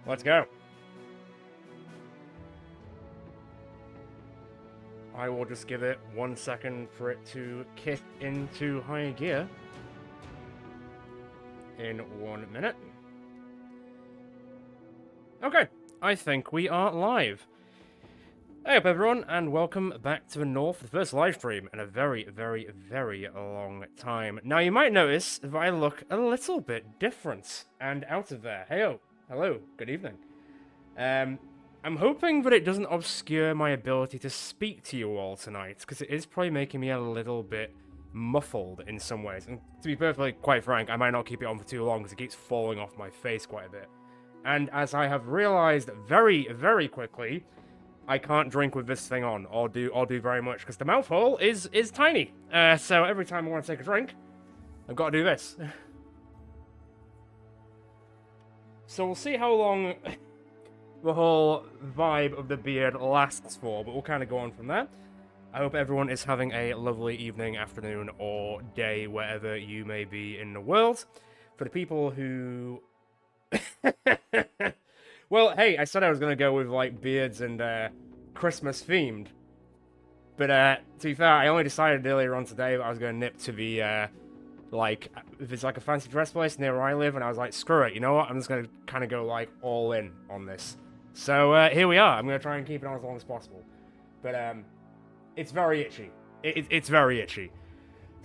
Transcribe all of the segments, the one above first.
Let's go. I will just give it 1 second for it to kick into higher gear. In 1 minute. Okay, I think we are live. Hey up everyone, and welcome back to the North, the first live stream in a very, very, very long time. Now you might notice that I look a little bit different and out of there. Heyo, hello, good evening. I'm hoping that it doesn't obscure my ability to speak to you all tonight, because it is probably making me a little bit muffled in some ways. And to be perfectly quite frank, I might not keep it on for too long because it keeps falling off my face quite a bit. And as I have realized very, very quickly, I can't drink with this thing on, or do very much, because the mouthhole is tiny. So every time I want to take a drink, I've got to do this. So we'll see how long the whole vibe of the beard lasts for, but we'll kind of go on from there. I hope everyone is having a lovely evening, afternoon, or day, wherever you may be in the world. For the people who... Well, hey, I said I was going to go with, like, beards and Christmas-themed. But, to be fair, I only decided earlier on today that I was going to nip to the, like, if it's, like, a fancy dress place near where I live, and I was like, screw it, you know what? I'm just going to kind of go, like, all in on this. So, here we are. I'm going to try and keep it on as long as possible. But, it's very itchy. It's very itchy.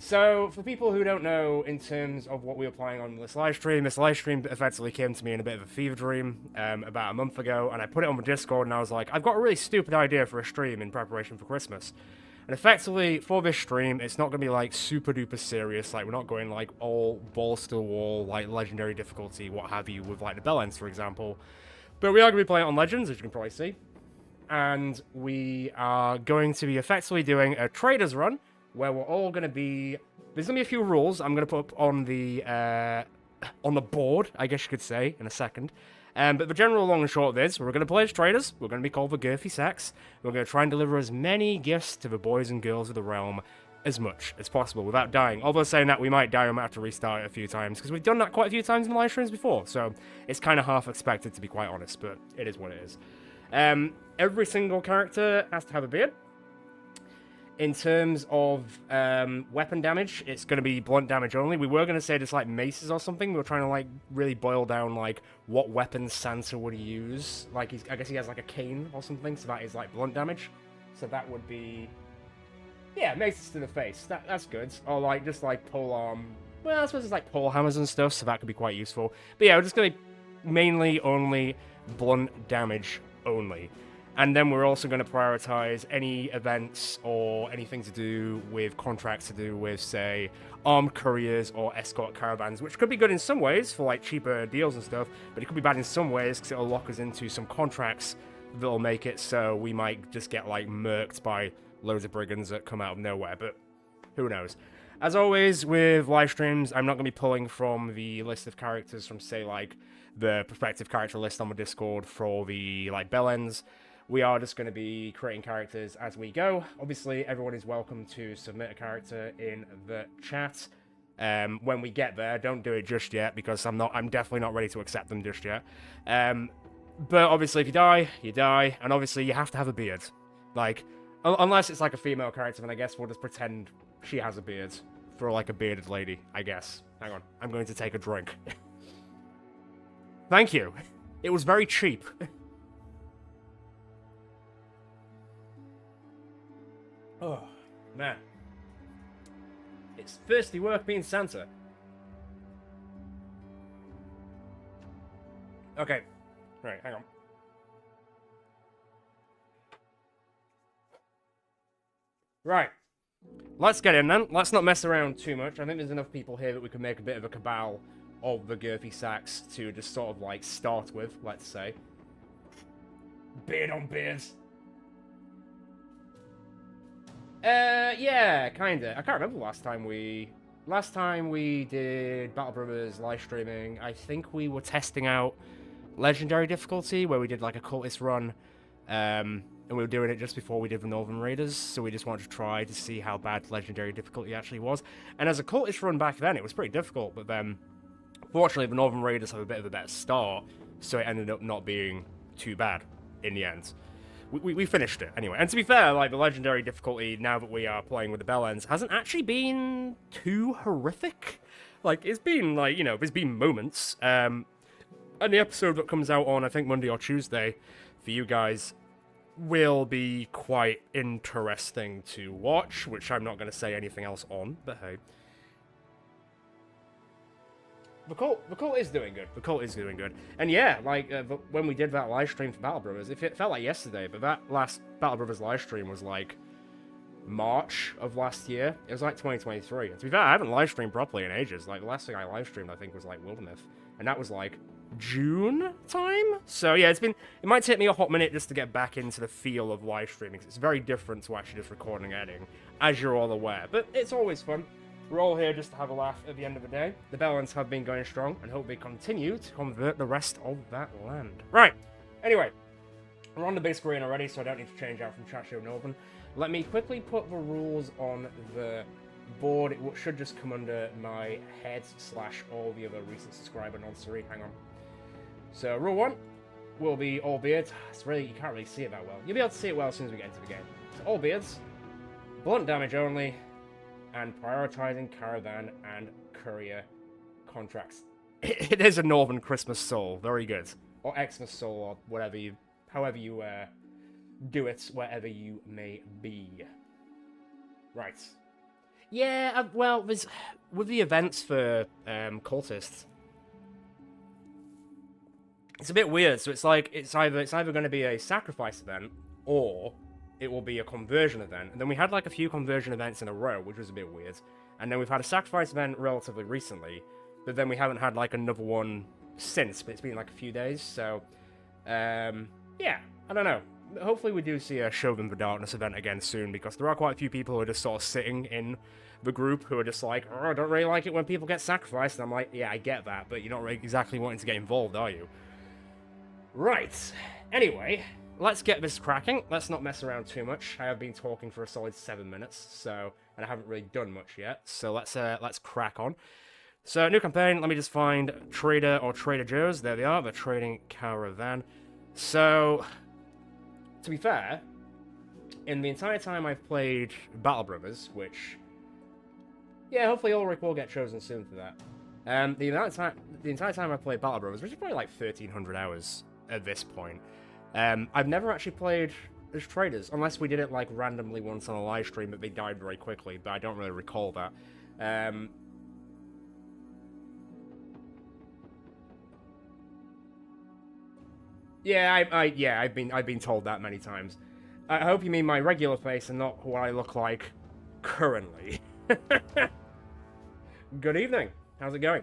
So, for people who don't know, in terms of what we were playing on this live stream effectively came to me in a bit of a fever dream about a month ago, and I put it on the Discord, and I was like, I've got a really stupid idea for a stream in preparation for Christmas. And effectively, for this stream, it's not going to be, like, super-duper serious, like, we're not going, like, all balls to the wall, like, legendary difficulty, what have you, with, like, the bell ends, for example. But we are going to be playing on Legends, as you can probably see. And we are going to be effectively doing a Traders run, where we're all going to be... There's going to be a few rules I'm going to put up on the board, I guess you could say, in a second. But the general long and short of this, we're going to play as traders. We're going to be called the Girthy Sacks. We're going to try and deliver as many gifts to the boys and girls of the realm as much as possible without dying. Although saying that, we might die and might have to restart it a few times, because we've done that quite a few times in the live streams before. So it's kind of half expected, to be quite honest, but it is what it is. Every single character has to have a beard. In terms of weapon damage, it's going to be blunt damage only. We were going to say just like maces or something. We were trying to like really boil down like what weapons Santa would use. Like I guess he has like a cane or something, so that is like blunt damage. So that would be, yeah, maces to the face. That's good. Or like just like pole arm. Well, I suppose it's like pole hammers and stuff, so that could be quite useful. But yeah, we're just going to be mainly only blunt damage only. And then we're also going to prioritize any events or anything to do with contracts to do with, say, armed couriers or escort caravans, which could be good in some ways for, like, cheaper deals and stuff, but it could be bad in some ways because it'll lock us into some contracts that'll make it so we might just get, like, murked by loads of brigands that come out of nowhere, but who knows. As always, with live streams, I'm not going to be pulling from the list of characters from, say, like, the prospective character list on the Discord for the, like, bell ends. We are just going to be creating characters as we go. Obviously, everyone is welcome to submit a character in the chat. When we get there, don't do it just yet, because I'm definitely not ready to accept them just yet. But obviously, if you die, you die, and obviously you have to have a beard. Like, unless it's like a female character, then I guess we'll just pretend she has a beard for like a bearded lady, I guess. Hang on, I'm going to take a drink. Thank you. It was very cheap. Oh, man. It's thirsty work being Santa. Okay. Right, hang on. Right. Let's get in then. Let's not mess around too much. I think there's enough people here that we can make a bit of a cabal of the Girthy Sacks to just sort of, like, start with, let's say. Beard on beards. Yeah, kinda. I can't remember last time we did Battle Brothers live streaming. I think we were testing out Legendary difficulty, where we did like a cultist run, and we were doing it just before we did the Northern Raiders, so we just wanted to try to see how bad Legendary difficulty actually was. And as a cultist run back then, it was pretty difficult, but then, fortunately, the Northern Raiders have a bit of a better start, so it ended up not being too bad in the end. We finished it anyway. And to be fair, like, the legendary difficulty, now that we are playing with the bell ends, hasn't actually been too horrific. Like, it's been, like, you know, there's been moments. And the episode that comes out on, I think, Monday or Tuesday for you guys will be quite interesting to watch, which I'm not going to say anything else on, but hey. The cult is doing good. The cult is doing good. And yeah, like, when we did that live stream for Battle Brothers, it felt like yesterday, but that last Battle Brothers live stream was like March of last year. It was like 2023. And to be fair, I haven't live streamed properly in ages. Like, the last thing I live streamed, I think, was like Wilderness. And that was like June time? So yeah, it might take me a hot minute just to get back into the feel of live streaming. It's very different to actually just recording and editing, as you're all aware. But it's always fun. We're all here just to have a laugh at the end of the day. The Belllands have been going strong, and hope they continue to convert the rest of that land. Right, anyway, we're on the big screen already, so I don't need to change out from Chat Show Northern. Let me quickly put the rules on the board. It should just come under my head / all the other recent subscriber non-serene. Hang on. So, rule 1 will be all beards. It's really, you can't really see it that well. You'll be able to see it well as soon as we get into the game. So, all beards, blunt damage only, and prioritizing caravan and courier contracts. It is a Northern Christmas soul. Very good. Or Xmas soul, or whatever you, however you do it, wherever you may be. Right. Yeah, well, there's, with the events for cultists, it's a bit weird. So it's like, it's either going to be a sacrifice event, or it will be a conversion event. And then we had like a few conversion events in a row, which was a bit weird. And then we've had a sacrifice event relatively recently, but then we haven't had like another one since, but it's been like a few days. So, yeah, I don't know. Hopefully we do see a Show Them the Darkness event again soon, because there are quite a few people who are just sort of sitting in the group who are just like, oh, I don't really like it when people get sacrificed. And I'm like, yeah, I get that, but you're not really exactly wanting to get involved, are you? Right. Anyway, let's get this cracking. Let's not mess around too much. I have been talking for a solid 7 minutes, so, and I haven't really done much yet. So let's crack on. So, new campaign. Let me just find Trader or Trader Joe's. There they are. The trading caravan. So, to be fair, in the entire time I've played Battle Brothers, which, yeah, hopefully Ulrich will get chosen soon for that. The entire time I've played Battle Brothers, which is probably like 1,300 hours at this point. I've never actually played as traders, unless we did it like randomly once on a live stream, but they died very quickly, but I don't really recall that. Yeah, I've been told that many times. I hope you mean my regular face and not what I look like currently. Good evening. How's it going?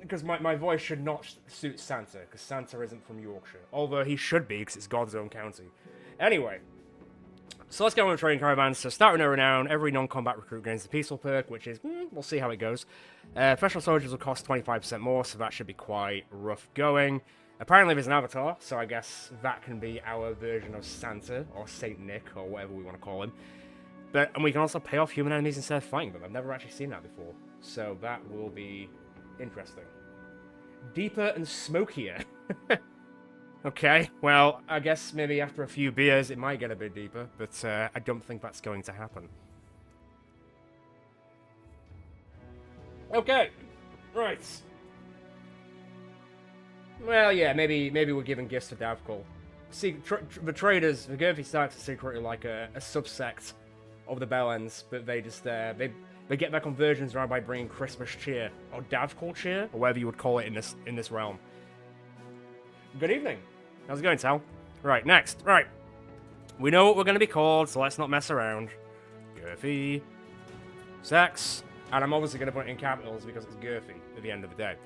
Because my voice should not suit Santa, because Santa isn't from Yorkshire. Although he should be, because it's God's own county. Anyway, so let's go on with trading caravans. So start with no renown. Every non-combat recruit gains the peaceful perk, which is, we'll see how it goes. Professional soldiers will cost 25% more, so that should be quite rough going. Apparently there's an avatar, so I guess that can be our version of Santa, or Saint Nick, or whatever we want to call him. And we can also pay off human enemies instead of fighting them. I've never actually seen that before, so that will be interesting. Deeper and smokier. Okay, well, I guess maybe after a few beers it might get a bit deeper, but I don't think that's going to happen. Okay, right. Well, yeah, maybe we're giving gifts to Davkul. See, the traders, the Girthy Sacks are secretly like a subsect of the Bellends, but they just they get their conversions around by bringing Christmas cheer or Davkul cheer, or whatever you would call it in this realm. Good evening. How's it going, Tal? Right, next. Right. We know what we're going to be called, so let's not mess around. Girthy Sacks. And I'm obviously going to put it in capitals because it's Girthy at the end of the day.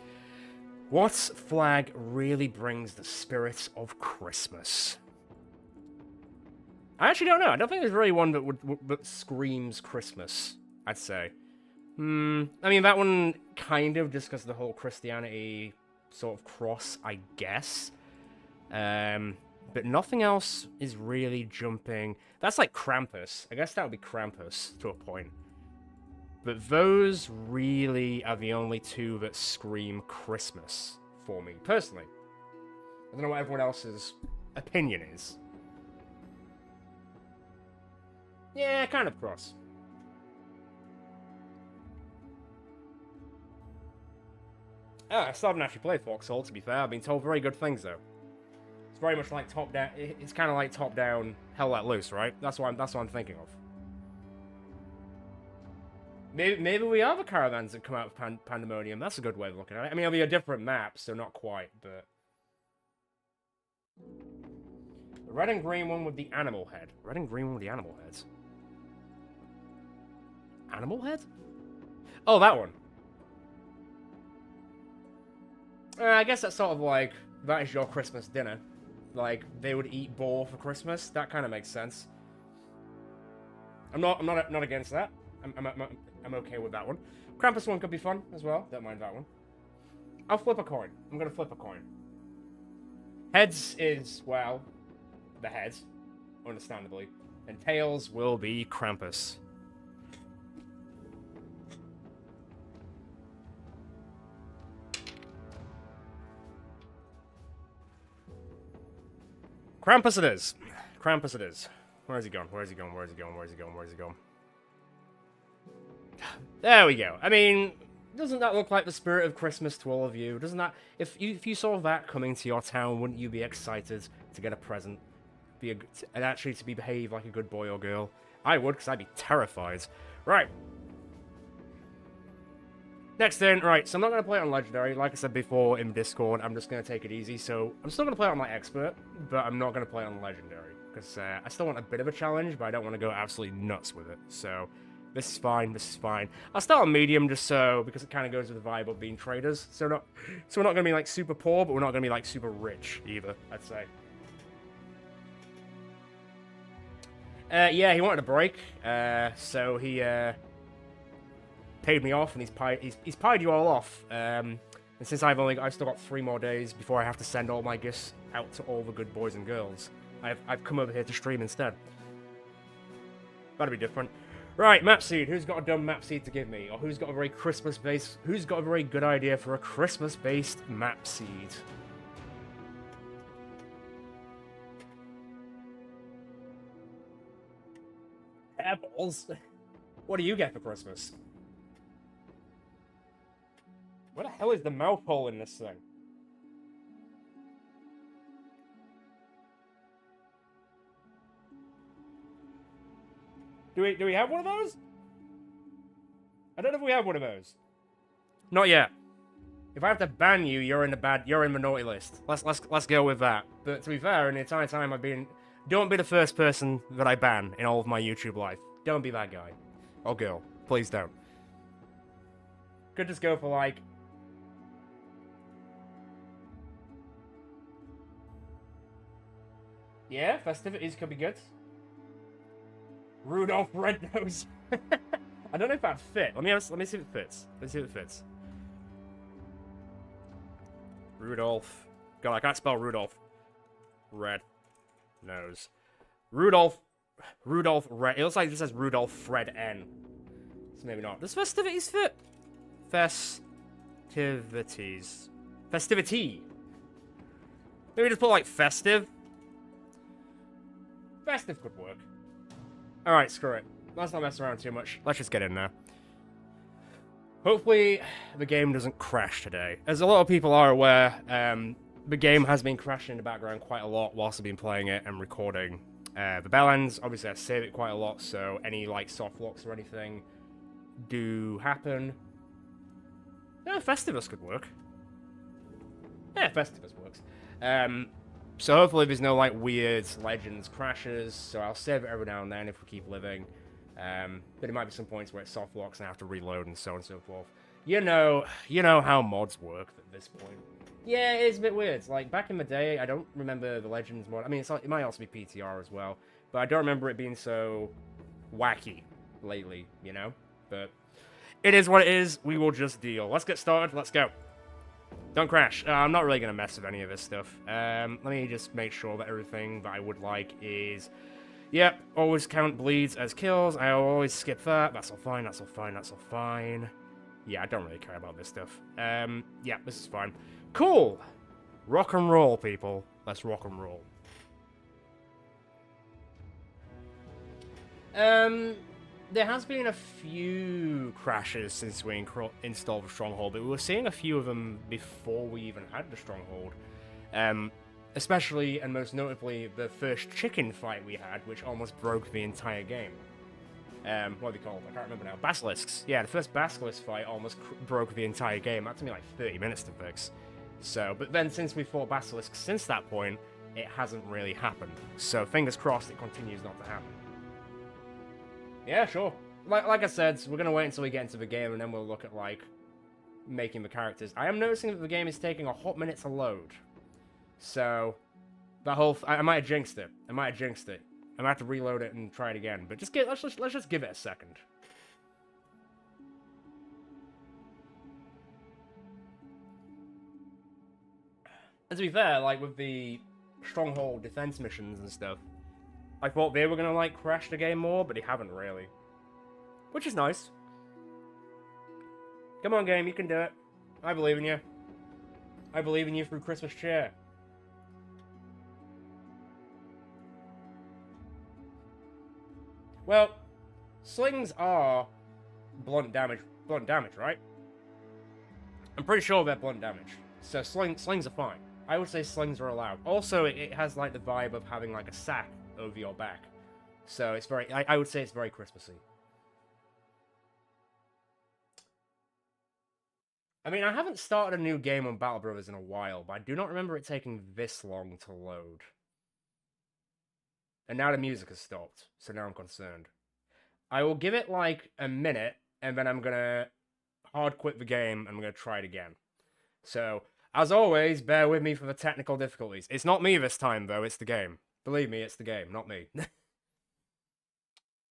What flag really brings the spirit of Christmas? I actually don't know. I don't think there's really one that screams Christmas, I'd say. I mean, that one kind of, just because of the whole Christianity sort of cross, I guess. But nothing else is really jumping. That's like Krampus. I guess that would be Krampus to a point. But those really are the only two that scream Christmas for me, personally. I don't know what everyone else's opinion is. Yeah, kind of cross. I still haven't actually played Foxhole, to be fair. I've been told very good things, though. It's very much like top-down... It's kind of like top-down Hell Let Loose, right? That's what I'm thinking of. Maybe we are the caravans that come out of Pandemonium. That's a good way of looking at it. I mean, it'll be a different map, so not quite, but... The red and green one with the animal head. Red and green one with the animal heads. Animal head? Oh, that one. I guess that's sort of like, that is your Christmas dinner. Like, they would eat boar for Christmas. That kind of makes sense. I'm not against that. I'm okay with that one. Krampus one could be fun as well. Don't mind that one. I'll flip a coin. I'm gonna flip a coin. Heads is, well, the heads, understandably. And tails will be Krampus. Krampus it is. Krampus it is. Where is he going? Where is he going? Where is he going? Where is he going? Where is he going? There we go. I mean, doesn't that look like the spirit of Christmas to all of you? Doesn't that... If you saw that coming to your town, wouldn't you be excited to get a present? And actually to behave like a good boy or girl? I would, because I'd be terrified. Right. Next in, right, so I'm not going to play it on Legendary. Like I said before in Discord, I'm just going to take it easy. So I'm still going to play it on my Expert, but I'm not going to play it on Legendary. Because I still want a bit of a challenge, but I don't want to go absolutely nuts with it. So this is fine, this is fine. I'll start on Medium just so, because it kind of goes with the vibe of being traders. So we're not going to be like super poor, but we're not going to be like super rich either, I'd say. Yeah, he wanted a break, so he paid me off, and he's paid you all off. And since I've still got 3 more days before I have to send all my gifts out to all the good boys and girls, I've come over here to stream instead. That'll be different. Right, map seed. Who's got a dumb map seed to give me, or who's got a very Christmas-based? Who's got a very good idea for a Christmas-based map seed? Apples. What do you get for Christmas? Where the hell is the mouth hole in this thing? Do we have one of those? I don't know if we have one of those. Not yet. If I have to ban you, you're in the naughty list. Let's go with that. But to be fair, in the entire time I've been, don't be the first person that I ban in all of my YouTube life. Don't be that guy. Or girl. Please don't. Could just go for like... Yeah, festivities could be good. Rudolph Red-Nose. I don't know if that fit. Let me see if it fits. Let's see if it fits. Rudolph. God, I can't spell Rudolph. Red-Nose. Rudolph Red. It looks like this says Rudolph Fred N. So maybe not. Does festivities fit? Festivities. Festivity. Maybe just put like festive. Festive could work. Alright, screw it. Let's not mess around too much. Let's just get in there. Hopefully, the game doesn't crash today. As a lot of people are aware, the game has been crashing in the background quite a lot whilst I've been playing it and recording. The bell ends, obviously I save it quite a lot, so any like soft locks or anything do happen. Yeah, Festivus could work. Yeah, Festivus works. So hopefully there's no like weird Legends crashes, so I'll save it every now and then if we keep living. But there might be some points where it soft locks and I have to reload and so on and so forth. You know how mods work at this point. Yeah, it is a bit weird. It's like back in the day, I don't remember the Legends mod. I mean, it might also be PTR as well, but I don't remember it being so wacky lately, you know? But it is what it is. We will just deal. Let's get started. Let's go. Don't crash. I'm not really going to mess with any of this stuff. Let me just make sure that everything that I would like is... Yep, always count bleeds as kills. I always skip that. That's all fine, that's all fine, that's all fine. Yeah, I don't really care about this stuff. Yeah, this is fine. Cool. Rock and roll, people. Let's rock and roll. There has been a few crashes since we installed the Stronghold, but we were seeing a few of them before we even had the Stronghold. Especially, and most notably, the first chicken fight we had, which almost broke the entire game. What are they called? I can't remember now. Basilisks. Yeah, the first Basilisk fight almost broke the entire game. That took me like 30 minutes to fix. So, but then since we fought Basilisks since that point, it hasn't really happened. So, fingers crossed it continues not to happen. Yeah, sure. Like I said, we're going to wait until we get into the game, and then we'll look at, like, making the characters. I am noticing that the game is taking a hot minute to load. So, that whole... I might have jinxed it. I might have to reload it and try it again. But let's just give it a second. And to be fair, like, with the Stronghold defense missions and stuff, I thought they were going to, like, crash the game more, but they haven't really. Which is nice. Come on, game, you can do it. I believe in you. I believe in you through Christmas cheer. Well, slings are blunt damage, right? I'm pretty sure they're blunt damage. So slings are fine. I would say slings are allowed. Also, it has, like, the vibe of having, like, a sack over your back. So it's very... I would say it's very Christmassy. I mean, I haven't started a new game on Battle Brothers in a while, but I do not remember it taking this long to load. And now the music has stopped, so now I'm concerned. I will give it, like, a minute, and then I'm gonna hard quit the game, and I'm gonna try it again. So, as always, bear with me for the technical difficulties. It's not me this time, though, it's the game. Believe me, it's the game, not me.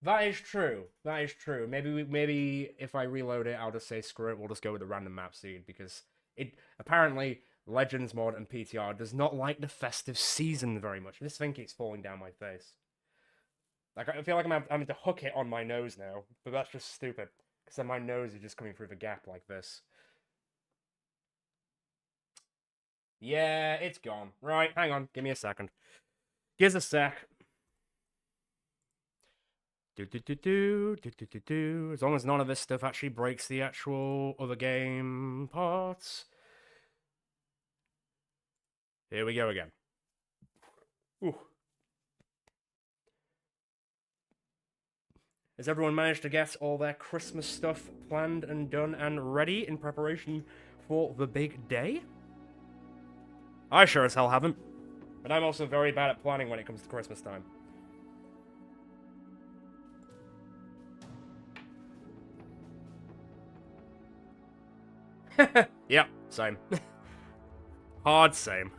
That is true. That is true. Maybe if I reload it, I'll just say screw it. We'll just go with the random map seed because it apparently Legends mod and PTR does not like the festive season very much. This thing keeps falling down my face. Like I feel like I'm having to hook it on my nose now, but that's just stupid because then my nose is just coming through the gap like this. Yeah, it's gone. Right, hang on. Give me a second. Give us a sec. As long as none of this stuff actually breaks the actual other game parts. Here we go again. Ooh. Has everyone managed to get all their Christmas stuff planned and done and ready in preparation for the big day? I sure as hell haven't. But I'm also very bad at planning when it comes to Christmas time. Yep, same. Hard same.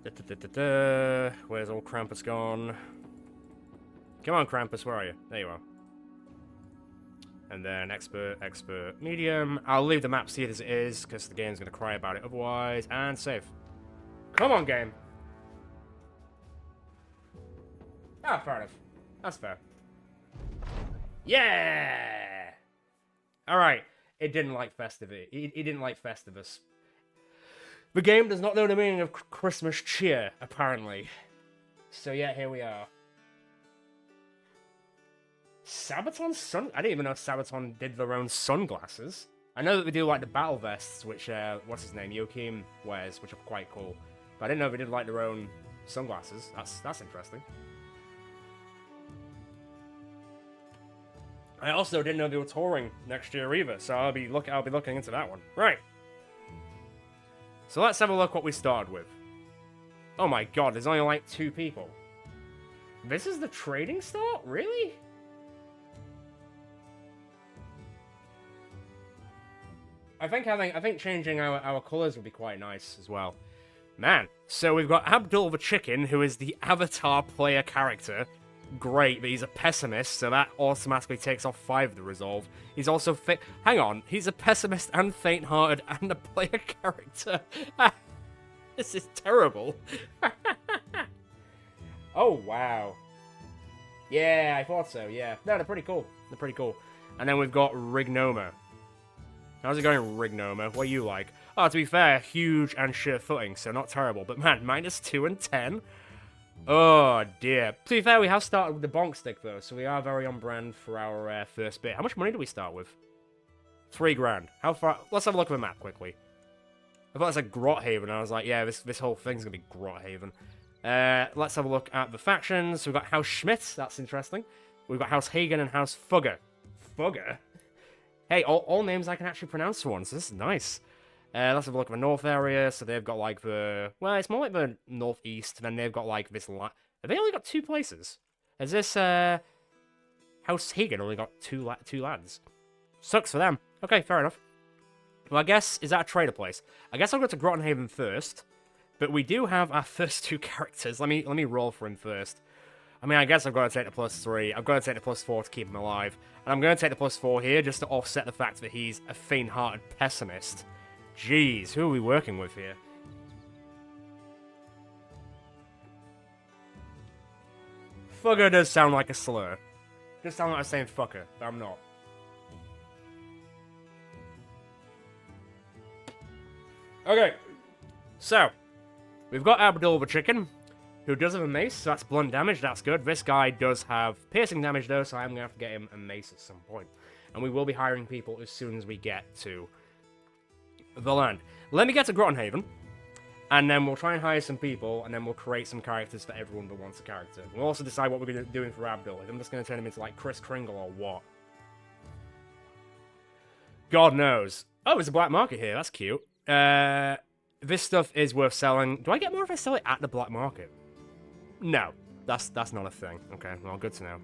Where's old Krampus gone? Come on, Krampus, where are you? There you are. And then expert, medium. I'll leave the map seed as it is, because the game's going to cry about it otherwise. And save. Come on, game. Ah, fair enough. That's fair. Yeah! Alright. It didn't like Festivity. It didn't like Festivus. The game does not know the meaning of Christmas cheer, apparently. So yeah, here we are. Sabaton sun... I didn't even know Sabaton did their own sunglasses. I know that they do like the battle vests, which, what's his name, Joachim wears, which are quite cool. But I didn't know they did like their own sunglasses. That's interesting. I also didn't know they were touring next year either, so I'll be looking into that one. Right. So let's have a look what we started with. Oh my god, there's only like 2 people. This is the trading start? Really? I think changing our colours would be quite nice as well. Man, so we've got Abdul the Chicken, who is the avatar player character. Great, but he's a pessimist, so that automatically takes off 5 of the resolve. He's also hang on, he's a pessimist and faint-hearted and a player character. This is terrible. Oh, wow. Yeah, I thought so, yeah. No, they're pretty cool. They're pretty cool. And then we've got Rignoma. How's it going, Rignoma? What are you like? Oh, to be fair, huge and sure footing, so not terrible. But man, -2 and 10? Oh, dear. To be fair, we have started with the bonk stick, though, so we are very on brand for our first bit. How much money do we start with? 3 grand. How far? Let's have a look at the map quickly. I thought it was like Grothaven, and I was like, yeah, this whole thing's gonna be Grothaven. Let's have a look at the factions. We've got House Schmidt, that's interesting. We've got House Hagen and House Fugger. Fugger? Hey, all names I can actually pronounce for once. This is nice. Let's have a look at the north area. So they've got like the... Well, it's more like the northeast. And then they've got like this... Have they only got 2 places? Is this... House Hagen only got 2 lads? Sucks for them. Okay, fair enough. Well, I guess... Is that a trader place? I guess I'll go to Grottenhaven first. But we do have our first 2 characters. Let me roll for him first. I mean, I guess I've got to take the +3. I've got to take the +4 to keep him alive. And I'm going to take the +4 here just to offset the fact that he's a faint-hearted pessimist. Jeez, who are we working with here? Fugger does sound like a slur. Just sound like I'm saying fucker, but I'm not. Okay, so we've got Abdul the Chicken, who does have a mace, so that's blunt damage, that's good. This guy does have piercing damage, though, so I'm going to have to get him a mace at some point. And we will be hiring people as soon as we get to the land. Let me get to Grottenhaven, and then we'll try and hire some people, and then we'll create some characters for everyone that wants a character. We'll also decide what we're going to be doing for Abdul. If I'm just going to turn him into, like, Kris Kringle or what. God knows. Oh, there's a black market here, that's cute. This stuff is worth selling. Do I get more if I sell it at the black market? No, that's not a thing. Okay, well, good to know.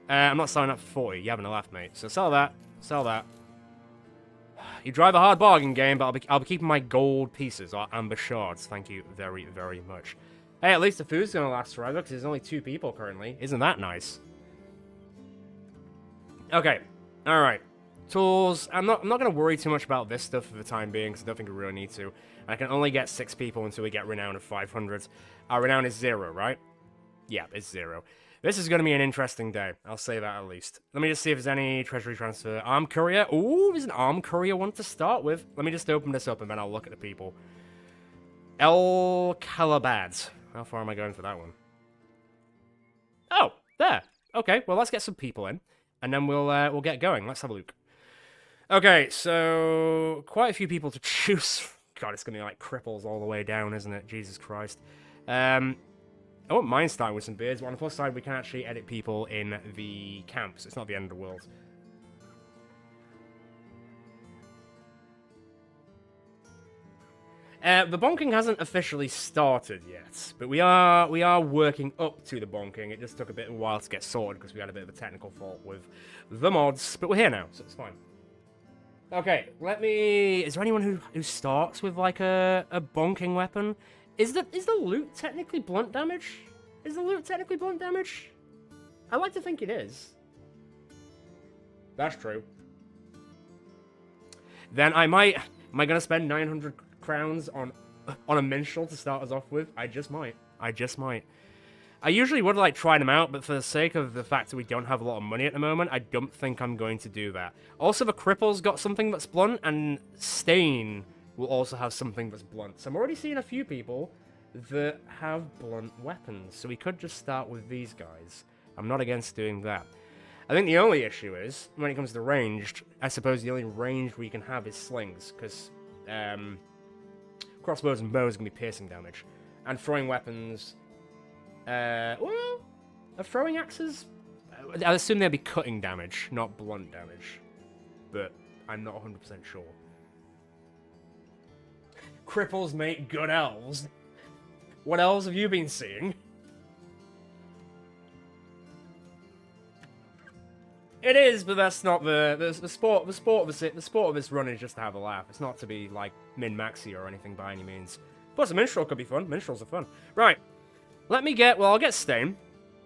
I'm not selling that for 40. You haven't laughed, mate. So sell that. Sell that. You drive a hard bargain game, but I'll be keeping my gold pieces or amber shards. Thank you very, very much. Hey, at least the food's gonna last forever because there's only 2 people currently. Isn't that nice? Okay. All right. Tools. I'm not gonna worry too much about this stuff for the time being because I don't think we really need to. I can only get 6 people until we get renown of 500. Our renown is 0, right? Yeah, it's 0. This is going to be an interesting day. I'll say that at least. Let me just see if there's any treasury transfer. Arm courier. Ooh, there's an arm courier one to start with. Let me just open this up and then I'll look at the people. El Calabad. How far am I going for that one? Oh, there. Okay, well, let's get some people in. And then we'll get going. Let's have a look. Okay, so quite a few people to choose. God, it's going to be like cripples all the way down, isn't it? Jesus Christ. I won't mind starting with some beards, but on the plus side, we can actually edit people in the camps. It's not the end of the world. The bonking hasn't officially started yet, but we are working up to the bonking. It just took a bit of a while to get sorted because we had a bit of a technical fault with the mods, but we're here now, so it's fine. Okay, is there anyone who starts with like a bonking weapon? Is the loot technically blunt damage? Is the loot technically blunt damage? I like to think it is. That's true. Then am I gonna spend 900 crowns on a minstrel to start us off with? I just might. I usually would like try them out, but for the sake of the fact that we don't have a lot of money at the moment, I don't think I'm going to do that. Also, the cripple's got something that's blunt, and Stain will also have something that's blunt. So I'm already seeing a few people that have blunt weapons, so we could just start with these guys. I'm not against doing that. I think the only issue is, when it comes to ranged, I suppose the only range we can have is slings, because crossbows and bows are going to be piercing damage. And throwing weapons... well, are throwing axes? I assume they'll be cutting damage, not blunt damage. But I'm not 100% sure. Cripples make good elves. What elves have you been seeing? It is, but that's not the sport. The sport of this run is just to have a laugh. It's not to be like min-maxy or anything by any means. Plus, a minstrel could be fun. Minstrels are fun. Right. I'll get Stain,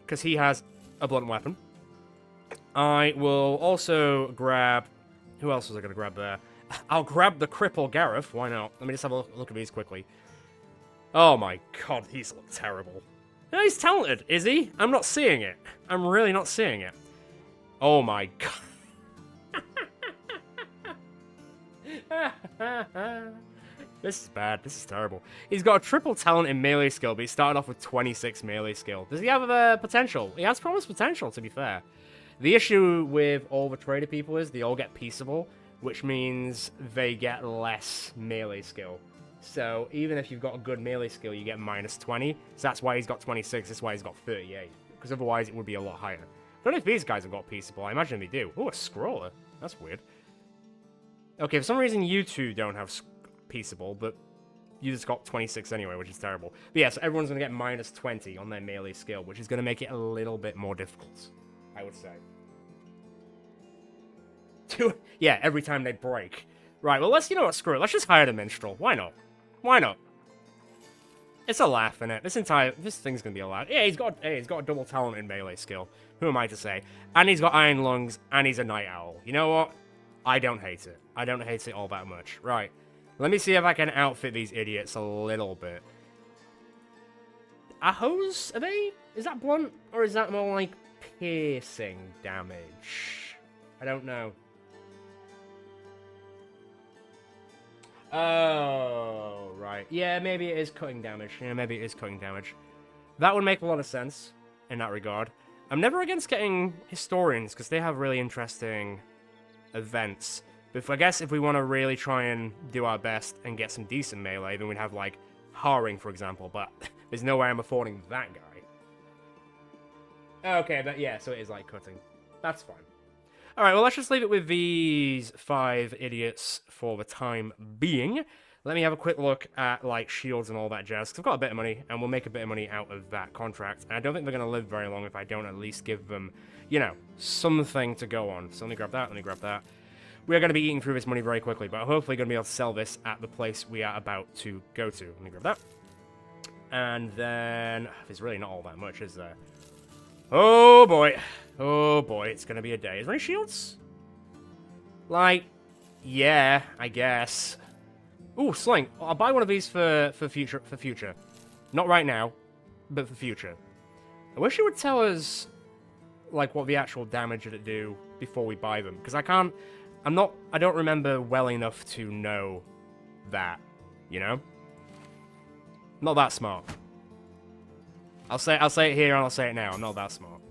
because he has a blunt weapon. I will also grab... Who else was I going to grab there? I'll grab the cripple Gareth. Why not? Let me just have a look at these quickly. Oh my god, he's terrible. No, he's talented, is he? I'm not seeing it. I'm really not seeing it. Oh my god. This is bad. This is terrible. He's got a triple talent in melee skill, but he started off with 26 melee skill. Does he have potential? He has promised potential, to be fair. The issue with all the trader people is they all get peaceable, which means they get less melee skill. So even if you've got a good melee skill, you get minus 20. So that's why he's got 26. That's why he's got 38. Because otherwise it would be a lot higher. I don't know if these guys have got peaceable. I imagine they do. Oh, a scroller. That's weird. Okay, for some reason you two don't have peaceable, but you just got 26 anyway, which is terrible. But yeah, so everyone's going to get minus 20 on their melee skill, which is going to make it a little bit more difficult, I would say. Yeah, every time they break. Right, well, you know what, screw it. Let's just hire the minstrel. Why not? Why not? It's a laugh, innit? This thing's going to be a laugh. Yeah, he's got a double talent in melee skill. Who am I to say? And he's got iron lungs, and he's a night owl. You know what? I don't hate it. I don't hate it all that much. Right. Let me see if I can outfit these idiots a little bit. Ahos? Are they? Is that blunt? Or is that more like piercing damage? I don't know. Oh, right. Yeah, maybe it is cutting damage. Yeah, maybe it is cutting damage. That would make a lot of sense in that regard. I'm never against getting historians, because they have really interesting events. But I guess if we want to really try and do our best and get some decent melee, then we'd have, like, Haring, for example. But there's no way I'm affording that guy. Okay, but yeah, so it is, like, cutting. That's fine. Alright, well, let's just leave it with these 5 idiots for the time being. Let me have a quick look at, like, shields and all that jazz, because I've got a bit of money, and we'll make a bit of money out of that contract. And I don't think they're going to live very long if I don't at least give them, you know, something to go on. So let me grab that, let me grab that. We are going to be eating through this money very quickly, but hopefully going to be able to sell this at the place we are about to go to. Let me grab that. And then, there's really not all that much, is there? Oh boy. Oh boy, it's going to be a day. Is there any shields? Like, yeah, I guess. Ooh, sling. I'll buy one of these for future. Not right now, but for future. I wish you would tell us, like, what the actual damage it'd do before we buy them. Because I don't remember well enough to know that, you know? Not that smart. I'll say it here and I'll say it now. I'm not that smart.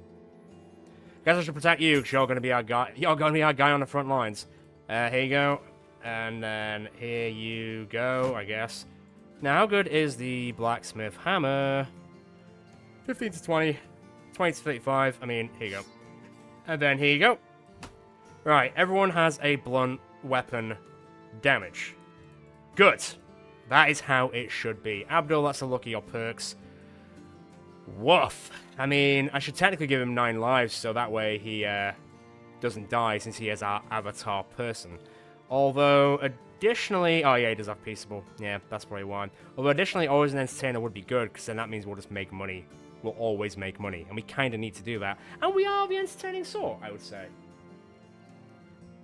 Guess I should protect you, because you're gonna be our guy. You're gonna be our guy on the front lines. Here you go. And then here you go, I guess. Now, how good is the blacksmith hammer? 15 to 20. 20 to 35. I mean, here you go. And then here you go. Right, everyone has a blunt weapon damage. Good. That is how it should be. Abdul, that's a look at your perks. Woof. I mean, I should technically give him 9 lives, so that way he doesn't die, since he is our avatar person. Although, additionally... Oh, yeah, he does have peaceable. Yeah, that's probably why. Although, additionally, always an entertainer would be good, because then that means we'll just make money. We'll always make money, and we kind of need to do that. And we are the entertaining sort, I would say.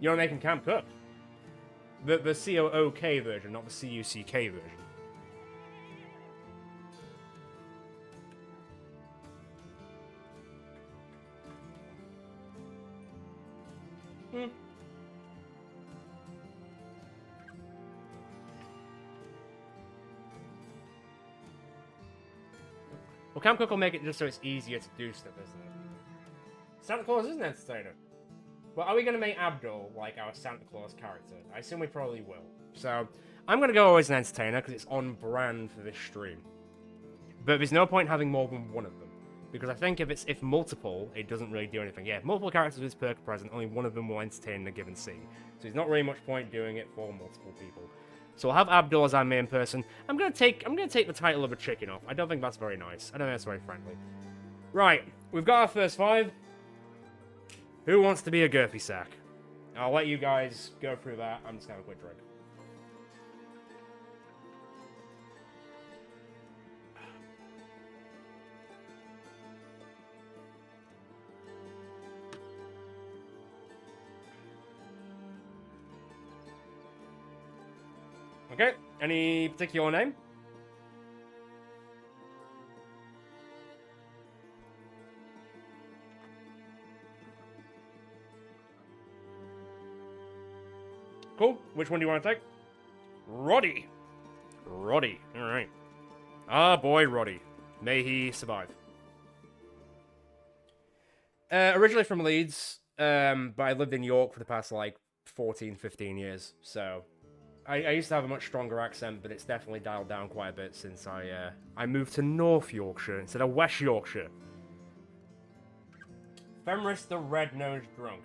You want to make him Camp Cook? The COOK version, not the CUCK version. Well, Camp Cook will make it just so it's easier to do stuff, isn't it? Santa Claus is an entertainer. Well, are we going to make Abdul like our Santa Claus character? I assume we probably will. So, I'm going to go as an entertainer because it's on brand for this stream. But there's no point having more than one of them. Because I think if multiple, it doesn't really do anything. Yeah, if multiple characters with this perk present, only one of them will entertain a given scene. So there's not really much point doing it for multiple people. So I'll have Abdul as our main person. I'm gonna take the title of a chicken off. I don't think that's very nice. I don't think that's very friendly. Right, we've got our first 5. Who wants to be a Girthy Sack? I'll let you guys go through that. I'm just gonna have a quick drink. Okay, any particular name? Cool. Which one do you want to take? Roddy. Roddy. All right. Ah, boy, Roddy. May he survive. Originally from Leeds, but I lived in York for the past, like, 14, 15 years. So, I used to have a much stronger accent, but it's definitely dialed down quite a bit since I moved to North Yorkshire instead of West Yorkshire. Fenris the Red-Nosed Drunk.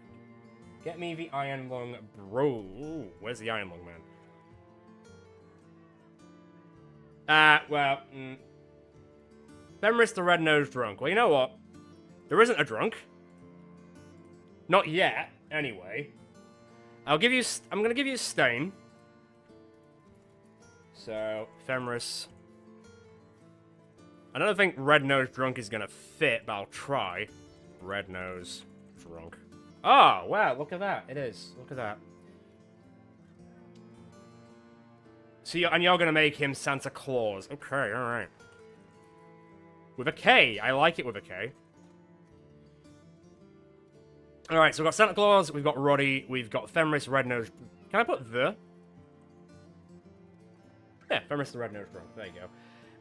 Get me the Iron Lung, bro. Ooh, where's the Iron Lung, man? Well, Fenris the Red-Nosed Drunk. Well, you know what? There isn't a drunk. Not yet, anyway. I'm gonna give you a stain. So, Fenris. I don't think Red-Nosed Drunk is gonna fit, but I'll try. Red-Nosed Drunk. Oh, wow, look at that. It is. Look at that. So you're going to make him Santa Claus. Okay, alright. With a K. I like it with a K. Alright, so we've got Santa Claus, we've got Roddy, we've got Fenris Red-Nosed... Can I put the? Yeah, Fenris the Red-Nosed Drunk. There you go.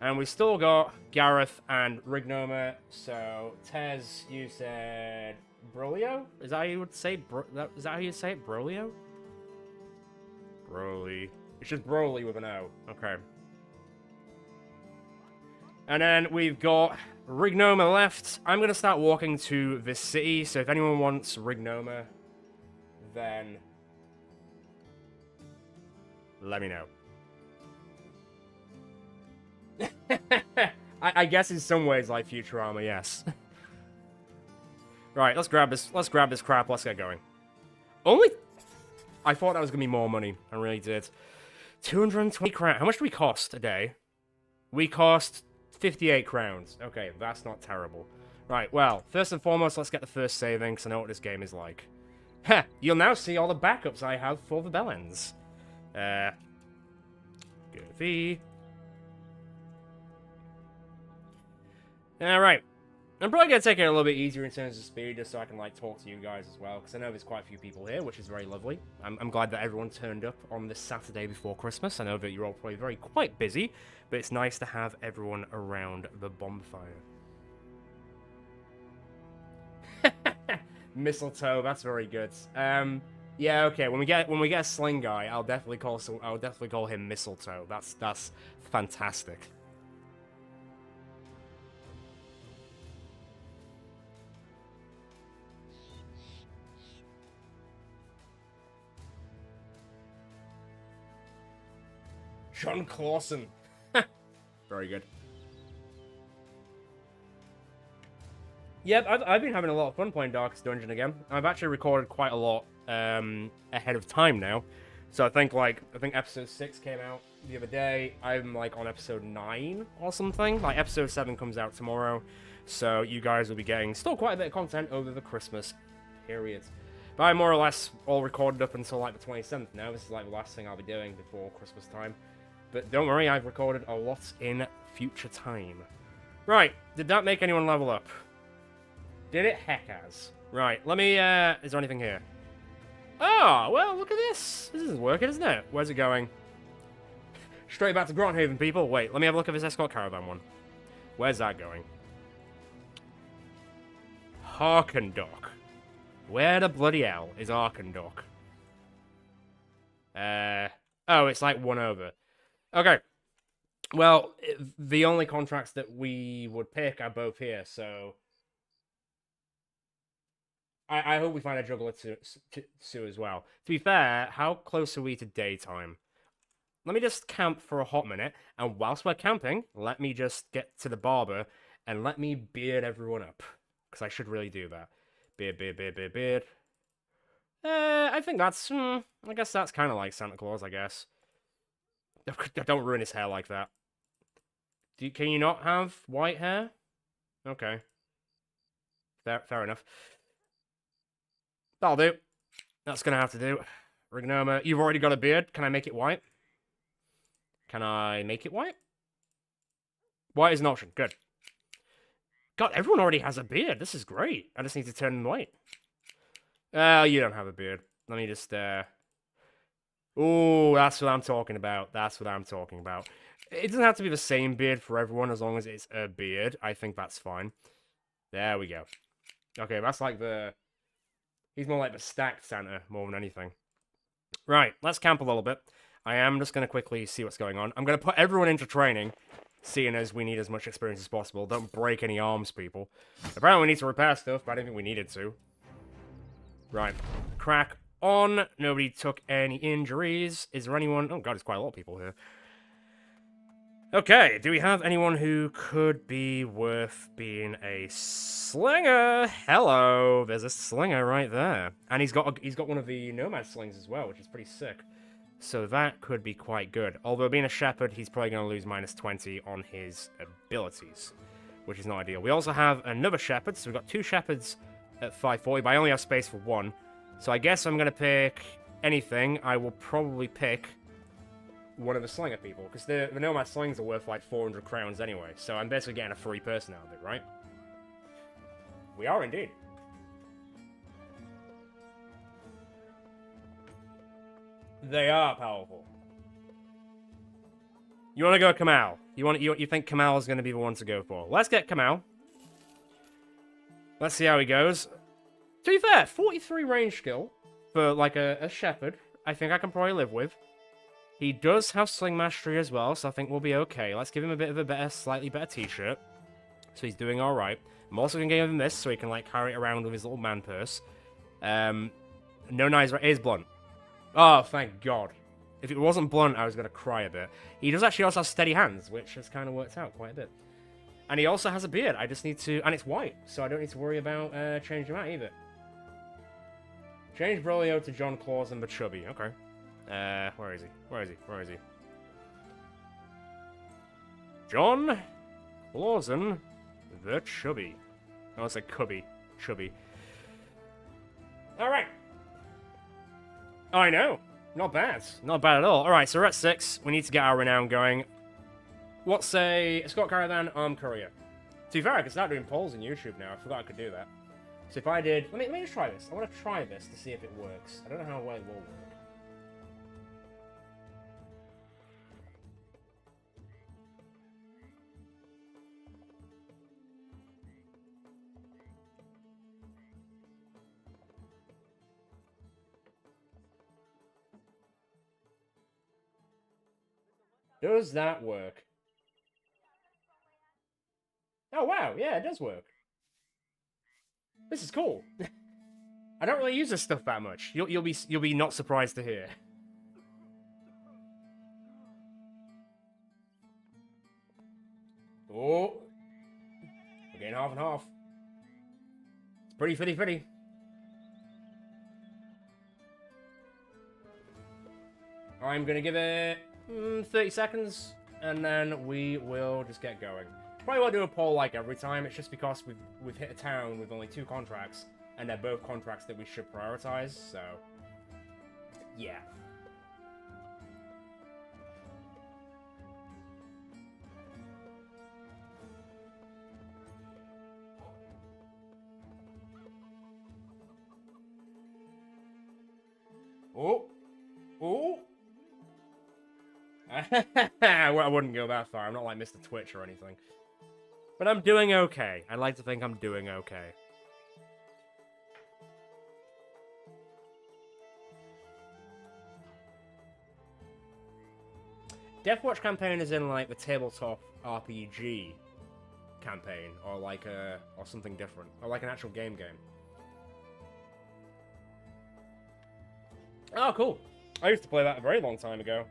And we still got Gareth and Rignoma. So, Tez, you said... Brolio? Is that how you would say? Is that how you say it? Brolio? Broly. It's just Broly with an O. Okay. And then we've got Rignoma left. I'm going to start walking to this city, so if anyone wants Rignoma, then let me know. I guess in some ways like Futurama, yes. Right, let's grab this crap, let's get going. Only... I thought that was going to be more money. I really did. 220 crowns. How much do we cost a day? We cost 58 crowns. Okay, that's not terrible. Right, well, first and foremost, let's get the first saving, because I know what this game is like. Heh, you'll now see all the backups I have for the bellends. Girthy. Alright. I'm probably going to take it a little bit easier in terms of speed, just so I can, like, talk to you guys as well, because I know there's quite a few people here, which is very lovely. I'm glad that everyone turned up on this Saturday before Christmas. I know that you're all probably quite busy, but it's nice to have everyone around the bonfire. Mistletoe, that's very good. Yeah, okay, when we get a sling guy, I'll definitely call him Mistletoe. That's fantastic. John Clausen. Very good. Yep, I've been having a lot of fun playing Darkest Dungeon again. I've actually recorded quite a lot ahead of time now. So I think episode 6 came out the other day. I'm like on episode 9 or something. Like episode 7 comes out tomorrow. So you guys will be getting still quite a bit of content over the Christmas period. But I'm more or less all recorded up until like the 27th now. This is like the last thing I'll be doing before Christmas time. But don't worry, I've recorded a lot in future time. Right, did that make anyone level up? Did it? Heck has. Right, let me, is there anything here? Oh, well, look at this. This is working, isn't it? Where's it going? Straight back to Granthaven, people. Wait, let me have a look at this escort caravan one. Where's that going? Harkendock. Where the bloody hell is Harkendock? Oh, it's like one over. Okay. Well, the only contracts that we would pick are both here, so... I hope we find a juggler to as well. To be fair, how close are we to daytime? Let me just camp for a hot minute, and whilst we're camping, let me just get to the barber, and let me beard everyone up. Because I should really do that. Beard, beard, beard, beard, beard. I think that's... I guess that's kind of like Santa Claus, I guess. Don't ruin his hair like that. Can you not have white hair? Okay. Fair enough. That'll do. That's gonna have to do. Rignoma, you've already got a beard. Can I make it white? Can I make it white? White is an option. Good. God, everyone already has a beard. This is great. I just need to turn them white. You don't have a beard. Let me just, Ooh, that's what I'm talking about. That's what I'm talking about. It doesn't have to be the same beard for everyone as long as it's a beard. I think that's fine. There we go. Okay, that's like the... He's more like the stacked Santa more than anything. Right, let's camp a little bit. I am just going to quickly see what's going on. I'm going to put everyone into training, seeing as we need as much experience as possible. Don't break any arms, people. Apparently we need to repair stuff, but I didn't think we needed to. Right, crack on. Nobody took any injuries. Is there anyone... Oh god, there's quite a lot of people here. Okay, do we have anyone who could be worth being a slinger? Hello, there's a slinger right there, and he's got one of the nomad slings as well, which is pretty sick. So that could be quite good. Although being a shepherd, he's probably going to lose -20 on his abilities, which is not ideal. We also have another shepherd, so we've got 2 shepherds at 540, but I only have space for 1. So I guess I'm going to pick anything. I will probably pick one of the slinger people, because the nomad slings are worth like 400 crowns anyway, so I'm basically getting a free person out of it, right? We are indeed. They are powerful. You want to go Kamal? You think Kamal is going to be the one to go for? Let's get Kamal. Let's see how he goes. To be fair, 43 range skill for like a shepherd, I think I can probably live with. He does have sling mastery as well, so I think we'll be okay. Let's give him a bit of a slightly better t-shirt. So he's doing alright. I'm also going to give him this so he can like carry it around with his little man purse. No knives, it is blunt. Oh, thank God. If it wasn't blunt, I was going to cry a bit. He does actually also have steady hands, which has kind of worked out quite a bit. And he also has a beard. I just need to... And it's white, so I don't need to worry about changing that either. Change Brolio to John Claus and the Chubby. Okay. Where is he? Where is he? Where is he? John Clausen the Chubby. Oh, it's like Cubby. Chubby. Alright. Oh, I know. Not bad. Not bad at all. Alright, so we're at 6. We need to get our renown going. What's a Scott Caravan Arm Courier? To be fair, I can start doing polls on YouTube now. I forgot I could do that. So if I did... Let me just try this. I want to try this to see if it works. I don't know how well it will work. Does that work? Oh wow, yeah, it does work. This is cool. I don't really use this stuff that much. You'll be not surprised to hear. Oh, we're getting half and half. It's pretty fitty. I'm gonna give it 30 seconds, and then we will just get going. Probably won't do a poll like every time. It's just because we've hit a town with only 2 contracts, and they're both contracts that we should prioritize. So, yeah. Oh, oh. I wouldn't go that far. I'm not like Mr. Twitch or anything. But I'm doing okay. I'd like to think I'm doing okay. Deathwatch campaign is in like the tabletop RPG campaign, or like or something different, or like an actual game. Oh, cool. I used to play that a very long time ago.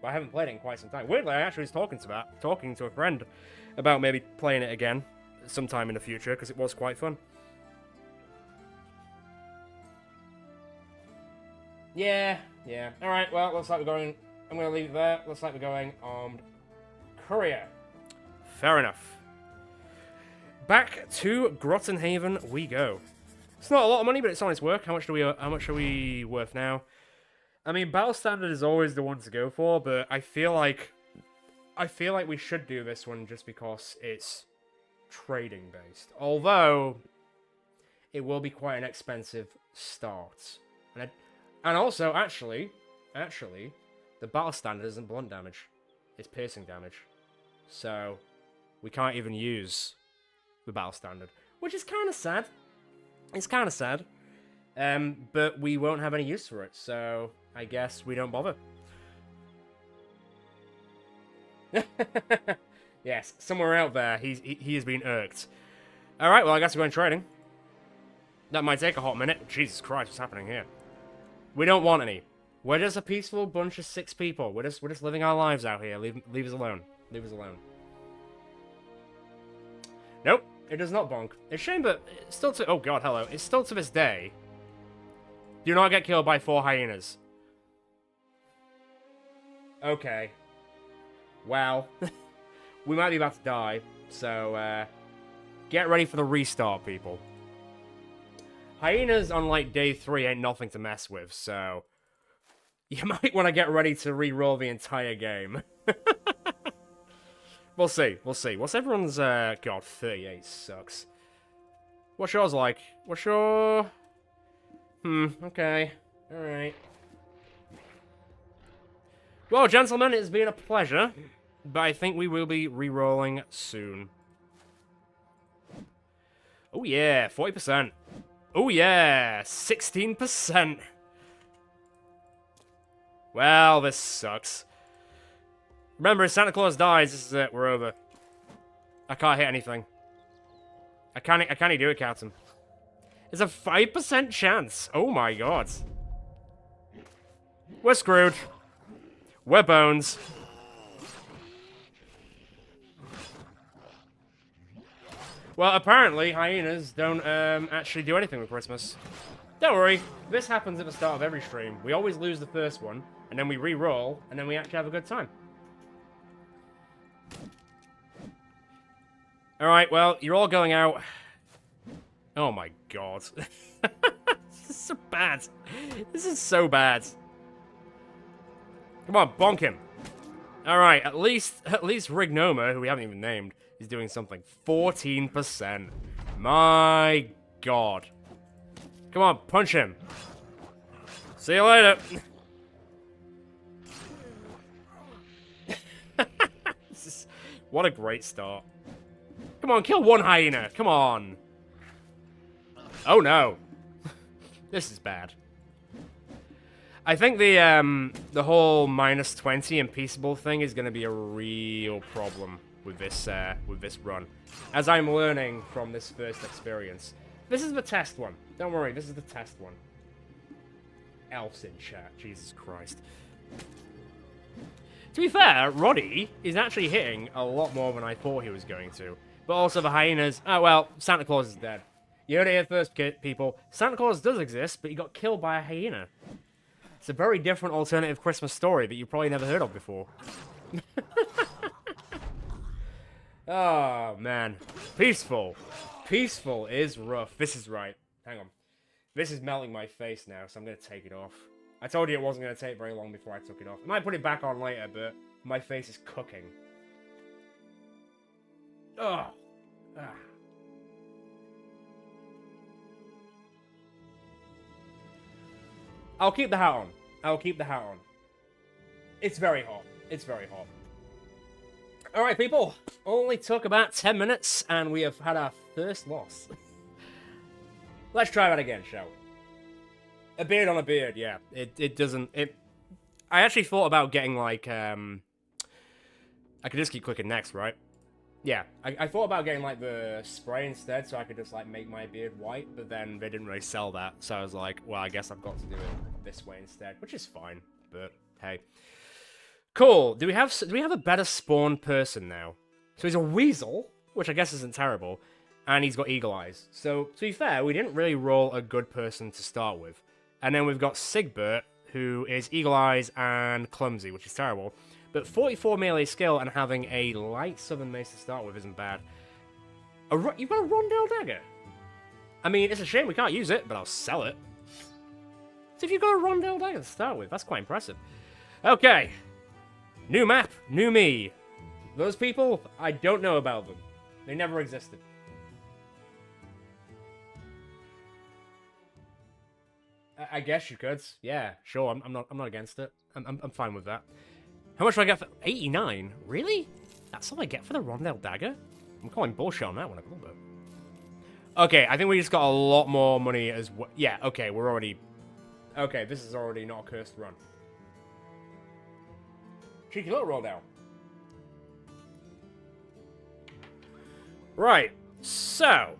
But I haven't played it in quite some time. Weirdly, I actually was talking to a friend about maybe playing it again sometime in the future, because it was quite fun. Yeah. Alright, well, looks like we're going... I'm going to leave it there. Looks like we're going armed courier. Fair enough. Back to Grottenhaven we go. It's not a lot of money, but it's honest work. How much are we worth now? I mean, Battle Standard is always the one to go for, but I feel like we should do this one just because it's trading based. Although it will be quite an expensive start. And also, actually, actually, the battle standard isn't blunt damage. It's piercing damage. So, we can't even use the battle standard. Which is kind of sad. It's kind of sad. But we won't have any use for it, so I guess we don't bother. Yes, somewhere out there, he is being irked. Alright, well, I guess we're going trading. That might take a hot minute. Jesus Christ, what's happening here? We don't want any. We're just a peaceful bunch of 6 people. We're just living our lives out here. Leave us alone. Leave us alone. Nope, it does not bonk. It's a shame, but it's still to... Oh god, hello. It's still to this day. Do not get killed by 4 hyenas. Okay. Well, we might be about to die, so get ready for the restart, people. Hyenas on, like, day 3 ain't nothing to mess with, so you might want to get ready to re-roll the entire game. We'll see, we'll see. What's everyone's, God, 38 sucks. What's yours like? What's your... okay. Alright. Well, gentlemen, it's been a pleasure, but I think we will be re-rolling soon. Oh yeah, 40%. Oh yeah, 16%. Well, this sucks. Remember, if Santa Claus dies, this is it, we're over. I can't hit anything. I can't do it, Captain. It's a 5% chance. Oh my god. We're screwed. We're bones. Well, apparently, hyenas don't actually do anything with Christmas. Don't worry, this happens at the start of every stream. We always lose the first one, and then we re-roll, and then we actually have a good time. Alright, well, you're all going out. Oh my god. This is so bad. This is so bad. Come on, bonk him. Alright, at least Rignoma, who we haven't even named, is doing something. 14%. My god. Come on, punch him. See you later. What a great start. Come on, kill one hyena. Come on. Oh no. This is bad. I think the whole -20 and peaceable thing is going to be a real problem with this run, as I'm learning from this first experience. This is the test one. Don't worry, this is the test one. Elves in chat, Jesus Christ. To be fair, Roddy is actually hitting a lot more than I thought he was going to. But also the hyenas. Oh well, Santa Claus is dead. You heard it here first, people. Santa Claus does exist, but he got killed by a hyena. It's a very different alternative Christmas story that you probably never heard of before. Oh, man. Peaceful. Peaceful is rough. This is right. Hang on. This is melting my face now, so I'm going to take it off. I told you it wasn't going to take very long before I took it off. I might put it back on later, but my face is cooking. Ugh. Ah. I'll keep the hat on. I'll keep the hat on. It's very hot. It's very hot. Alright, people. Only took about 10 minutes, and we have had our first loss. Let's try that again, shall we? A beard on a beard, yeah. It doesn't... I actually thought about getting, like, I could just keep clicking next, right? Yeah, I thought about getting, like, the spray instead, so I could just, like, make my beard white, but then they didn't really sell that, so I was like, well, I guess I've got to do it this way instead, which is fine, but hey. Cool, do we have a better spawn person now? So he's a weasel, which I guess isn't terrible, and he's got eagle eyes. So, to be fair, we didn't really roll a good person to start with. And then we've got Sigbert, who is eagle eyes and clumsy, which is terrible. But 44 melee skill and having a light southern mace to start with isn't bad. You've got a rondel dagger? I mean, it's a shame we can't use it, but I'll sell it. So if you've got a rondel dagger to start with, that's quite impressive. Okay. New map, new me. Those people, I don't know about them. They never existed. I guess you could. Yeah, sure. I'm not against it. I'm fine with that. How much do I get for 89? Really? That's all I get for the Rondell Dagger? I'm calling bullshit on that one a little bit. Okay, I think we just got a lot more money as well. Yeah, okay, we're already... Okay, this is already not a cursed run. Cheeky little Rondell. Right, so.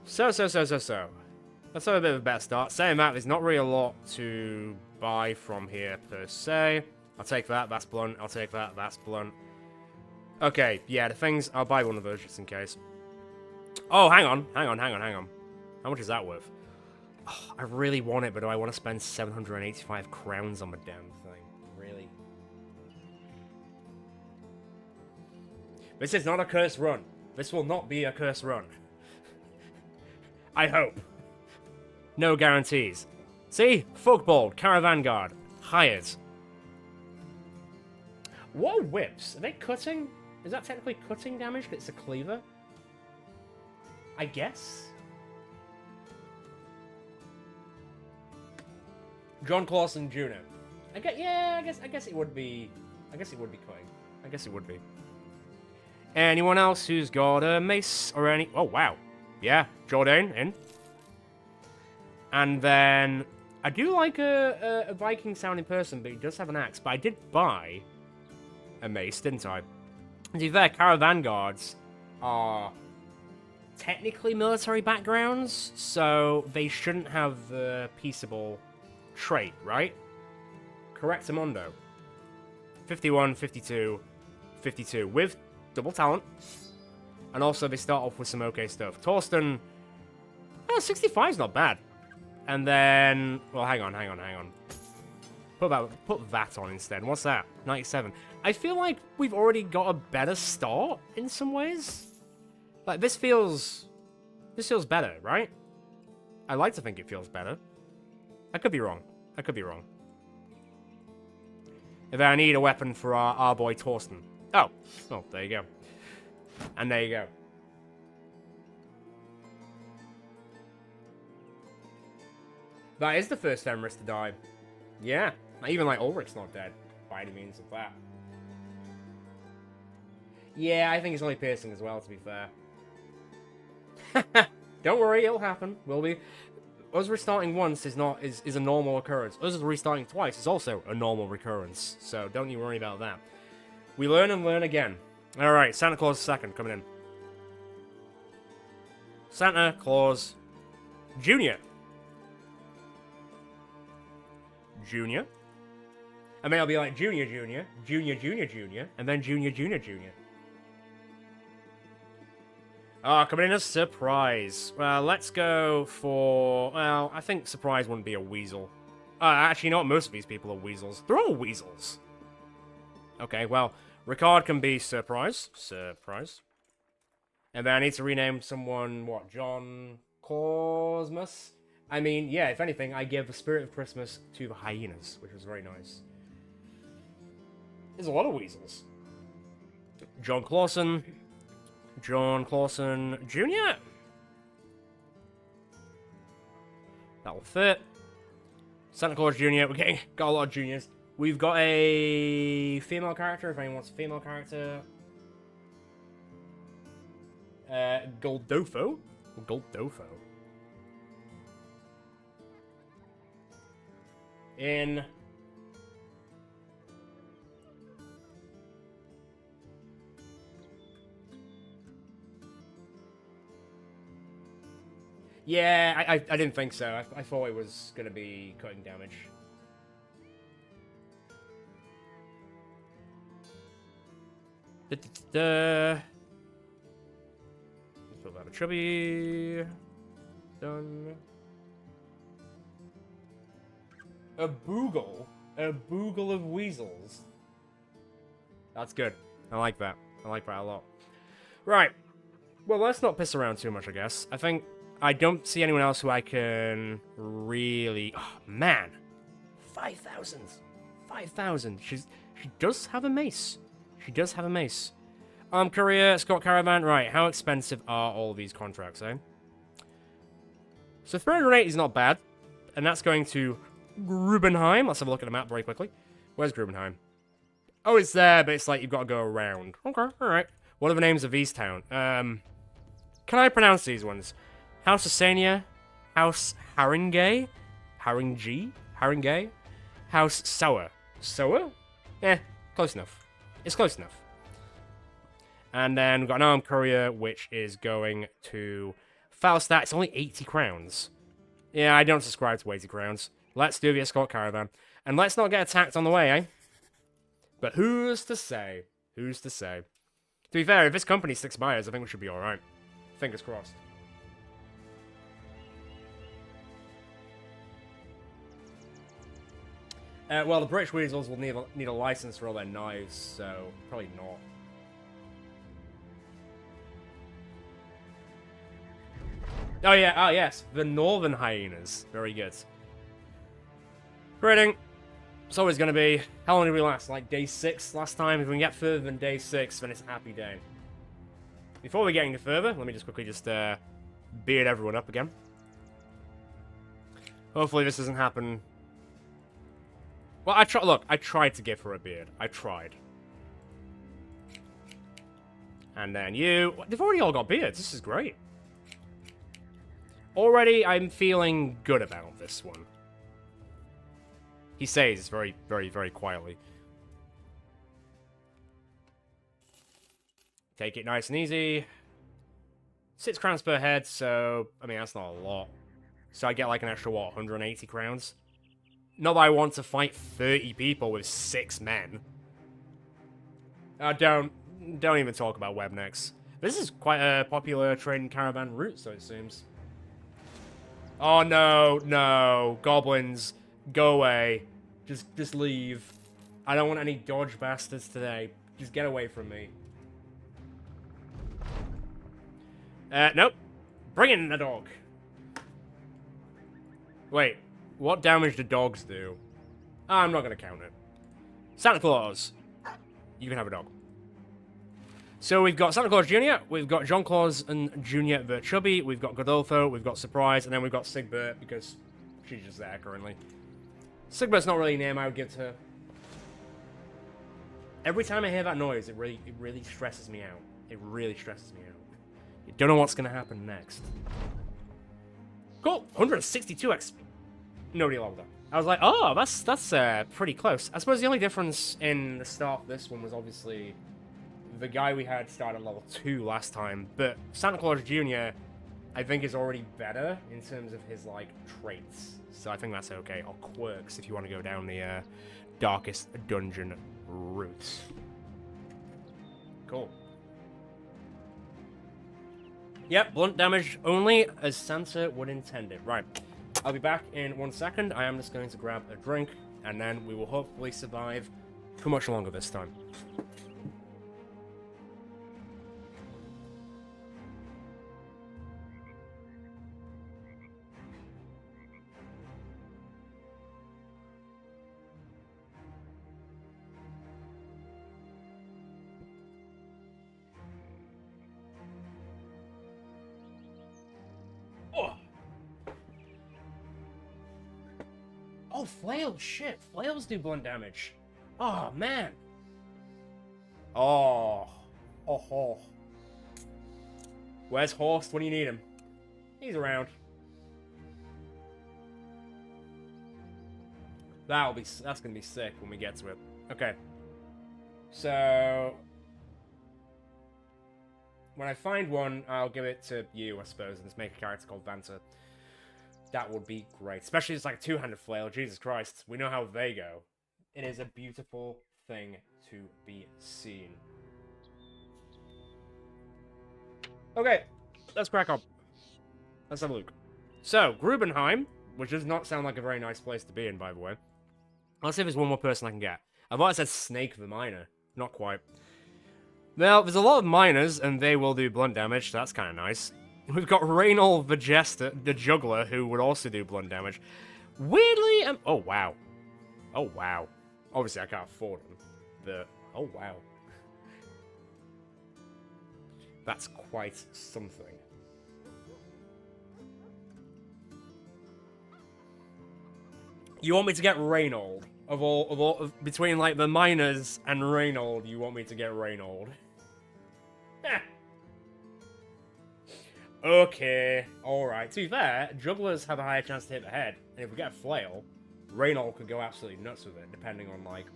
Let's have a bit of a better start. Saying that, there's not really a lot to buy from here, per se. I'll take that, that's blunt. I'll take that, that's blunt. Okay, yeah, the things... I'll buy one of those just in case. Oh, hang on. How much is that worth? Oh, I really want it, but do I want to spend 785 crowns on the damn thing? Really? This is not a cursed run. This will not be a cursed run. I hope. No guarantees. See? Football, Caravan Guard, hired. What are whips? Are they cutting? Is that technically cutting damage? It's a cleaver? I guess? John Clausen Jr. I guess it would be. I guess it would be cutting. I guess it would be. Anyone else who's got a mace or any? Oh wow, yeah, Jordan in. And then I do like a Viking sounding person, but he does have an axe. But I did buy a mace, didn't I? To be fair, Caravan Guards are technically military backgrounds, so they shouldn't have the peaceable trait, right? Correctamundo. 51, 52, 52, with double talent. And also they start off with some okay stuff. Torsten, 65 is not bad. And then, well, hang on. Put that on instead. What's that? 97. I feel like we've already got a better start in some ways. Like, this feels better, right? I like to think it feels better. I could be wrong. If I need a weapon for our boy Torsten. Oh, well, there you go. And there you go. That is the first Fenris to die. Yeah. Even like Ulrich's not dead by any means of that. Yeah, I think it's only piercing as well, to be fair. Don't worry, it'll happen. Will be. Us restarting once is a normal occurrence. Us restarting twice is also a normal recurrence. So don't you worry about that. We learn and learn again. Alright, Santa Claus second coming in. Santa Claus Jr. Junior. And then I'll be like Junior, and then Junior. Coming in as surprise. Well, let's go for... Well, I think surprise wouldn't be a weasel. Actually, you know what? Most of these people are weasels. They're all weasels. Okay, well, Ricard can be surprise. And then I need to rename someone, what, John Cosmos? I mean, yeah, if anything, I give the spirit of Christmas to the hyenas, which was very nice. There's a lot of weasels. John Clausen Jr. That'll fit. Santa Claus Jr. We're got a lot of juniors. We've got a female character, if anyone wants a female character. Goldofo. In... Yeah, I didn't think so. I thought it was going to be cutting damage. Let's put that a chubby. Done. A boogle of weasels. That's good. I like that. I like that a lot. Right. Well, let's not piss around too much, I guess. I don't see anyone else who I can really... Oh, man. 5,000. 5,000. She does have a mace. Courier, Scott Caravan. Right, how expensive are all these contracts, eh? So 308 is not bad. And that's going to Grubenheim. Let's have a look at the map very quickly. Where's Grubenheim? Oh, it's there, but it's like you've got to go around. Okay, alright. What are the names of East Town? Can I pronounce these ones? House Asania, House Haringey, Haringey, House Sour. Sour? Eh, close enough. It's close enough. And then we've got an armed courier, which is going to Falstaff. It's only 80 crowns. Yeah, I don't subscribe to 80 crowns. Let's do the escort caravan. And let's not get attacked on the way, eh? But who's to say? Who's to say? To be fair, if this company sticks by us, I think we should be alright. Fingers crossed. Well, the British Weasels will need a license for all their knives, so probably not. Oh yeah, oh yes, the Northern Hyenas. Very good. Rating. It's always going to be, how long did we last? Like day 6 last time? If we can get further than day 6, then it's a happy day. Before we get any further, let me just quickly beard everyone up again. Hopefully this doesn't happen. Well, I tried to give her a beard. I tried. And then you... They've already all got beards. This is great. Already, I'm feeling good about this one. He says very, very, very quietly. Take it nice and easy. 6 crowns per head, so... I mean, that's not a lot. So I get like an extra, what, 180 crowns? Not that I want to fight 30 people with 6 men. Don't even talk about webnecks. This is quite a popular trading caravan route, so it seems. Oh no, no. Goblins, go away. Just leave. I don't want any dodge bastards today. Just get away from me. Nope. Bring in the dog. Wait, what damage do dogs do? I'm not gonna count it. Santa Claus. You can have a dog. So we've got Santa Claus Jr., we've got John Claus and Jr. the Chubby, we've got Godolpho, we've got Surprise, and then we've got Sigbert, because she's just there currently. Sigbert's not really a name I would give to her. Every time I hear that noise, it really stresses me out. It really stresses me out. You don't know what's going to happen next. Cool! 162x. Nobody logged up. I was like, oh, that's pretty close. I suppose the only difference in the start of this one was obviously the guy we had started at level 2 last time, but Santa Claus Jr., I think is already better in terms of his, like, traits. So I think that's okay. Or quirks, if you want to go down the darkest dungeon route. Cool. Yep, blunt damage only as Santa would intend it. Right. I'll be back in 1 second. I am just going to grab a drink, and then we will hopefully survive too much longer this time. Oh, flails! Shit, flails do blunt damage. Oh, man. Oh. Oh. Where's Horst when you need him? He's around. That's gonna be sick when we get to it. Okay. So... when I find one, I'll give it to you, I suppose, and just make a character called Vanta. That would be great. Especially it's like a 2-handed flail. Jesus Christ. We know how they go. It is a beautiful thing to be seen. Okay. Let's crack up. Let's have a look. So, Grubenheim, which does not sound like a very nice place to be in, by the way. Let's see if there's one more person I can get. I thought it said Snake the Miner. Not quite. Well, there's a lot of miners, and they will do blunt damage, so that's kind of nice. We've got Reynold the Jester, the Juggler, who would also do blunt damage. Weirdly, oh wow. Oh wow. Obviously I can't afford him, but oh wow. That's quite something. You want me to get Reynold? Between, like, the miners and Reynold, you want me to get Reynold. Okay, alright. To be fair, jugglers have a higher chance to hit the head, and if we get a flail, Reynold could go absolutely nuts with it, depending on, like...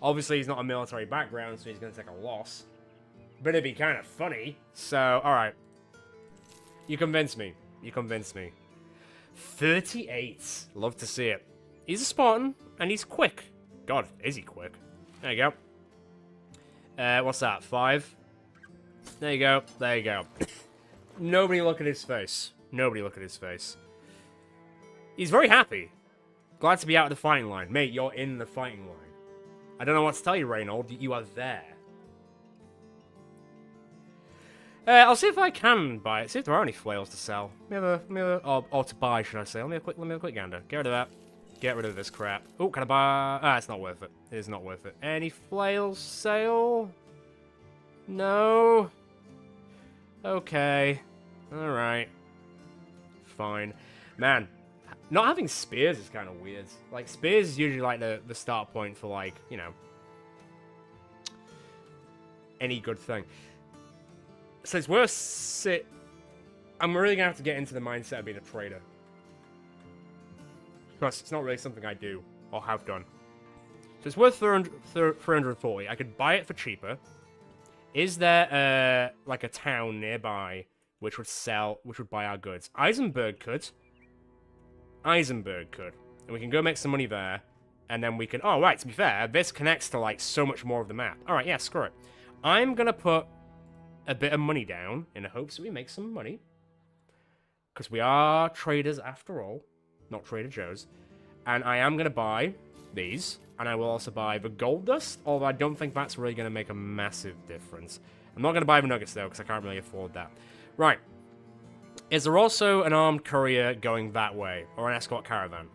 Obviously, he's not a military background, so he's going to take a loss. But it'd be kind of funny. So, alright. You convinced me. You convinced me. 38. Love to see it. He's a Spartan, and he's quick. God, is he quick? There you go. What's that? 5? There you go. There you go. Nobody look at his face. Nobody look at his face. He's very happy. Glad to be out of the fighting line. Mate, you're in the fighting line. I don't know what to tell you, Reynold. You are there. I'll see if I can buy it. See if there are any flails to sell. Or to buy, should I say? Let me have a quick gander. Get rid of that. Get rid of this crap. Oh, can I buy? Ah, it's not worth it. It is not worth it. Any flails sale? No. Okay. Alright. Fine. Man, not having spears is kind of weird. Like, spears is usually, like, the start point for, like, you know, any good thing. So it's worth it. I'm really going to have to get into the mindset of being a trader. Because it's not really something I do, or have done. So it's worth 340. I could buy it for cheaper. Is there, like, a town nearby which would buy our goods? Eisenberg could. Eisenberg could. And we can go make some money there. And then we can... Oh, right, to be fair, this connects to, like, so much more of the map. Alright, yeah, screw it. I'm gonna put a bit of money down in the hopes that we make some money. Because we are traders after all. Not Trader Joe's. And I am gonna buy these. And I will also buy the gold dust. Although I don't think that's really gonna make a massive difference. I'm not gonna buy the nuggets, though, because I can't really afford that. Right. Is there also an armed courier going that way? Or an escort caravan?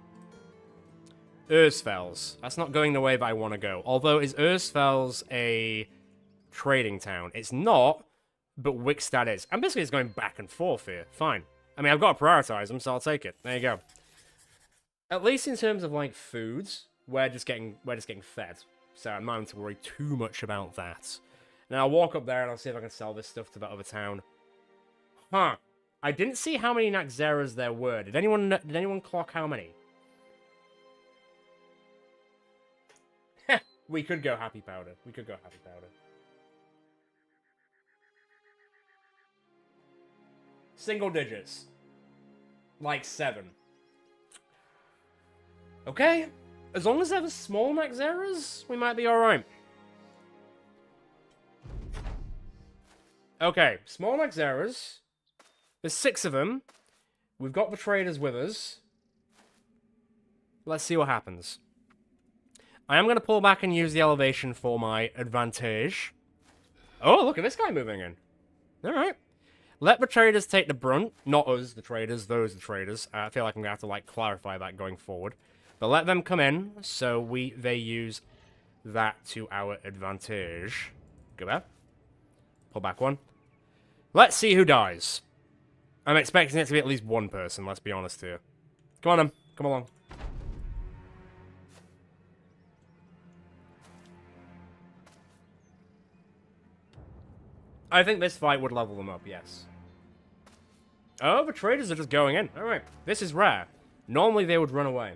Ursfels. That's not going the way that I want to go. Although, is Ursfels a trading town? It's not, but Wickstad is. And basically it's going back and forth here. Fine. I mean, I've got to prioritize them, so I'll take it. There you go. At least in terms of, like, foods, we're just getting fed. So I'm not having to worry too much about that. Now I'll walk up there and I'll see if I can sell this stuff to that other town. Huh. I didn't see how many Naxxeras there were. Did anyone clock how many? Heh. We could go Happy Powder. We could go Happy Powder. Single digits. Like 7. Okay. As long as they're small Naxxeras, we might be alright. Okay, small Naxxeras. There's 6 of them. We've got the traders with us. Let's see what happens. I am going to pull back and use the elevation for my advantage. Oh, look at this guy moving in. Alright. Let the traders take the brunt. Not us, the traders. Those, the traders. I feel like I'm going to have to, like, clarify that going forward. But let them come in, so they use that to our advantage. Go back. Pull back 1. Let's see who dies. I'm expecting it to be at least 1 person, let's be honest here. Come on, come along. I think this fight would level them up, yes. Oh, the traders are just going in. Alright, this is rare. Normally they would run away.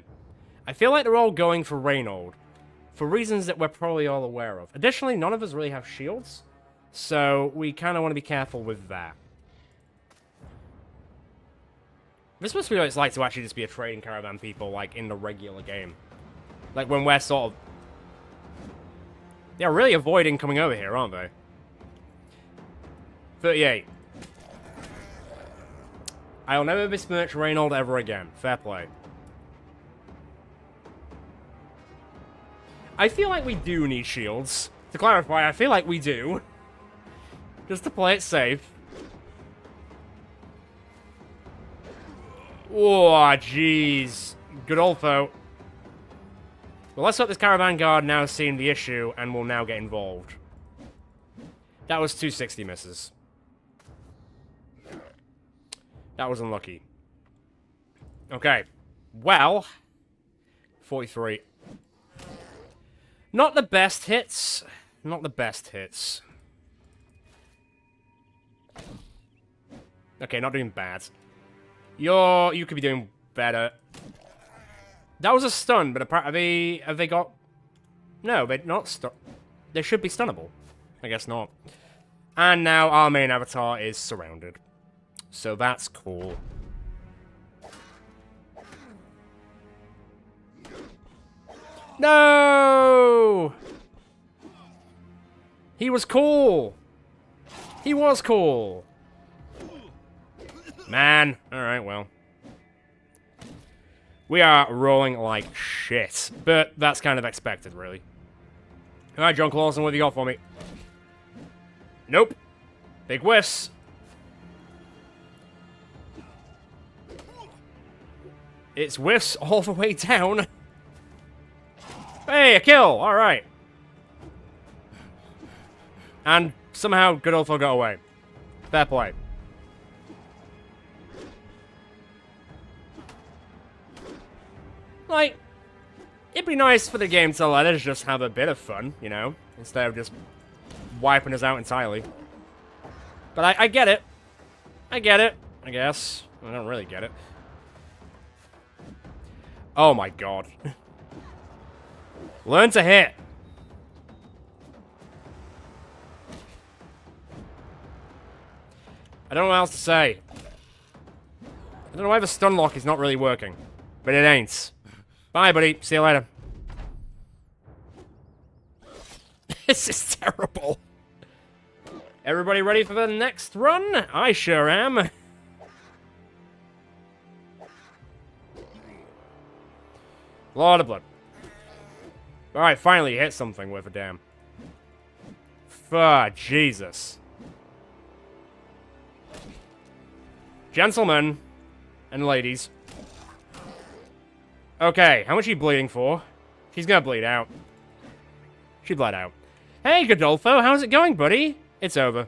I feel like they're all going for Reynold, for reasons that we're probably all aware of. Additionally, none of us really have shields, so we kind of want to be careful with that. This must be what it's like to actually just be a trading caravan people, like, in the regular game. Like, when we're sort of... They're really avoiding coming over here, aren't they? 38. I'll never besmirch Reynold ever again. Fair play. I feel like we do need shields. To clarify, I feel like we do. Just to play it safe. Oh, jeez. Good old foe. Well, let's hope this caravan guard now has seen the issue and will now get involved. That was 260 misses. That was unlucky. Okay. Well, 43. Not the best hits. Not the best hits. Okay, not doing bad. You could be doing better. That was a stun, but apparently have they got... No, they're not stun. They should be stunnable. I guess not. And now our main avatar is surrounded. So that's cool. No! He was cool. He was cool. Man. Alright, well. We are rolling like shit. But that's kind of expected, really. Alright, John Clausen, what have you got for me? Nope. Big whiffs. It's whiffs all the way down. Hey, a kill! Alright. And somehow Godolpho got away. Fair play. Like, it'd be nice for the game to let us just have a bit of fun, you know? Instead of just wiping us out entirely. But I get it. I get it, I guess. I don't really get it. Oh my god. Learn to hit. I don't know what else to say. I don't know why the stun lock is not really working. But it ain't. Bye, buddy. See you later. This is terrible. Everybody ready for the next run? I sure am. A lot of blood. Alright, finally hit something with a damn. Fuck, Jesus. Gentlemen and ladies. Okay, how much are you bleeding for? She's gonna bleed out. She bled out. Hey, Godolpho, how's it going, buddy? It's over.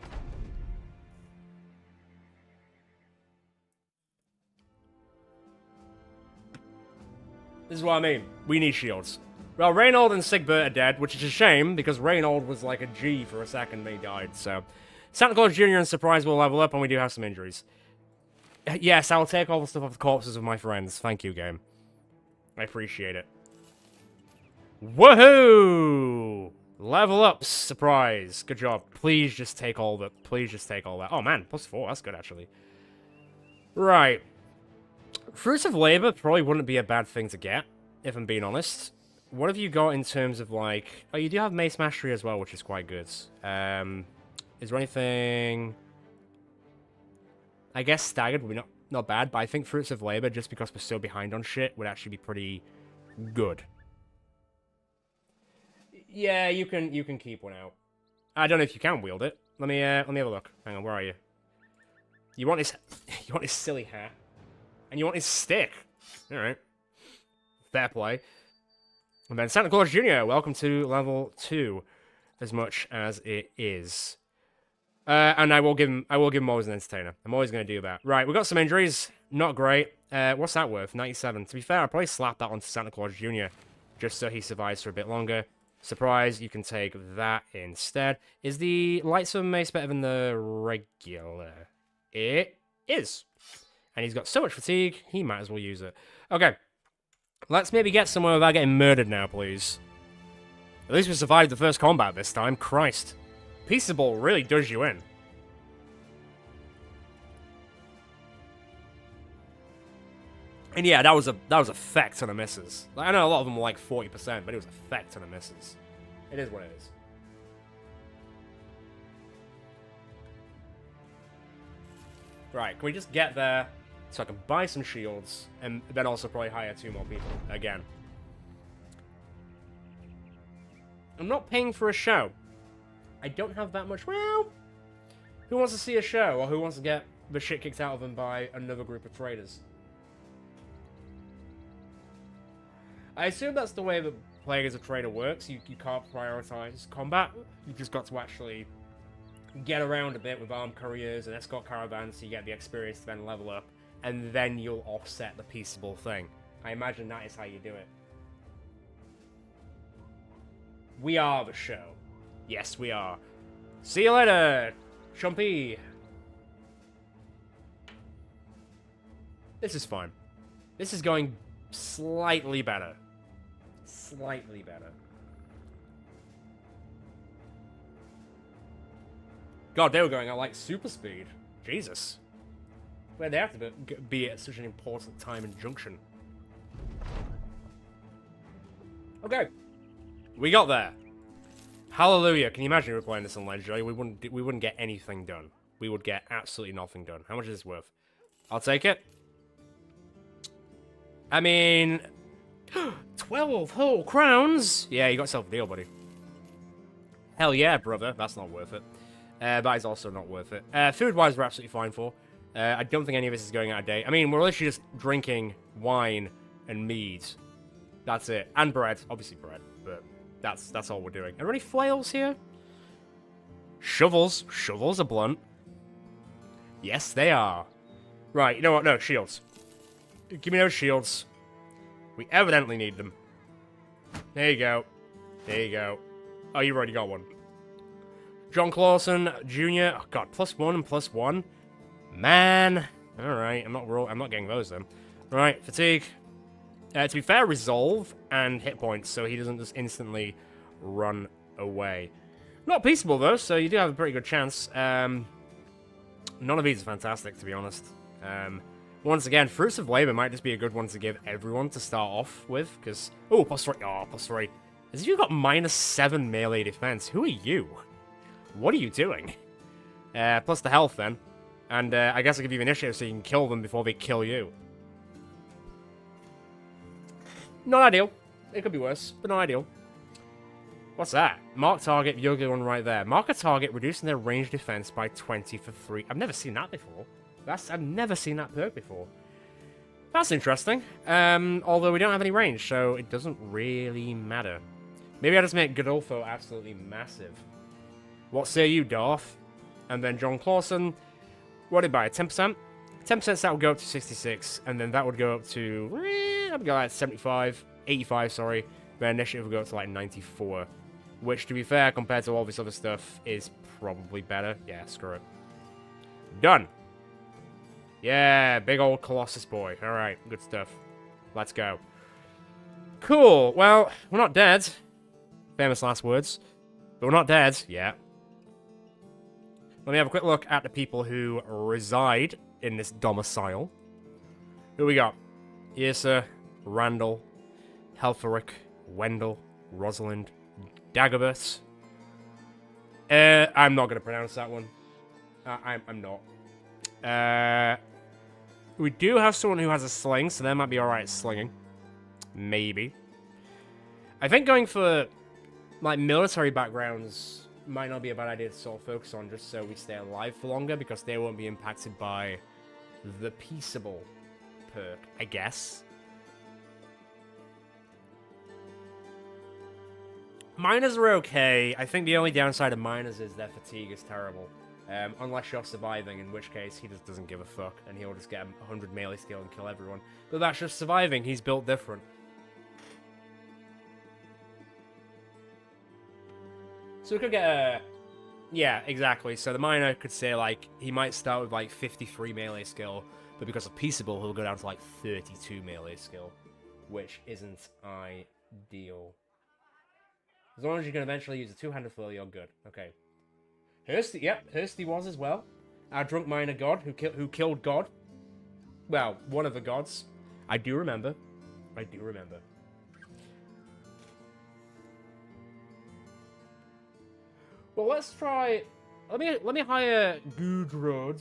This is what I mean. We need shields. Well, Reynold and Sigbert are dead, which is a shame, because Reynold was like a G for a second when he died, so... Santa Claus Jr. and Surprise will level up, and we do have some injuries. Yes, I'll take all the stuff off the corpses of my friends. Thank you, game. I appreciate it. Woohoo! Level up, surprise. Good job. Please just take all that. Please just take all that. Oh, man, +4. That's good, actually. Right. Fruits of Labor probably wouldn't be a bad thing to get, if I'm being honest. What have you got in terms of, like... Oh, you do have Mace Mastery as well, which is quite good. Is there anything... I guess Staggered would be not bad, but I think Fruits of Labor, just because we're so behind on shit, would actually be pretty good. Yeah, you can keep one out. I don't know if you can wield it. Let me have a look. Hang on, where are you? You want his you want his silly hat. And you want his stick. Alright. Fair play. And then Santa Claus Jr., welcome to level 2. As much as it is. And I will give him always an entertainer. I'm always going to do that. Right, we've got some injuries. Not great. What's that worth? 97. To be fair, I'll probably slap that onto Santa Claus Jr. Just so he survives for a bit longer. Surprise, you can take that instead. Is the Lightsworn Mace better than the regular? It is. And he's got so much fatigue, he might as well use it. Okay. Let's maybe get somewhere without getting murdered now, please. At least we survived the first combat this time. Christ. Peaceable really does you in. And yeah, that was a feck ton of misses. Like, I know a lot of them were like 40%, but it was a feck ton of misses. It is what it is. Right, can we just get there so I can buy some shields and then also probably hire 2 more people again? I'm not paying for a show. I don't have that much. Well, who wants to see a show or who wants to get the shit kicked out of them by another group of traders? I assume that's the way that playing as a trader works. You can't prioritize combat. You've just got to actually get around a bit with armed couriers and escort caravans so you get the experience to then level up, and then you'll offset the peaceable thing. I imagine that is how you do it. We are the show. Yes, we are. See you later, Chumpy. This is fine. This is going slightly better. Slightly better. God, they were going at like super speed. Jesus. Where'd they have to be at such an important time and junction? Okay. We got there. Hallelujah. Can you imagine if we were playing this on Legendary? We wouldn't get anything done. We would get absolutely nothing done. How much is this worth? I'll take it. I mean... 12 whole crowns? Yeah, you got yourself a deal, buddy. Hell yeah, brother. That's not worth it. That is also not worth it. Food-wise, we're absolutely fine for. I don't think any of this is going out of date. I mean, we're literally just drinking wine and mead. That's it. And bread. Obviously bread, but that's all we're doing. Are there any flails here? Shovels. Shovels are blunt. Yes, they are. Right, you know what? No, shields. Give me those shields. We evidently need them. There you go. There you go. Oh, you've already got one. John Clausen Jr. Oh, God, +1 and +1. Man. Alright, I'm not getting those then. Right, fatigue. To be fair, resolve and hit points, so he doesn't just instantly run away. Not peaceable, though, so you do have a pretty good chance. None of these are fantastic, to be honest. Once again, Fruits of Labor might just be a good one to give everyone to start off with, because... Oh, +3. Oh, +3. As if you've got -7 melee defense. Who are you? What are you doing? Plus the health, then. And I guess I'll give you initiative so you can kill them before they kill you. Not ideal. It could be worse, but not ideal. What's that? Mark target, you're the one right there. Mark a target, reducing their range defense by 20 for 3. I've never seen that before. I've never seen that perk before. That's interesting. Although we don't have any range, so it doesn't really matter. Maybe I just make Godolpho absolutely massive. What say you, Darth? And then John Clausen. What did it by? 10%? 10% that would go up to 66, and then that would go up to... that would go like 75, 85, sorry. Then initiative would go up to like 94. Which, to be fair, compared to all this other stuff, is probably better. Yeah, screw it. Done. Yeah, big old Colossus boy. Alright, good stuff. Let's go. Cool. Well, we're not dead. Famous last words. But we're not dead yet. Let me have a quick look at the people who reside in this domicile. Who we got? Yrsa, Randall, Helferic, Wendell, Rosalind, Dagobert. I'm not going to pronounce that one. I'm not. We do have someone who has a sling, so they might be alright slinging. Maybe. I think going for, like, military backgrounds might not be a bad idea to sort of focus on, just so we stay alive for longer, because they won't be impacted by the peaceable perk, I guess. Miners are okay. I think the only downside of miners is their fatigue is terrible. Unless you're surviving, in which case he just doesn't give a fuck, and he'll just get 100 melee skill and kill everyone. But that's just surviving. He's built different. So we could get a... Yeah, exactly. So the miner could say, like, he might start with, like, 53 melee skill, but because of Peaceable, he'll go down to, like, 32 melee skill, which isn't ideal. As long as you can eventually use a two-handed flail, you're good. Okay. Hursty, yep, Hursty was as well. Our drunk miner god, who killed God. Well, one of the gods. I do remember. I do remember. Well, let's try... Let me hire Gudrod.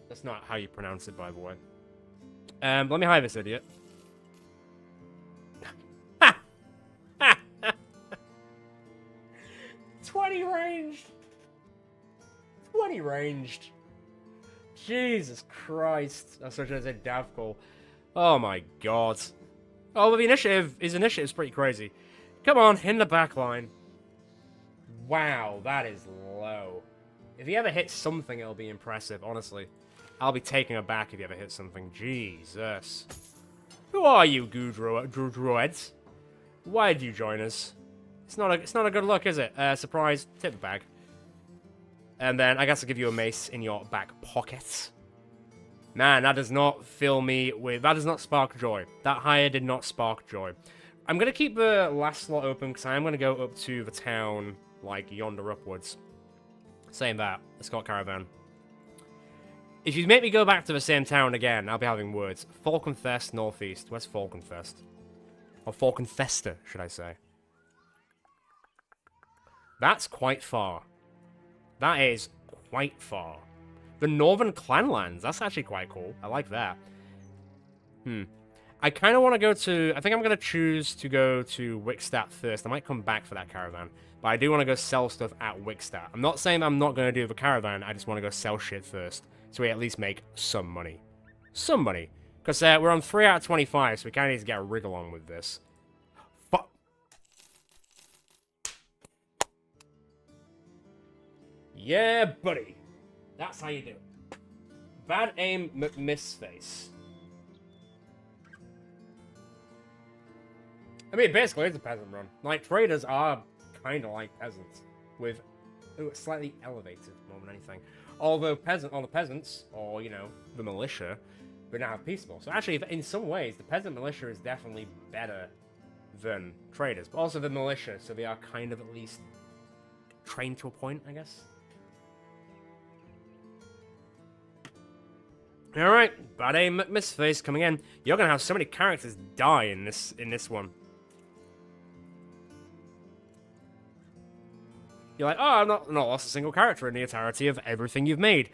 That's not how you pronounce it, by the way. Let me hire this idiot. 20 ranged! 20 ranged! Jesus Christ. That's what I said, Davcall. Oh my god. Oh, well, his initiative's pretty crazy. Come on, in the back line. Wow, that is low. If he ever hits something, it'll be impressive, honestly. I'll be taken aback if he ever hits something. Jesus. Who are you, Gudroids? Why did you join us? It's not a good look, is it? Surprise, tip bag. And then I guess I'll give you a mace in your back pocket. Man, that does not fill me with... That does not spark joy. That hire did not spark joy. I'm going to keep the last slot open because I am going to go up to the town, like, yonder upwards. Saying that, escort caravan. If you make me go back to the same town again, I'll be having words. Falconfest, northeast. Where's Falconfest? Or Falconfester, should I say. That's quite far. That is quite far. The Northern Clanlands. That's actually quite cool. I like that. I kind of want to go to... I think I'm going to choose to go to Wickstadt first. I might come back for that caravan. But I do want to go sell stuff at Wickstadt. I'm not saying I'm not going to do the caravan. I just want to go sell shit first. So we at least make some money. Some money. Because we're on 3 out of 25, so we kind of need to get a wriggle on with this. Fuck. Yeah, buddy. That's how you do it. Bad aim, McMissface. I mean, basically, it's a peasant run. Like, traders are kind of like peasants, with slightly elevated more than anything. Although all the peasants, or, you know, the militia, are now peaceable. So actually, in some ways, the peasant militia is definitely better than traders. But also the militia, so they are kind of at least trained to a point, I guess. Alright, Bad Aim McMissface coming in. You're gonna have so many characters die in this one. You're like, oh, I've not lost a single character in the entirety of everything you've made.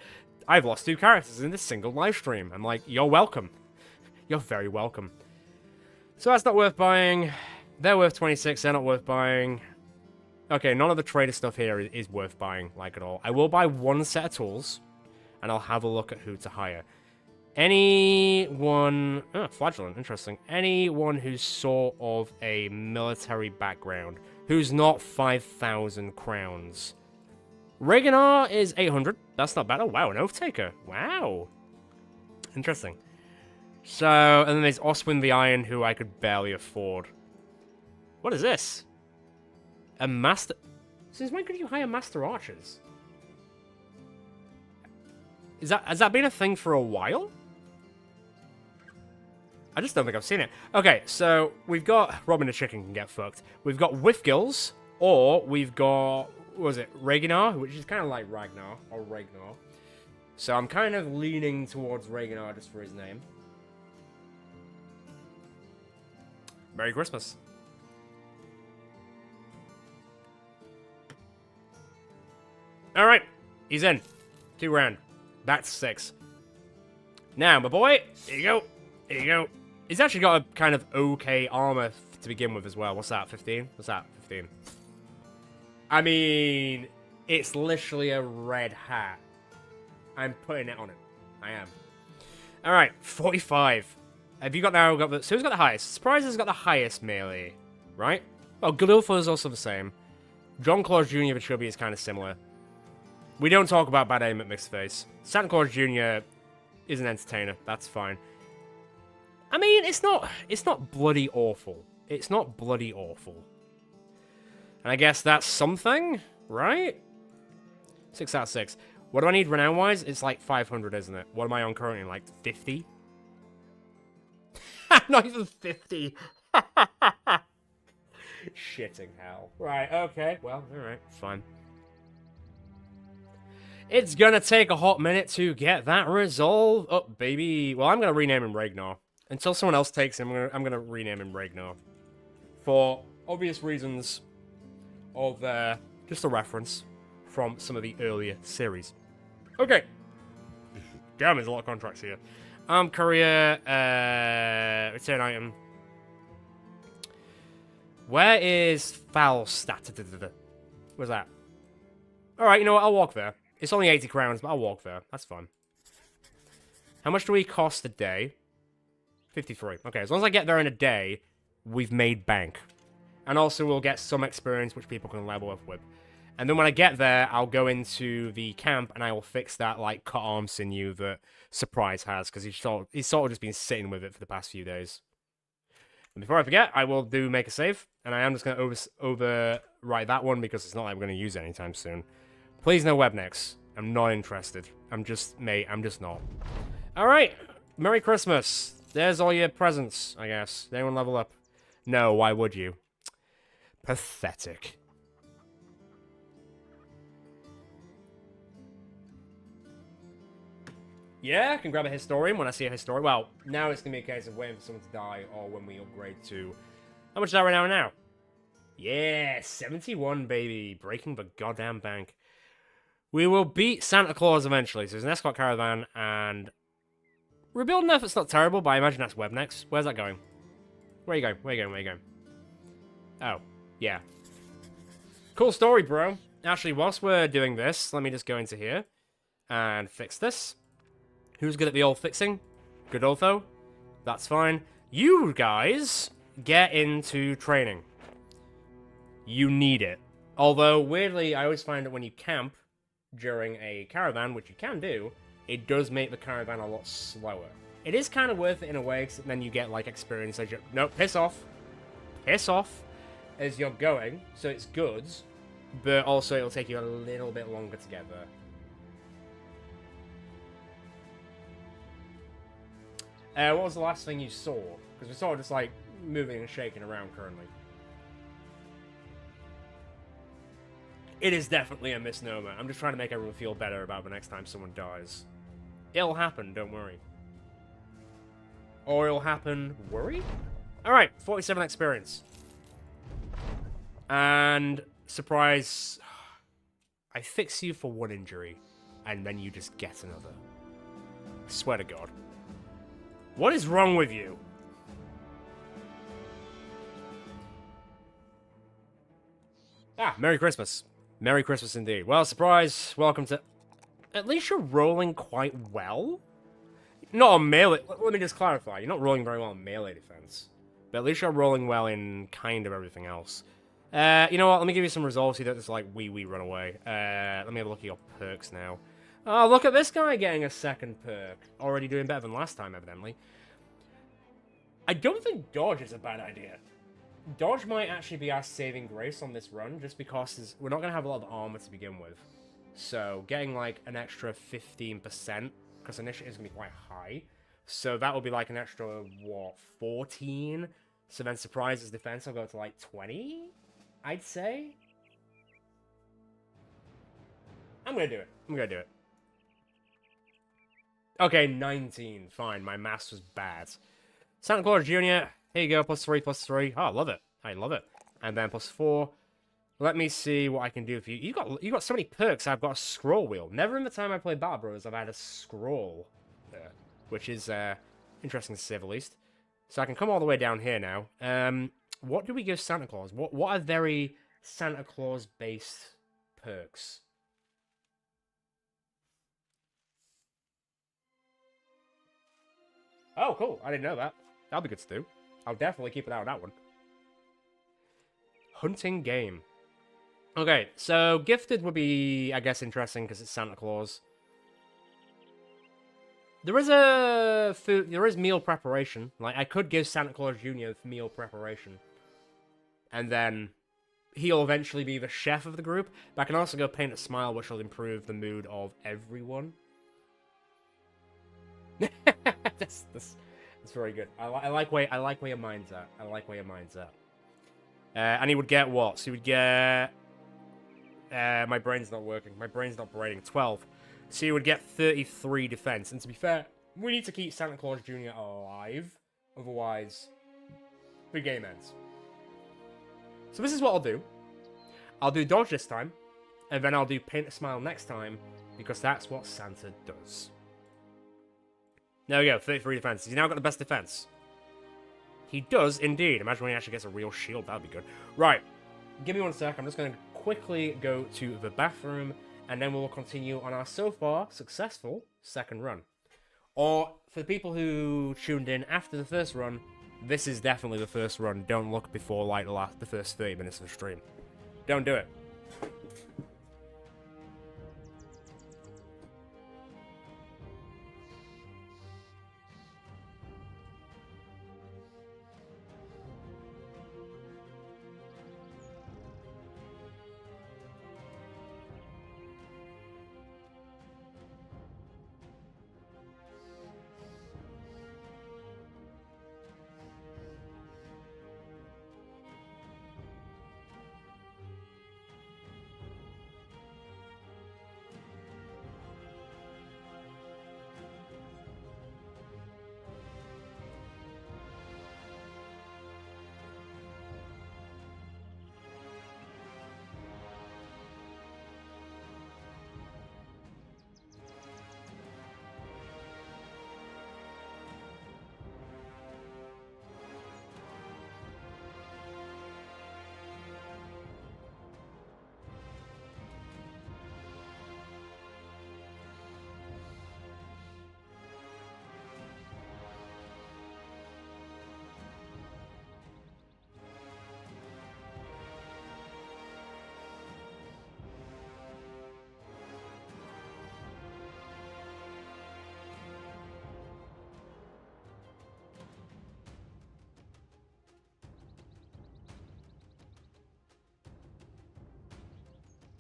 I've lost 2 characters in this single live stream. I'm like, you're welcome. You're very welcome. So that's not worth buying. They're worth 26, they're not worth buying. Okay, none of the trader stuff here is worth buying, like at all. I will buy 1 set of tools, and I'll have a look at who to hire. Anyone... Oh, Flagellant, interesting. Anyone who's sort of a military background, who's not 5,000 crowns. Reganar is 800. That's not bad. Oh, wow, an Oath Taker. Wow. Interesting. So, and then there's Oswin the Iron, who I could barely afford. What is this? A master... Since when could you hire master archers? Has that been a thing for a while? I just don't think I've seen it. Okay, so we've got Robin the Chicken can get fucked. We've got Whiffgills, or we've got, what was it, Reganar, which is kind of like Ragnar, or Ragnar. So I'm kind of leaning towards Reganar just for his name. Merry Christmas. Alright, he's in. 2 grand. That's 6. Now, my boy, here you go. Here you go. He's actually got a kind of okay armor to begin with as well. What's that, 15? What's that, 15? I mean, it's literally a red hat. I'm putting it on it. I am. Alright, 45. Have you got now got the... So who's got the highest? Surprise has got the highest melee, right? Well, Godulfo is also the same. John Claus Jr. the Chubby is kind of similar. We don't talk about Bad Aim at Mixedface. Santa Claus Jr. is an entertainer. That's fine. I mean, it's not bloody awful. It's not bloody awful. And I guess that's something, right? 6 out of 6. What do I need renown-wise? It's like 500, isn't it? What am I on currently? Like 50? Not even 50. Shitting hell. Right, okay. Well, alright, fine. It's gonna take a hot minute to get that resolved up, baby. Well, I'm gonna rename him Ragnar. Until someone else takes him, I'm gonna rename him Ragnar. For obvious reasons of just a reference from some of the earlier series. Okay. Damn, there's a lot of contracts here. Courier, return item. Where is Falstadt? Where's that? Alright, you know what? I'll walk there. It's only 80 crowns, but I'll walk there. That's fun. How much do we cost a day? 53. Okay, as long as I get there in a day, we've made bank. And also we'll get some experience which people can level up with. And then when I get there, I'll go into the camp and I will fix that, like, cut arm sinew that Surprise has, because he's sort of just been sitting with it for the past few days. Before I forget, I will make a save, and I am just going to overwrite that one because it's not like I'm going to use it anytime soon. Please no webnecks. I'm not interested. I'm just not. Alright, Merry Christmas. There's all your presents, I guess. Did anyone level up? No, why would you? Pathetic. Yeah, I can grab a historian when I see a historian. Well, now it's going to be a case of waiting for someone to die or when we upgrade to... How much is that right now? Yeah, 71, baby. Breaking the goddamn bank. We will beat Santa Claus eventually. So there's an escort caravan and... Rebuilding effort's not terrible, but I imagine that's web next. Where's that going? Where are you going? Where are you going? Where are you going? Oh, yeah. Cool story, bro. Actually, whilst we're doing this, let me just go into here and fix this. Who's good at the old fixing? Godolfo? That's fine. You guys get into training. You need it. Although, weirdly, I always find that when you camp during a caravan, which you can do, it does make the caravan a lot slower. It is kind of worth it in a way, because then you get, like, experience as you... No, piss off. Piss off as you're going, so it's good, but also it'll take you a little bit longer to get there. What was the last thing you saw? Because we're sort of just, like, moving and shaking around currently. It is definitely a misnomer. I'm just trying to make everyone feel better about the next time someone dies. It'll happen, don't worry. Or it'll happen... Worry? Alright, 47 experience. And... Surprise... I fix you for one injury, and then you just get another. I swear to God. What is wrong with you? Ah, Merry Christmas. Merry Christmas indeed. Well, surprise. Welcome to... At least you're rolling quite well. Not on melee... Let me just clarify. You're not rolling very well on melee defense. But at least you're rolling well in kind of everything else. You know what? Let me give you some results. You don't just, like, wee run away. Let me have a look at your perks now. Oh, look at this guy getting a second perk. Already doing better than last time, evidently. I don't think dodge is a bad idea. Dodge might actually be our saving grace on this run, just because we're not going to have a lot of armor to begin with. So, getting, like, an extra 15%, because initiative is going to be quite high. So, that will be, like, an extra, what, 14? So then surprises defense will go to, like, 20? I'd say? I'm going to do it. I'm going to do it. Okay, 19. Fine, my maths was bad. Santa Claus Jr., here you go, +3, +3. Oh, I love it. I love it. And then +4. Let me see what I can do for you. You got so many perks. I've got a scroll wheel. Never in the time I played Battle Bros I've had a scroll. Which is interesting to say the least. So I can come all the way down here now. What do we give Santa Claus? What are very Santa Claus-based perks? Oh, cool. I didn't know that. That'll be good to do. I'll definitely keep an eye on that one. Hunting game. Okay, so gifted would be, I guess, interesting because it's Santa Claus. There is meal preparation. Like, I could give Santa Claus Jr. meal preparation. And then he'll eventually be the chef of the group. But I can also go paint a smile, which will improve the mood of everyone. that's very good. I like where your mind's at. I like where your mind's at. And he would get what? So he would get... my brain's not working. My brain's not braiding. 12. So he would get 33 defense. And to be fair, we need to keep Santa Claus Jr. alive. Otherwise, the game ends. So this is what I'll do. I'll do dodge this time. And then I'll do paint a smile next time. Because that's what Santa does. There we go, 33 defense. He's now got the best defense. He does, indeed. Imagine when he actually gets a real shield. That would be good. Right. Give me one sec. I'm just going to quickly go to the bathroom. And then we'll continue on our so far successful second run. Or, for the people who tuned in after the first run, this is definitely the first run. Don't look before, like, the first 30 minutes of the stream. Don't do it.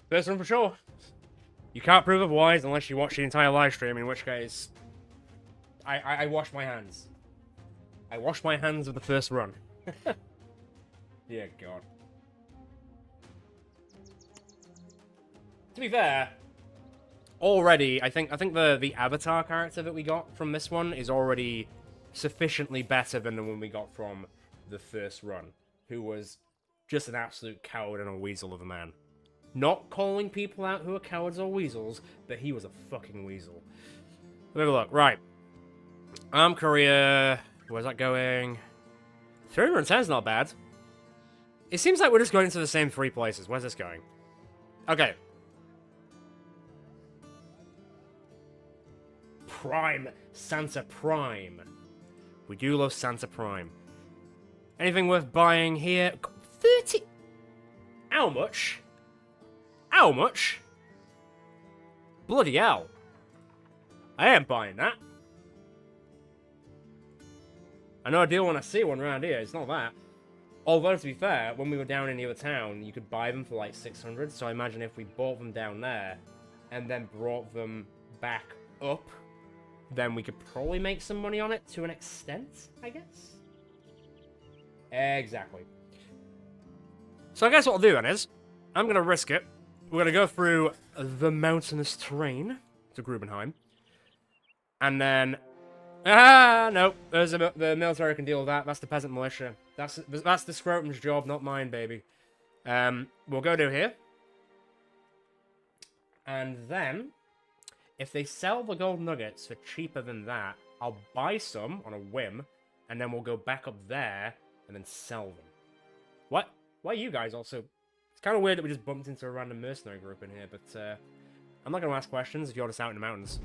First one for sure. You can't prove otherwise unless you watch the entire live stream, in which case... I wash my hands. I wash my hands of the first run. Dear God. To be fair, already, I think the avatar character that we got from this one is already sufficiently better than the one we got from the first run, who was just an absolute coward and a weasel of a man. Not calling people out who are cowards or weasels, but he was a fucking weasel. Let me have a look. Right. Korea. Where's that going? 310 is not bad. It seems like we're just going to the same 3 places. Where's this going? Okay. Prime. Santa Prime. We do love Santa Prime. Anything worth buying here? 30... How much? How much? Bloody hell. I ain't buying that. I know a deal when I see one around here. It's not that. Although, to be fair, when we were down in the other town, you could buy them for like 600. So I imagine if we bought them down there and then brought them back up, then we could probably make some money on it to an extent, I guess. Exactly. So I guess what I'll do then is, I'm going to risk it. We're going to go through the mountainous terrain to Grubenheim. And then... no. The military can deal with that. That's the peasant militia. That's the scrotum's job, not mine, baby. We'll go to here. And then, if they sell the gold nuggets for cheaper than that, I'll buy some on a whim, and then we'll go back up there and then sell them. What? Why are you guys also... It's kind of weird that we just bumped into a random mercenary group in here, but I'm not going to ask questions if you're just out in the mountains.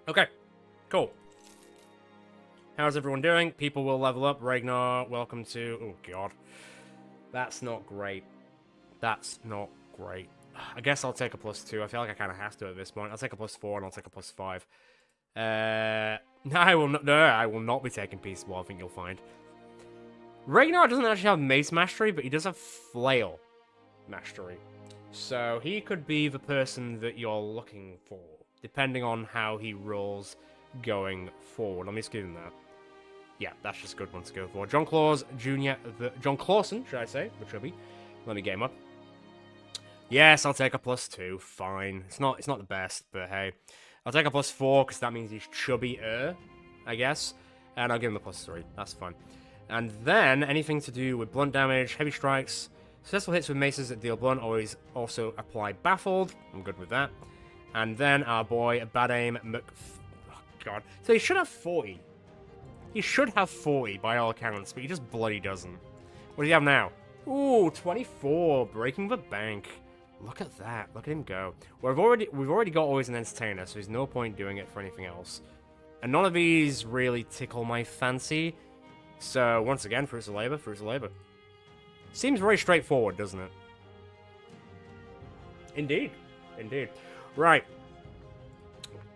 Okay, cool. How's everyone doing? People will level up. Ragnar, welcome to... Oh, God. That's not great. That's not great. I guess I'll take a +2. I feel like I kind of have to at this point. I'll take a +4 and I'll take a +5. No, I will not. No, I will not be taking Peaceable, I think you'll find. Ragnar doesn't actually have Mace Mastery, but he does have Flail Mastery. So he could be the person that you're looking for, depending on how he rolls going forward. Let me just give him that. Yeah, that's just a good one to go for. John Claus Jr. John Clausen, should I say? Which should be. Let me get him up. Yes, I'll take a +2. Fine. It's not the best, but hey. I'll take a +4 because that means he's chubbier, I guess. And I'll give him a +3. That's fine. And then anything to do with blunt damage, heavy strikes, successful hits with maces that deal blunt always also apply baffled. I'm good with that. And then our boy Bad Aim oh God. So he should have 40. He should have 40 by all accounts, but he just bloody doesn't. What do you have now? Ooh, 24, breaking the bank. Look at that. Look at him go. Well, we've already got always an entertainer, so there's no point doing it for anything else. And none of these really tickle my fancy. So once again, fruits of labor, fruits of labor. Seems very straightforward, doesn't it? Indeed. Indeed. Right.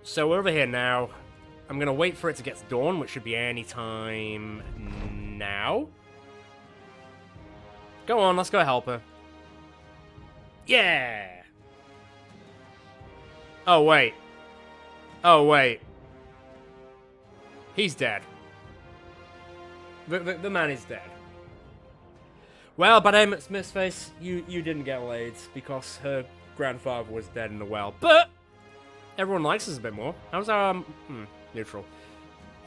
So we're over here now. I'm going to wait for it to get to dawn, which should be any time now. Go on, let's go help her. Yeah! Oh, wait. Oh, wait. He's dead. The man is dead. Well, Bad Aim at Smithface, you didn't get laid because her grandfather was dead in the well. But everyone likes us a bit more. How's our neutral?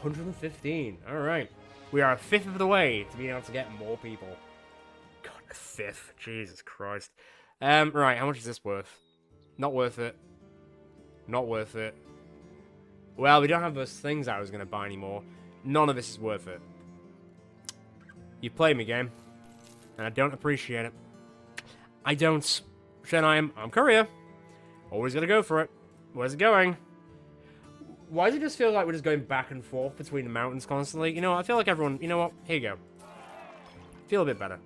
115. All right. We are a fifth of the way to being able to get more people. God, a fifth. Jesus Christ. Right. How much is this worth? Not worth it. Not worth it. Well, we don't have those things I was going to buy anymore. None of this is worth it. You played me, game. And I don't appreciate it. I don't. Shenheim, I'm Korea. Always gotta go for it. Where's it going? Why does it just feel like we're just going back and forth between the mountains constantly? You know, I feel like everyone... You know what? Here you go. Feel a bit better.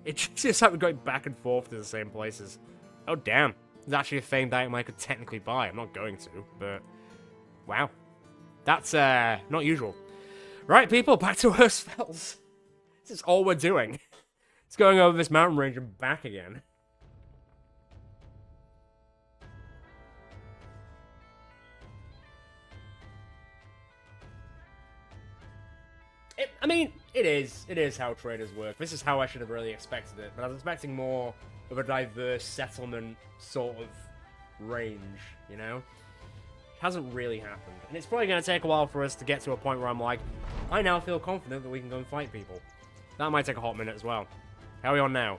It just feels like we're going back and forth to the same places. Oh, damn. There's actually a famed item I could technically buy. I'm not going to, but... Wow. That's, not usual. Right, people, back to our spells. This is all we're doing. It's going over this mountain range and back again. I mean, it is how traders work. This is how I should have really expected it, but I was expecting more of a diverse settlement sort of range, you know? It hasn't really happened, and it's probably going to take a while for us to get to a point where I'm like, I now feel confident that we can go and fight people. That might take a hot minute as well. How are we on now?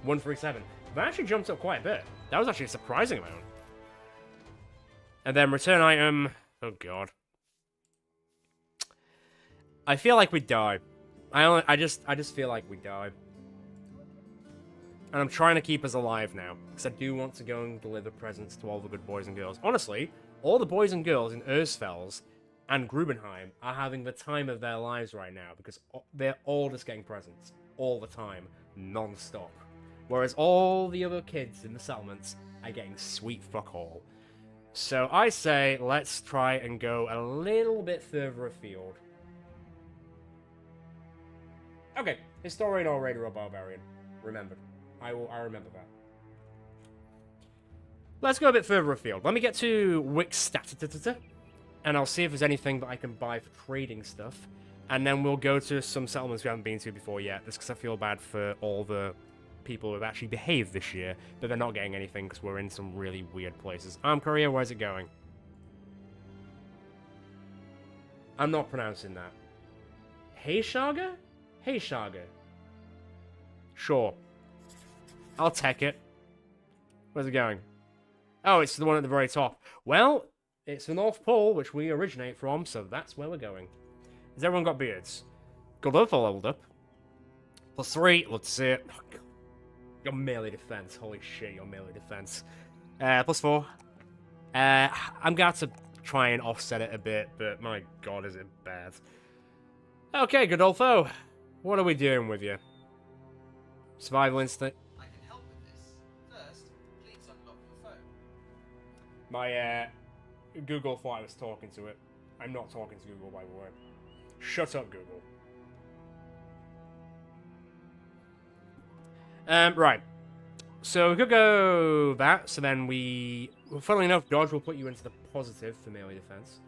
137. That actually jumped up quite a bit. That was actually a surprising amount. And then return item. Oh god. I feel like we die. I just feel like we die. And I'm trying to keep us alive now, because I do want to go and deliver presents to all the good boys and girls. Honestly, all the boys and girls in Ursfels and Grubenheim are having the time of their lives right now, because they're all just getting presents. All the time. Non-stop. Whereas all the other kids in the settlements are getting sweet fuck all. So I say, let's try and go a little bit further afield. Okay, Historian or Raider or Barbarian. Remembered. I remember that. Let's go a bit further afield. Let me get to Wixstat, and I'll see if there's anything that I can buy for trading stuff. And then we'll go to some settlements we haven't been to before yet, just because I feel bad for all the people who have actually behaved this year, but they're not getting anything because we're in some really weird places. Korea, where's it going? I'm not pronouncing that. Heyshaga? Heyshaga. Sure. I'll take it. Where's it going? Oh, it's the one at the very top. Well, it's the North Pole, which we originate from, so that's where we're going. Has everyone got beards? Godolpho leveled up. +3, let's see it. Oh, God. Your melee defense. Holy shit, your melee defense. +4. I'm going to try and offset it a bit, but my god, is it bad. Okay, Godolpho. What are we doing with you? Survival instinct. I can help with this. First, please unlock your phone. My, Google thought I was talking to it. I'm not talking to Google, by the way. Shut up, Google. Right. So we could go that, so then funnily enough, dodge will put you into the positive for melee defense.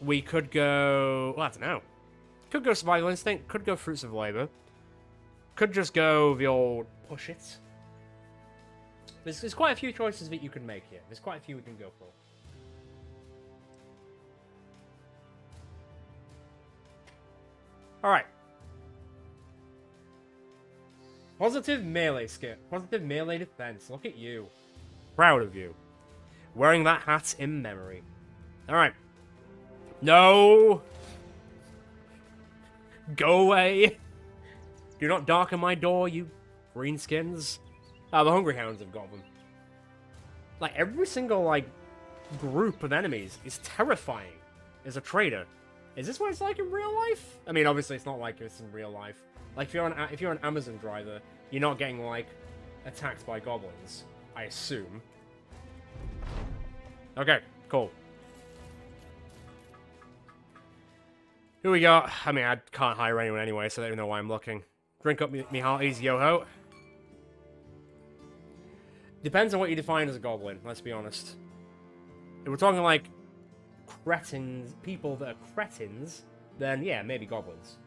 We could go, well, I don't know. Could go survival instinct, could go fruits of labor. Could just go the old push it. There's quite a few choices that you can make here. There's quite a few we can go for. Alright. Positive melee skill. Positive melee defense. Look at you. Proud of you. Wearing that hat in memory. Alright. No! Go away! Do not darken my door, you greenskins. The Hungry Hounds have got them. Like, every single, like, group of enemies is terrifying as a trader. Is this what it's like in real life? I mean, obviously it's not like this in real life. Like, if you're an Amazon driver, you're not getting, like, attacked by goblins, I assume. Okay, cool. Who we got? I mean, I can't hire anyone anyway, so I don't even know why I'm looking. Drink up me hearties, yo-ho. Depends on what you define as a goblin, let's be honest. If we're talking, like, cretins, people that are cretins, then, yeah, maybe goblins.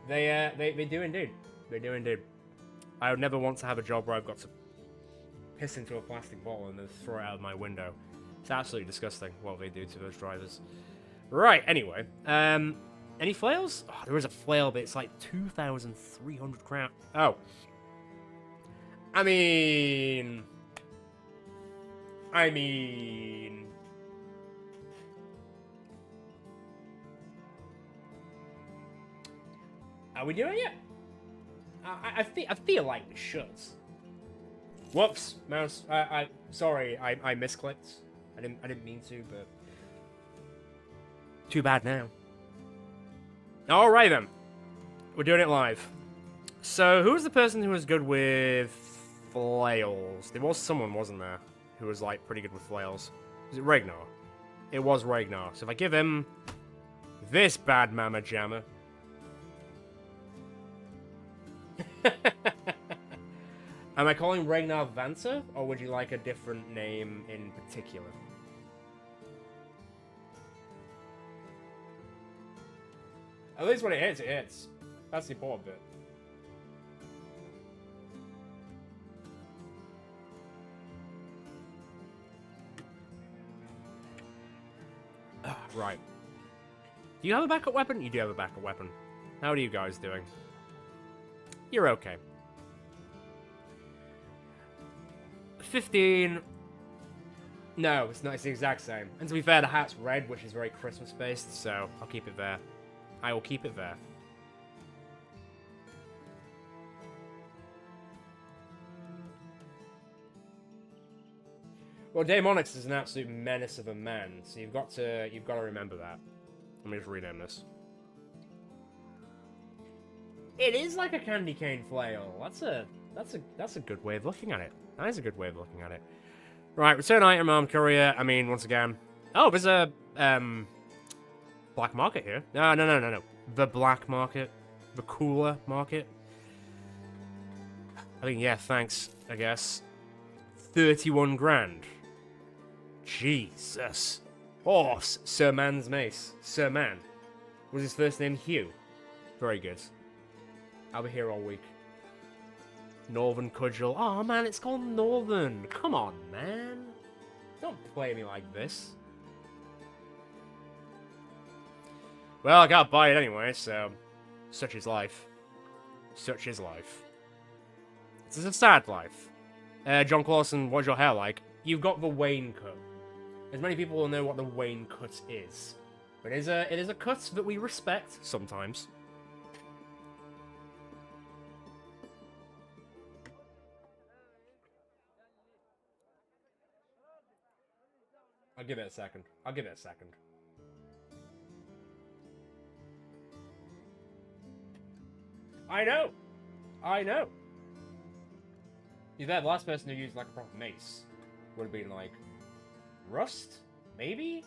They do indeed. They do indeed. I would never want to have a job where I've got to piss into a plastic bottle and then throw it out of my window. It's absolutely disgusting what they do to those drivers. Right, anyway. Any flails? Oh, there is a flail, but it's like 2,300 crown. Oh. I mean... Are we doing it? I feel like we should. Whoops, mouse. Sorry, I misclicked. I didn't mean to, but too bad now. All right then, we're doing it live. So who was the person who was good with flails? There was someone, wasn't there, who was like pretty good with flails? Was it Ragnar? It was Ragnar. So if I give him this bad mamma jamma, Am I calling Ragnar Vanta, or would you like a different name in particular? At least when it hits, it hits. That's the important bit. Right. Do you have a backup weapon? You do have a backup weapon. How are you guys doing? You're okay. 15. No, it's not. It's the exact same. And to be fair, the hat's red, which is very Christmas-based, so I'll keep it there. I will keep it there. Well, Daemonix is an absolute menace of a man, so you've got to remember that. Let me just rename this. It is like a candy cane flail. That's a good way of looking at it. That is a good way of looking at it. Right, return item, armed courier. I mean, once again. Oh, there's a black market here. No. The black market, the cooler market. I think yeah, thanks. I guess 31 grand. Jesus. Oh, Sir Man's mace. Sir Man. Was his first name Hugh? Very good. I'll be here all week. Northern Cudgel. Oh man, it's called Northern. Come on, man. Don't play me like this. Well, I gotta buy it anyway, so... Such is life. Such is life. This is a sad life. John Clausen, what's your hair like? You've got the Wayne cut. As many people will know what the Wayne cut is. But it is a cut that we respect, sometimes. I'll give it a second. I'll give it a second. I know! I know! You're the last person who used like a proper mace would have been like Rust? Maybe?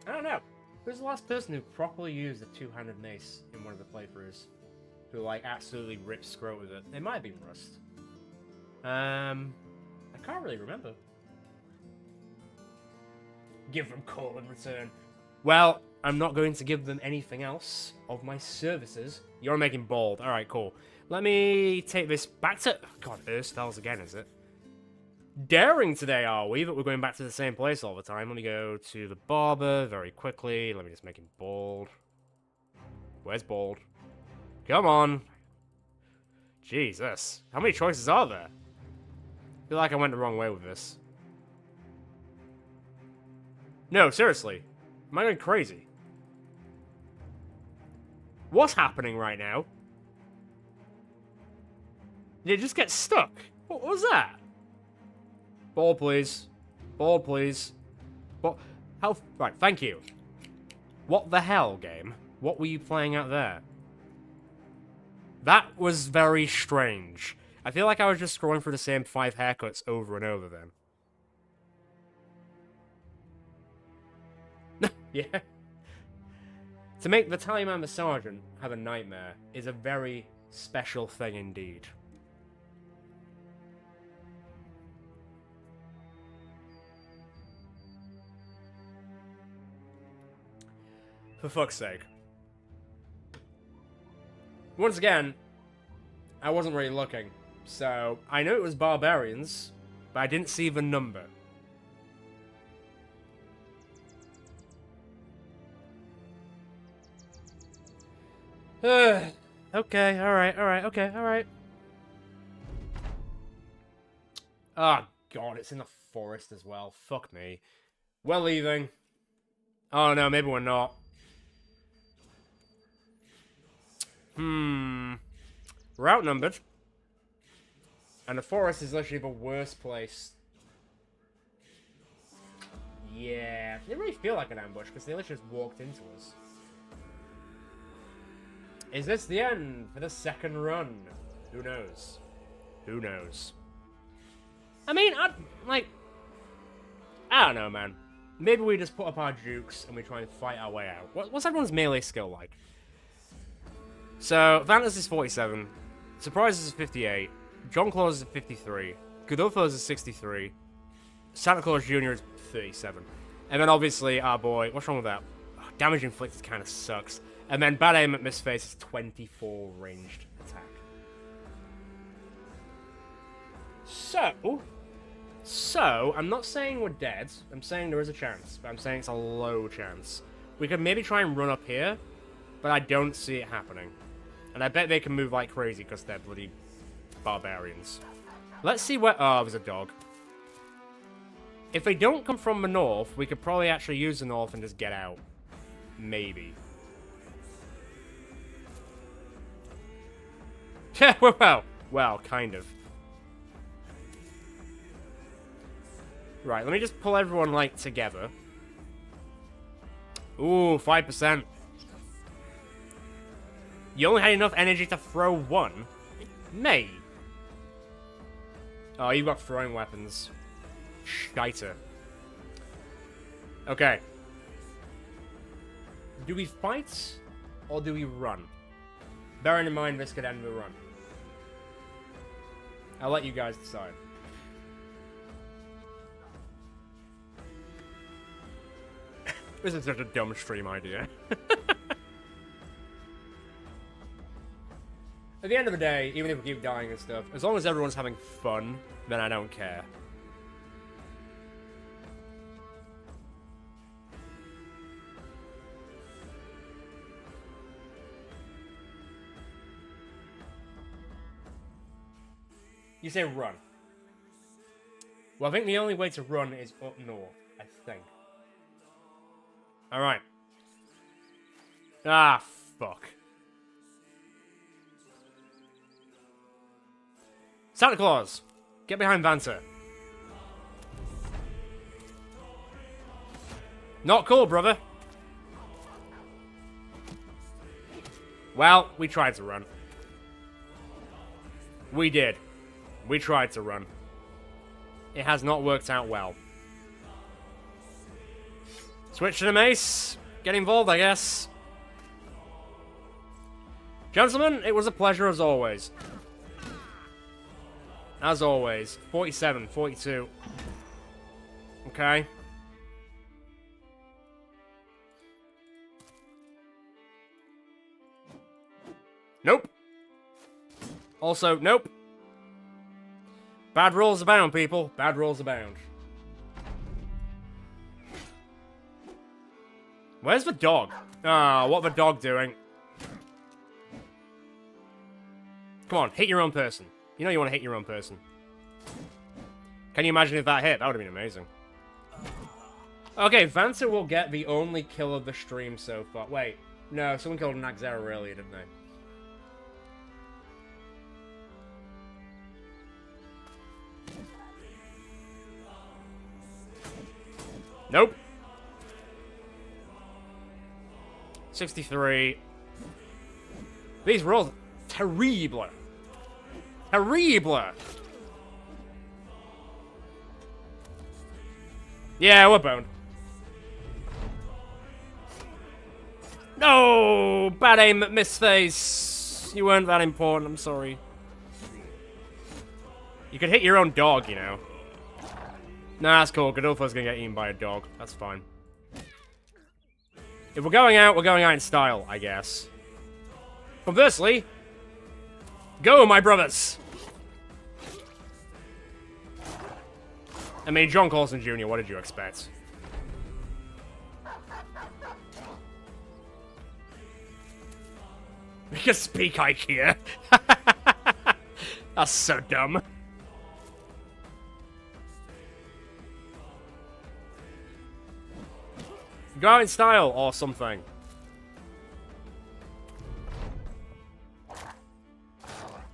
I don't know. Who's the last person who properly used a two-handed mace in one of the playthroughs? Who like absolutely ripped scrote with it? It might have been Rust. I can't really remember. Give them call in return. Well, I'm not going to give them anything else of my services. You're making bold. Alright, cool. Let me take this back to... God, Erstfells again, is it? Daring today, are we? That we're going back to the same place all the time. Let me go to the barber very quickly. Let me just make him bald. Where's bald? Come on. Jesus. How many choices are there? I feel like I went the wrong way with this. No, seriously. Am I going crazy? What's happening right now? Did it just get stuck? What was that? Ball, please. Ball, please. What? How? Right, thank you. What the hell, game? What were you playing out there? That was very strange. I feel like I was just scrolling through the same 5 haircuts over and over then. Yeah. To make the time I'm a sergeant have a nightmare is a very special thing indeed. For fuck's sake. Once again, I wasn't really looking, so I knew it was barbarians, but I didn't see the number. Okay, alright, okay, alright. Oh god, it's in the forest as well. Fuck me. We're leaving. Oh no, maybe we're not. We're outnumbered. And the forest is literally the worst place. Yeah, it didn't really feel like an ambush because they literally just walked into us. Is this the end for the second run? Who knows? Who knows? I mean, I don't know, man. Maybe we just put up our jukes and we try and fight our way out. What's everyone's melee skill like? So, Vanta's is 47. Surprise is 58. John Claus is 53. Godolpho's is 63. Santa Claus Jr. is 37. And then obviously our boy, what's wrong with that? Oh, damage inflicted kind of sucks. And then bad aim at Miss Face is 24 ranged attack. So, I'm not saying we're dead. I'm saying there is a chance, but I'm saying it's a low chance. We could maybe try and run up here, but I don't see it happening. And I bet they can move like crazy because they're bloody barbarians. Let's see where... Oh, there's a dog. If they don't come from the north, we could probably actually use the north and just get out. Maybe. Yeah, well, kind of. Right, let me just pull everyone, like, together. Ooh, 5%. You only had enough energy to throw one? Mate. Oh, you've got throwing weapons. Shiter. Okay. Do we fight, or do we run? Bearing in mind this could end the run. I'll let you guys decide. This is such a dumb stream idea. At the end of the day, even if we keep dying and stuff, as long as everyone's having fun, then I don't care. You say run. Well, I think the only way to run is up north, I think. Alright. Ah, fuck. Santa Claus! Get behind Vanta. Not cool, brother. Well, we tried to run. We did. We tried to run. It has not worked out well. Switch to the mace. Get involved, I guess. Gentlemen, it was a pleasure as always. As always. 47, 42. Okay. Nope. Also, nope. Bad rules abound, people. Bad rules abound. Where's the dog? Ah, what the dog doing? Come on, hit your own person. You know you want to hit your own person. Can you imagine if that hit? That would have been amazing. Okay, Vanta will get the only kill of the stream so far. Wait, no, someone killed an Axera earlier, didn't they? Nope. 63. These rolls... Terrible. Terrible. Yeah, we're boned. No! Bad aim at Miss Face. You weren't that important, I'm sorry. You could hit your own dog, you know. Nah, that's cool. Godolpho's gonna get eaten by a dog. That's fine. If we're going out in style, I guess. Conversely, go, my brothers! I mean, John Coulson Jr., what did you expect? We can speak IKEA. That's so dumb. Go out in style or something.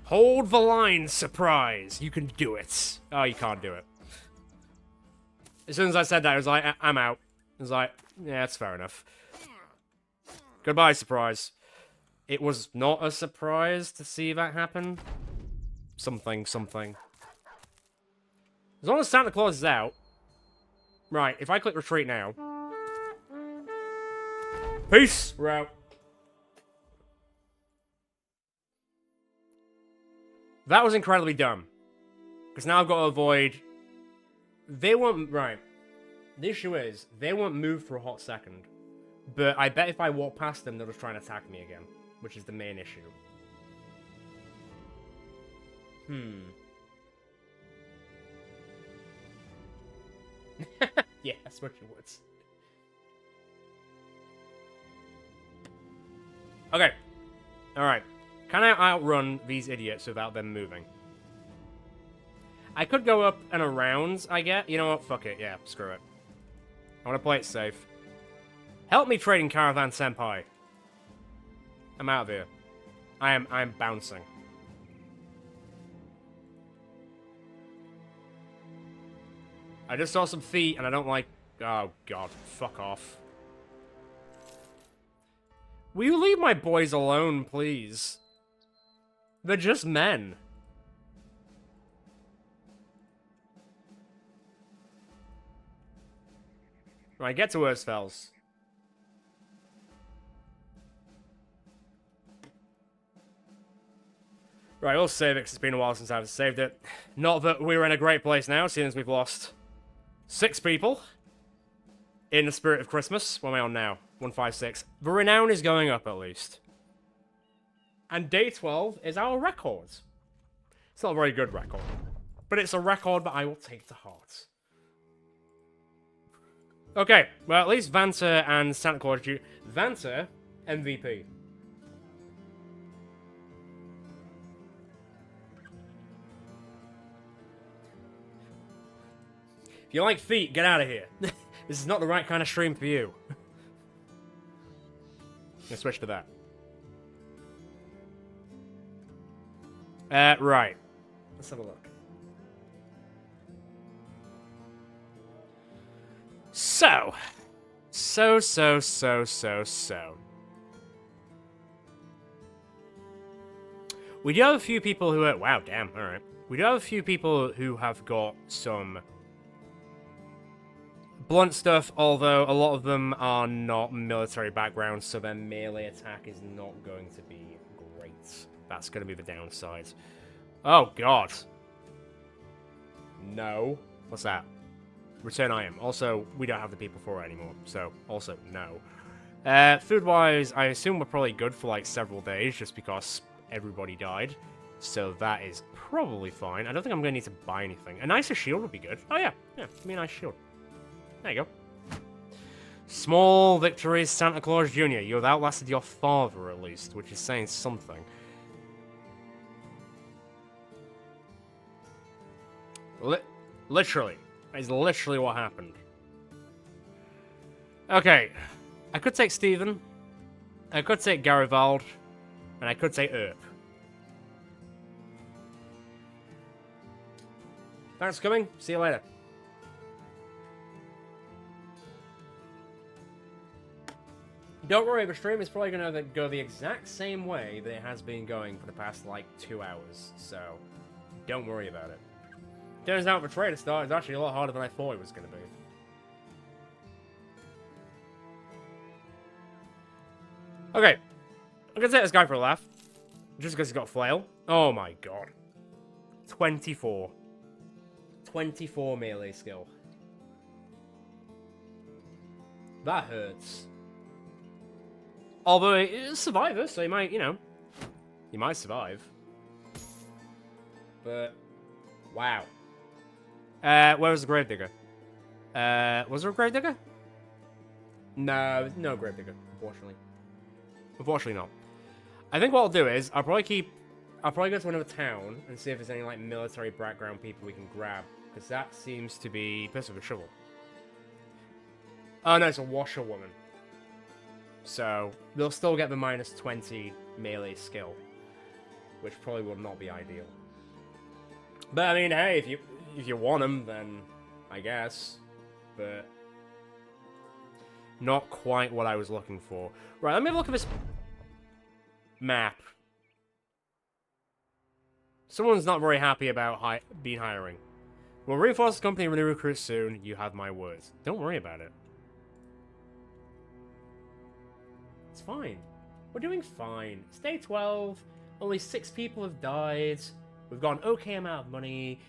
Hold the line, surprise. You can do it. Oh, you can't do it. As soon as I said that, I was like, I'm out. I was like, yeah, that's fair enough. Goodbye, surprise. It was not a surprise to see that happen. Something. As long as Santa Claus is out. Right, if I click retreat now. Peace! We're out. That was incredibly dumb. Because now I've got to avoid... They won't... Right. The issue is, they won't move for a hot second. But I bet if I walk past them, they'll just try and attack me again. Which is the main issue. Yeah, that's what you would. Okay. Alright. Can I outrun these idiots without them moving? I could go up and around, I get. You know what? Fuck it. Yeah, screw it. I want to play it safe. Help me, Trading Caravan Senpai. I'm out of here. I'm bouncing. I just saw some feet, and I don't like... Oh, God. Fuck off. Will you leave my boys alone, please? They're just men. Right, get to Ursfells. Right, we'll save it, 'cause it's been a while since I've saved it. Not that we're in a great place now, seeing as we've lost 6 people. In the spirit of Christmas. What am I on now? 156. The renown is going up, at least. And day 12 is our record. It's not a very good record. But it's a record that I will take to heart. Okay, well, at least Vanta and Santa Claus... Vanta, MVP. If you like feet, get out of here. This is not the right kind of stream for you. I'm gonna switch to that. Right. Let's have a look. So. We do have a few people who are... Wow, damn, alright. We do have a few people who have got some... blunt stuff, although a lot of them are not military backgrounds, so their melee attack is not going to be great. That's going to be the downside. Oh, God. No. What's that? Return item. Also, we don't have the people for it anymore, so also, no. Food-wise, I assume we're probably good for, like, several days, just because everybody died. So that is probably fine. I don't think I'm going to need to buy anything. A nicer shield would be good. Oh, yeah. Yeah, give me a nice shield. There you go. Small victories, Santa Claus Jr. You have outlasted your father, at least, which is saying something. Literally. That is literally what happened. Okay. I could take Steven. I could take Garivald. And I could take Earp. Thanks for coming. See you later. Don't worry, the stream is probably going to go the exact same way that it has been going for the past, like, 2 hours. So, don't worry about it. Turns out the trade start is actually a lot harder than I thought it was going to be. Okay. I'm going to take this guy for a laugh. Just because he's got a flail. Oh my god. 24. 24 melee skill. That hurts. Although he's a survivor, so he might, you know, he might survive. But, wow. Where was the Gravedigger? Was there a Gravedigger? No, no Gravedigger, unfortunately. Unfortunately not. I think what I'll do is, I'll probably go to another town and see if there's any, like, military background people we can grab. Because that seems to be... Person with a shovel. Oh, no, it's a washerwoman. So, they'll still get the minus 20 melee skill. Which probably will not be ideal. But, I mean, hey, if you want them, then I guess. But... not quite what I was looking for. Right, let me have a look at this map. Someone's not very happy about being hiring. We'll reinforce the company with new recruits soon. You have my words. Don't worry about it. It's fine. We're doing fine. It's day 12. Only 6 people have died. We've got an okay amount of money.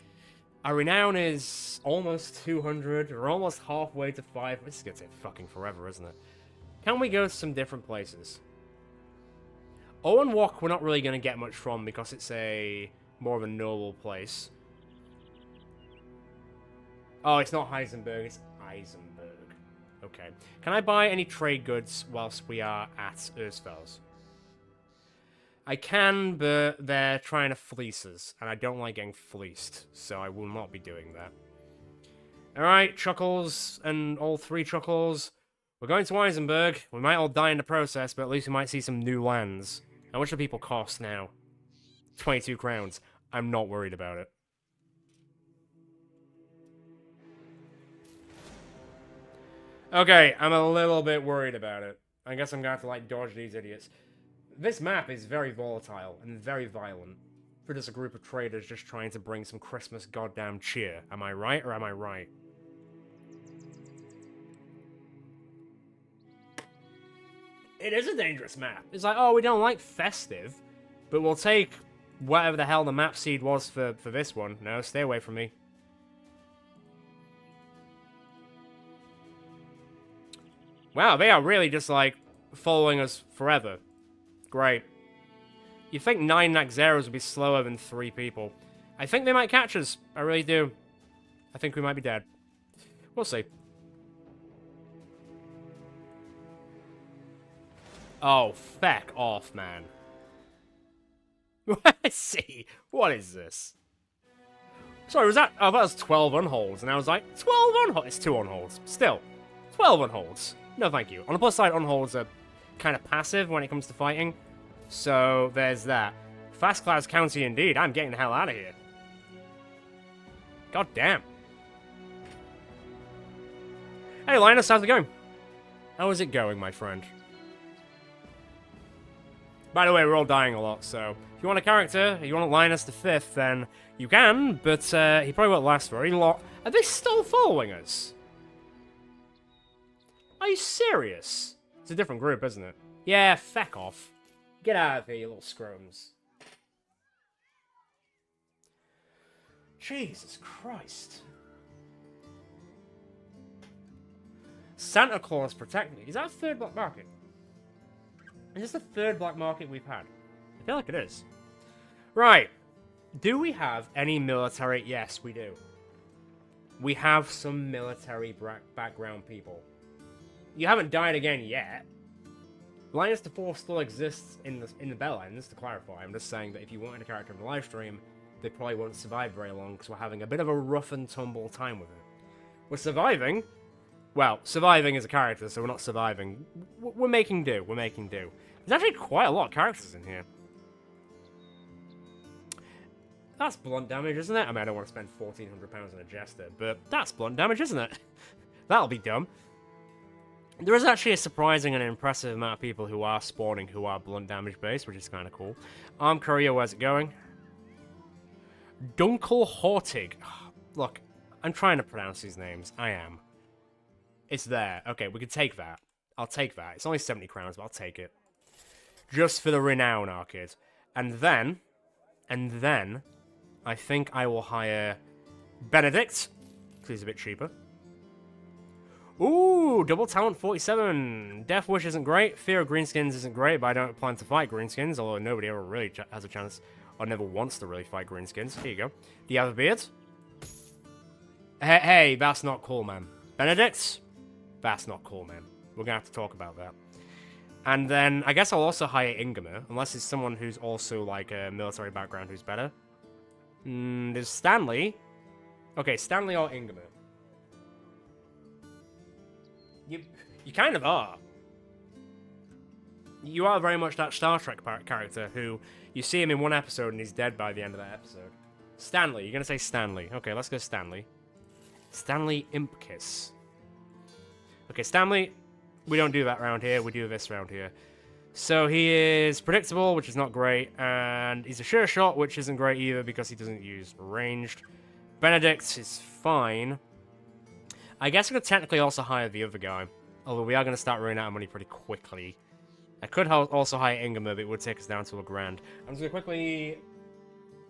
Our renown is almost 200. We're almost halfway to 5. This is going to take fucking forever, isn't it? Can we go to some different places? Owen Walk we're not really going to get much from because it's a more of a noble place. Oh, it's not Heisenberg, it's Eisenberg. Okay. Can I buy any trade goods whilst we are at Erzfels? I can, but they're trying to fleece us, and I don't like getting fleeced, so I will not be doing that. Alright, Chuckles, and all 3 Chuckles. We're going to Eisenberg. We might all die in the process, but at least we might see some new lands. How much do people cost now? 22 crowns. I'm not worried about it. Okay, I'm a little bit worried about it. I guess I'm gonna have to, like, dodge these idiots. This map is very volatile and very violent. For just a group of traders just trying to bring some Christmas goddamn cheer. Am I right, or am I right? It is a dangerous map. It's like, oh, we don't like festive, but we'll take whatever the hell the map seed was for this one. No, stay away from me. Wow, they are really just, like, following us forever. Great. You'd think 9 Naxeros would be slower than 3 people. I think they might catch us. I really do. I think we might be dead. We'll see. Oh, feck off, man. I see. What is this? Sorry, was that... Oh, that was 12 unholds, and I was like, 12 unholds? It's 2 unholds. Still. 12 unholds. No, thank you. On the plus side, unholds are kind of passive when it comes to fighting. So, there's that. Fast Class County indeed. I'm getting the hell out of here. God damn. Hey, Linus, how's it going? How is it going, my friend? By the way, we're all dying a lot, so... If you want a character, if you want Linus the 5th, then you can, but he probably won't last very long. Are they still following us? Are you serious? It's a different group, isn't it? Yeah, feck off. Get out of here, you little scrums. Jesus Christ. Santa Claus protect me. Is that a 3rd black market? Is this the 3rd black market we've had? I feel like it is. Right. Do we have any military? Yes, we do. We have some military background people. You haven't died again yet. Linus the 4th still exists in the Bell Ends, to clarify. I'm just saying that if you wanted a character in the live stream, they probably won't survive very long because we're having a bit of a rough and tumble time with it. We're surviving. Well, surviving as a character, so we're not surviving. We're making do. We're making do. There's actually quite a lot of characters in here. That's blunt damage, isn't it? I mean, I don't want to spend £1,400 on a jester, but that's blunt damage, isn't it? That'll be dumb. There is actually a surprising and impressive amount of people who are spawning who are blunt damage based, which is kind of cool. Arm Courier, where's it going? Dunkel Hortig. Look, I'm trying to pronounce these names. I am. It's there. Okay, we can take that. I'll take that. It's only 70 crowns, but I'll take it. Just for the renown, Arcade. And then, I think I will hire Benedict, because he's a bit cheaper. Ooh, double talent 47. Death Wish isn't great. Fear of Greenskins isn't great, but I don't plan to fight Greenskins, although nobody ever really has a chance, or never wants to really fight Greenskins. Here you go. Do you have a beard? Hey, that's not cool, man. Benedict? That's not cool, man. We're gonna have to talk about that. And then, I guess I'll also hire Ingemer, unless it's someone who's also, like, a military background who's better. There's Stanley. Okay, Stanley or Ingemer. You kind of are. You are very much that Star Trek character who, you see him in one episode and he's dead by the end of that episode. Stanley, you're gonna say Stanley. Okay, let's go Stanley. Stanley Impkiss. Okay, Stanley, we don't do that round here, we do this round here. So he is predictable, which is not great, and he's a sure shot, which isn't great either because he doesn't use ranged. Benedict is fine. I guess I could technically also hire the other guy, although we are going to start running out of money pretty quickly. I could also hire Ingemer, but it would take us down to $1,000. I'm just going to quickly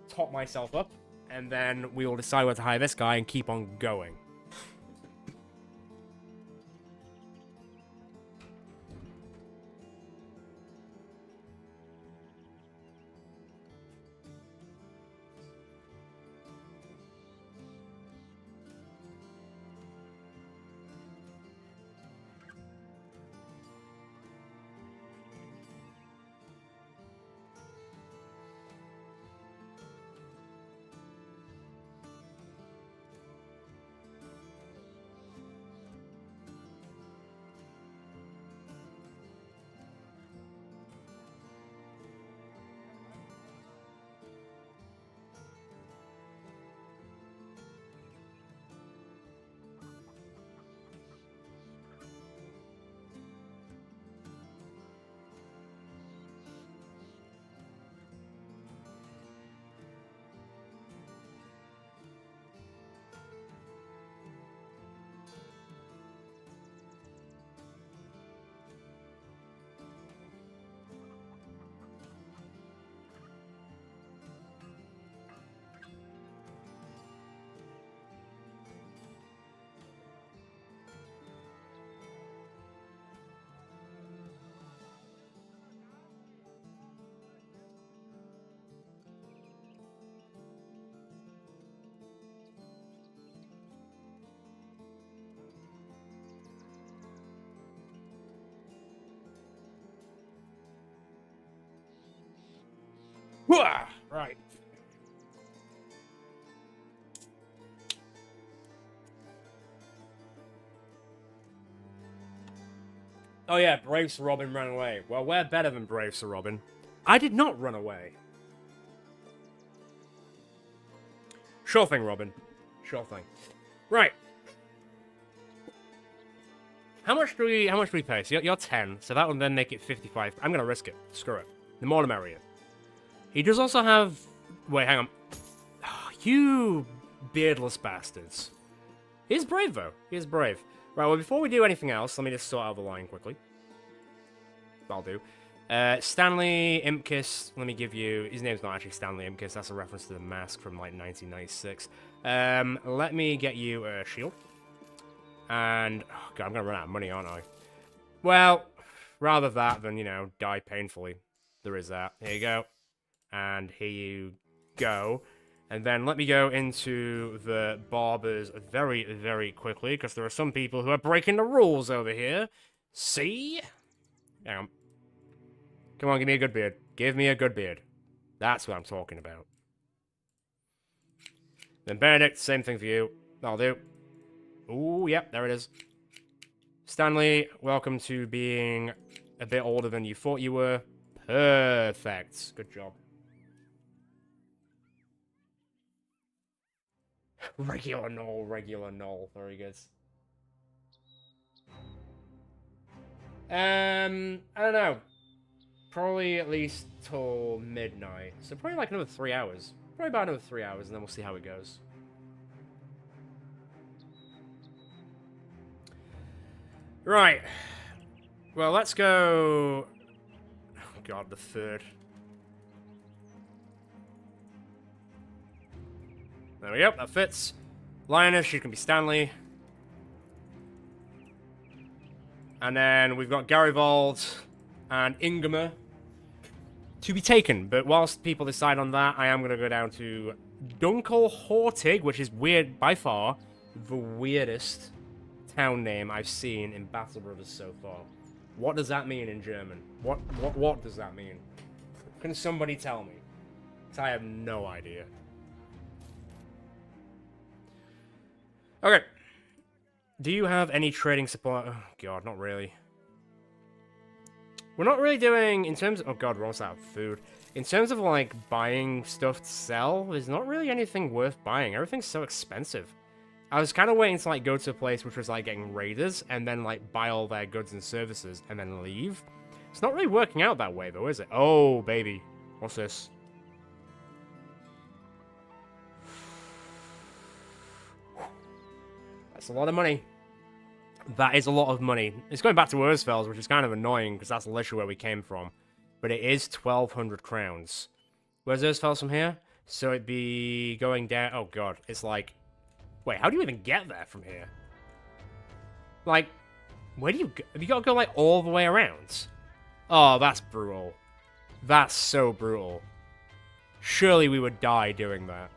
top myself up, and then we will decide where to hire this guy and keep on going. Right. Oh yeah, brave Sir Robin ran away. Well, we're better than brave Sir Robin. I did not run away. Sure thing, Robin. Sure thing. Right. How much do we pay? So you're 10, so that will then make it 55. I'm gonna risk it. Screw it. The more the merrier. He does also have... Wait, hang on. Oh, you beardless bastards. He is brave, though. He is brave. Right, well, before we do anything else, let me just sort out the line quickly. That'll do. Stanley Impkiss, let me give you... His name's not actually Stanley Impkiss. That's a reference to the mask from, like, 1996. Let me get you a shield. And... Oh, God, I'm going to run out of money, aren't I? Well, rather that than, you know, die painfully. There is that. Here you go. And here you go. And then let me go into the barbers very, very quickly, because there are some people who are breaking the rules over here. See? Hang on. Come on, give me a good beard. Give me a good beard. That's what I'm talking about. Then Benedict, same thing for you. That'll do. Ooh, yep, there it is. Stanley, welcome to being a bit older than you thought you were. Perfect. Good job. Regular null, regular null. Very good. I don't know. Probably at least till midnight. So probably like another 3 hours. Probably about another 3 hours, and then we'll see how it goes. Right. Well, let's go... Oh god, the third. There we go, that fits. Lioness, she can be Stanley. And then we've got Garibaldi and Ingemer to be taken. But whilst people decide on that, I am going to go down to Dunkelhortig, which is weird, by far, the weirdest town name I've seen in Battle Brothers so far. What does that mean in German? What does that mean? Can somebody tell me? 'Cause I have no idea. Okay. Do you have any trading supply? Oh, God, not really. We're not really doing, in terms of... Oh, God, we're almost out of food. In terms of, like, buying stuff to sell, there's not really anything worth buying. Everything's so expensive. I was kind of waiting to, like, go to a place which was, like, getting raiders, and then, like, buy all their goods and services, and then leave. It's not really working out that way, though, is it? Oh, baby. What's this? That's a lot of money. That is a lot of money. It's going back to Ursfels, which is kind of annoying, because that's literally where we came from. But it is 1,200 crowns. Where's Ursfels from here? So it'd be going down... Oh, God. It's like... Wait, how do you even get there from here? Like, where do you go? Have you got to go, like, all the way around? Oh, that's brutal. That's so brutal. Surely we would die doing that.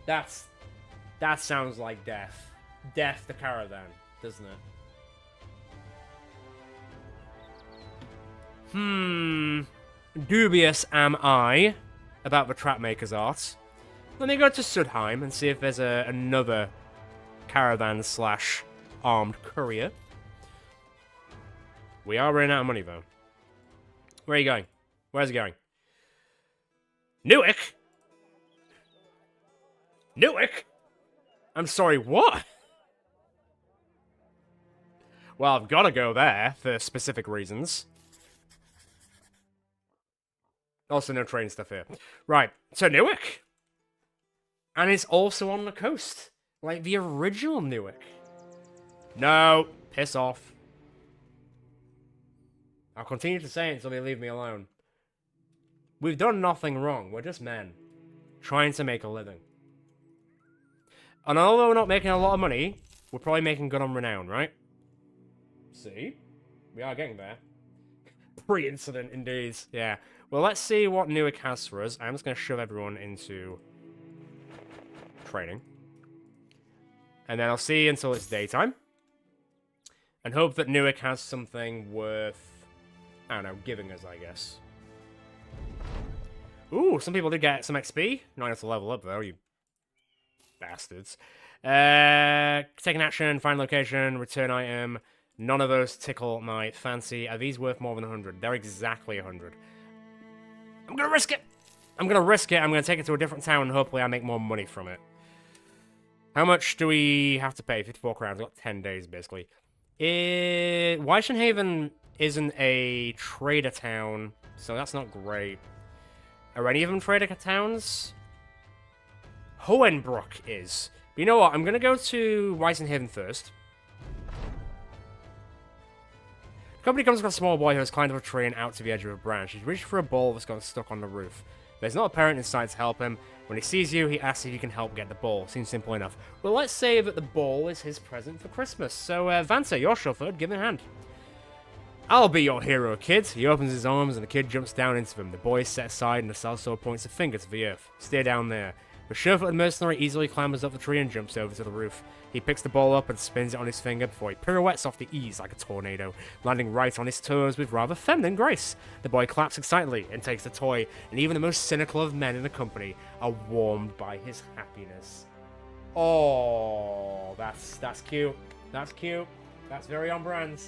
That sounds like death. Death to caravan, doesn't it? Dubious am I about the Trapmaker's art. Let me go to Sudheim and see if there's another caravan slash armed courier. We are running out of money, though. Where are you going? Where's it going? Newick? Newick? I'm sorry, what? Well, I've got to go there for specific reasons. Also, no train stuff here. Right, so Newick. And it's also on the coast. Like the original Newick. No, piss off. I'll continue to say it until they leave me alone. We've done nothing wrong. We're just men. Trying to make a living. And although we're not making a lot of money, we're probably making good on renown, right? See? We are getting there. Pre-incident, indeed. Yeah. Well, let's see what Newick has for us. I'm just going to shove everyone into training. And then I'll see until it's daytime. And hope that Newick has something worth, I don't know, giving us, I guess. Ooh, some people did get some XP. Not enough to level up, though, you bastards. Take an action, find location, return item. None of those tickle my fancy. Are these worth more than 100? They're exactly 100. I'm gonna risk it! I'm gonna take it to a different town, and hopefully I make more money from it. How much do we have to pay? 54 crowns. We've got 10 days, basically. Weishenhaven isn't a trader town, so that's not great. Are any of them trader towns? Hohenbrook is. But you know what? I'm going to go to Weishenhaven first. The company comes across a small boy who has climbed up a tree and out to the edge of a branch. He's reaching for a ball that's got stuck on the roof. There's not a parent in sight to help him. When he sees you, he asks if you can help get the ball. Seems simple enough. Well, let's say that the ball is his present for Christmas. So, Vanta, you're chauffeured. Give him a hand. I'll be your hero, kid. He opens his arms and the kid jumps down into them. The boy is set aside and the sellsword points a finger to the earth. Stay down there. The chauffeured mercenary easily clambers up the tree and jumps over to the roof. He picks the ball up and spins it on his finger before he pirouettes off the ease like a tornado, landing right on his toes with rather feminine grace. The boy claps excitedly and takes the toy, and even the most cynical of men in the company are warmed by his happiness. Oh, that's cute. That's cute. That's very on brand.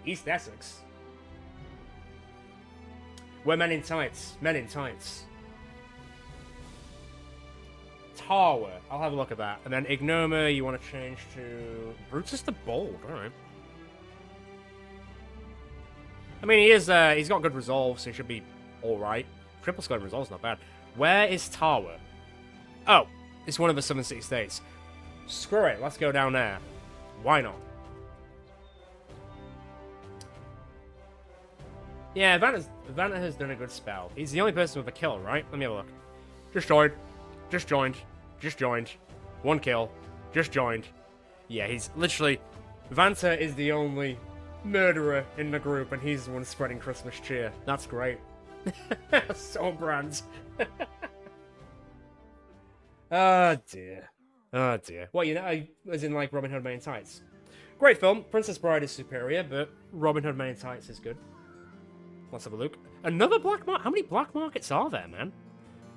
East Essex. We're men in tights. Men in tights. Tower. I'll have a look at that. And then Ignoma, you want to change to Brutus the Bold. Alright. I mean, he's got good resolve, so he should be alright. Triple squad resolve's not bad. Where is Tower? Oh, it's one of the Southern City States. Screw it, let's go down there. Why not? Yeah, Vanna has done a good spell. He's the only person with a kill, right? Let me have a look. Just joined. Just joined. Just joined. One kill. Just joined. Yeah, he's literally... Vanta is the only murderer in the group, and he's the one spreading Christmas cheer. That's great. So brand. Oh, dear. Oh, dear. What, you know, as in, like, Robin Hood Men in Tights? Great film. Princess Bride is superior, but Robin Hood Men in Tights is good. Let's have a look. Another black market? How many black markets are there, man?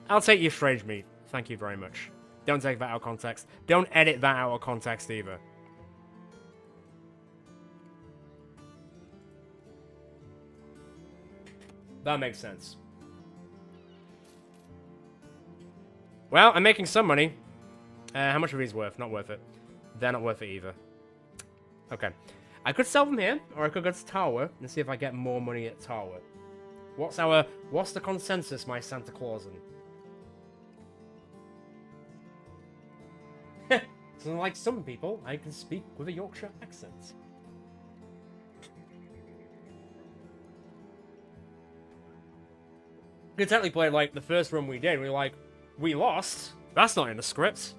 I'll take your strange meat. Thank you very much. Don't take that out of context. Don't edit that out of context either. That makes sense. Well, I'm making some money. How much are these worth? Not worth it. They're not worth it either. Okay. I could sell them here, or I could go to Tower and see if I get more money at Tower. What's the consensus, my Santa Claus? So like some people, I can speak with a Yorkshire accent. Because technically played, like, the first run we did, we were like, we lost? That's not in the script.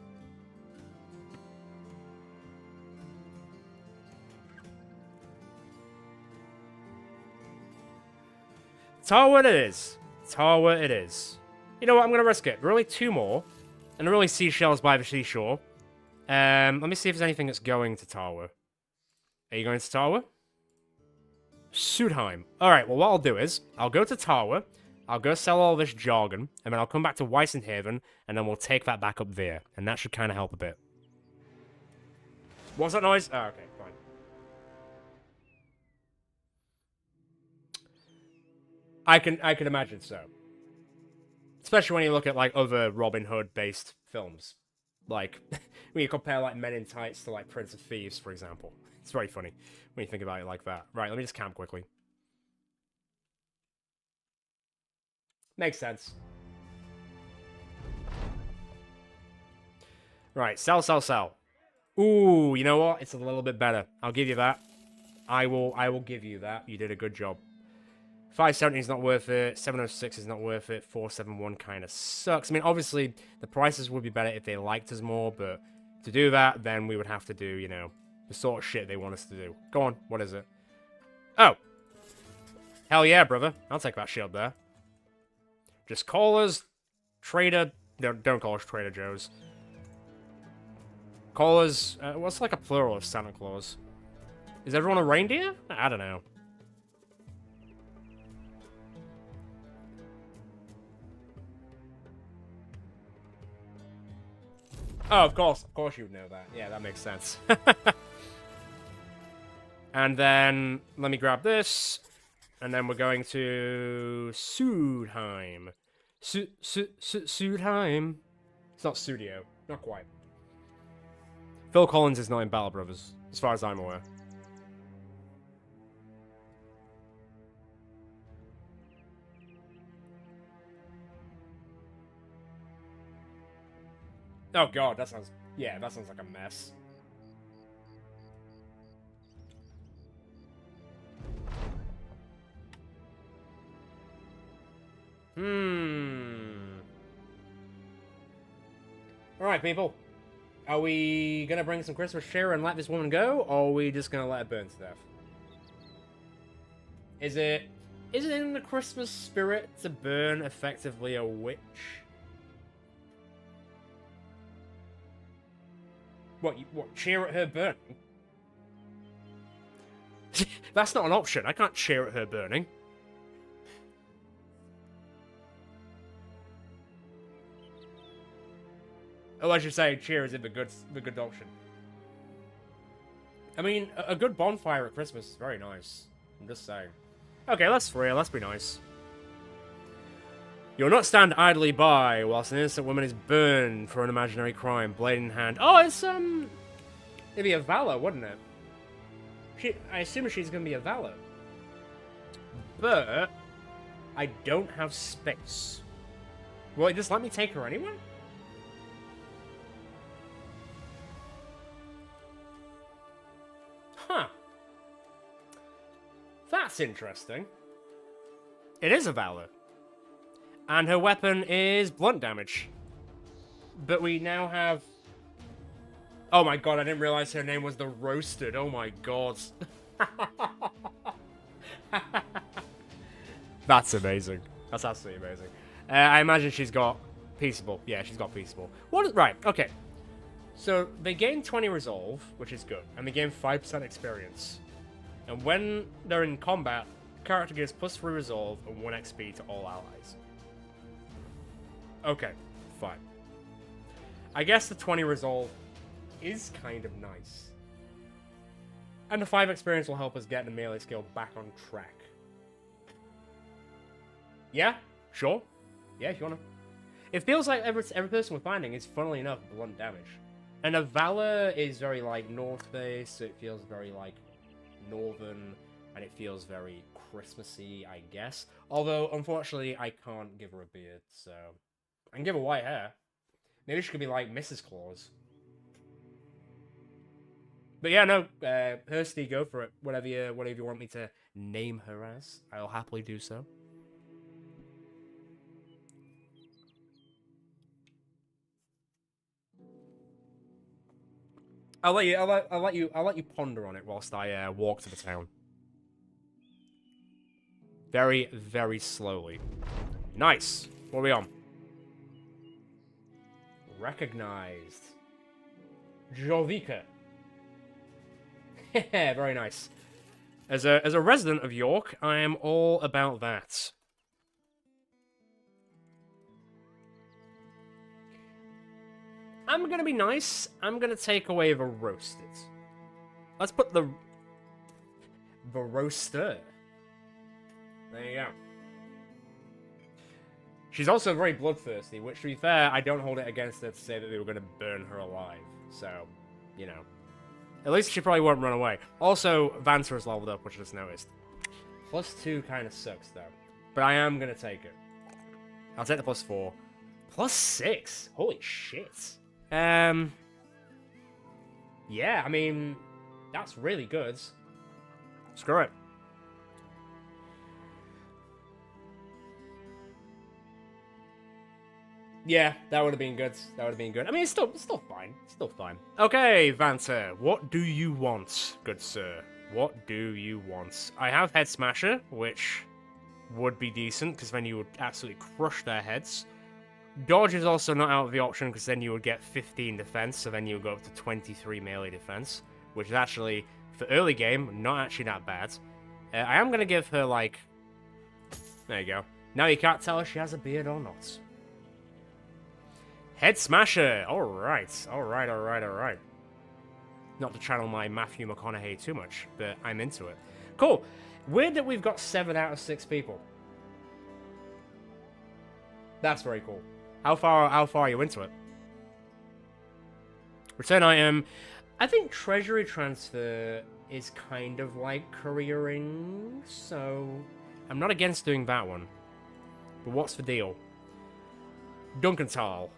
Tower it is. Tower it is. You know what, I'm gonna risk it. There are only 2 more. And there are only seashells by the seashore. Let me see if there's anything that's going to Tower. Are you going to Tower? Sudheim. Alright, well, what I'll do is, I'll go to Tower, I'll go sell all this jargon, and then I'll come back to Weissenhaven, and then we'll take that back up there. And that should kind of help a bit. What's that noise? Oh, okay, fine. I can imagine so. Especially when you look at, like, other Robin Hood-based films. Like, when you compare, like, Men in Tights to, like, Prince of Thieves, for example. It's very funny when you think about it like that. Right, let me just camp quickly. Makes sense. Right, sell, sell, sell. Ooh, you know what? It's a little bit better. I'll give you that. I will give you that. You did a good job. 570 is not worth it. 706 is not worth it. 471 kind of sucks. I mean, obviously, the prices would be better if they liked us more, but to do that, then we would have to do, you know, the sort of shit they want us to do. Go on, what is it? Oh. Hell yeah, brother. I'll take that shit up there. Just call us Trader... No, don't call us Trader Joe's. Call us... what's like a plural of Santa Claus? Is everyone a reindeer? I don't know. Oh, of course you would know that. Yeah, that makes sense. And then, let me grab this. And then we're going to Sudheim. Sudheim. It's not studio. Not quite. Phil Collins is not in Battle Brothers, as far as I'm aware. Oh god, that sounds... Yeah, that sounds like a mess. Alright, people. Are we gonna bring some Christmas cheer and let this woman go, or are we just gonna let her burn to death? Is it in the Christmas spirit to burn effectively a witch? What, cheer at her burning? That's not an option. I can't cheer at her burning. Oh, I should say cheer is in the good option. I mean, a good bonfire at Christmas is very nice. I'm just saying. Okay, let's free her. Let's be nice. You'll not stand idly by whilst an innocent woman is burned for an imaginary crime, blade in hand. Oh, it's, it'd be a Valor, wouldn't it? I assume she's gonna be a Valor. But I don't have space. Will it just let me take her anyway? Huh. That's interesting. It is a Valor. And her weapon is blunt damage. But we now have... Oh my god, I didn't realize her name was the Roasted. Oh my god. That's amazing. That's absolutely amazing. I imagine she's got Peaceable. Yeah, she's got Peaceable. Right, okay. So, they gain 20 resolve, which is good. And they gain 5% experience. And when they're in combat, the character gives +3 resolve and 1 XP to all allies. Okay, fine. I guess the 20 resolve is kind of nice. And the 5 experience will help us get the melee skill back on track. Yeah, sure. Yeah, if you wanna. It feels like every person we're finding is, funnily enough, blunt damage. And a Valor is very, like, north-based, so it feels very, like, northern, and it feels very Christmassy, I guess. Although, unfortunately, I can't give her a beard, so... I can give her white hair. Maybe she could be like Mrs. Claus. But yeah, no, Hursty, go for it. Whatever you want me to name her as, I'll happily do so. I'll let you ponder on it whilst I walk to the town. Very, very slowly. Nice. What are we on? Recognized. Jovika. Very nice. As a resident of York, I am all about that. I'm gonna be nice. I'm gonna take away the roasted. Let's put the roaster. There you go. She's also very bloodthirsty, which, to be fair, I don't hold it against her to say that they were going to burn her alive. So, you know. At least she probably won't run away. Also, Vanta has leveled up, which I just noticed. +2 kind of sucks, though. But I am going to take it. I'll take the +4. +6? Holy shit. Yeah, I mean, that's really good. Screw it. Yeah, that would have been good. That would have been good. I mean, it's still fine. It's still fine. Okay, Vanta, what do you want, good sir? What do you want? I have Head Smasher, which would be decent, because then you would absolutely crush their heads. Dodge is also not out of the option, because then you would get 15 defense, so then you would go up to 23 melee defense, which is actually, for early game, not actually that bad. I am going to give her, like... There you go. Now you can't tell if she has a beard or not. Head Smasher! Alright, alright. Not to channel my Matthew McConaughey too much, but I'm into it. Cool. Weird that we've got 7 out of 6 people. That's very cool. How far are you into it? Return item. I think Treasury Transfer is kind of like careering, so I'm not against doing that one. But what's the deal? Duncantal.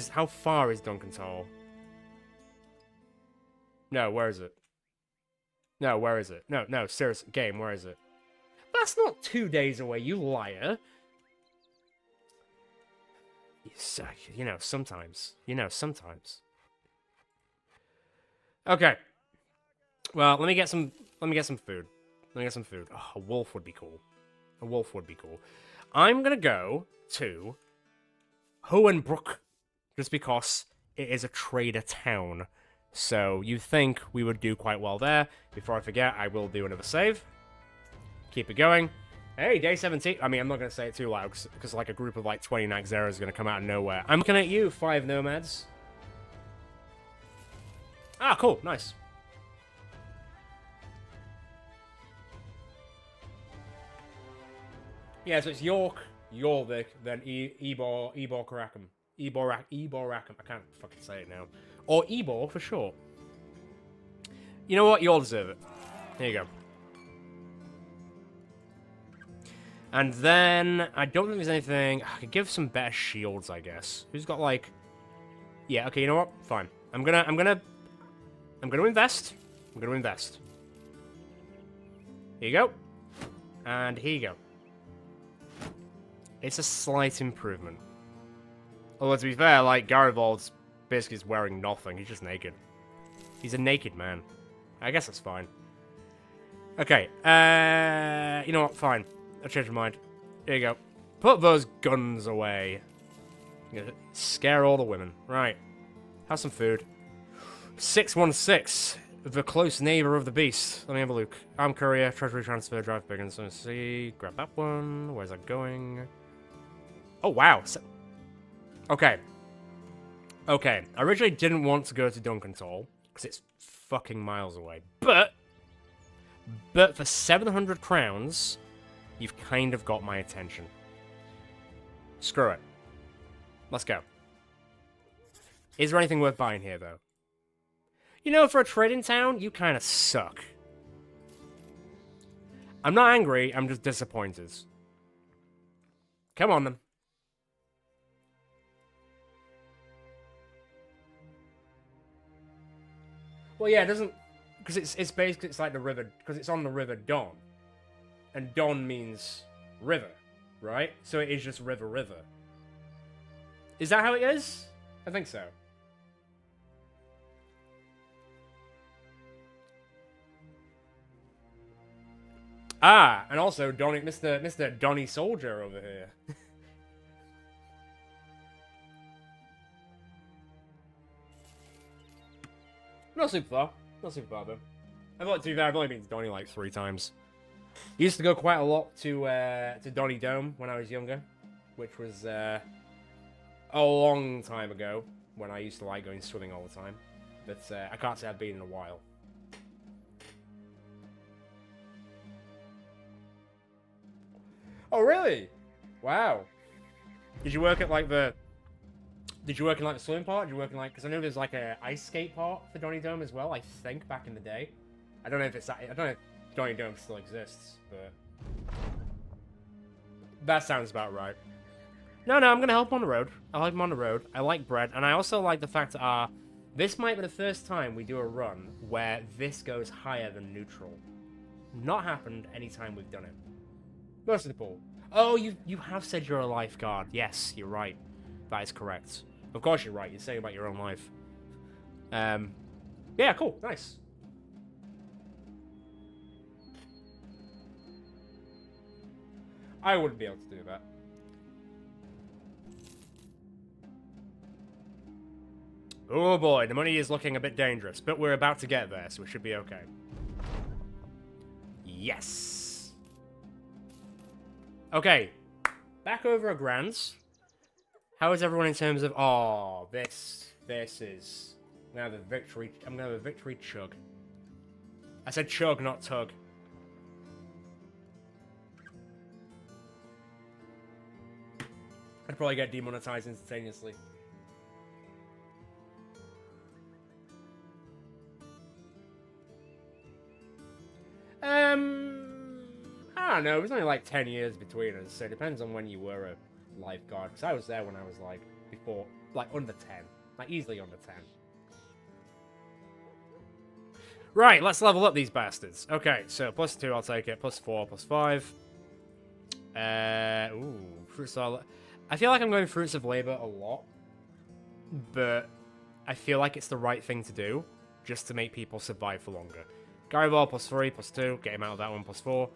How far is Duncantal? No, where is it? No, where is it? No, serious game, where is it? That's not 2 days away, you liar. You know, sometimes. Okay. Well, let me get some food. Oh, a wolf would be cool. I'm gonna go to Hohenbrook, just because it is a trader town. So you think we would do quite well there. Before I forget, I will do another save. Keep it going. Hey, day 17. I mean, I'm not going to say it too loud, because like a group of like 20 Naxxeras is going to come out of nowhere. I'm looking at you, 5 nomads. Ah, cool. Nice. Yeah, so it's York, Jorvik, then Ebor Rackham. Ebor Rackham. I can't fucking say it now. Or Ebor for short. You know what? You all deserve it. Here you go. And then I don't think there's anything. I could give some better shields, I guess. Who's got like? Yeah. Okay. You know what? Fine. I'm gonna invest. Here you go. And here you go. It's a slight improvement. Although, to be fair, like, Garibaldi's basically is wearing nothing. He's just naked. He's a naked man. I guess that's fine. Okay, you know what? Fine. I'll change my mind. Here you go. Put those guns away. Scare all the women. Right. Have some food. 616. The close neighbor of the beast. Let me have a look. Arm courier, treasury transfer, drive big, and so see. Grab that one. Where's that going? Oh, wow. Okay. I originally didn't want to go to Duncantal, because it's fucking miles away. But for 700 crowns, you've kind of got my attention. Screw it. Let's go. Is there anything worth buying here, though? You know, for a trading town, you kind of suck. I'm not angry, I'm just disappointed. Come on, then. Well, yeah, it doesn't... Because it's basically, it's like the river... Because it's on the river Don. And Don means river, right? So it is just river. Is that how it is? I think so. Ah, and also Donny, Mr. Donny Soldier over here. Not super far. Not super far, though. I've only been to Donny like 3 times. Used to go quite a lot to Donny Dome when I was younger, which was a long time ago when I used to like going swimming all the time. But I can't say I've been in a while. Oh really? Wow. Did you work at like the? Did you work in like the swimming part? Did you work in like? Because I know there's like a ice skate part for Donny Dome as well. I think back in the day. I don't know if it's. I don't know if Donny Dome still exists, but that sounds about right. No, I'm gonna help him on the road. I like him on the road. I like bread, and I also like the fact that this might be the first time we do a run where this goes higher than neutral. Not happened any time we've done it. Most of the pool. Oh, you have said you're a lifeguard. Yes, you're right. That is correct. Of course you're right. You're saying about your own life. Yeah, cool. Nice. I wouldn't be able to do that. Oh boy, the money is looking a bit dangerous, but we're about to get there, so we should be okay. Yes. Okay, back over a grand. How is everyone in terms of? Oh, this is. I'm gonna have a victory. I'm gonna have a victory chug. I said chug, not tug. I'd probably get demonetized instantaneously. I don't know. It was only like 10 years between us, so it depends on when you were a lifeguard. Because I was there when I was like before, like under 10, like easily under 10. Right, let's level up these bastards. Okay, so +2, I'll take it. +4, +5. Ooh, fruits of. I feel like I'm going fruits of labor a lot, but I feel like it's the right thing to do, just to make people survive for longer. Garibald +3, +2. Get him out of that one. +4.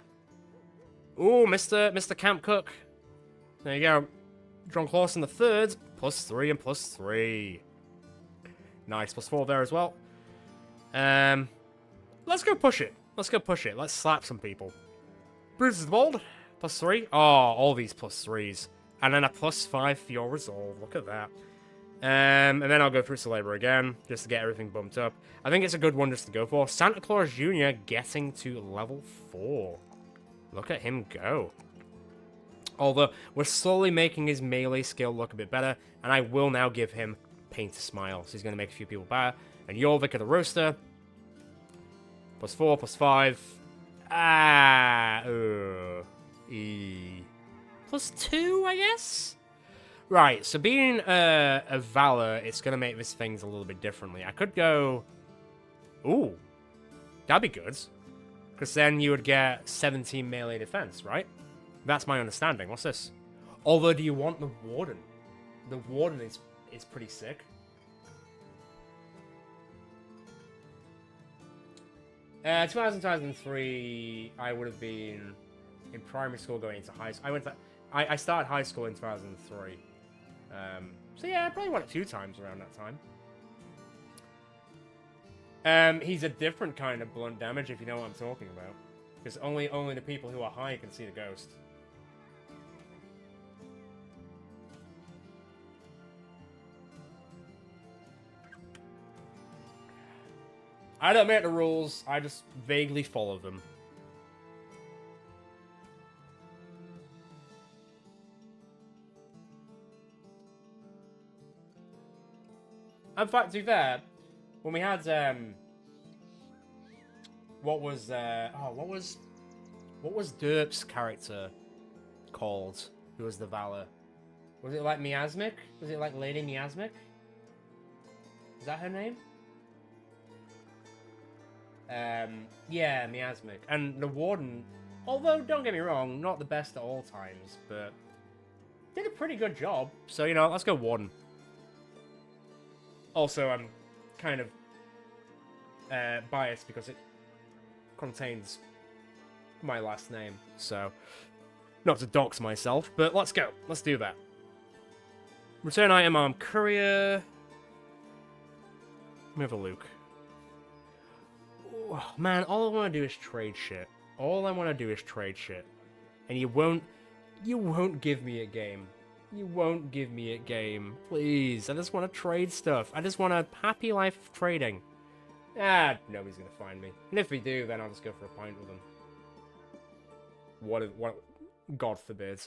Ooh, Mr. Camp Cook. There you go. John Clausen the third. +3 and +3. Nice. +4 there as well. Let's go push it. Let's go push it. Let's slap some people. Bruce Bold. +3. Oh, all these +3s. And then a +5 for your resolve. Look at that. And then I'll go through Labor again, just to get everything bumped up. I think it's a good one just to go for. Santa Claus Jr. getting to level 4. Look at him go. Although, we're slowly making his melee skill look a bit better, and I will now give him Paint a Smile. So he's going to make a few people better. And Jorvik of the Roaster. +4, +5. +2, I guess? Right, so being a Valor, it's going to make this things a little bit differently. I could go... Ooh. That'd be good. Because then you would get 17 melee defense, right? That's my understanding. What's this? Although, do you want the Warden? The Warden is pretty sick. 2003, I would have been in primary school going into high school. I started high school in 2003. So yeah, I probably went 2 times around that time. He's a different kind of blunt damage, if you know what I'm talking about. Because only the people who are high can see the ghost. I don't make the rules, I just vaguely follow them. In fact, to be fair, when we had what was Derp's character called? Who was the Valor? Was it like Miasmic? Was it like Lady Miasmic? Is that her name? Yeah, Miasmic. And the Warden, although don't get me wrong, not the best at all times, but did a pretty good job. So you know, let's go Warden. Also, I'm kind of biased because it contains my last name. So, not to dox myself, but let's go. Let's do that. Return item arm courier. Let me have a look. Oh, man, all I want to do is trade shit. All I want to do is trade shit. And you won't give me a game. You won't give me a game. Please, I just want to trade stuff. I just want a happy life of trading. Ah, nobody's gonna find me. And if we do, then I'll just go for a pint with them. What, God forbid.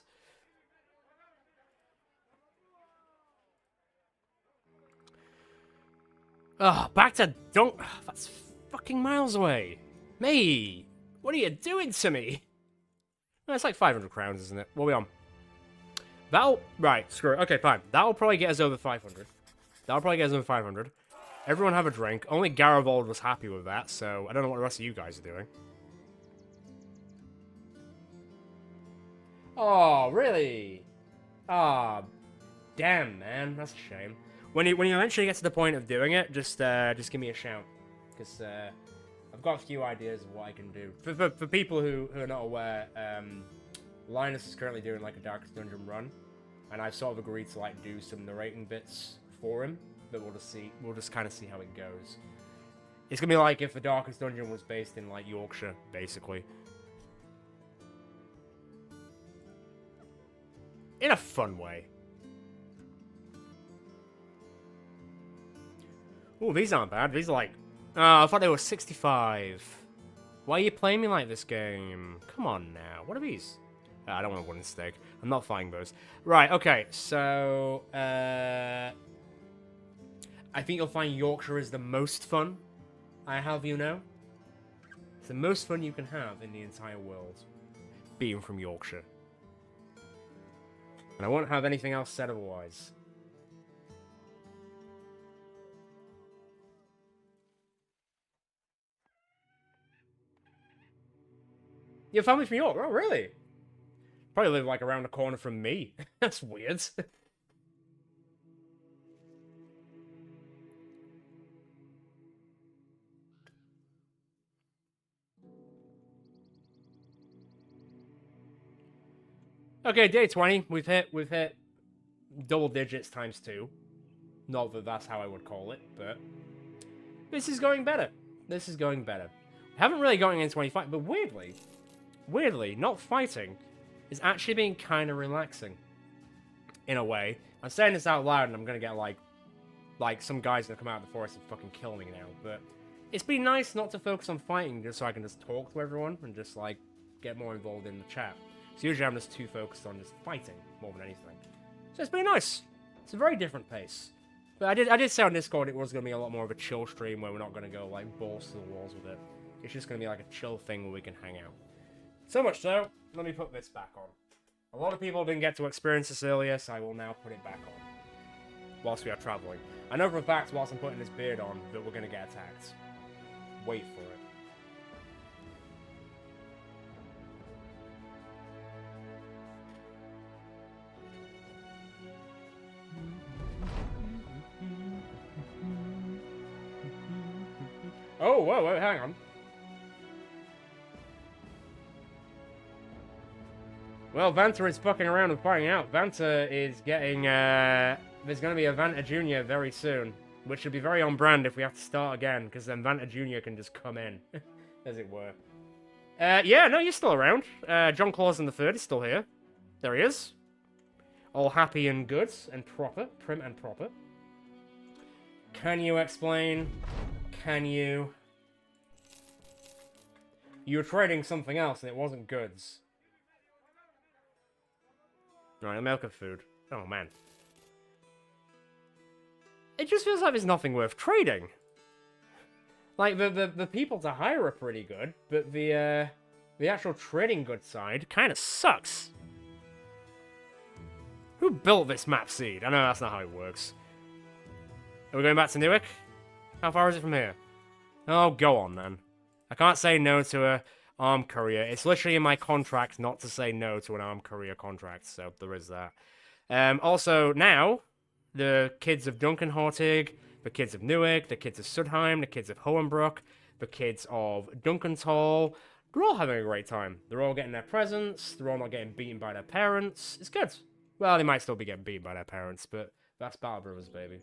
Ah, back to Dunk. That's fucking miles away. Me, what are you doing to me? Oh, it's like 500 crowns, isn't it? What are we on? Right, screw it. Okay, fine. That'll probably get us over 500. That'll probably get us over 500. Everyone have a drink. Only Garavold was happy with that, so I don't know what the rest of you guys are doing. Oh, really? Ah, damn, man. That's a shame. When you eventually get to the point of doing it, just give me a shout. Because I've got a few ideas of what I can do. For people who are not aware, Linus is currently doing like a Darkest Dungeon run. And I've sort of agreed to like do some narrating bits for him. But we'll just kind of see how it goes. It's gonna be like if the Darkest Dungeon was based in like Yorkshire, basically. In a fun way. Oh, these aren't bad. These are like... Oh, I thought they were 65. Why are you playing me like this game? Come on now. What are these? I don't want a wooden stake. I'm not flying those. Right, okay. So, I think you'll find Yorkshire is the most fun, I have you know. It's the most fun you can have in the entire world, being from Yorkshire. And I won't have anything else said otherwise. Your family from York? Oh, really? Probably live like around the corner from me. That's weird. Okay, day 20. We've hit double digits times 2. Not that that's how I would call it, but this is going better. This is going better. We haven't really gotten into 25, but weirdly, not fighting is actually being kind of relaxing. In a way. I'm saying this out loud and I'm gonna get like some guys gonna come out of the forest and fucking kill me now, but it's been nice not to focus on fighting just so I can just talk to everyone and just like get more involved in the chat. So usually I'm just too focused on just fighting more than anything. So it's been nice. It's a very different pace. But I did say on Discord it was going to be a lot more of a chill stream where we're not going to go like balls to the walls with it. It's just going to be like a chill thing where we can hang out. So much so, let me put this back on. A lot of people didn't get to experience this earlier, so I will now put it back on. Whilst we are traveling. I know for a fact whilst I'm putting this beard on that we're going to get attacked. Wait for it. Oh, whoa, hang on. Well, Vanta is fucking around and finding out. Vanta is getting, there's going to be a Vanta Jr. very soon. Which should be very on brand if we have to start again, because then Vanta Jr. can just come in, as it were. Yeah, no, you're still around. John Claus in the Third is still here. There he is. All happy and good and proper. Prim and proper. Can you explain? Can you? You were trading something else and it wasn't goods. Right, milk of food. Oh, man. It just feels like there's nothing worth trading. Like, the people to hire are pretty good, but the actual trading goods side kind of sucks. Who built this map seed? I know that's not how it works. Are we going back to Newark? How far is it from here? Oh, go on, then. I can't say no to a armed courier. It's literally in my contract not to say no to an armed courier contract, so there is that. Also, now, the kids of Duncanhortig, the kids of Newark, the kids of Sudheim, the kids of Hohenbrook, the kids of Duncanshall, They're all having a great time. They're all getting their presents. They're all not getting beaten by their parents. It's good. Well, they might still be getting beaten by their parents, but that's Battle Brothers, baby.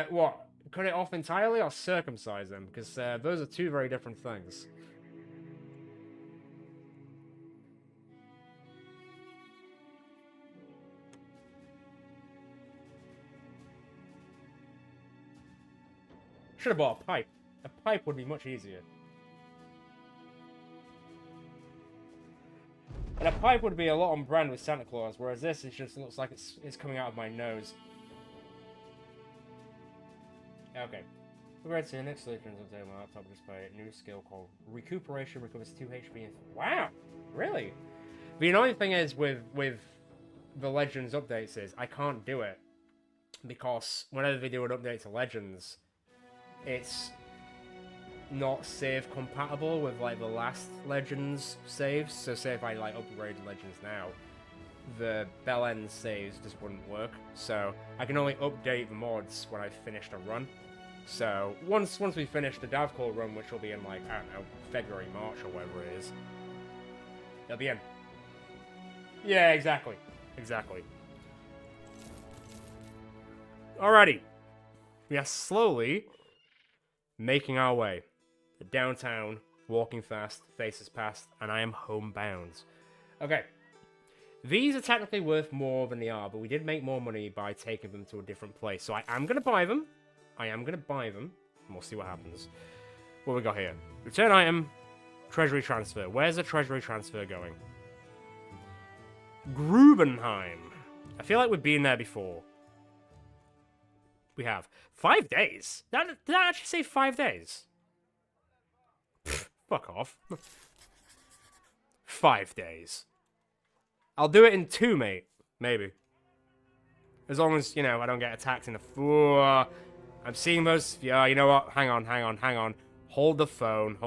What? Cut it off entirely or circumcise them? Because those are two very different things. Should have bought a pipe. A pipe would be much easier. And a pipe would be a lot on brand with Santa Claus, whereas this it just looks like it's coming out of my nose. Okay. Regards to the next solutions of my laptop display, a new skill called Recuperation recovers 2 HP. Wow! Really? The annoying thing is with the Legends updates is I can't do it. Because whenever they do an update to Legends, it's not save compatible with like the last Legends saves. So say if I like upgrade Legends now, the Bell End saves just wouldn't work. So I can only update the mods when I've finished a run. So once we finish the Davcore run, which will be in like, I don't know, February, March or whatever it is, it'll be in. Yeah, exactly. Exactly. Alrighty. We are slowly making our way. The downtown, walking fast, faces past, and I am homebound. Okay. These are technically worth more than they are, but we did make more money by taking them to a different place. So I am going to buy them. And we'll see what happens. What we got here? Return item, treasury transfer. Where's the treasury transfer going? Grubenheim. I feel like we've been there before. We have. 5 days? Did that actually say 5 days? Pfft, fuck off. 5 days. I'll do it in 2, mate. Maybe. As long as, you know, I don't get attacked in the floor. I'm seeing those. Yeah, you know what? Hang on. Hold the phone.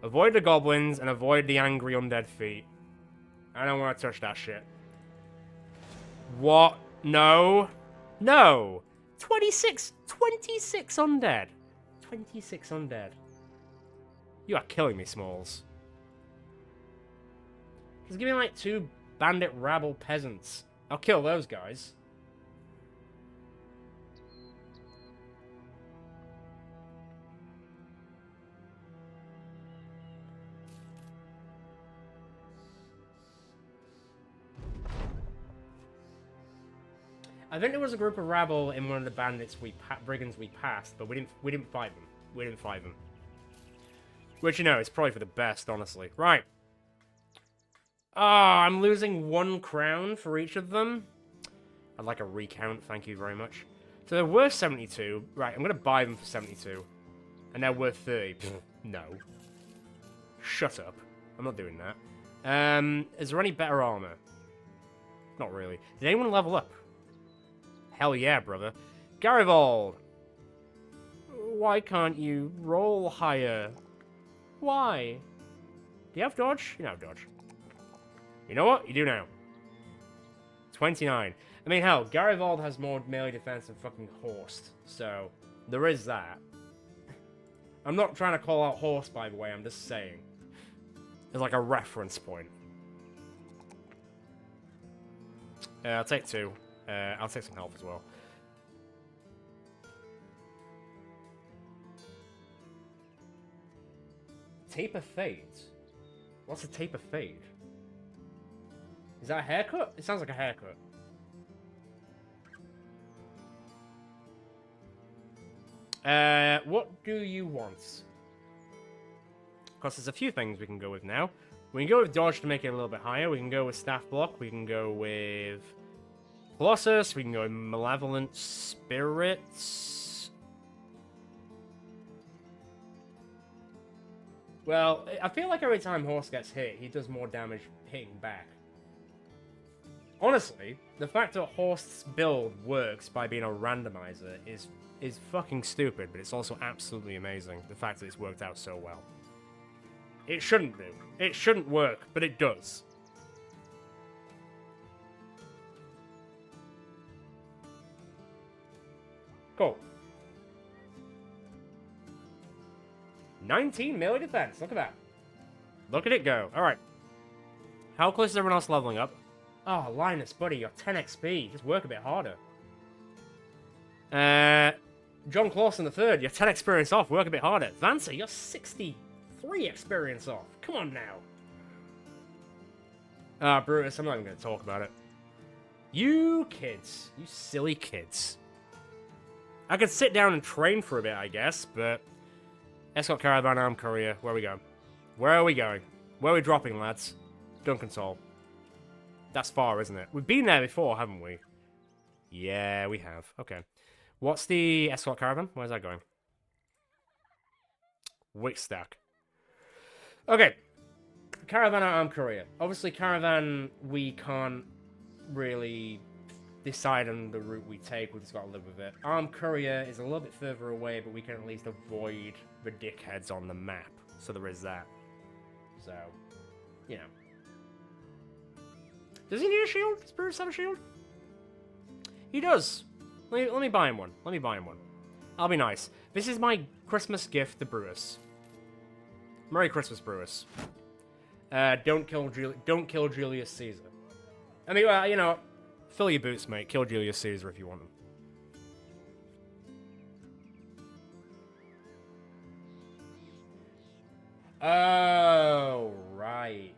Avoid the goblins and avoid the angry undead feet. I don't want to touch that shit. What? No. 26 undead. 26 undead. You are killing me, Smalls. Just give me like 2 bandit rabble peasants. I'll kill those guys. I think there was a group of rabble in one of the bandits brigands we passed, but we didn't fight them. Which, you know, is probably for the best, honestly. Right. Ah, I'm losing 1 crown for each of them. I'd like a recount, thank you very much. So they're worth 72. Right, I'm gonna buy them for 72. And they're worth 30. No. Shut up. I'm not doing that. Is there any better armor? Not really. Did anyone level up? Hell yeah, brother. Garibaldi! Why can't you roll higher? Why? Do you have dodge? You don't have dodge. You know what? You do now. 29. I mean, hell, Garibaldi has more melee defense than fucking Horst. So, there is that. I'm not trying to call out Horst, by the way. I'm just saying. It's like a reference point. I'll take 2. I'll take some health as well. Taper fades? What's a taper fade? Is that a haircut? It sounds like a haircut. What do you want? Because there's a few things we can go with now. We can go with dodge to make it a little bit higher. We can go with staff block. We can go with Colossus, we can go Malevolent Spirits. Well, I feel like every time Horse gets hit, he does more damage hitting back. Honestly, the fact that Horse's build works by being a randomizer is fucking stupid, but it's also absolutely amazing, the fact that it's worked out so well. It shouldn't do. It shouldn't work, but it does. Cool. 19 melee defense. Look at that. Look at it go. All right. How close is everyone else leveling up? Oh, Linus, buddy, you're 10 XP. Just work a bit harder. John Clausen the third, you're 10 experience off. Work a bit harder. Vancer, you're 63 experience off. Come on now. Brutus, I'm not even going to talk about it. You kids. You silly kids. I could sit down and train for a bit, I guess, but... Escort Caravan, Armed Courier. Where are we going? Where are we going? Where are we dropping, lads? Duncansol. That's far, isn't it? We've been there before, haven't we? Yeah, we have. Okay. What's the Escort Caravan? Where's that going? Wickstack. Okay. Caravan, Armed Courier. Obviously, Caravan, we can't really decide on the route we take. We've just got to live with it. Armed Courier is a little bit further away, but we can at least avoid the dickheads on the map. So there is that. So, you know. Does he need a shield? Does Bruce have a shield? He does. Let me buy him one. Let me buy him one. I'll be nice. This is my Christmas gift to Bruce. Merry Christmas, Bruce. Don't kill Julius Caesar. I mean, you know, fill your boots, mate. Kill Julius Caesar if you want him. Oh, right.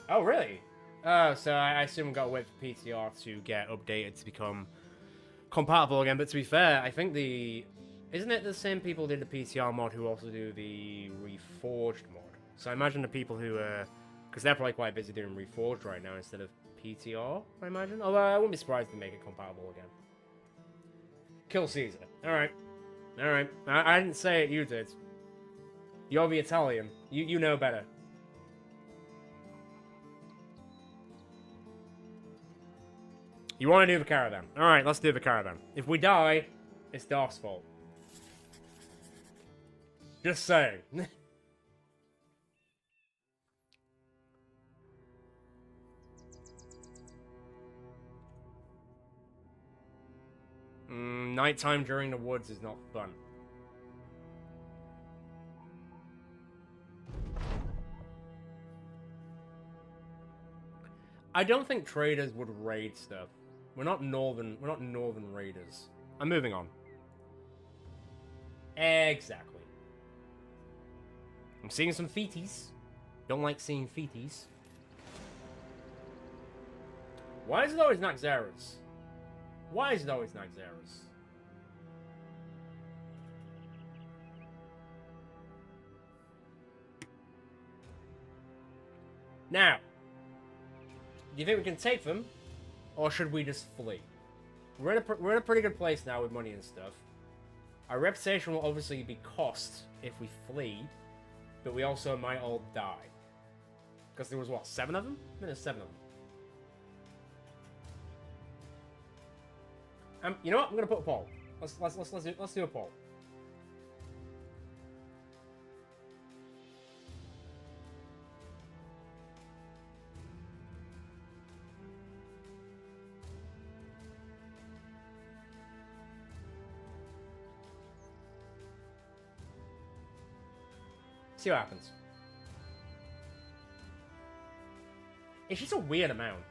Oh, really? Oh, so I assume we got to wait for PTR to get updated to become compatible again. But to be fair, I think isn't it the same people who did the PTR mod who also do the Reforged mod? So I imagine the people who, because they're probably quite busy doing Reforged right now instead of PTR, I imagine. Although I wouldn't be surprised to make it compatible again. Kill Caesar. Alright. Alright. I didn't say it, you did. You're the Italian. You know better. You want to do the caravan. Alright, let's do the caravan. If we die, it's Dark's fault. Just saying. 'Nighttime during the woods is not fun. I don't think traders would raid stuff. We're not northern raiders. I'm moving on. Exactly. I'm seeing some feeties. Don't like seeing feeties. Why is it always Naxxramas? Why is it always Naxxramas? Now, do you think we can take them, or should we just flee? We're in a pretty good place now with money and stuff. Our reputation will obviously be cost if we flee, but we also might all die. Because there was what, 7 of them? I think there's 7 of them. You know what? I'm gonna put a poll. Let's do a poll. See what happens. It's just a weird amount.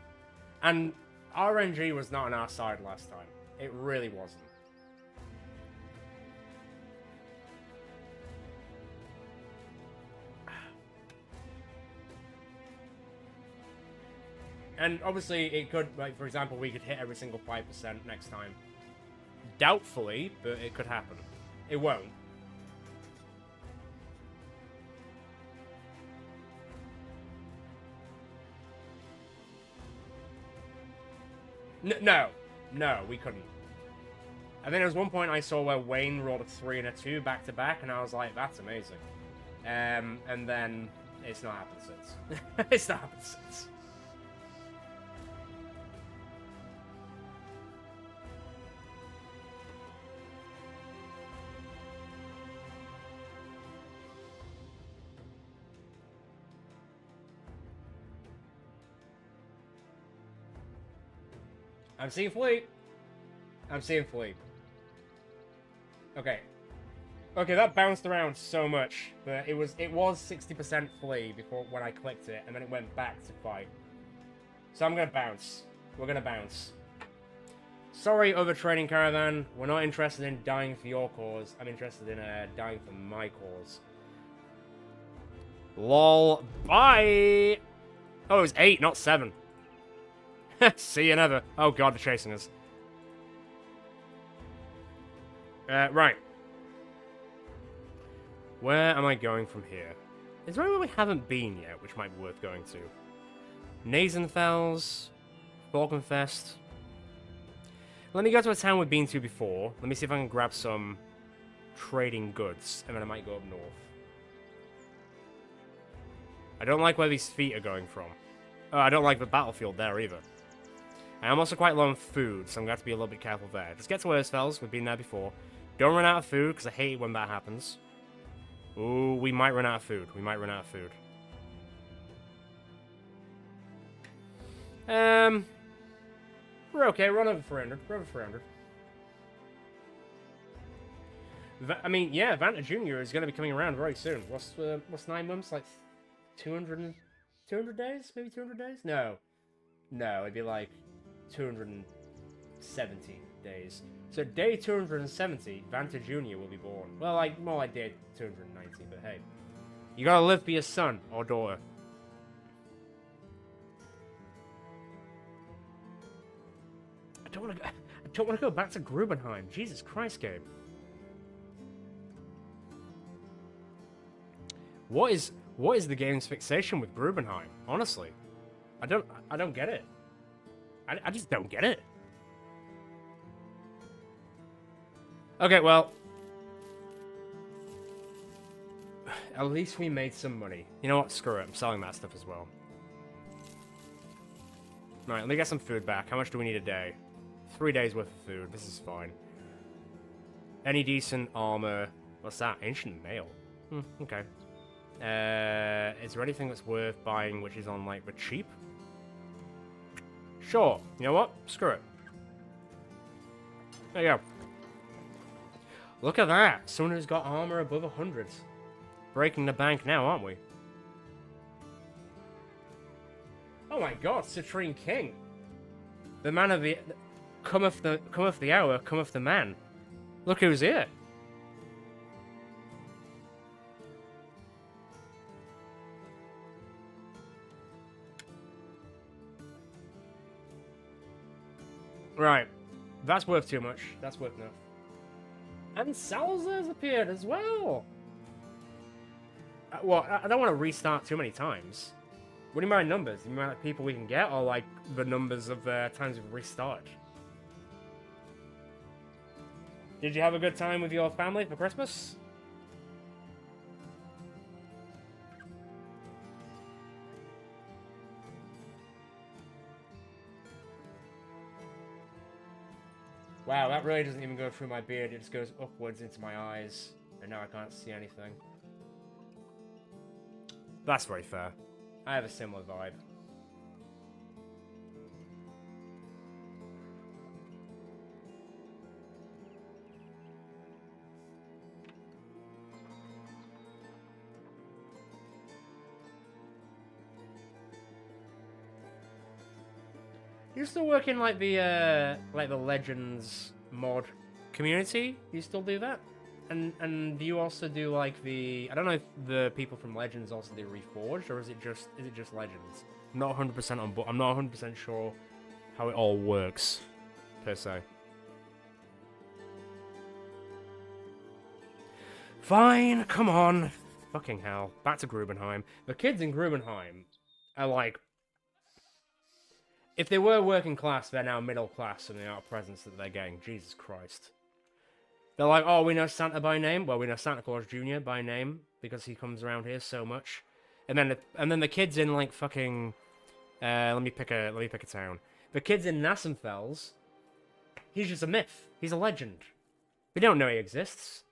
And RNG was not on our side last time. It really wasn't. And obviously it could, like, for example, we could hit every single 5% next time. Doubtfully, but it could happen. It won't. No, we couldn't. I think there was one point I saw where Wayne rolled a 3 and a 2 back to back, and I was like, that's amazing. And then it's not happened since. It's not happened since. I'm seeing fleet. I'm seeing fleet. Okay. Okay, that bounced around so much, but it was 60% flee before when I clicked it, and then it went back to fight. So I'm gonna bounce. We're gonna bounce. Sorry, other trading caravan. We're not interested in dying for your cause. I'm interested in dying for my cause. Lol. Bye. Oh, it was 8, not 7. See you never. Oh god, they're chasing us. Right. Where am I going from here? Is there anywhere we haven't been yet, which might be worth going to? Nasenfels, Falkenfest. Let me go to a town we've been to before. Let me see if I can grab some trading goods, and then I might go up north. I don't like where these feet are going from. I don't like the battlefield there either. I'm also quite low on food, so I'm going to have to be a little bit careful there. Just get to Ersfels, we've been there before. Don't run out of food, because I hate when that happens. Ooh, we might run out of food. We might run out of food. We're okay. Run over 300. We're over 300. I mean, yeah, Vanta Jr. is going to be coming around very soon. What's 9 months? Like 200 days? Maybe 200 days? No. No, it'd be like 270 days. So day 270, Vanta Jr. will be born. Well, like more like day 290, but hey. You gotta live for your son or daughter. I don't wanna go back to Grubenheim. Jesus Christ, game. What is the game's fixation with Grubenheim? Honestly. I don't get it. I just don't get it. Okay, well. At least we made some money. You know what? Screw it. I'm selling that stuff as well. Alright, let me get some food back. How much do we need a day? 3 days worth of food. This is fine. Any decent armor. What's that? Ancient mail. Okay. Is there anything that's worth buying which is on, like, the cheap? Sure. You know what? Screw it. There you go. Look at that. Someone who's got armor above 100. Breaking the bank now, aren't we? Oh my god, Citrine King. The man of the... Cometh the hour, cometh the man. Look who's here. Right. That's worth too much. That's worth enough. And Salazar's appeared as well. Well, I don't want to restart too many times. What do you mean by numbers? Do you mean like people we can get, or like the numbers of times we've restarted? Did you have a good time with your family for Christmas? Wow, that really doesn't even go through my beard, it just goes upwards into my eyes, and now I can't see anything. That's very fair. I have a similar vibe. You still work in like the Legends mod community? You still do that? And do you also do like the... I don't know if the people from Legends also do Reforged, or is it just Legends? I'm not 100% on board. I'm not 100% sure how it all works, per se. Fine, come on. Fucking hell. Back to Grubenheim. The kids in Grubenheim are like... If they were working class, they're now middle class and the amount of presents that they're getting. Jesus Christ. They're like, oh, we know Santa by name. Well, we know Santa Claus Jr. by name because he comes around here so much. And then the kids in like fucking, let me pick a town. The kids in Nasenfels, he's just a myth. He's a legend. We don't know he exists.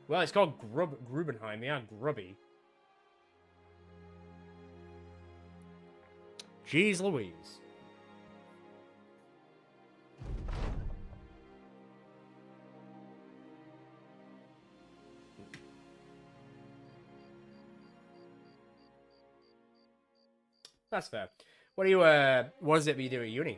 Well, it's called Grubenheim. Yeah, grubby. Jeez Louise. That's fair. What is it that you do at uni?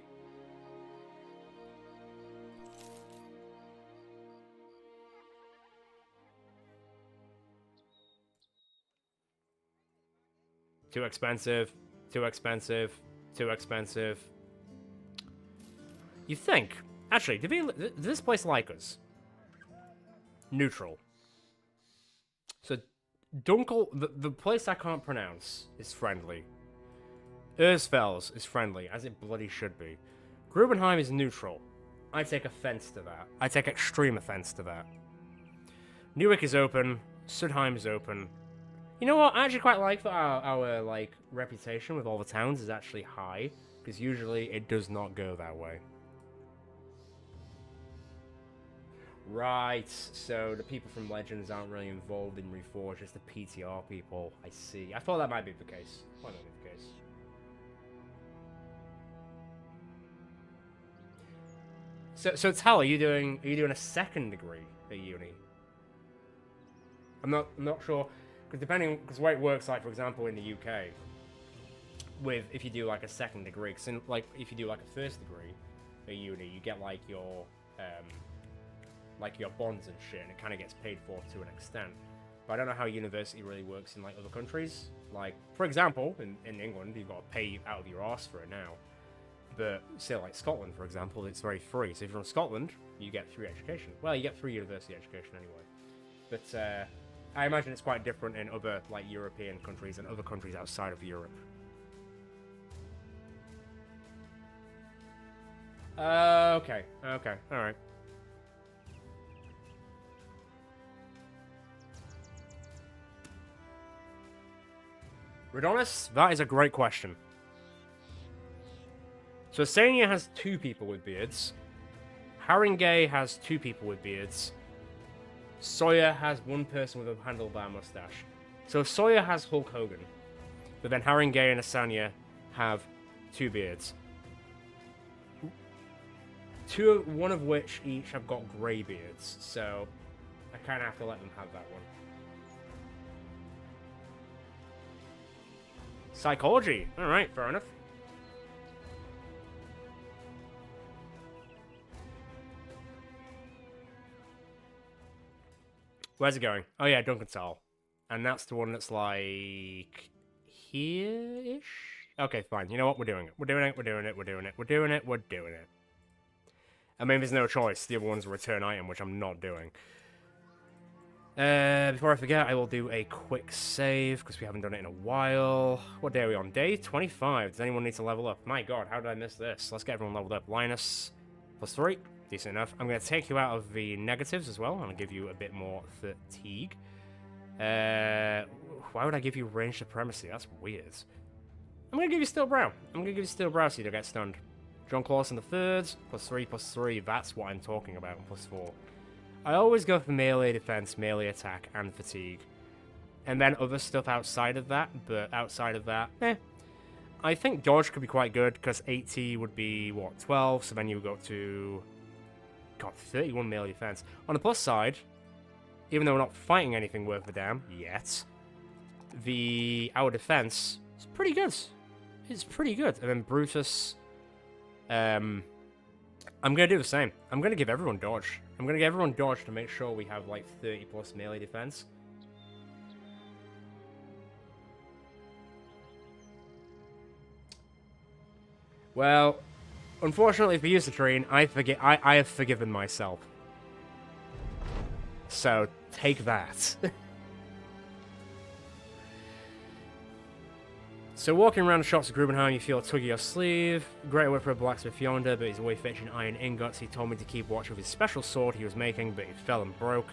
Too expensive, too expensive, too expensive. You think? Actually, does this place like us? Neutral. So, Dunkel, the place I can't pronounce, is friendly. Ursfels is friendly, as it bloody should be. Grubenheim is neutral. I take offense to that. I take extreme offense to that. Newark is open. Sudheim is open. You know what? I actually quite like that our like reputation with all the towns is actually high, because usually it does not go that way. Right, so the people from Legends aren't really involved in Reforged, just the PTR people. I see. I thought that might be the case. Might not be the case. So Tal, are you doing a second degree at uni? I'm not sure, because because the way it works, like for example in the UK, with if you do like a second degree, because like if you do like a first degree at uni, you get like your bonds and shit, and it kind of gets paid for to an extent. But I don't know how university really works in like other countries. Like for example, in England, you've got to pay out of your arse for it now. But say like Scotland, for example, it's very free. So if you're in Scotland, you get free education. Well, you get free university education anyway. But I imagine it's quite different in other like European countries and other countries outside of Europe. Okay, all right. Redonis, that is a great question. So Sania has 2 people with beards. Haringey has 2 people with beards. Sawyer has 1 person with a handlebar mustache. So Sawyer has Hulk Hogan. But then Haringey and Asanya have 2 beards. One of which each have got grey beards. So I kind of have to let them have that one. Psychology. Alright, fair enough. Where's it going? Oh yeah, Duncanthal. And that's the one that's like here-ish? Okay, fine. You know what? We're doing it. We're doing it. I mean, there's no choice. The other one's a return item, which I'm not doing. Before I forget, I will do a quick save, because we haven't done it in a while. What day are we on? Day 25. Does anyone need to level up? My god, how did I miss this? Let's get everyone leveled up. Linus, +3. Decent enough. I'm going to take you out of the negatives as well. I'm going to give you a bit more fatigue. Why would I give you range supremacy? That's weird. I'm going to give you Steel Brow. I'm going to give you Steel Brow so you don't get stunned. John Clausen the thirds, +3. That's what I'm talking about. +4. I always go for melee defense, melee attack, and fatigue. And then other stuff outside of that, but outside of that, I think dodge could be quite good, because 80 would be, what, 12? So then you would go to... God, 31 melee defense. On the plus side, even though we're not fighting anything worth a damn yet, our defense is pretty good. It's pretty good. And then Brutus, I'm going to do the same. I'm going to give everyone dodge. I'm going to give everyone dodge to make sure we have like 30 plus melee defense. Well, unfortunately for you, Citrine, I have forgiven myself. So, take that. So, walking around the shops of Grubenheim, you feel a tug of your sleeve. Great work for a blacksmith yonder, but he's away fetching iron ingots. He told me to keep watch of his special sword he was making, but it fell and broke.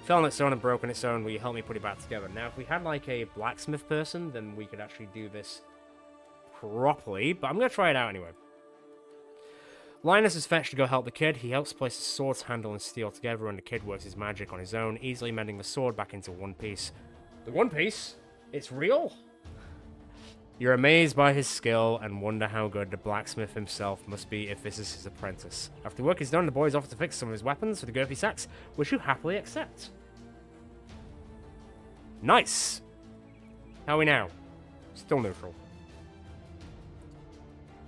Fell on its own and broke on its own. Will you help me put it back together? Now, if we had like a blacksmith person, then we could actually do this properly, but I'm going to try it out anyway. Linus is fetched to go help the kid. He helps place the sword's handle and steel together, and the kid works his magic on his own, easily mending the sword back into one piece. The one piece? It's real? You're amazed by his skill and wonder how good the blacksmith himself must be if this is his apprentice. After work is done, the boys offer to fix some of his weapons for the Girthy Sacks, which you happily accept. Nice! How are we now? Still neutral.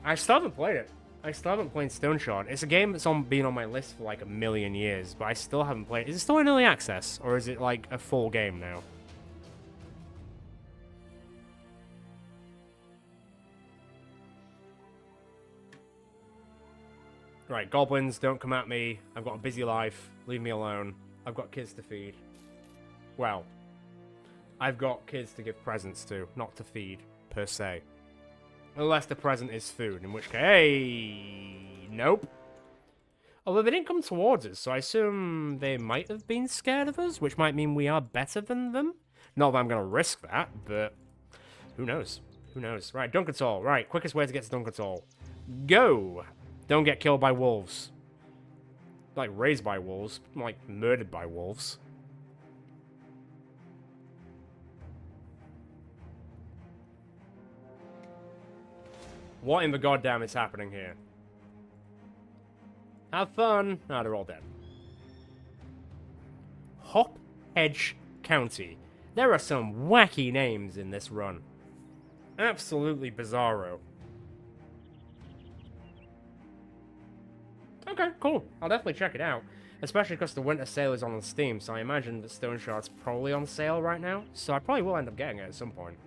I still haven't played it. I still haven't played Stone Shard. It's a game that's been on my list for like a million years, but I still haven't played it. Is it still in early access, or is it like a full game now? Right, goblins, don't come at me. I've got a busy life. Leave me alone. I've got kids to feed. Well, I've got kids to give presents to, not to feed, per se. Unless the present is food, in which case... Hey, nope. Although they didn't come towards us, so I assume they might have been scared of us, which might mean we are better than them. Not that I'm going to risk that, but who knows? Who knows? Right, Dunkertall. Right, quickest way to get to Dunkertall. Go! Don't get killed by wolves. Like, raised by wolves. Like, murdered by wolves. What in the goddamn is happening here? Have fun. Ah, they're all dead. Hop Edge County. There are some wacky names in this run. Absolutely bizarro. Okay, cool. I'll definitely check it out. Especially because the winter sale is on Steam, so I imagine that Stone Shard's probably on sale right now. So I probably will end up getting it at some point.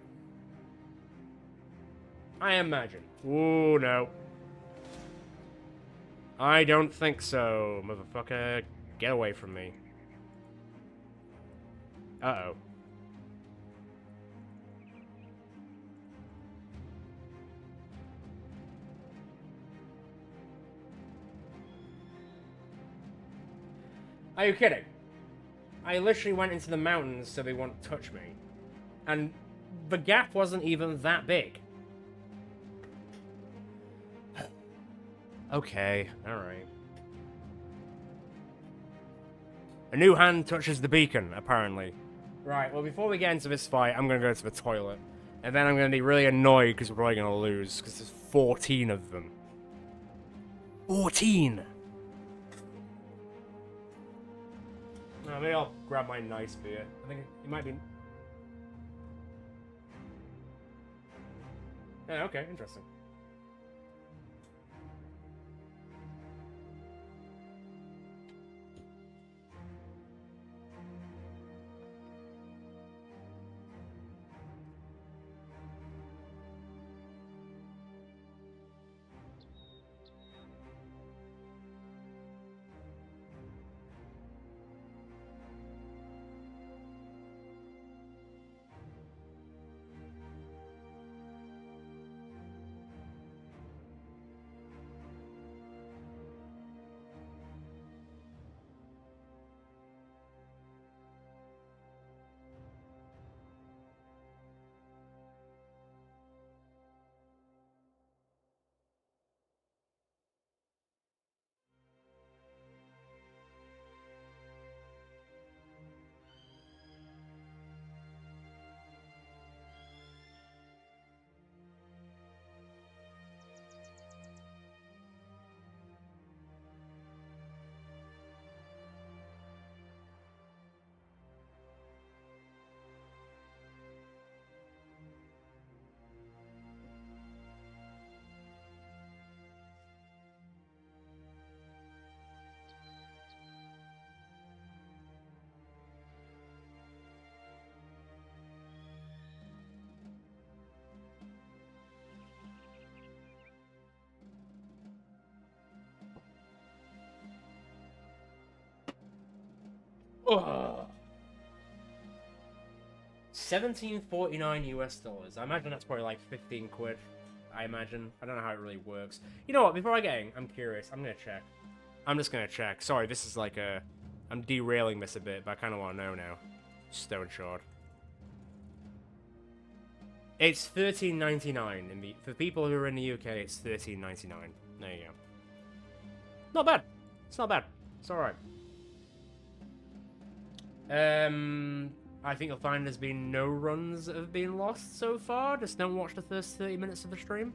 I imagine. Ooh, no. I don't think so, motherfucker. Get away from me. Uh-oh. Are you kidding? I literally went into the mountains so they won't touch me. And the gap wasn't even that big. Okay, alright. A new hand touches the beacon, apparently. Right, well, before we get into this fight, I'm gonna go to the toilet. And then I'm gonna be really annoyed because we're probably gonna lose, because there's 14 of them. 14! Maybe I'll grab my nice beer. I think it might be... Yeah, okay, interesting. Ugh. 1749 US dollars. I imagine that's probably like 15 quid. I imagine. I don't know how it really works. You know what? Before I get in, I'm curious. I'm gonna check. I'm just gonna check. Sorry, this is like a... I'm derailing this a bit, but I kind of want to know now. Stone Shard. It's $13.99 in the... For people who are in the UK, it's $13.99. There you go. Not bad. It's not bad. It's alright. I think you'll find there's been no runs that have been lost so far. Just don't watch the first 30 minutes of the stream.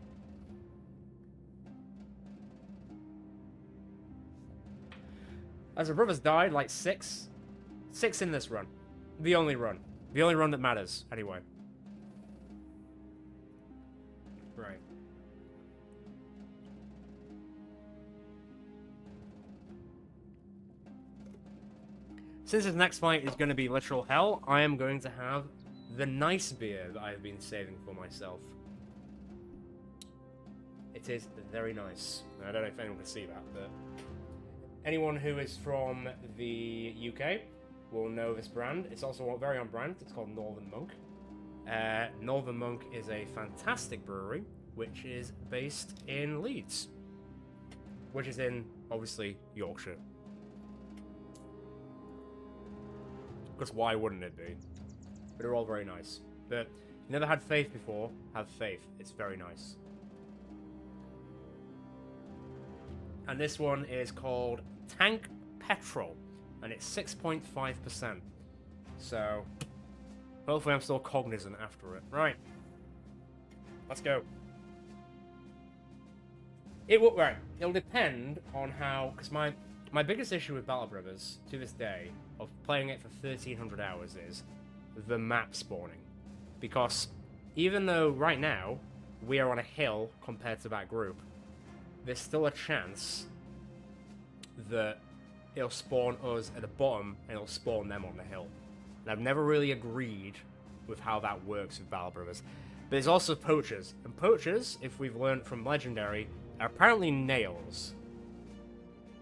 As our brothers died, like 6. 6 in this run. The only run. The only run that matters, anyway. Right. since this next fight is going to be literal hell, I am going to have the nice beer that I've been saving for myself. It is very nice. I don't know if anyone can see that, but anyone who is from the UK will know this brand. It's also very on brand. It's called Northern Monk. Northern Monk is a fantastic brewery, which is based in Leeds, which is in, obviously, Yorkshire. Because why wouldn't it be? But they're all very nice. But you never had Faith before, have Faith. It's very nice. And this one is called Tank Petrol, and it's 6.5%. So, hopefully I'm still cognizant after it. Right. Let's go. It'll depend on how, because my biggest issue with Battle Brothers, to this day, of playing it for 1,300 hours is the map spawning. Because even though right now, we are on a hill compared to that group, there's still a chance that it'll spawn us at the bottom and it'll spawn them on the hill. And I've never really agreed with how that works with Battle Brothers. But there's also poachers. And poachers, if we've learned from Legendary, are apparently nails.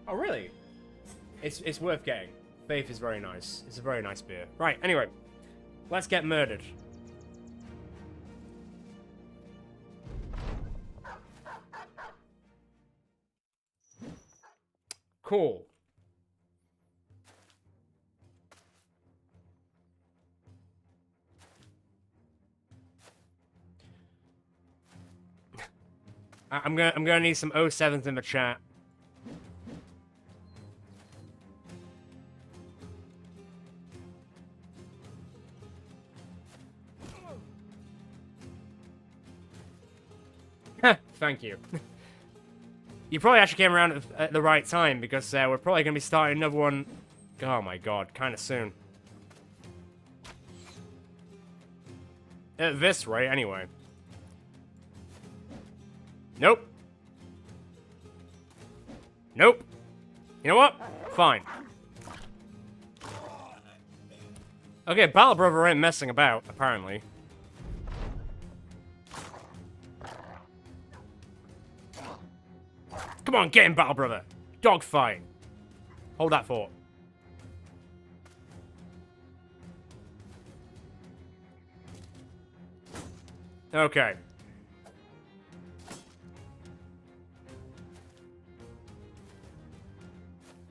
Oh, really? It's worth getting. Faith is very nice. It's a very nice beer. Right, anyway. Let's get murdered. Cool. I'm gonna need some 07s in the chat. Thank you. You probably actually came around at the right time, because we're probably going to be starting another one, oh my god, kind of soon. At this rate, anyway. Nope. Nope. You know what? Fine. Okay, Battle Brother ain't messing about, apparently. Come on, get him, Battle Brother. Dogfight. Hold that fort. Okay.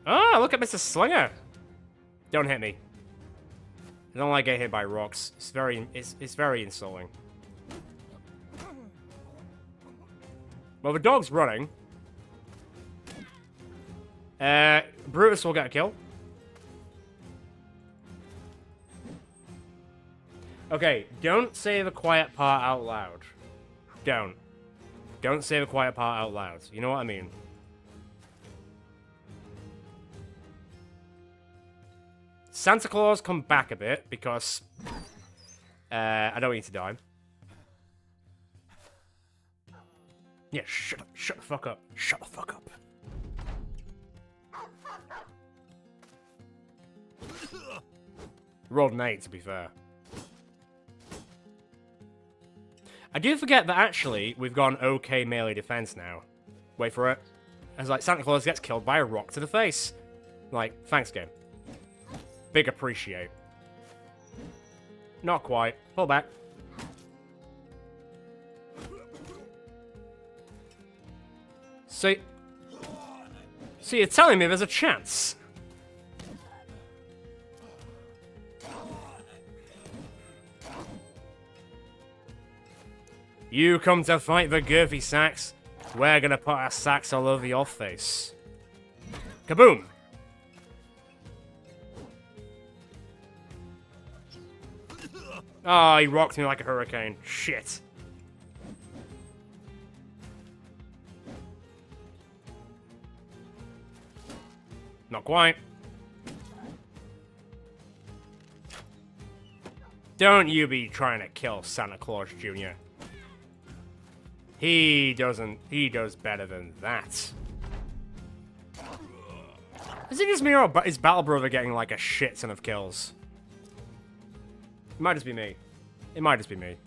Ah, look at Mr. Slinger. Don't hit me. I don't like getting hit by rocks. It's very insulting. Well, the dog's running. Brutus will get a kill. Okay, don't say the quiet part out loud. Don't. Don't say the quiet part out loud. You know what I mean? Santa Claus, come back a bit, because I don't need to die. Yeah, shut the fuck up. Shut the fuck up. Rolled an 8, to be fair. I do forget that actually we've got an okay melee defense now. Wait for it. As like Santa Claus gets killed by a rock to the face. Like, thanks game. Big appreciate. Not quite. Pull back. So you're telling me there's a chance? You come to fight the Girthy Sacks, we're gonna put our sacks all over your face. Kaboom! Oh, he rocked me like a hurricane. Shit. Not quite. Don't you be trying to kill Santa Claus Jr. He does better than that. Is it just me or is Battle Brother getting like a shit ton of kills? It might just be me. It might just be me.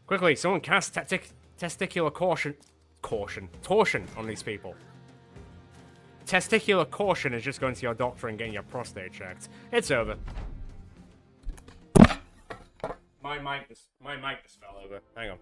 Quickly, someone cast testicular torsion on these people. Testicular caution is just going to your doctor and getting your prostate checked. It's over. My mic just fell over. Hang on.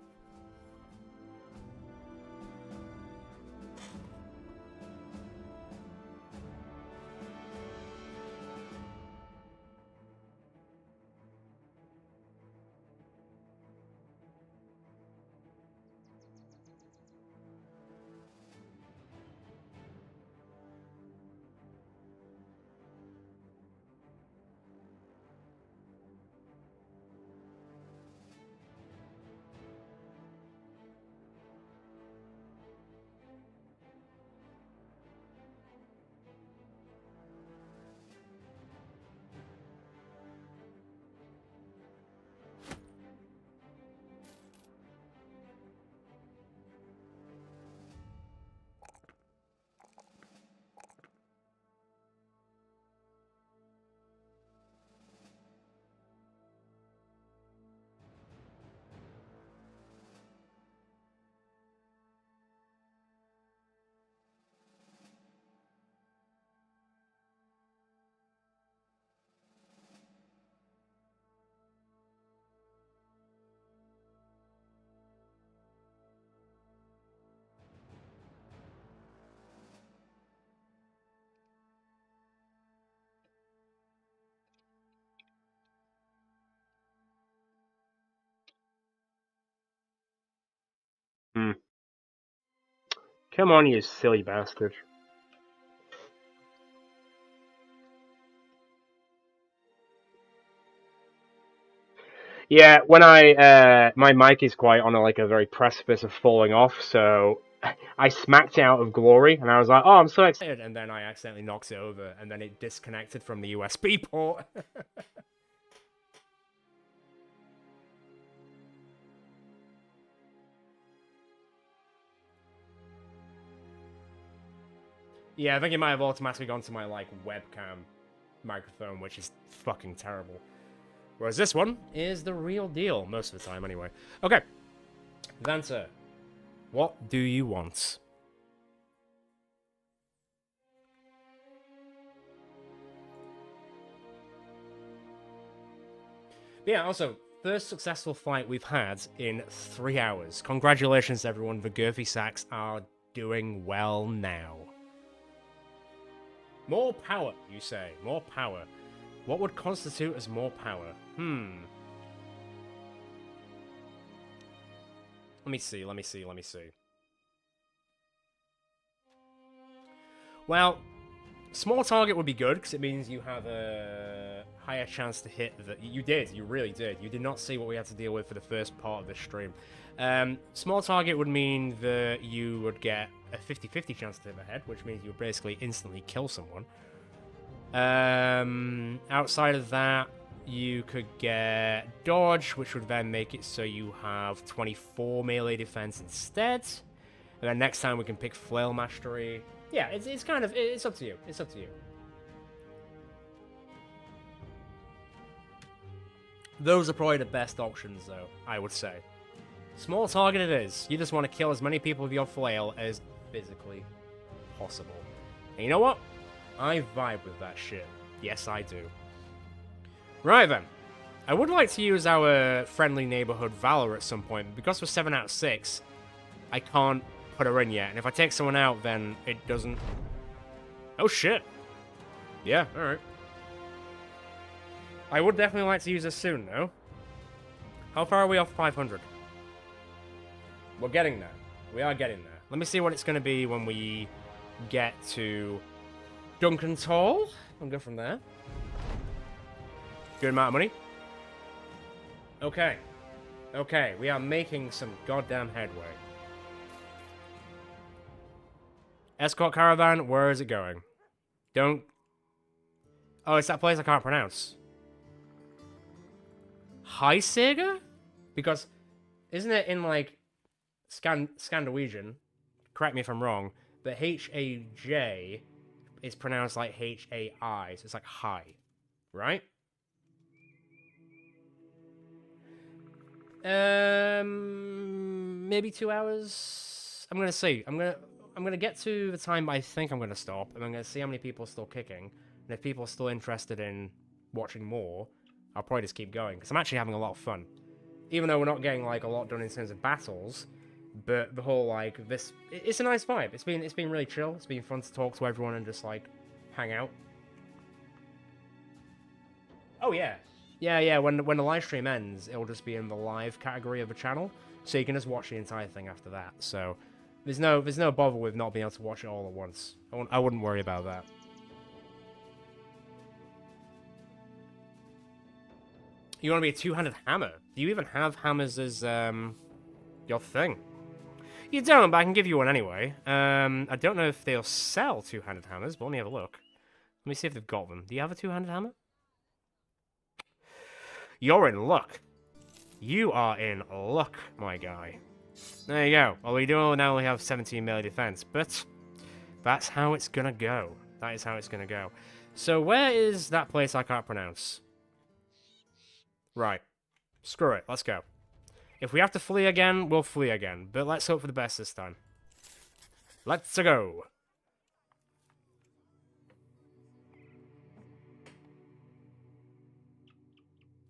Come on, you silly bastard. Yeah, when my mic is quite on a very precipice of falling off, so I smacked it out of glory, and I was like, oh, I'm so excited, and then I accidentally knocked it over, and then it disconnected from the USB port. Yeah, I think it might have automatically gone to my, webcam microphone, which is fucking terrible. Whereas this one is the real deal, most of the time, anyway. Okay. Vanta, what do you want? Yeah, also, first successful fight we've had in 3 hours. Congratulations, everyone. The Girthy Sacks are doing well now. More power, you say. More power. What would constitute as more power? Let me see. Well, small target would be good, because it means you have a higher chance to hit the... You really did. You did not see what we had to deal with for the first part of this stream. Small target would mean that you would get a 50-50 chance to hit the head, which means you would basically instantly kill someone. Outside of that, you could get dodge, which would then make it so you have 24 melee defense instead. And then next time we can pick flail mastery. Yeah, it's kind of... It's up to you. It's up to you. Those are probably the best options, though, I would say. Small target it is. You just want to kill as many people with your flail as physically possible. And you know what? I vibe with that shit. Yes, I do. Right then. I would like to use our friendly neighborhood Valor at some point, but because we're 7 out of 6, I can't put her in yet. And if I take someone out, then it doesn't... Oh, shit. Yeah, alright. I would definitely like to use her soon, though. How far are we off 500? We're getting there. We are getting there. Let me see what it's going to be when we get to Duncan Toll. I'll go from there. Good amount of money. Okay. Okay, we are making some goddamn headway. Escort caravan, where is it going? Don't... Oh, it's that place I can't pronounce. High Sega? Because Isn't it in, like, Scandinavian? Correct me if I'm wrong, but H-A-J is pronounced like H-A-I, so it's like high, right? Maybe 2 hours? I'm gonna see. I'm gonna get to the time I think I'm gonna stop, and I'm gonna see how many people are still kicking. And if people are still interested in watching more, I'll probably just keep going, because I'm actually having a lot of fun. Even though we're not getting, like, a lot done in terms of battles, but the whole, like, it's a nice vibe. It's been really chill. It's been fun to talk to everyone and just, like, hang out. Oh, yeah. Yeah, when the live stream ends, it'll just be in the live category of the channel, so you can just watch the entire thing after that. So there's no bother with not being able to watch it all at once. I wouldn't worry about that. You want to be a two-handed hammer? Do you even have hammers as your thing? You don't, but I can give you one anyway. I don't know if they'll sell two-handed hammers, but let me have a look. Let me see if they've got them. Do you have a two-handed hammer? You're in luck. You are in luck, my guy. There you go. All we do now only have 17 melee defense, but that's how it's gonna go. That is how it's gonna go. So where is that place I can't pronounce? Right. Screw it. Let's go. If we have to flee again, we'll flee again. But let's hope for the best this time. Let's go.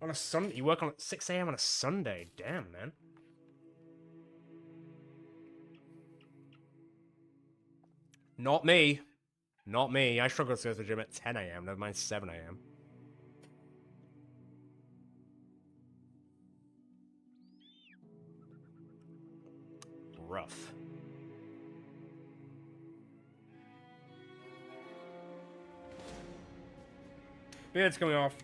On a Sunday? You work on 6 AM on a Sunday? Damn, man. Not me. Not me. I struggle to go to the gym at 10 AM, never mind 7 AM. Rough. Beard's coming off.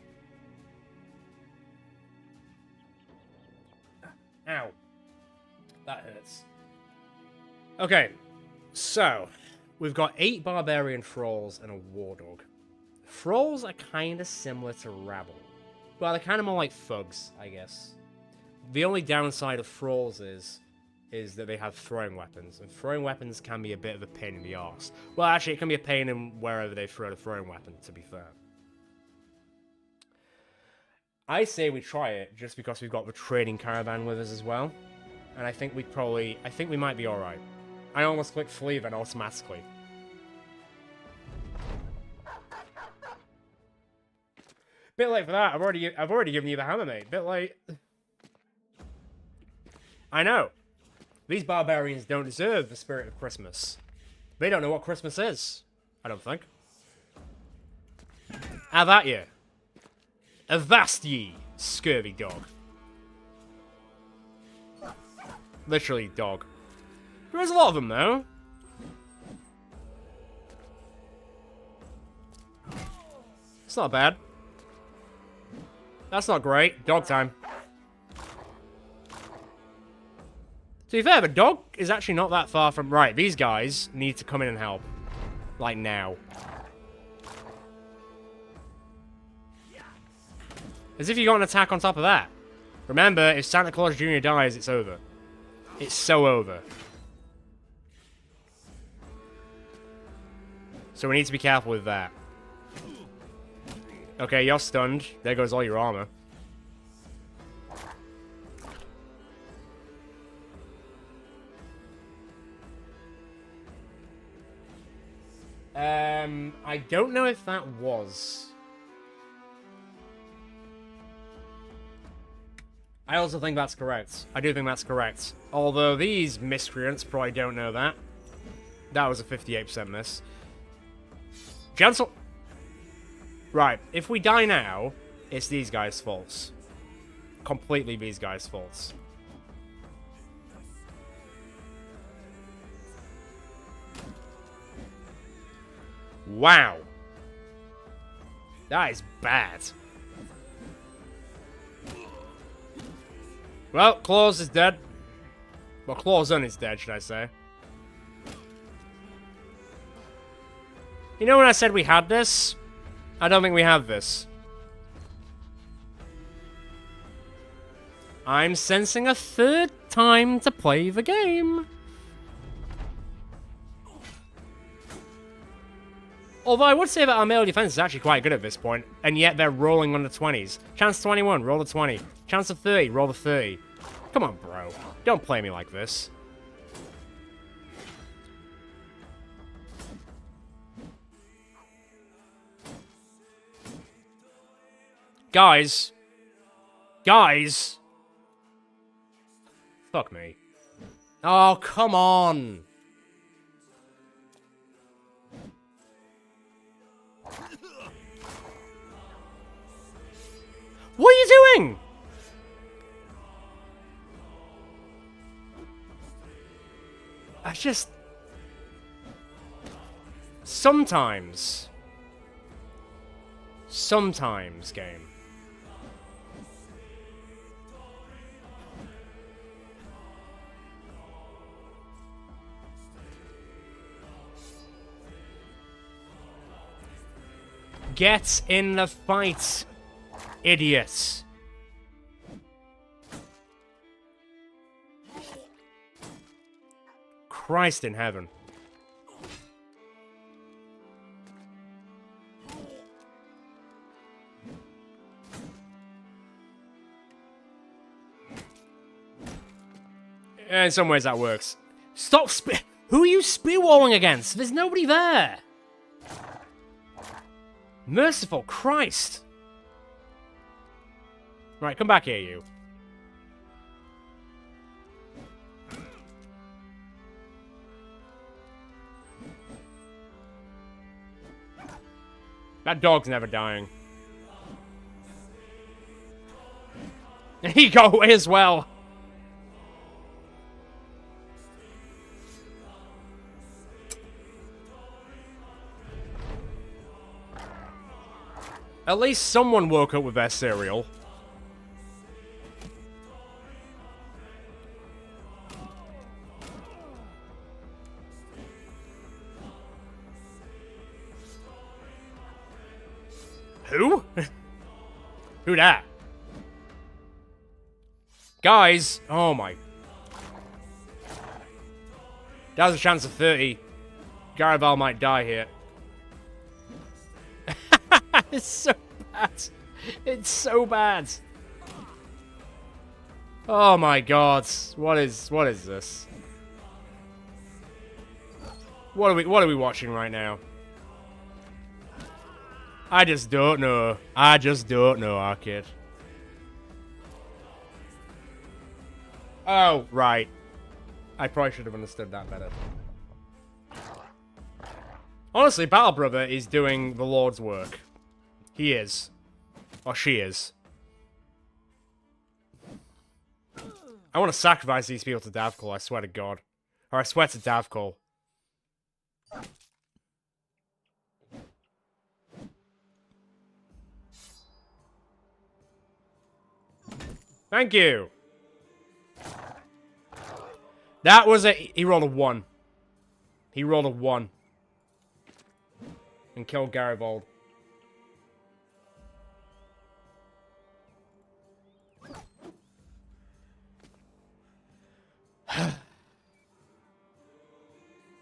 Ow. That hurts. Okay, so we've got 8 barbarian thralls and a war dog. Thralls are kind of similar to rabble. Well, they're kind of more like thugs, I guess. The only downside of thralls is that they have throwing weapons, and throwing weapons can be a bit of a pain in the arse. Well, actually, it can be a pain in wherever they throw the throwing weapon, to be fair. I say we try it, just because we've got the trading caravan with us as well. And I think we might be alright. I almost clicked flee then automatically. Bit late for that, I've already given you the hammer, mate. Bit late. I know. These barbarians don't deserve the spirit of Christmas. They don't know what Christmas is. I don't think. Have at ye. Avast ye, scurvy dog. Literally, dog. There is a lot of them, though. It's not bad. That's not great. Dog time. To be fair, the dog is actually not that far from... Right, these guys need to come in and help. Like, now. As if you got an attack on top of that. Remember, if Santa Claus Jr. dies, it's over. It's so over. So we need to be careful with that. Okay, you're stunned. There goes all your armor. I don't know if that was... I also think that's correct. I do think that's correct. Although these miscreants probably don't know that. That was a 58% miss. Gentle... Right, if we die now, it's these guys' faults. Completely these guys' faults. Wow. That is bad. Well, Claus is dead. Well, Clausen is dead, should I say. You know when I said we had this? I don't think we have this. I'm sensing a third time to play the game. Although I would say that our male defense is actually quite good at this point, and yet they're rolling on the 20s. Chance 21, roll the 20. Chance of 30, roll the 30. Come on, bro. Don't play me like this. Guys. Guys. Fuck me. Oh, come on. What are you doing? I just... Sometimes, game. Get in the fight, idiots. Christ in heaven. In some ways that works. Stop who are you spearwalling against? There's nobody there. Merciful Christ. Right, come back here, you. That dog's never dying. He got away as well. At least someone woke up with their cereal. Who? Who that? Guys! Oh my. That was a chance of 30. Garival might die here. It's so bad. It's so bad. Oh my god. What is this? What are we watching right now? I just don't know. I just don't know, Arcade. Oh, right. I probably should have understood that better. Honestly, Battle Brother is doing the Lord's work. He is. Or she is. I want to sacrifice these people to Davcol, I swear to God. Or I swear to Davcol. Thank you. That was he rolled a 1. He rolled a 1. And killed Garibaldi.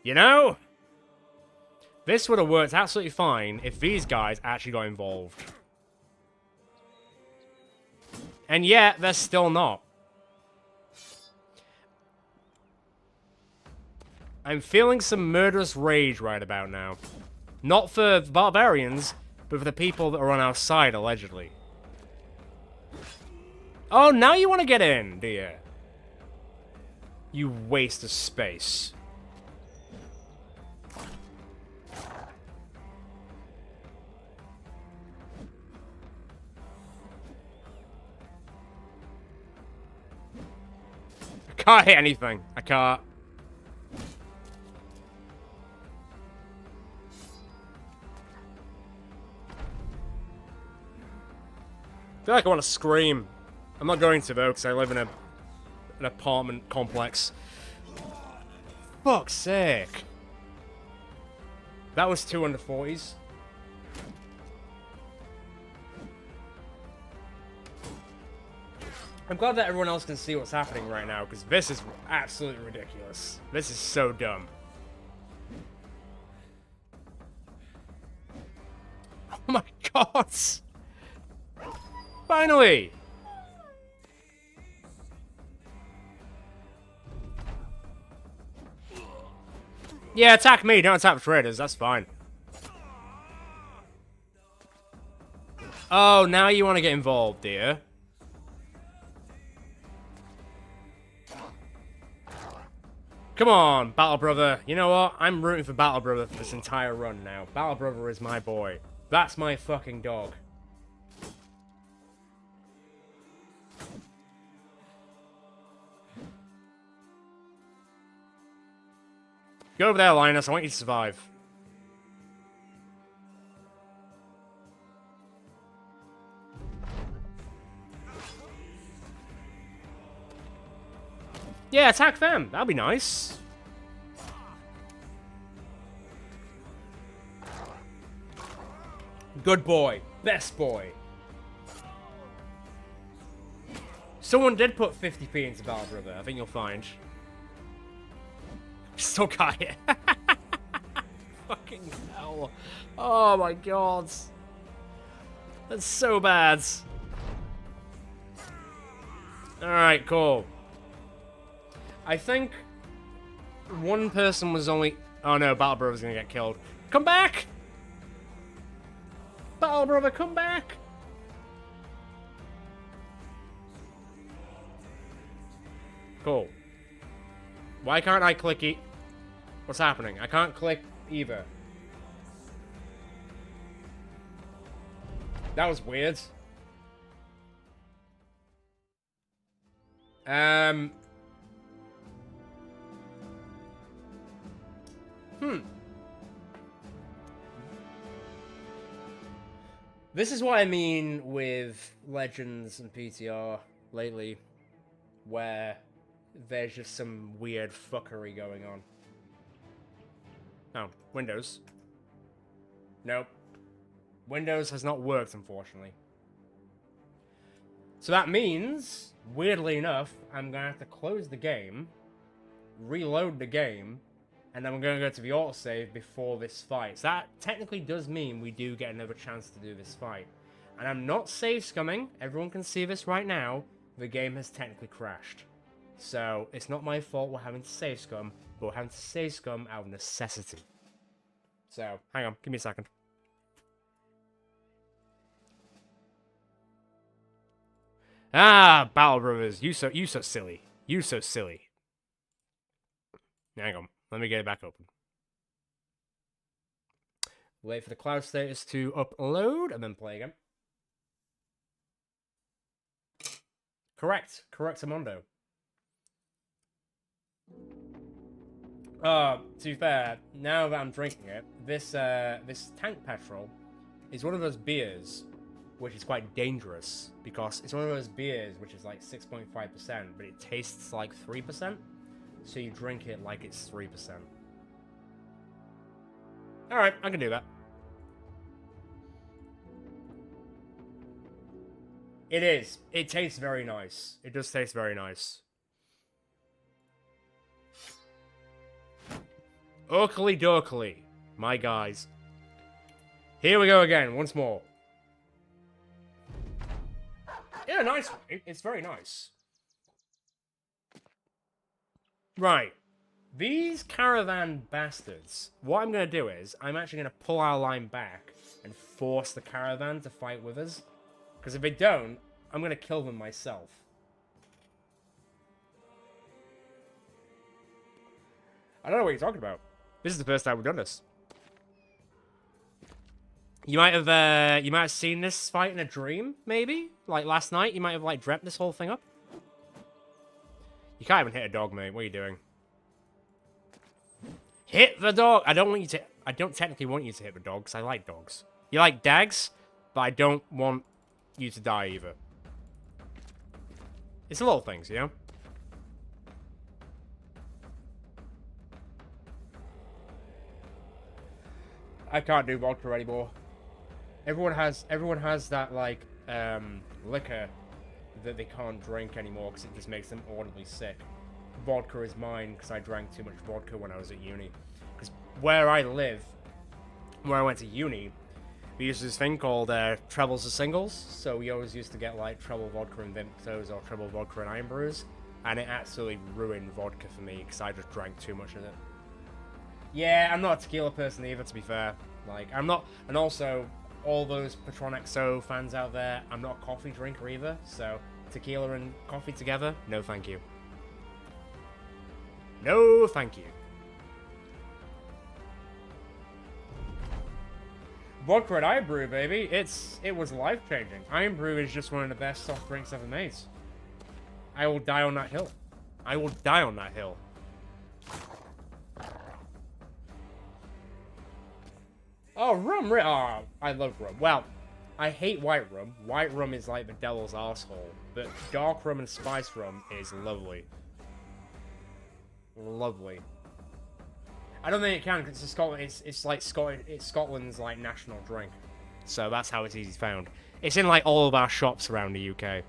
You know, this would have worked absolutely fine if these guys actually got involved. And yet, they're still not. I'm feeling some murderous rage right about now. Not for the barbarians, but for the people that are on our side, allegedly. Oh, now you want to get in, do you? You waste of space. I can't hit anything. I can't. I feel like I want to scream. I'm not going to, though, because I live in an apartment complex. Fuck's sake. That was 2 under 40s. I'm glad that everyone else can see what's happening right now, because this is absolutely ridiculous. This is so dumb. Oh my god! Finally! Yeah, attack me, don't attack the traders, that's fine. Oh, now you want to get involved, dear. Come on, Battle Brother. You know what? I'm rooting for Battle Brother for this entire run now. Battle Brother is my boy. That's my fucking dog. Go over there, Linus. I want you to survive. Yeah, attack them. That'll be nice. Good boy. Best boy. Someone did put 50p into Battle Brother. I think you'll find. Still got it. Fucking hell. Oh my god. That's so bad. Alright, cool. I think one person was only... Oh no, Battle Brother's gonna get killed. Come back! Battle Brother, come back! Cool. Why can't I click it? What's happening? I can't click either. That was weird. This is what I mean with Legends and PTR lately, where there's just some weird fuckery going on. Oh, Windows. Nope. Windows has not worked, unfortunately. So that means, weirdly enough, I'm going to have to close the game, reload the game, and then we're going to go to the autosave before this fight. So that technically does mean we do get another chance to do this fight. And I'm not save scumming. Everyone can see this right now. The game has technically crashed. So it's not my fault we're having to save scum, but we're having to save scum out of necessity. So, hang on. Give me a second. Ah, Battle Brothers. You so silly. You so silly. Hang on. Let me get it back open. Wait for the cloud status to upload, and then play again. Correct. Correct, Amondo. To be fair, now that I'm drinking it, this tank petrol is one of those beers which is quite dangerous, because it's one of those beers which is like 6.5%, but it tastes like 3%. So you drink it like it's 3%. Alright, I can do that. It is. It tastes very nice. It does taste very nice. Oakley dokley, my guys. Here we go again, once more. Yeah, nice. It's very nice. Right. These caravan bastards, what I'm going to do is, I'm actually going to pull our line back and force the caravan to fight with us. Because if they don't, I'm going to kill them myself. I don't know what you're talking about. This is the first time we've done this. You might have seen this fight in a dream, maybe? Like last night, you might have like dreamt this whole thing up. You can't even hit a dog, mate. What are you doing? Hit the dog! I don't technically want you to hit the dog, because I like dogs. You like dags, but I don't want you to die either. It's the little things, you know? I can't do vodka anymore. Everyone has that like liquor that they can't drink anymore because it just makes them audibly sick. Vodka is mine because I drank too much vodka when I was at uni. Because where I live, where I went to uni, we used this thing called trebles as singles. So we always used to get like treble vodka and Vimtos or treble vodka and iron brews. And it absolutely ruined vodka for me because I just drank too much of it. Yeah, I'm not a tequila person either, to be fair. Like, I'm not... And also, all those Patron XO fans out there, I'm not a coffee drinker either. So, tequila and coffee together? No, thank you. No, thank you. Vodka and Iron Brew, baby. It was life-changing. Iron Brew is just one of the best soft drinks ever made. I will die on that hill. I will die on that hill. Oh, rum. Oh, I love rum. Well, I hate white rum. White rum is like the devil's arsehole. But dark rum and spice rum is lovely. Lovely. I don't think it can because it's Scotland. It's like it's Scotland's like national drink. So that's how it's easy found. It's in like all of our shops around the UK.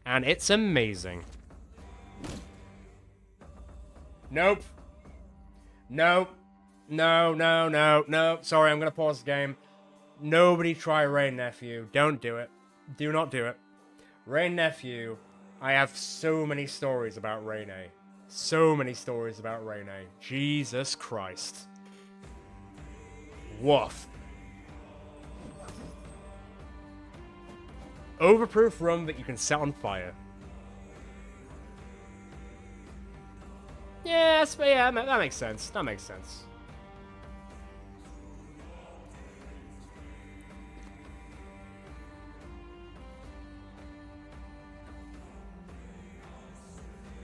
And it's amazing. Nope. Nope. No, no, no, no. Sorry, I'm going to pause the game. Nobody try Rain Nephew. Don't do it. Do not do it. Rain Nephew, I have so many stories about Rene. So many stories about Rene. Jesus Christ. Woof. Overproof rum that you can set on fire. Yeah, yeah, that makes sense. That makes sense.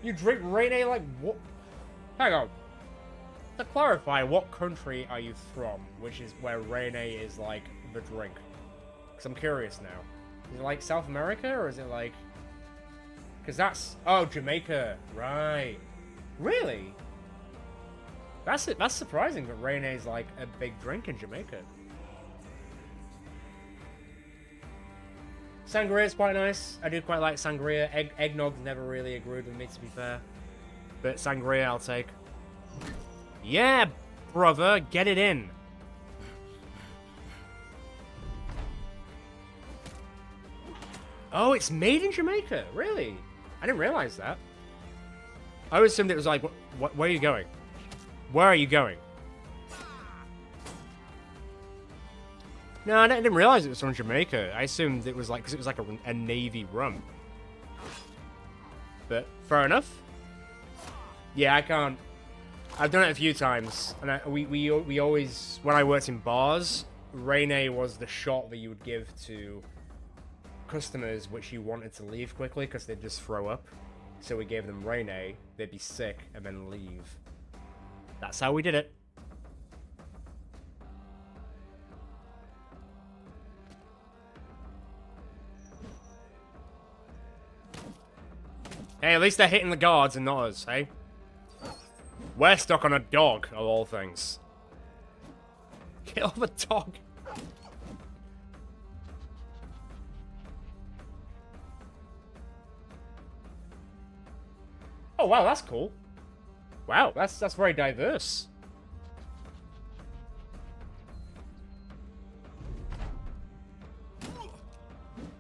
You drink Rene like what? Hang on. To clarify, what country are you from? Which is where Rene is like the drink. Because I'm curious now. Is it like South America or is it like... Because that's... Oh, Jamaica. Right. Really? That's surprising that Rene is like a big drink in Jamaica. Sangria is quite nice. I do quite like sangria. Eggnog's never really agreed with me, to be fair. But sangria I'll take. Yeah, brother, get it in. Oh, it's made in Jamaica. Really? I didn't realize that. I always assumed it was like, where are you going? Where are you going? No, I didn't realize it was from Jamaica. I assumed it was like, because it was like a Navy rum. But, fair enough. Yeah, I can't. I've done it a few times. And we always, when I worked in bars, Rene was the shot that you would give to customers which you wanted to leave quickly because they'd just throw up. So we gave them Rene, they'd be sick, and then leave. That's how we did it. Hey, at least they're hitting the guards and not us, hey? We're stuck on a dog, of all things. Kill the dog. Oh, wow, that's cool. Wow, that's very diverse.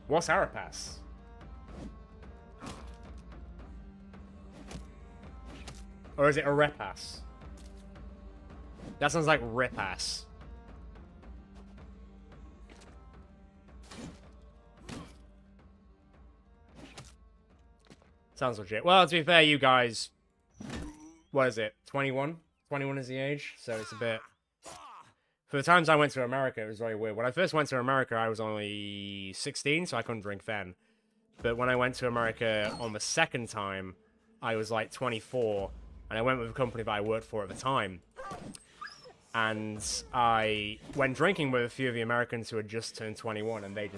What's Arapass? Or is it a repass? That sounds like repass. Sounds legit. Well, to be fair, you guys... What is it? 21? 21 is the age, so it's a bit... For the times I went to America, it was very weird. When I first went to America, I was only 16, so I couldn't drink then. But when I went to America on the second time, I was like 24, and I went with a company that I worked for at the time. And I went drinking with a few of the Americans who had just turned 21, and they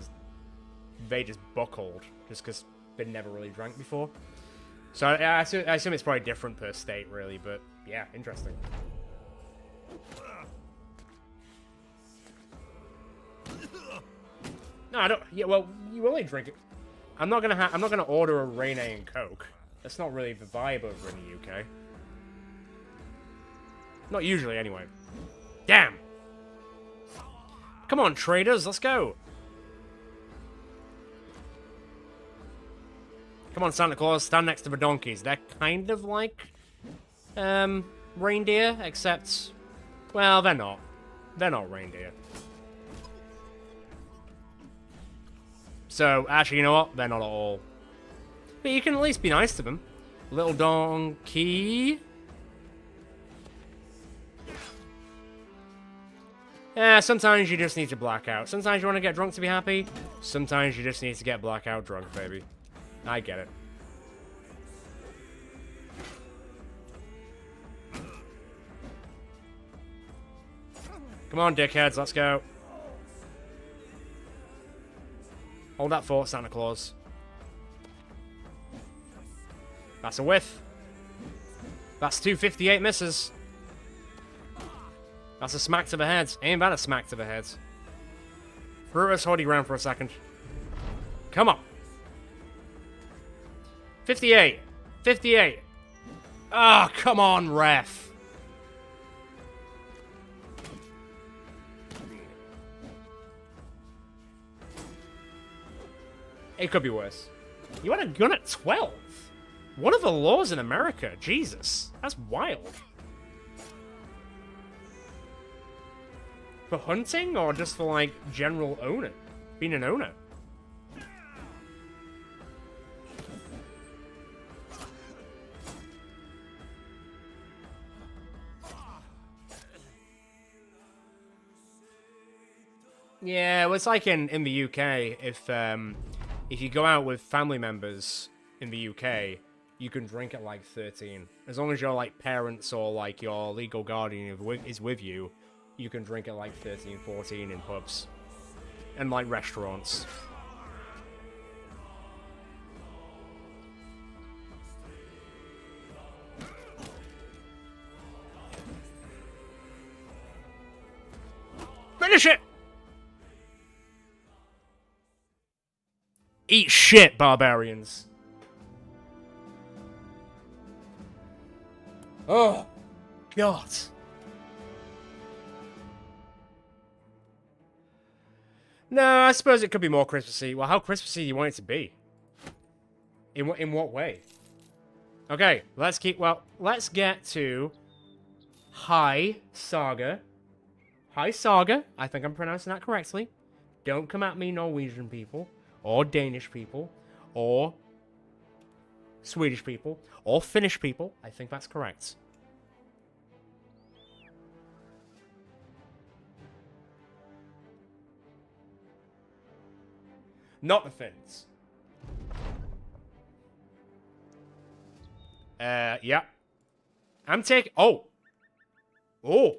just buckled, just because they'd never really drank before. So I assume it's probably different per state, really, but yeah, interesting. No, I don't. Yeah, well, you only drink it. I'm not gonna order a Rene and Coke. That's not really the vibe over in the UK. Not usually, anyway. Damn! Come on, traders, let's go! Come on, Santa Claus, stand next to the donkeys. They're kind of like, reindeer, except... Well, they're not. They're not reindeer. So, actually, you know what? They're not at all. But you can at least be nice to them. Little donkey. Yeah, sometimes you just need to black out. Sometimes you want to get drunk to be happy. Sometimes you just need to get blackout drunk, baby. I get it. Come on, dickheads, let's go. Hold that fort, Santa Claus. That's a whiff. That's 258 misses. That's a smack to the head. Ain't that a smack to the head? Brutus, hold your ground for a second. Come on. 58. 58. Ah, oh, come on, ref. It could be worse. You had a gun at 12? What are the laws in America? Jesus. That's wild. For hunting or just for, like, general owner? Being an owner? Yeah, well, it's like in the UK, if you go out with family members in the UK, you can drink at like 13. As long as your like parents or like your legal guardian is with you, you can drink at like 13, 14 in pubs and like restaurants. Finish it! Eat shit, barbarians. Oh, God. No, I suppose it could be more Christmassy. Well, how Christmassy do you want it to be? In what way? Okay, let's get to High Saga. High Saga. I think I'm pronouncing that correctly. Don't come at me, Norwegian people. Or Danish people, or Swedish people, or Finnish people. I think that's correct. Not the Finns. Yeah. I'm taking... Oh! Oh!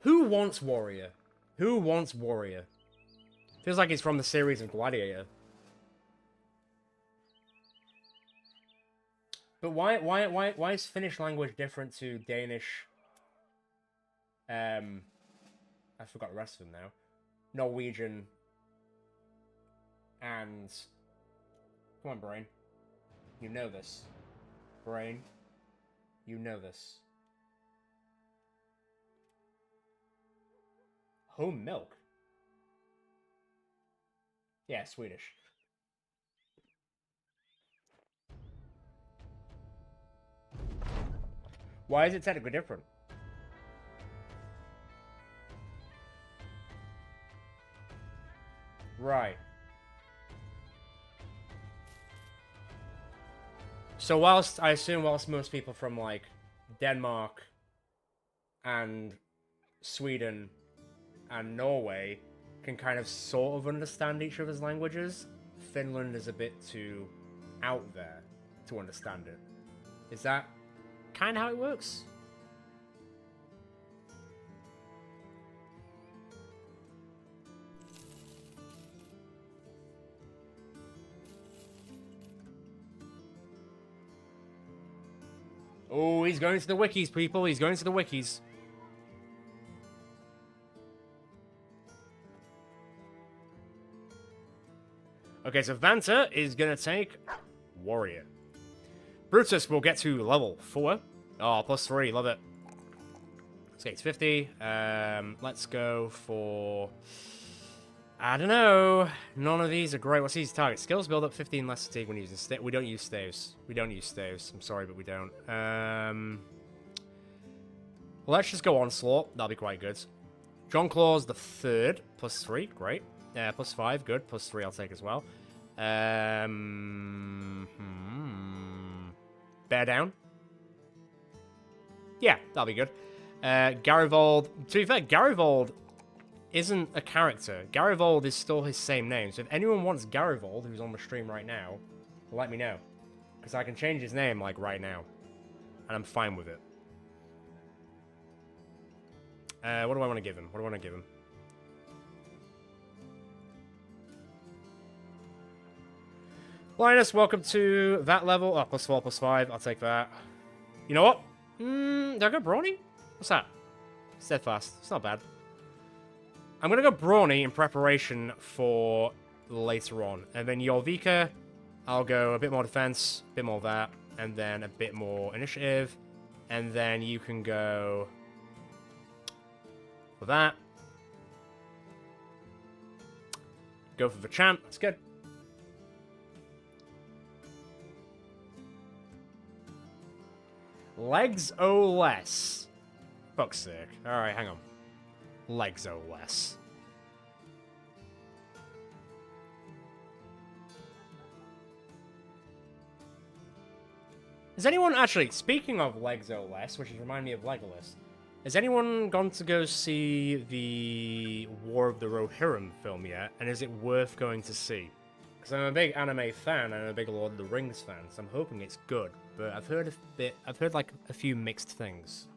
Who wants Warrior? Who wants Warrior? Feels like it's from the series of Gladiator. But why is Finnish language different to Danish? I forgot the rest of them now. Norwegian. And... Come on, Brain. You know this. Brain. You know this. Home milk? Yeah, Swedish. Why is it technically different? Right. So I assume whilst most people from, like, Denmark and Sweden and Norway can kind of sort of understand each other's languages, Finland is a bit too out there to understand it. Is that kind of how it works? Oh, he's going to the wikis, people. He's going to the wikis. Okay, so Vanta is going to take Warrior. Brutus will get to level 4. Oh, +3, love it. Skates 50. Let's go for... I don't know. None of these are great. What's his target? Skills build up 15 less fatigue when using we don't use staves. We don't use staves. I'm sorry, but we don't. Let's just go Onslaught. That'll be quite good. John Claw's the 3rd. +3. Great. +5. Good. +3 I'll take as well. Bear down. Yeah, that'll be good. Garivold. To be fair, Garivold isn't a character. Garivold is still his same name. So if anyone wants Garivold, who's on the stream right now, let me know. Because I can change his name, like, right now. And I'm fine with it. What do I want to give him? What do I want to give him? Linus, welcome to that level. Oh, +4, +5. I'll take that. You know what? Did I go Brawny? What's that? Steadfast. It's not bad. I'm going to go Brawny in preparation for later on. And then Jorvika, I'll go a bit more defense, a bit more of that, and then a bit more initiative. And then you can go for that. Go for the champ. That's good. Legs O less. Fuck's sake. Alright, hang on. Legs O less. Has anyone actually, speaking of Legs O less, which has reminded me of Legolas, has anyone gone to go see the War of the Rohirrim film yet? And is it worth going to see? Because I'm a big anime fan and I'm a big Lord of the Rings fan, so I'm hoping it's good. But I've heard like a few mixed things.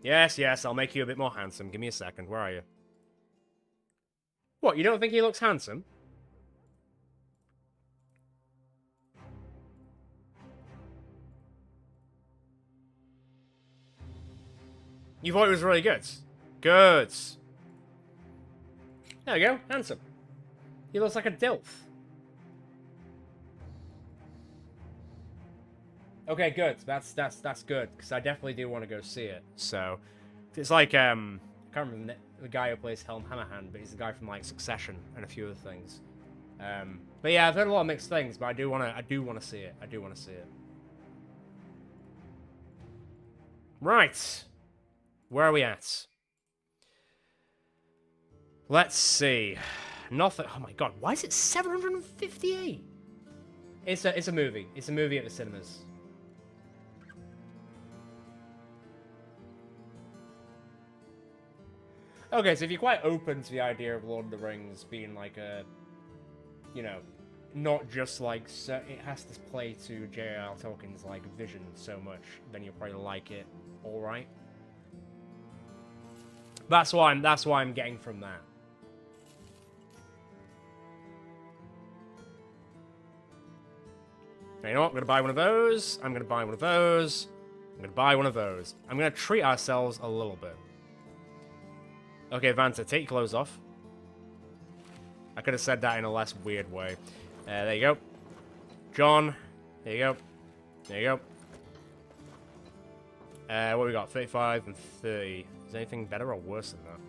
Yes, yes, I'll make you a bit more handsome. Give me a second. Where are you? What, you don't think he looks handsome? You thought it was really good? Good. There we go, handsome. He looks like a dilf. Okay, good. That's good, because I definitely do want to go see it. So, it's like, I can't remember the guy who plays Helm Hammerhand, but he's the guy from, like, Succession and a few other things. But yeah, I've heard a lot of mixed things, but I do want to see it. I do want to see it. Right. Where are we at? Let's see. Nothing. Oh my god, why is it 758? It's a movie. It's a movie at the cinemas. Okay, so if you're quite open to the idea of Lord of the Rings being like a, you know, not just like it has to play to J.R.R. Tolkien's like vision so much, then you'll probably like it. All right. That's why I'm getting from that. Now, you know what? I'm gonna buy one of those. I'm gonna buy one of those. I'm gonna buy one of those. I'm gonna treat ourselves a little bit. Okay, Vanta, take your clothes off. I could have said that in a less weird way. There you go. John, there you go. There you go. What we got? 35 and 30. Is anything better or worse than that?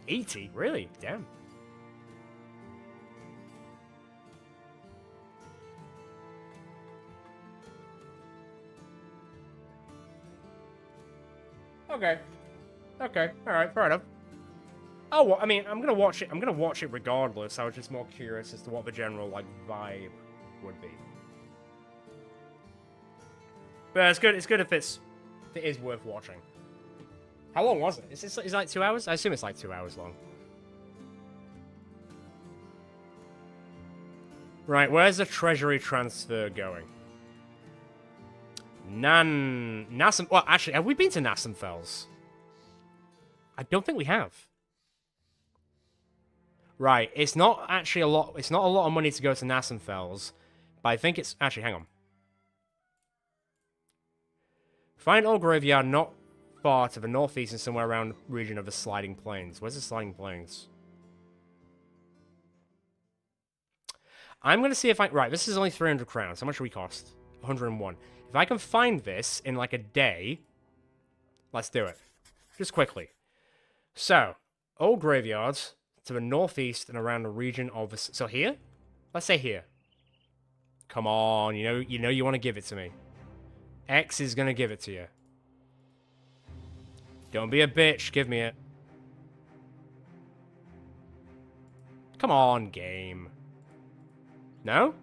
80? Really? Damn. Okay. Okay. All right. Fair enough. Oh, well, I mean, I'm gonna watch it. I'm gonna watch it regardless. I was just more curious as to what the general like vibe would be. But it's good. It's good if it is worth watching. How long was it? Is it like 2 hours? I assume it's like 2 hours long. Right. Where's the treasury transfer going? Nassam. Well, actually, have we been to Nassenfels? I don't think we have. Right, it's not actually a lot. It's not a lot of money to go to Nassenfels, but I think it's actually. Hang on. Find old graveyard not far to the northeast and somewhere around region of the sliding plains. Where's the sliding plains? I'm going to see if I... Right, this is only 300 crowns. How much do we cost? 101. If I can find this in like a day, let's do it. Just quickly. So, old graveyards to the northeast and around the region of... So here? Let's say here. Come on, you know you want to give it to me. X is going to give it to you. Don't be a bitch, give me it. Come on, game. No?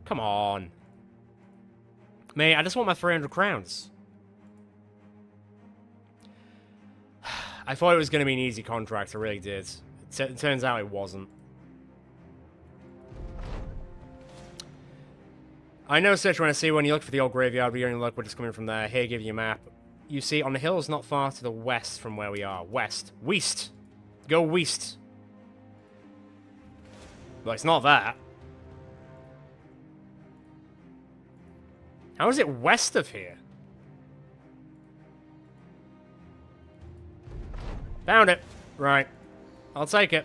Come on. Mate, I just want my 300 crowns. I thought it was going to be an easy contract, I really did. It turns out it wasn't. I know, Search, when I see when you look for the old graveyard, we only look, we're just coming from there. Here, give you a map. You see, on the hills not far to the west from where we are. West. West. Go west. Well, it's not that. How is it west of here? Found it. Right. I'll take it.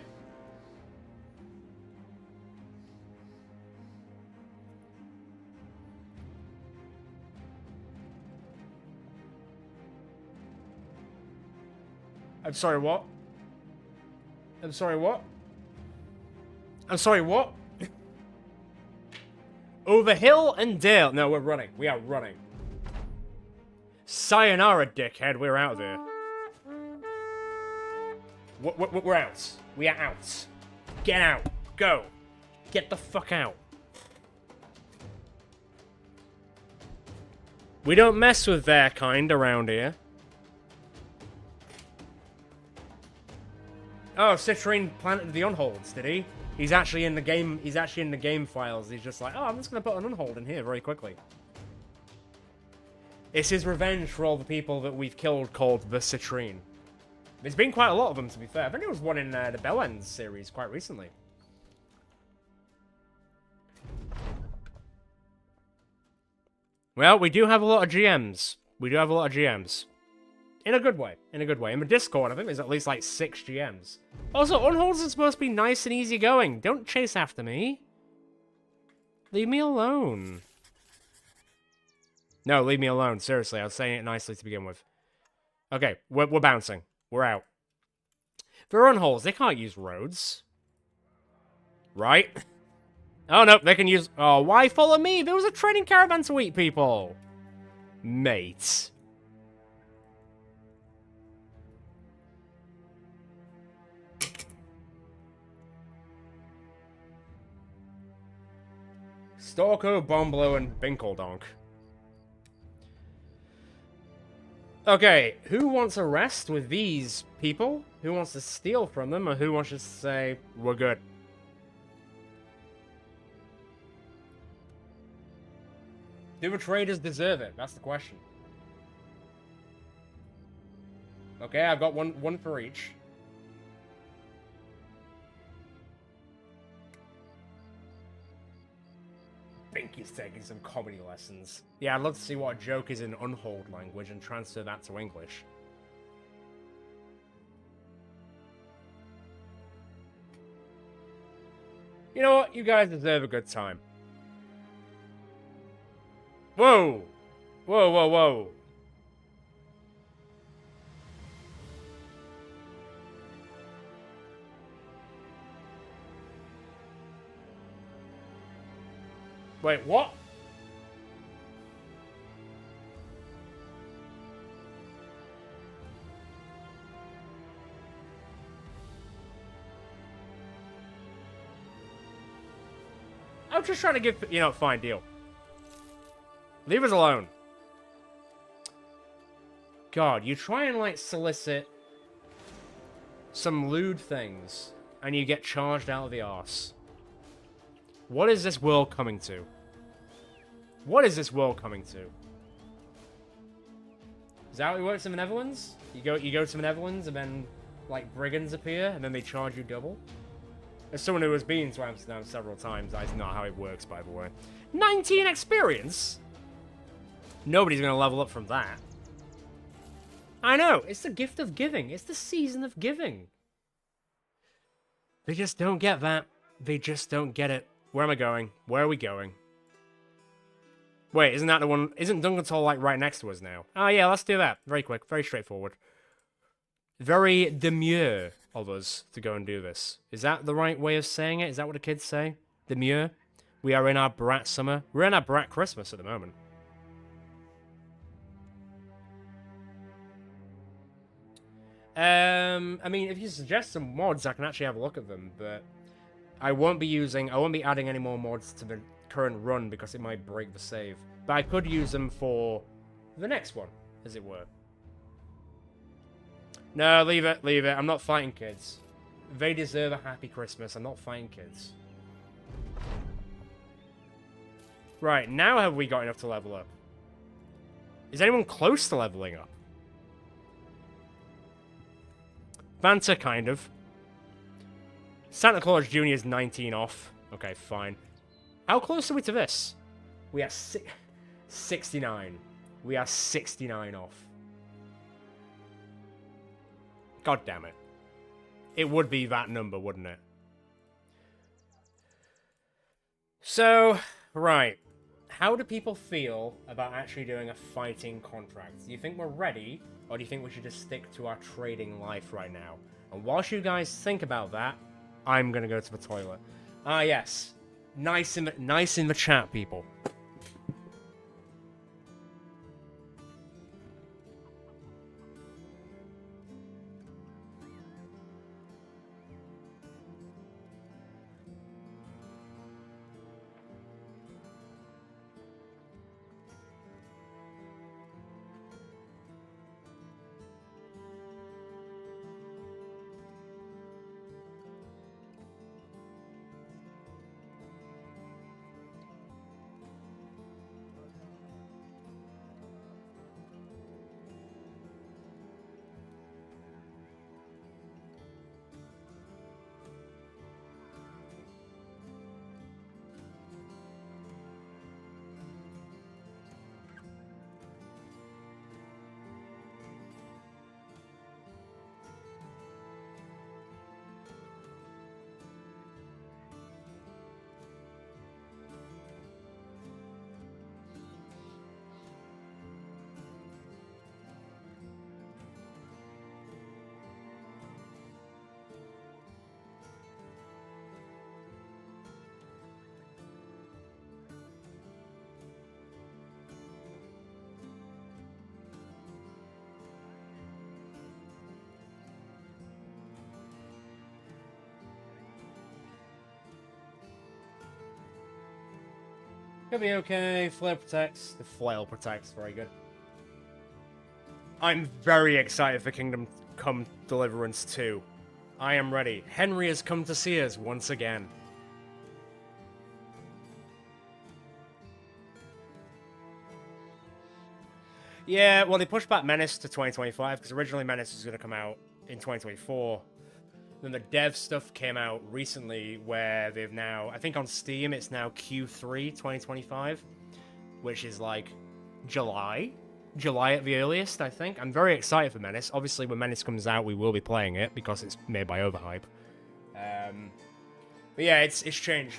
I'm sorry, what? I'm sorry, what? I'm sorry, what? Over hill and dale. No, we're running. We are running. Sayonara, dickhead. We're out of here. We're out. We are out. Get out. Go. Get the fuck out. We don't mess with their kind around here. Oh, Citrine planted the unholds, did he? He's actually in the game. He's actually in the game files. He's just like, oh, I'm just gonna put an unhold in here very quickly. It's his revenge for all the people that we've killed called the Citrine. There's been quite a lot of them, to be fair. I think there was one in the Bellends series quite recently. Well, we do have a lot of GMs. We do have a lot of GMs. In a good way. In a good way. In the Discord, I think there's at least like 6 GMs. Also, unholds are supposed to be nice and easy going. Don't chase after me. Leave me alone. No, leave me alone. Seriously, I was saying it nicely to begin with. Okay, we're bouncing. We're out. They're unholds. They can't use roads. Right? Oh, no, they can use... Oh, why follow me? There was a trading caravan to eat people. Mate. Storko, Bomblow, and Binkeldonk. Okay, who wants a rest with these people? Who wants to steal from them, or who wants to say, we're good? Do the traders deserve it? That's the question. Okay, I've got one for each. Think he's taking some comedy lessons. Yeah, I'd love to see what a joke is in unhold language and transfer that to English. You know what? You guys deserve a good time. Whoa! Whoa, whoa, whoa. Wait, what? I'm just trying to give... You know, fine, deal. Leave us alone. God, you try and, like, solicit some lewd things, and you get charged out of the arse. What is this world coming to? What is this world coming to? Is that how it works in the Netherlands? You go to the Netherlands and then, like, brigands appear and then they charge you double? As someone who has been to Amsterdam several times, that is not how it works, by the way. 19 experience? Nobody's gonna level up from that. I know, it's the gift of giving. It's the season of giving. They just don't get that. They just don't get it. Where am I going? Where are we going? Wait, isn't that the one? Isn't Duncantoll like right next to us now? Oh yeah, let's do that. Very quick, very straightforward. Very demure of us to go and do this. Is that the right way of saying it? Is that what the kids say? Demure? We are in our brat summer. We're in our brat Christmas at the moment. I mean, if you suggest some mods, I can actually have a look at them, but I won't be adding any more mods to the current run because it might break the save. But I could use them for the next one, as it were. No, leave it, leave it. I'm not fighting kids. They deserve a happy Christmas. I'm not fighting kids. Right, now have we got enough to level up? Is anyone close to leveling up? Vanta, kind of. Santa Claus Jr. is 19 off. Okay, fine. How close are we to this? We are 69. We are 69 off. God damn it. It would be that number, wouldn't it? So, right. How do people feel about actually doing a fighting contract? Do you think we're ready, or do you think we should just stick to our trading life right now? And whilst you guys think about that, I'm gonna go to the toilet. Ah, yes. Nice in the chat, people. Could be okay. Flail protects. The flail protects. Very good. I'm very excited for Kingdom Come Deliverance 2. I am ready. Henry has come to see us once again. Yeah, well, they pushed back Menace to 2025 because originally Menace was going to come out in 2024. Then the dev stuff came out recently where they've now, I think on Steam, it's now Q3 2025, which is like July at the earliest, I think. I'm very excited for Menace. Obviously, when Menace comes out, we will be playing it because it's made by Overhype. But yeah, it's changed.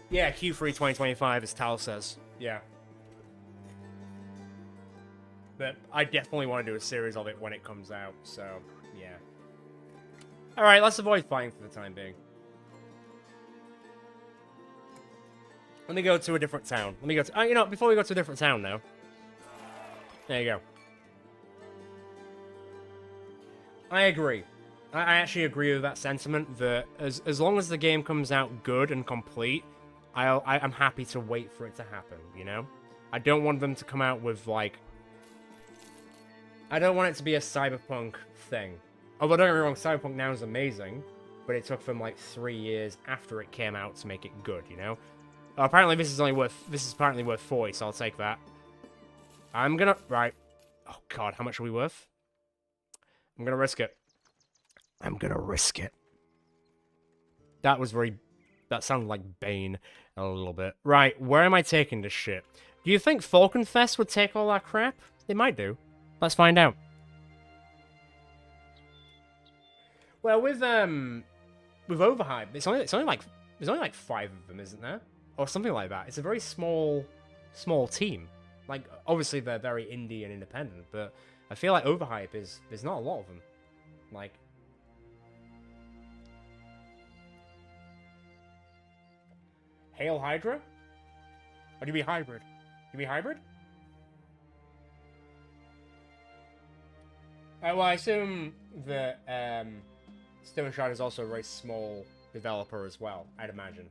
Yeah, Q3 2025, as Tal says. Yeah. But I definitely want to do a series of it when it comes out, so yeah. Alright, let's avoid fighting for the time being. Let me go to a different town. Let me go to... you know, before we go to a different town now. There you go. I agree. I actually agree with that sentiment that as long as the game comes out good and complete, I'm happy to wait for it to happen, you know? I don't want them to come out with, like... I don't want it to be a Cyberpunk thing. Although, don't get me wrong, Cyberpunk now is amazing, but it took them like 3 years after it came out to make it good, you know? Apparently this is apparently worth 40, so I'll take that. I'm gonna, right. Oh god, how much are we worth? I'm gonna risk it. I'm gonna risk it. That sounded like Bane a little bit. Right, where am I taking this shit? Do you think Falconfest would take all that crap? They might do. Let's find out. Well, with Overhype, it's only like there's only like 5 of them, isn't there? Or something like that. It's a very small team. Like, obviously they're very indie and independent, but I feel like Overhype there's not a lot of them. Like, Hail Hydra? Or do you be hybrid? You be hybrid? Well, I assume that Stone Shard is also a very small developer as well, I'd imagine.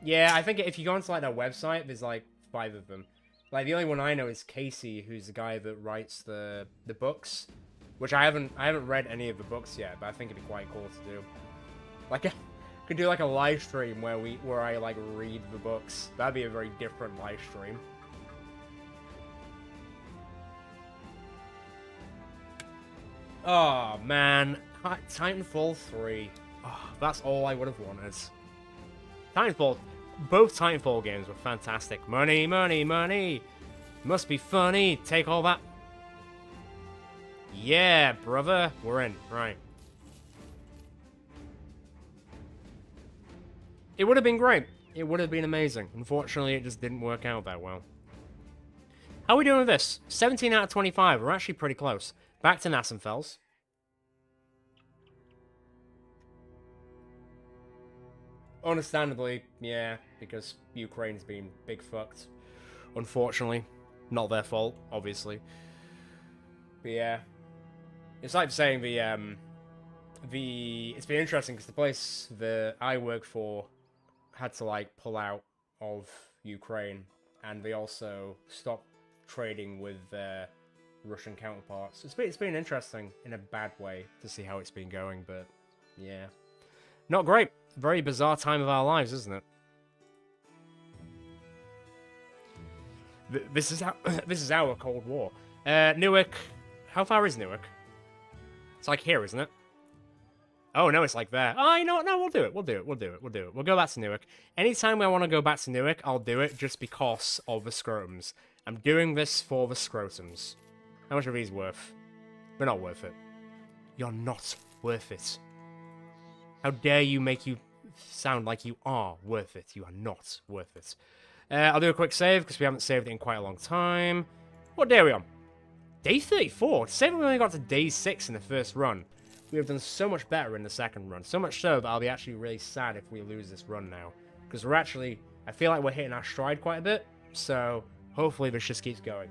Yeah, I think if you go onto like their website, there's like 5 of them. Like the only one I know is Casey, who's the guy that writes the books, which I haven't read any of the books yet, but I think it'd be quite cool to do. Like, could do like a live stream where I like read the books. That'd be a very different live stream. Oh man, Titanfall 3. Oh, that's all I would have wanted. Titanfall, both Titanfall games were fantastic. Money, money, money. Must be funny. Take all that. Yeah, brother, we're in. Right. It would have been great. It would have been amazing. Unfortunately, it just didn't work out that well. How are we doing with this? 17 out of 25. We're actually pretty close. Back to Nassenfels. Understandably, yeah, because Ukraine's been big fucked. Unfortunately. Not their fault, obviously. But yeah. It's like saying it's been interesting because the place that I work for had to like pull out of Ukraine, and they also stopped trading with their Russian counterparts. It's been interesting in a bad way to see how it's been going, but yeah, not great. Very bizarre time of our lives, isn't it? This is our Cold War. Newark, how far is Newark? It's like here, isn't it? Oh, no, it's like there. Oh, you know what? No, we'll do it. We'll go back to Newark. Anytime I want to go back to Newark, I'll do it just because of the scrotums. I'm doing this for the scrotums. How much are these worth? They're not worth it. You're not worth it. How dare you make you sound like you are worth it. You are not worth it. I'll do a quick save because we haven't saved it in quite a long time. What day are we on? Day 34. Say we only got to day 6 in the first run. We have done so much better in the second run. So much so that I'll be actually really sad if we lose this run now. Because we're actually... I feel like we're hitting our stride quite a bit. So, hopefully this just keeps going.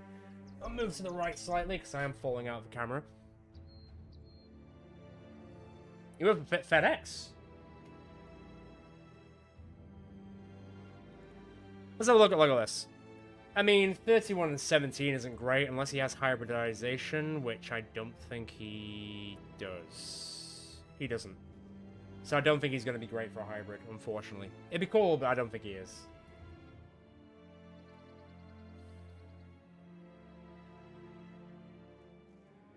I'll move to the right slightly because I am falling out of the camera. You have a FedEx. Let's have a look at this. I mean, 31 and 17 isn't great unless he has hybridization, which I don't think he does. He doesn't. So I don't think he's going to be great for a hybrid, unfortunately. It'd be cool, but I don't think he is.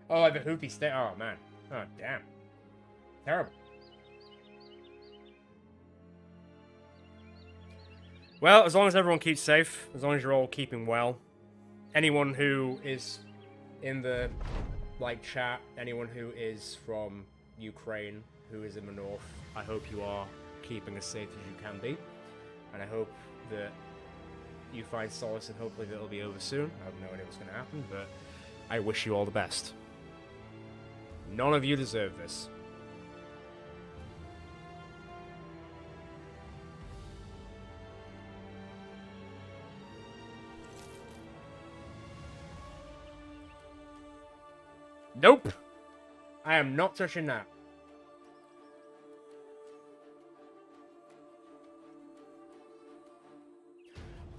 Oh, like the Houthi state. Oh, man. Oh, damn. Terrible. Well, as long as everyone keeps safe, as long as you're all keeping well, anyone who is in the, like, chat, anyone who is from Ukraine, who is in the north, I hope you are keeping as safe as you can be. And I hope that you find solace and hopefully that it'll be over soon. I have no idea what's going to happen, but I wish you all the best. None of you deserve this. Nope. I am not touching that.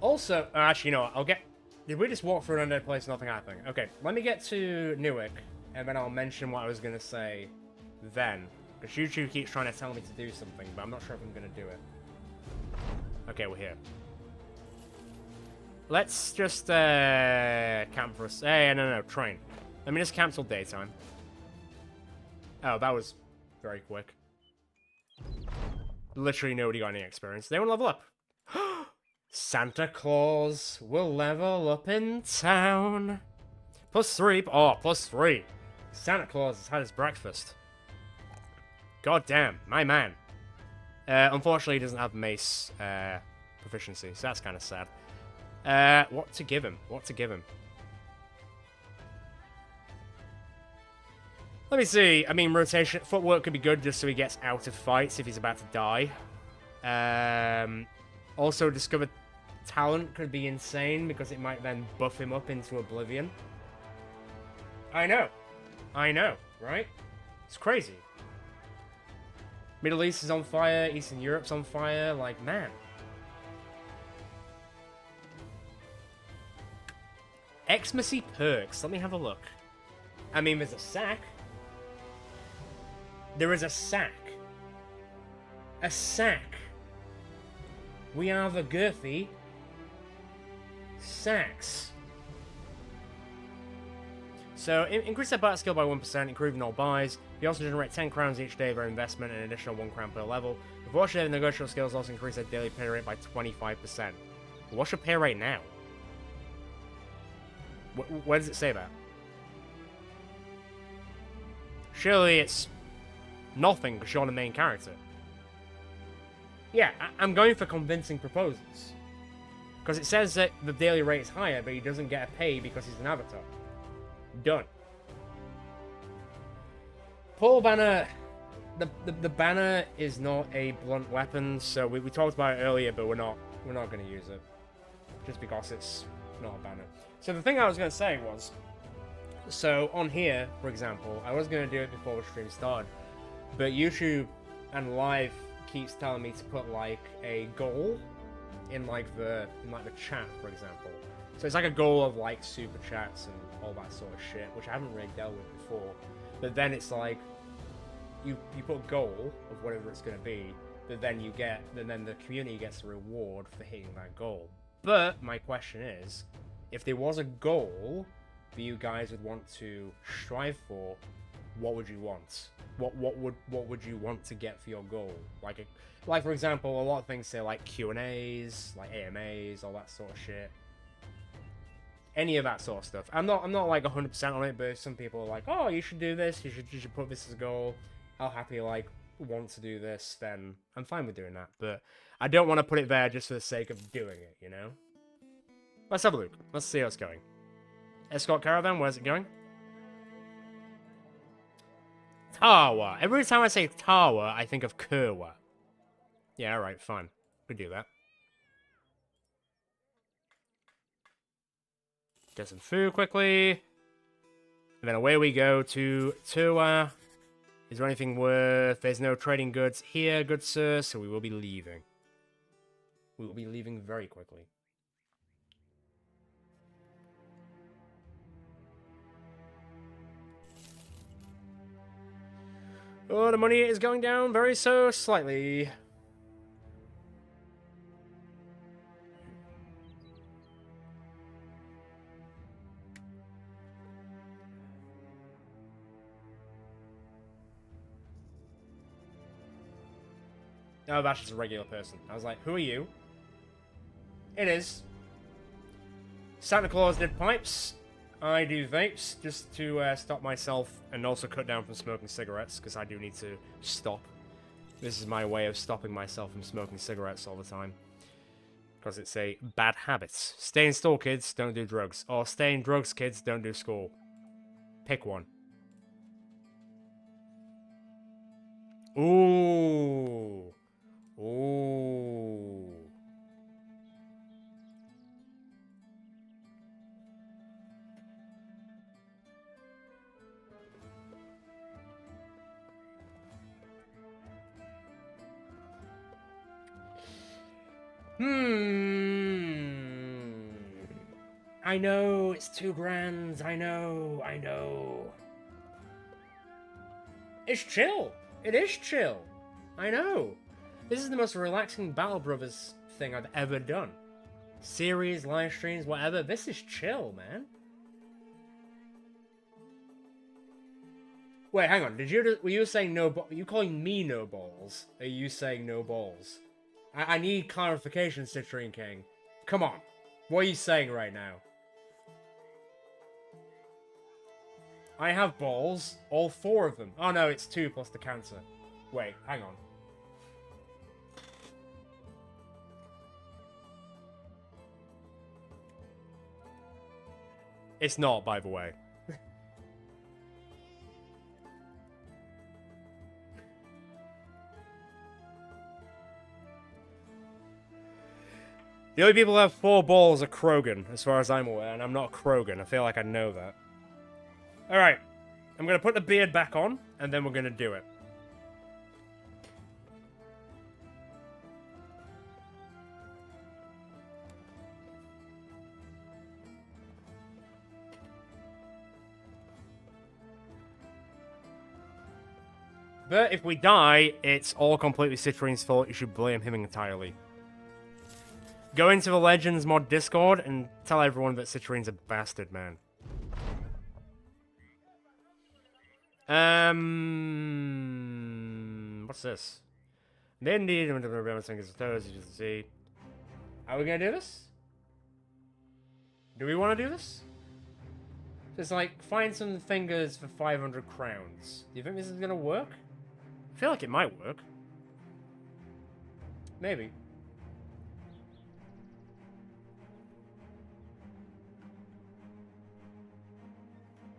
Also, actually, you know what? I'll get... Did we just walk through an undead place, nothing happening? Okay, let me get to Newark, and then I'll mention what I was going to say then. Because YouTube keeps trying to tell me to do something, but I'm not sure if I'm going to do it. Okay, we're here. Let's just, camp for us. Hey, no, train. Let me just cancel daytime. Oh, that was very quick. Literally nobody got any experience. They want to level up. Santa Claus will level up in town. +3. Oh, +3. Santa Claus has had his breakfast. God damn, my man. Unfortunately, he doesn't have mace proficiency, so that's kind of sad. What to give him? What to give him? Let me see. I mean, rotation. Footwork could be good just so he gets out of fights if he's about to die. Also, discovered talent could be insane because it might then buff him up into oblivion. I know, right? It's crazy. Middle East is on fire, Eastern Europe's on fire, like, man. Xmas perks, let me have a look. I mean, there's a sack. There is a sack. A sack. We are the Girthy Sacks. So, increase their bat skill by 1%, improving all buys. You also generate 10 crowns each day for investment and an additional 1 crown per level. Unfortunately, the negotiable skills also increase their daily pay rate by 25%. What's your pay rate now? Where does it say that? Surely it's nothing because you're the main character. Yeah, I'm going for convincing proposals. Because it says that the daily rate is higher, but he doesn't get a pay because he's an avatar. Done. Pole banner. The banner is not a blunt weapon, so we talked about it earlier, but we're not going to use it. Just because it's not a banner. So the thing I was going to say was, so on here, for example, I was going to do it before the stream started, but YouTube and Live keeps telling me to put like a goal in like the chat, for example. So it's like a goal of like super chats and all that sort of shit, which I haven't really dealt with before. But then it's like you put a goal of whatever it's going to be, but then then the community gets a reward for hitting that goal. But my question is, if there was a goal that you guys would want to strive for, what would you want? What would you want to get for your goal? Like for example, a lot of things say like Q&As, like AMAs, all that sort of shit. Any of that sort of stuff. I'm not like 100% on it, but if some people are like, oh, you should do this, you should put this as a goal, I'll happily like want to do this, then I'm fine with doing that. But I don't want to put it there just for the sake of doing it, you know? Let's have a look. Let's see how it's going. Escort caravan, where's it going? Tawa. Every time I say Tawa, I think of Kerwa. Yeah, alright, fine. We do that. Get some food quickly. And then away we go to Tawa. Is there anything worth? There's no trading goods here, good sir, so we will be leaving. We will be leaving very quickly. Oh, the money is going down very so slightly. Oh, that's just a regular person. I was like, who are you? It is. Santa Claus did pipes. I do vapes, just to stop myself and also cut down from smoking cigarettes, because I do need to stop. This is my way of stopping myself from smoking cigarettes all the time. Because it's a bad habit. Stay in school, kids, don't do drugs. Or stay in drugs, kids, don't do school. Pick one. Ooh. Ooh. I know, it's $2,000. I know. It's chill. It is chill. I know. This is the most relaxing Battle Brothers thing I've ever done. Series, live streams, whatever. This is chill, man. Wait, hang on. Were you saying no? Are you calling me no balls? Are you saying no balls? I need clarification, Citrine King. Come on. What are you saying right now? I have balls. All 4 of them. Oh no, it's 2 plus the cancer. Wait, hang on. It's not, by the way. The only people who have 4 balls are Krogan, as far as I'm aware, and I'm not a Krogan. I feel like I know that. Alright. I'm going to put the beard back on, and then we're going to do it. But if we die, it's all completely Citrine's fault. You should blame him entirely. Go into the Legends mod Discord and tell everyone that Citrine's a bastard, man. What's this? Indeed, as you can see. Are we gonna do this? Do we want to do this? Just like, find some fingers for 500 crowns. Do you think this is gonna work? I feel like it might work. Maybe.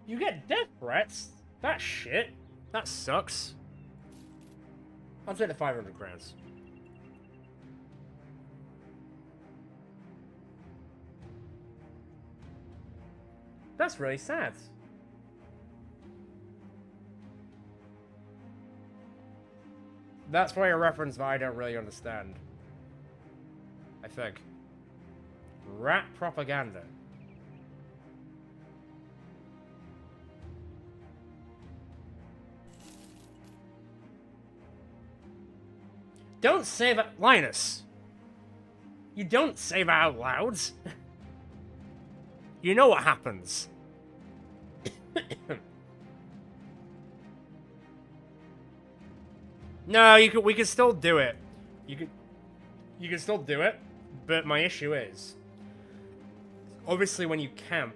You get death threats? That's shit. That sucks. I'll take the 500 crowns. That's really sad. That's probably a reference that I don't really understand. I think. Rat propaganda. Don't say that, Linus. You don't say that out loud. You know what happens. No, we can still do it. You can still do it, but my issue is, obviously when you camp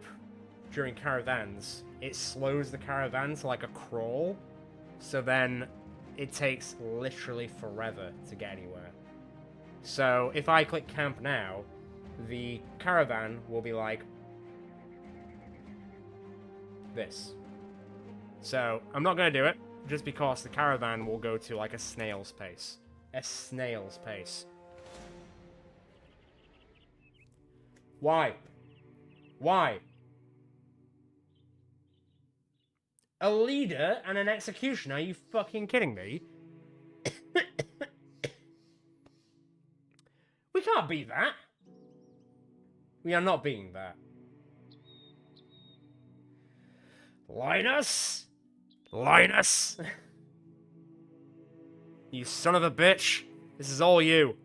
during caravans, it slows the caravan to like a crawl, so then it takes literally forever to get anywhere. So if I click camp now, the caravan will be like this. So I'm not going to do it, just because the caravan will go to like a snail's pace. A snail's pace. Why? Why? A leader and an executioner? Are you fucking kidding me? We can't beat that. We are not beating that. Linus? Linus? You son of a bitch. This is all you.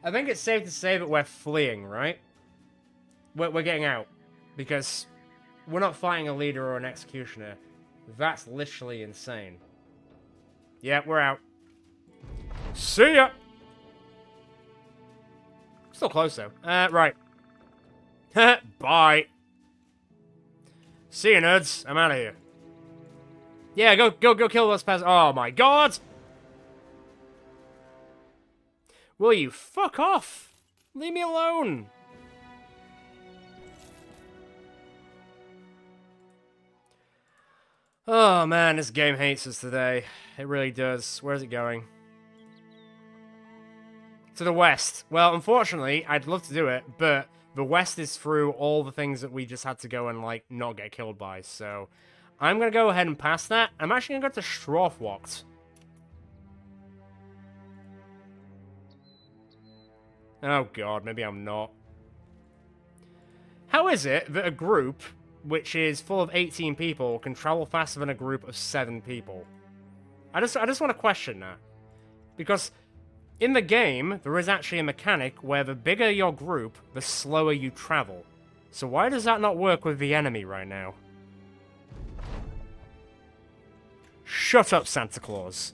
I think it's safe to say that we're fleeing, right? We're getting out. Because we're not fighting a leader or an executioner. That's literally insane. Yeah, we're out. See ya! Still close, though. Right. Bye. See you, nerds. I'm out of here. Yeah, go kill those peasants. Oh my god! Will you fuck off? Leave me alone. Oh man, this game hates us today. It really does. Where's it going? To the west. Well, unfortunately, I'd love to do it, but the west is through all the things that we just had to go and, like, not get killed by, so I'm gonna go ahead and pass that. I'm actually gonna go to Strafwacht. Oh god, maybe I'm not. How is it that a group which is full of 18 people can travel faster than a group of 7 people? I just want to question that. Because in the game, there is actually a mechanic where the bigger your group, the slower you travel. So why does that not work with the enemy right now? Shut up, Santa Claus.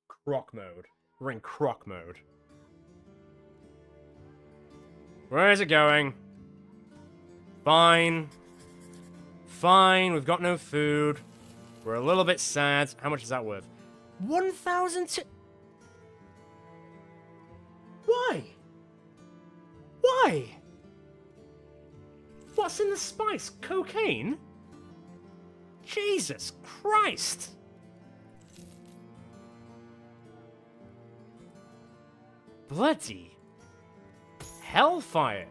Croc mode. We're in croc mode. Where is it going? Fine. Fine, we've got no food. We're a little bit sad. How much is that worth? 1,000 Why? Why? What's in the spice? Cocaine? Jesus Christ! Bloody hellfire!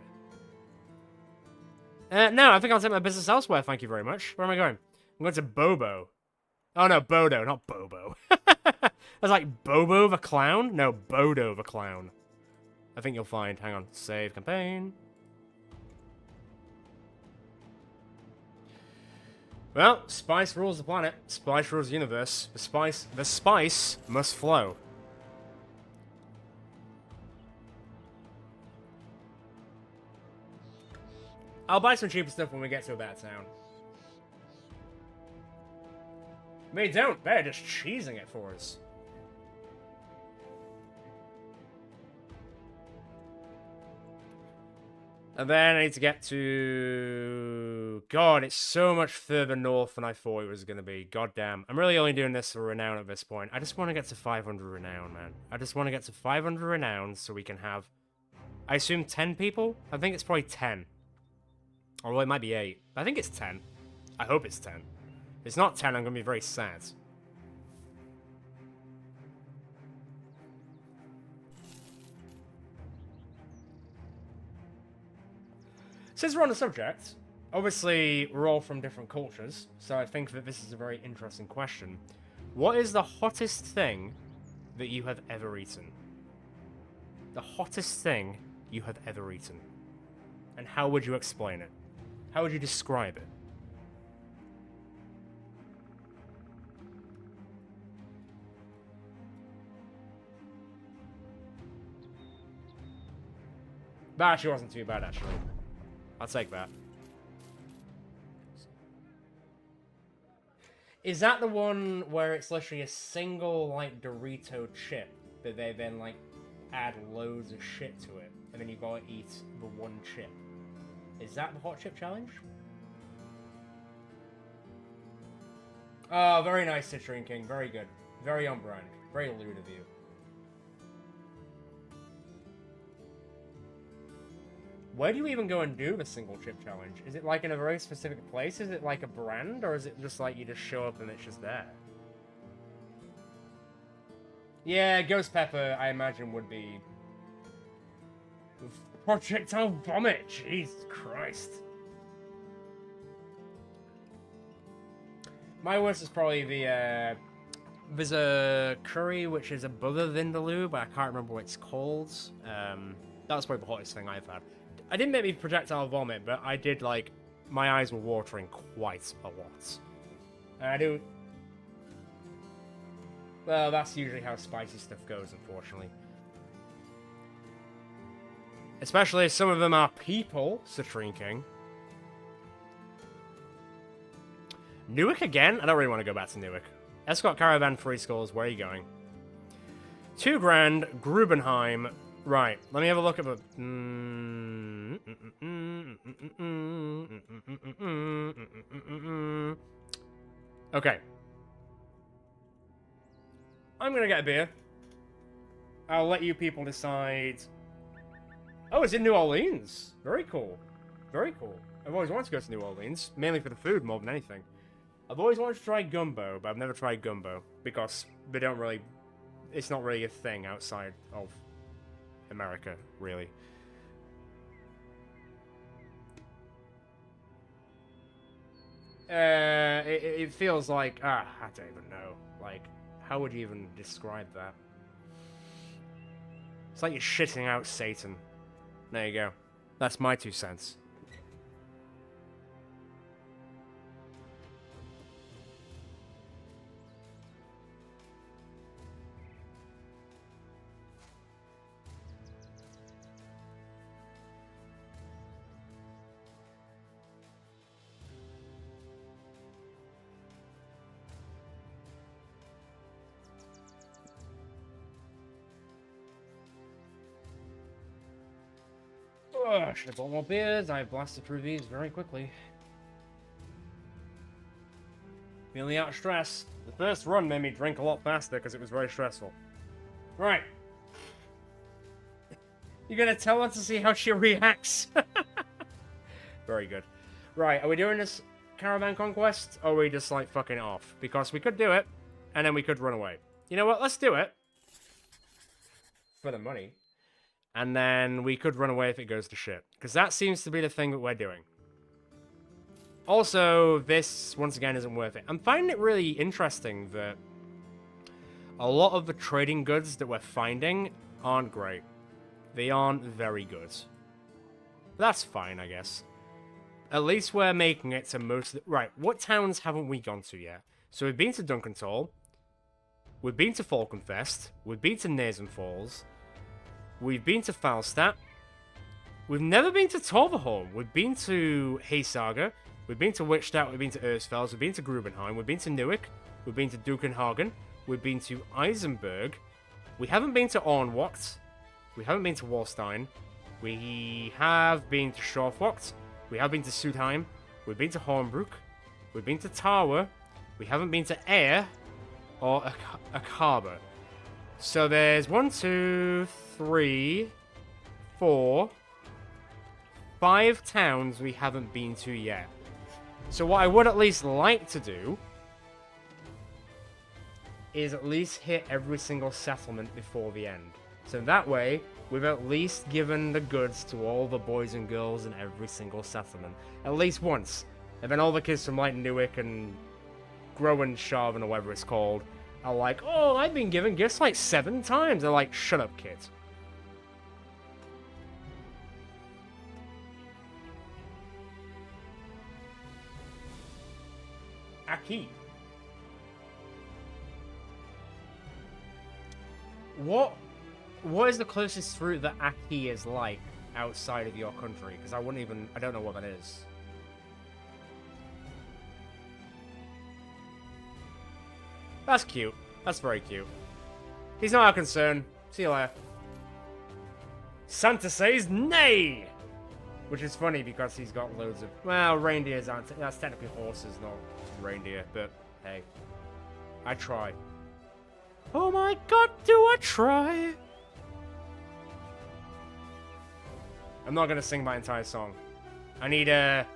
No, I think I'll take my business elsewhere, thank you very much. Where am I going? I'm going to Bobo. Oh no, Bodo, not Bobo. I was like, Bobo the clown? No, Bodo the clown. I think you'll find. Hang on. Save campaign. Well, spice rules the planet. Spice rules the universe. The spice must flow. I'll buy some cheaper stuff when we get to a better town. They don't. They're just cheesing it for us. And then I need to get to... God, it's so much further north than I thought it was going to be. God damn. I'm really only doing this for renown at this point. I just want to get to 500 renown, man. I just want to get to 500 renown so we can have... I assume 10 people? I think it's probably 10. Or it might be 8. I think it's 10. I hope it's 10. If it's not 10, I'm going to be very sad. Since we're on the subject, obviously we're all from different cultures, so I think that this is a very interesting question. What is the hottest thing that you have ever eaten? The hottest thing you have ever eaten. And how would you explain it? How would you describe it? That actually wasn't too bad, actually. I'll take that. Is that the one where it's literally a single, like, Dorito chip that they then, like, add loads of shit to it, and then you gotta eat the one chip? Is that the hot chip challenge? Oh, very nice, Citrine King. Very good. Very on brand. Very lewd of you. Where do you even go and do the single chip challenge? Is it like in a very specific place? Is it like a brand? Or is it just like you just show up and it's just there? Yeah, Ghost Pepper, I imagine, would be... Projectile Vomit! Jesus Christ. My worst is probably the, there's a curry which is above the Vindaloo, but I can't remember what it's called. That was probably the hottest thing I've had. I didn't make me projectile vomit, but I did, like, my eyes were watering quite a lot. And I do... Well, that's usually how spicy stuff goes, unfortunately. Especially if some of them are people, Citrine King. Newark again? I don't really want to go back to Newark. Escort Caravan, 3 skulls, where are you going? 2 grand, Grubenheim. Right, let me have a look at the... Okay. I'm gonna get a beer. I'll let you people decide. Oh, it's in New Orleans. Very cool. Very cool. I've always wanted to go to New Orleans, mainly for the food more than anything. I've always wanted to try gumbo, but I've never tried gumbo because they don't really... It's not really a thing outside of America, really. It feels like... I don't even know. Like, how would you even describe that? It's like you're shitting out Satan. There you go. That's my 2 cents. Oh, should have bought more beers. I blasted through these very quickly. Feeling out of stress. The first run made me drink a lot faster because it was very stressful. Right. You're gonna tell her to see how she reacts. Very good. Right, are we doing this caravan conquest? Or are we just like fucking it off? Because we could do it, and then we could run away. You know what? Let's do it. For the money. And then we could run away if it goes to shit. Because that seems to be the thing that we're doing. Also, this, once again, isn't worth it. I'm finding it really interesting that a lot of the trading goods that we're finding aren't great. They aren't very good. But that's fine, I guess. At least we're making it to most... Right, what towns haven't we gone to yet? So we've been to Duncantoll. We've been to Falconfest. We've been to Nazen Falls. We've been to Falstadt. We've never been to Torvaholm. We've been to Haysaga. We've been to Wichstadt. We've been to Ersfels. We've been to Grubenheim. We've been to Newark. We've been to Dukenhagen. We've been to Eisenberg. We haven't been to Ornwacht. We haven't been to Wallstein. We have been to Schorfwacht. We have been to Sudheim. We've been to Hornbrook. We've been to Tower. We haven't been to Ayr or Akaba. So there's 1, 2, 3, 4, 5 towns we haven't been to yet. So what I would at least like to do is at least hit every single settlement before the end. So that way, we've at least given the goods to all the boys and girls in every single settlement. At least once. And then all the kids from like Newark and Groenshaven or whatever it's called are like, oh, I've been given gifts like 7 times. They're like, shut up, kid. Aki. What is the closest fruit that Aki is like outside of your country? Because I don't know what that is. That's cute. That's very cute. He's not our concern. See you later. Santa says nay! Which is funny because he's got loads of... Well, reindeers aren't... That's technically horses, not reindeer. But, hey. I try. Oh my god, do I try? I'm not going to sing my entire song. I need to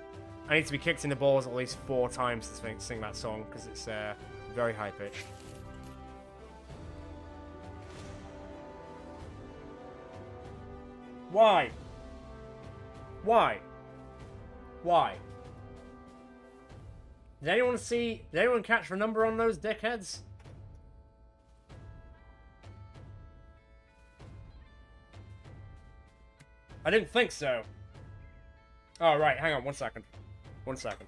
be kicked in the balls at least 4 times to sing that song, because it's very high-pitched. Why? Why? Why? Did anyone catch the number on those dickheads? I didn't think so. Oh, right, hang on, 1 second. 1 second.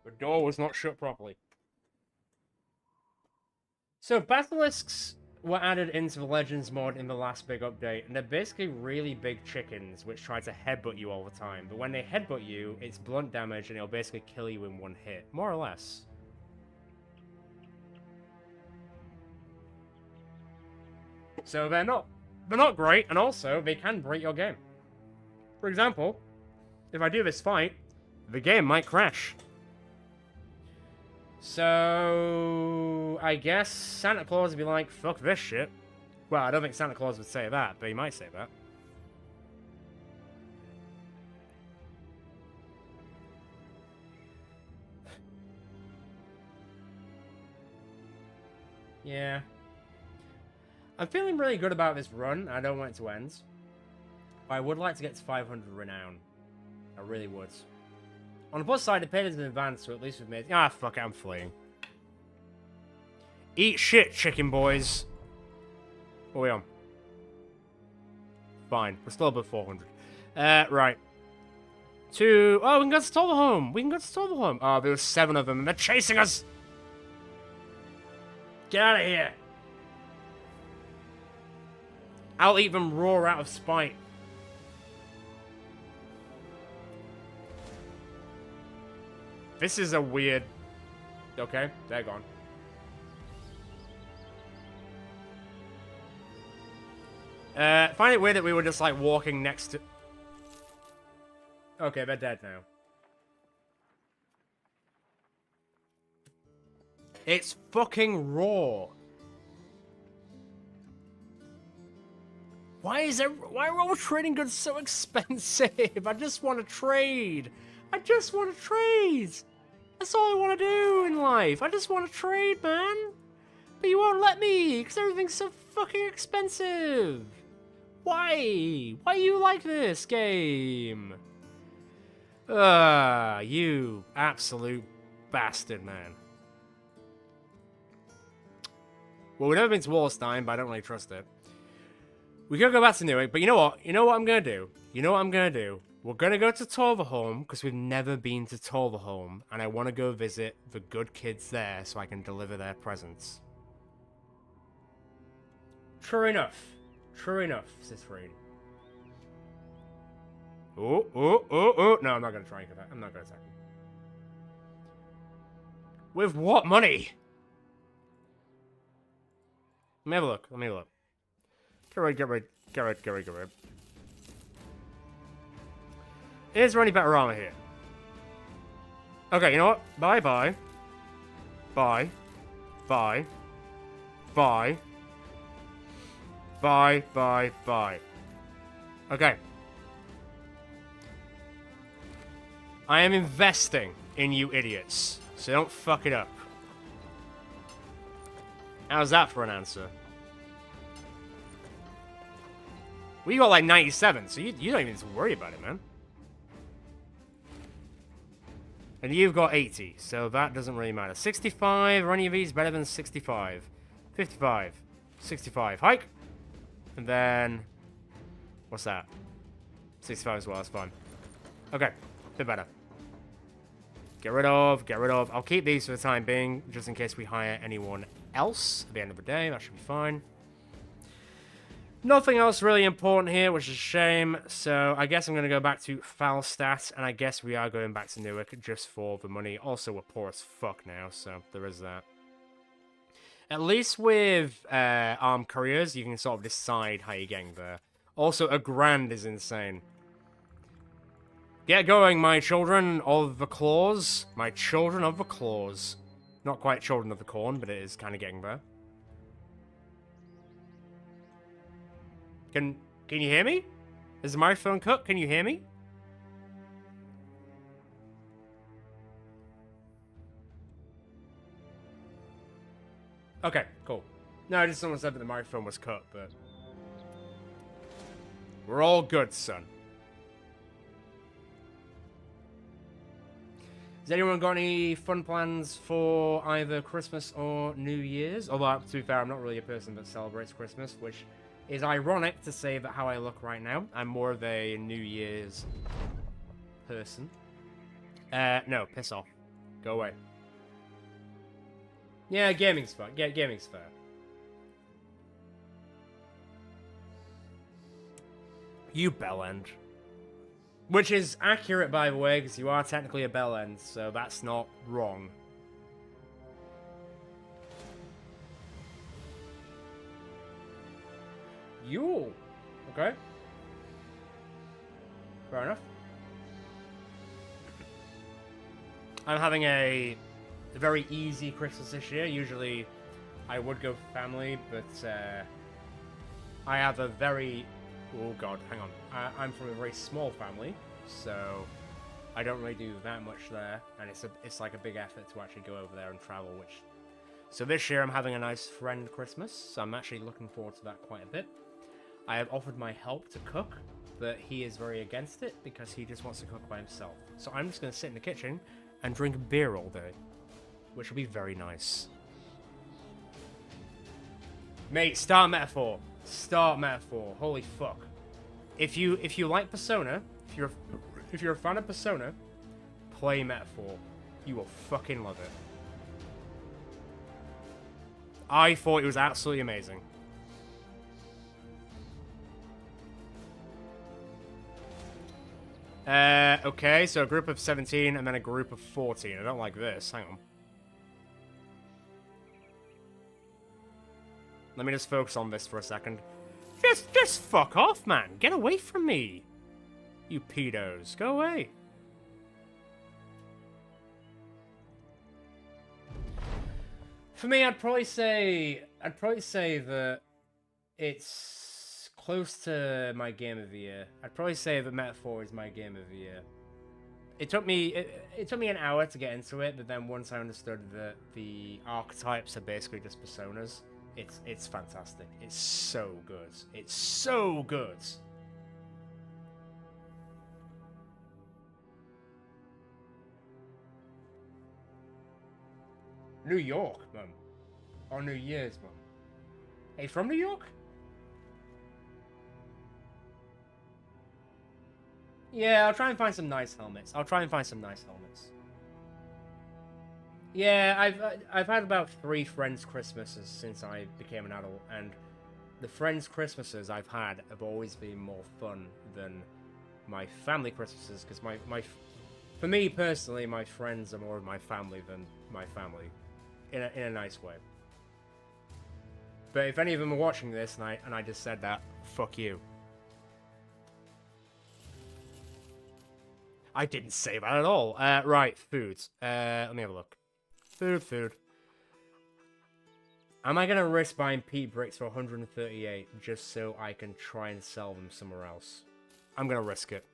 The door was not shut properly. So, basilisks were added into the Legends mod in the last big update, and they're basically really big chickens which try to headbutt you all the time. But when they headbutt you, it's blunt damage and it'll basically kill you in 1 hit, more or less. So they're not great, and also they can break your game. For example, if I do this fight, the game might crash. So, I guess Santa Claus would be like, fuck this shit. Well, I don't think Santa Claus would say that, but he might say that. Yeah. I'm feeling really good about this run. I don't want it to end. But I would like to get to 500 renown. I really would. On the plus side, the paid has been advanced, so at least we've made... Ah, fuck it, I'm fleeing. Eat shit, chicken boys. What are we on? Fine, we're still above 400. Right. Oh, we can go to Stolverholm. We can go to Stolverholm. Oh, there were 7 of them, and they're chasing us. Get out of here. I'll eat them raw out of spite. This is a weird... Okay, they're gone. Find it weird that we were just, like, walking next to... Okay, they're dead now. It's fucking raw. Why are all trading goods so expensive? I just want to trade. I just want to trade. That's all I want to do in life. I just want to trade, man. But you won't let me, because everything's so fucking expensive. Why? Why are you like this, game? You absolute bastard, man. Well, we've never been to Wallenstein, but I don't really trust it. We could go back to Newark, but you know what? You know what I'm gonna do? You know what I'm gonna do? We're gonna go to Torvaholm, because we've never been to Torvaholm, and I want to go visit the good kids there so I can deliver their presents. True enough. True enough, Citrine. Oh. No, I'm not gonna try and attack. I'm not gonna attack him. With what money? Let me have a look. Let me have a look. Get rid. Is there any better armor here? Okay, you know what? Bye. Okay. I am investing in you idiots, so don't fuck it up. How's that for an answer? We got like 97, so you don't even need to worry about it, man. And you've got 80, so that doesn't really matter. 65, are any of these better than 65? 55, 65, hike. And then, what's that? 65 as well, that's fine. Okay, bit better. Get rid of. I'll keep these for the time being, just in case we hire anyone else at the end of the day. That should be fine. Nothing else really important here, which is a shame. So I guess I'm going to go back to Falstadt, and I guess we are going back to Newark just for the money. Also, we're poor as fuck now, so there is that. At least with armed couriers, you can sort of decide how you're getting there. Also, a grand is insane. Get going, my children of the claws. My children of the claws. Not quite children of the corn, but it is kind of getting there. Can you hear me? Is my phone cut? Can you hear me? Okay, cool. No, just someone said that the microphone was cut, but... We're all good, son. Has anyone got any fun plans for either Christmas or New Year's? Although, to be fair, I'm not really a person that celebrates Christmas, which is ironic to say that how I look right now. I'm more of a New Year's person. No, piss off. Go away. Yeah, gaming's fun. Yeah, gaming's fair. You bellend. Which is accurate, by the way, because you are technically a bellend, so that's not wrong. You. Okay. Fair enough. I'm having a very easy Christmas this year. Usually, I would go for family, but I have a very... Oh god, hang on. I'm from a very small family, so I don't really do that much there, and it's like a big effort to actually go over there and travel, which... So this year I'm having a nice friend Christmas, so I'm actually looking forward to that quite a bit. I have offered my help to cook, but he is very against it because he just wants to cook by himself. So I'm just going to sit in the kitchen and drink beer all day, which will be very nice. Mate, start metaphor. Start metaphor. Holy fuck. If you like Persona, if you're a fan of Persona, play metaphor. You will fucking love it. I thought it was absolutely amazing. Okay, so a group of 17 and then a group of 14. I don't like this. Hang on. Let me just focus on this for a second. Just fuck off, man. Get away from me. You pedos. Go away. For me, I'd probably say that it's close to my game of the year. I'd probably say that Metaphor is my game of the year. It took me an hour to get into it, but then once I understood that the archetypes are basically just personas, it's fantastic. It's so good. It's so good. New York, mum. Or New Year's, mum. Are you from New York? Yeah, I'll try and find some nice helmets. Yeah, I've had about 3 friends' Christmases since I became an adult, and the friends' Christmases I've had have always been more fun than my family Christmases, because for me personally, my friends are more of my family than my family, in a nice way. But if any of them are watching this and I just said that, fuck you. I didn't say that at all. Right, foods. Let me have a look. Food. Am I going to risk buying peat bricks for 138 just so I can try and sell them somewhere else? I'm going to risk it.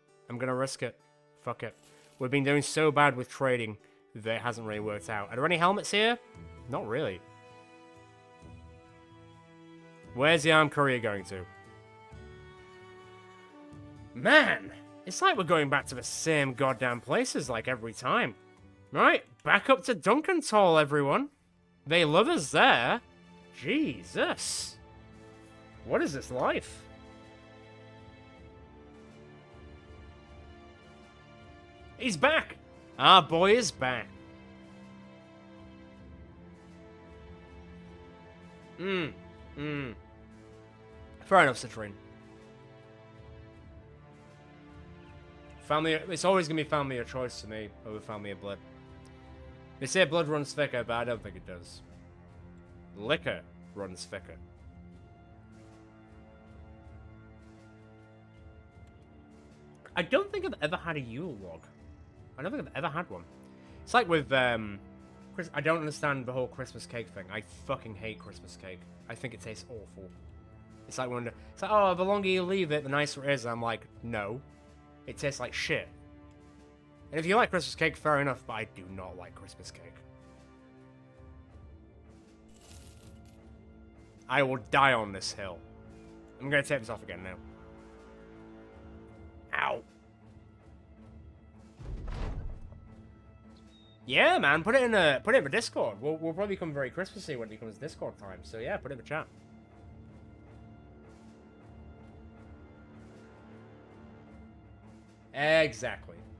Fuck it. We've been doing so bad with trading that it hasn't really worked out. Are there any helmets here? Not really. Where's the armed courier going to? Man! It's like we're going back to the same goddamn places like every time. Right, back up to Duncantoll, everyone. They love us there. Jesus. What is this life? He's back. Our boy is back. Fair enough, Citrine. Family, it's always going to be family of choice to me over family of blood. They say blood runs thicker, but I don't think it does. Liquor runs thicker. I don't think I've ever had a Yule log. I don't think I've ever had one. It's like with, I don't understand the whole Christmas cake thing. I fucking hate Christmas cake. I think it tastes awful. It's like oh, the longer you leave it, the nicer it is. I'm like, no. It tastes like shit. And if you like Christmas cake, fair enough, but I do not like Christmas cake. I will die on this hill. I'm gonna take this off again now. Ow. Yeah, man, put it in the Discord. We'll probably become very Christmassy when it becomes Discord time. So yeah, put it in the chat.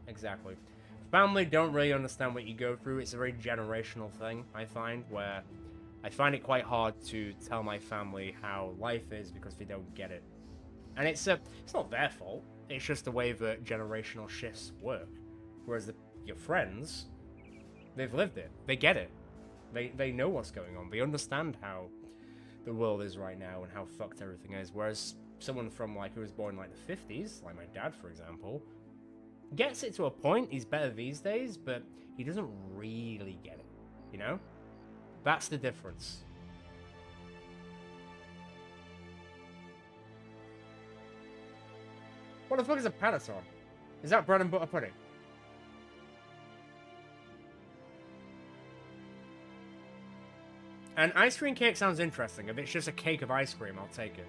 Exactly. Family don't really understand what you go through. It's a very generational thing, I find, where I find it quite hard to tell my family how life is because they don't get it. And it's not their fault. It's just the way that generational shifts work. Whereas your friends, they've lived it. They get it. They know what's going on. They understand how the world is right now and how fucked everything is. Whereas someone from who was born in the 50s, like my dad, for example, gets it to a point. He's better these days, but he doesn't really get it. You know? That's the difference. What the fuck is a panettone? Is that bread and butter pudding? An ice cream cake sounds interesting. If it's just a cake of ice cream, I'll take it.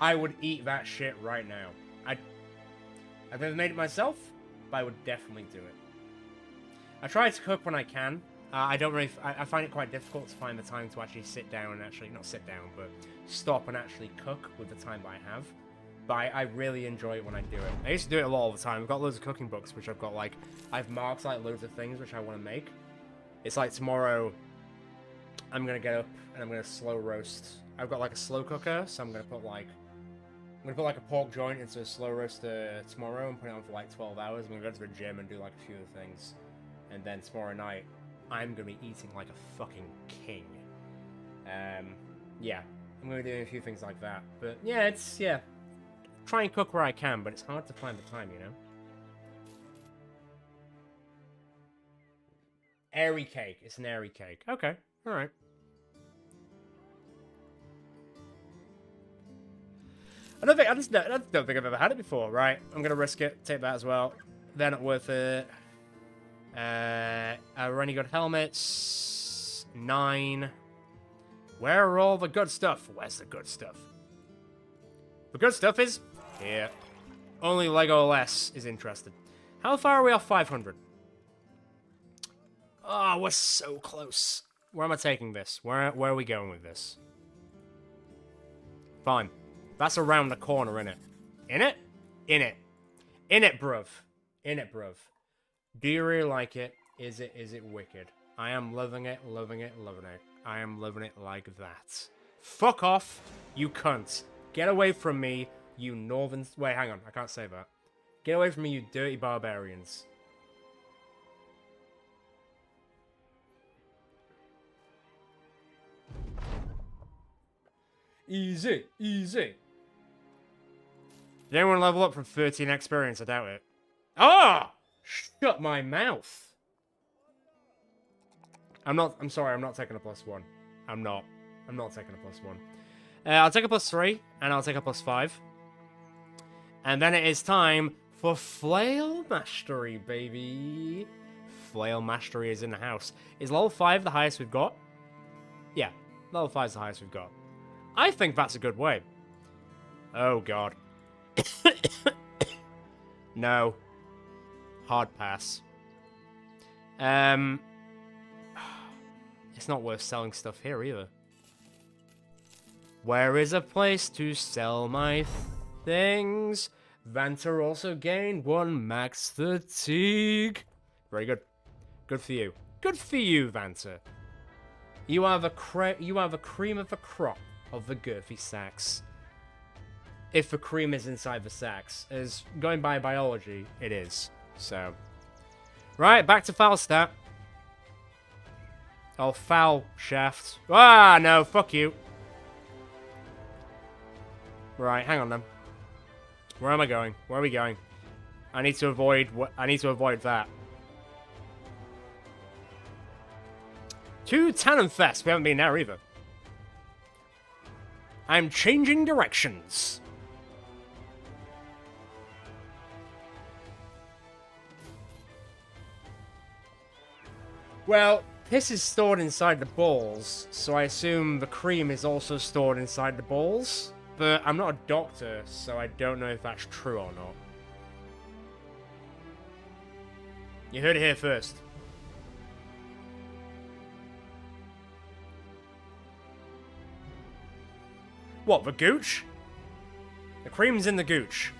I would eat that shit right now. I've never made it myself, but I would definitely do it. I try to cook when I can. I don't really. I find it quite difficult to find the time to actually sit down and not sit down, but stop and actually cook with the time that I have. But I really enjoy it when I do it. I used to do it a lot all the time. I've got loads of cooking books, which I've got, like... I've marked, like, loads of things which I want to make. It's like tomorrow, I'm going to get up and I'm going to slow roast. I've got, like, a slow cooker, so I'm going to put, like... I'm going to put, like, a pork joint into a slow roaster tomorrow and put it on for, like, 12 hours. I'm going to go to the gym and do, like, a few other things. And then tomorrow night, I'm going to be eating like a fucking king. Yeah. I'm going to be doing a few things like that. But, yeah, it's... Yeah. Try and cook where I can, but it's hard to find the time, you know? Airy cake. It's an airy cake. Okay. Alright. I don't think I've ever had it before. Right. I'm going to risk it. Take that as well. They're not worth it. I've only got helmets. 9. Where are all the good stuff? Where's the good stuff? The good stuff is here. Only Lego less is interested. How far are we off 500? Oh, we're so close. Where am I taking this? Where are we going with this? Fine. That's around the corner, innit? In it? In it. In it, bruv. In it, bruv. Do you really like it? Is it wicked? I am loving it, loving it, loving it. I am loving it like that. Fuck off, you cunt. Get away from me, you northern... Wait, hang on. I can't say that. Get away from me, you dirty barbarians. Easy, easy. Did anyone level up from 13 experience? I doubt it. Ah! Shut my mouth. I'm sorry, I'm not taking a +1. I'm not taking a +1. I'll take a +3, and I'll take a +5. And then it is time for Flail Mastery, baby. Flail Mastery is in the house. Is level 5 the highest we've got? Yeah, level 5 is the highest we've got. I think that's a good way. Oh, God. No. Hard pass. It's not worth selling stuff here either. Where is a place to sell my things? Vanta also gained 1 max fatigue. Very good. Good for you. Good for you, Vanta. You are the cream of the crop of the Girthy Sacks. If the cream is inside the sacks. As going by biology, it is. So. Right, back to foul stat. Oh, foul shaft. Ah, no, fuck you. Right, hang on then. Where am I going? Where are we going? I need to avoid that. To Tannenfest. We haven't been there either. I'm changing directions. Well, piss is stored inside the balls, so I assume the cream is also stored inside the balls. But I'm not a doctor, so I don't know if that's true or not. You heard it here first. What, the gooch? The cream's in the gooch.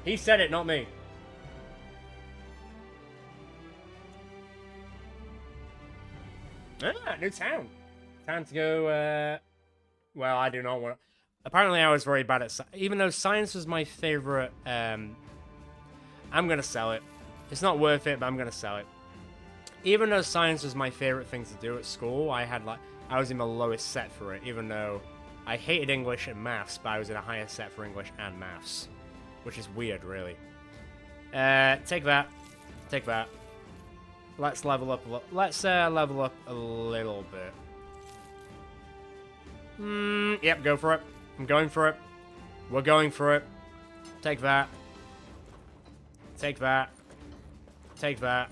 He said it, not me. Ah, new town. Time to go, well, I do not want... Apparently I was very bad at... Even though science was my favorite, I'm gonna sell it. It's not worth it, but I'm gonna sell it. Even though science was my favorite thing to do at school, I was in the lowest set for it, even though I hated English and maths, but I was in a higher set for English and maths. Which is weird, really. Take that. Take that. Let's level up level up a little bit. Yep, go for it. I'm going for it. We're going for it. Take that. Take that. Take that.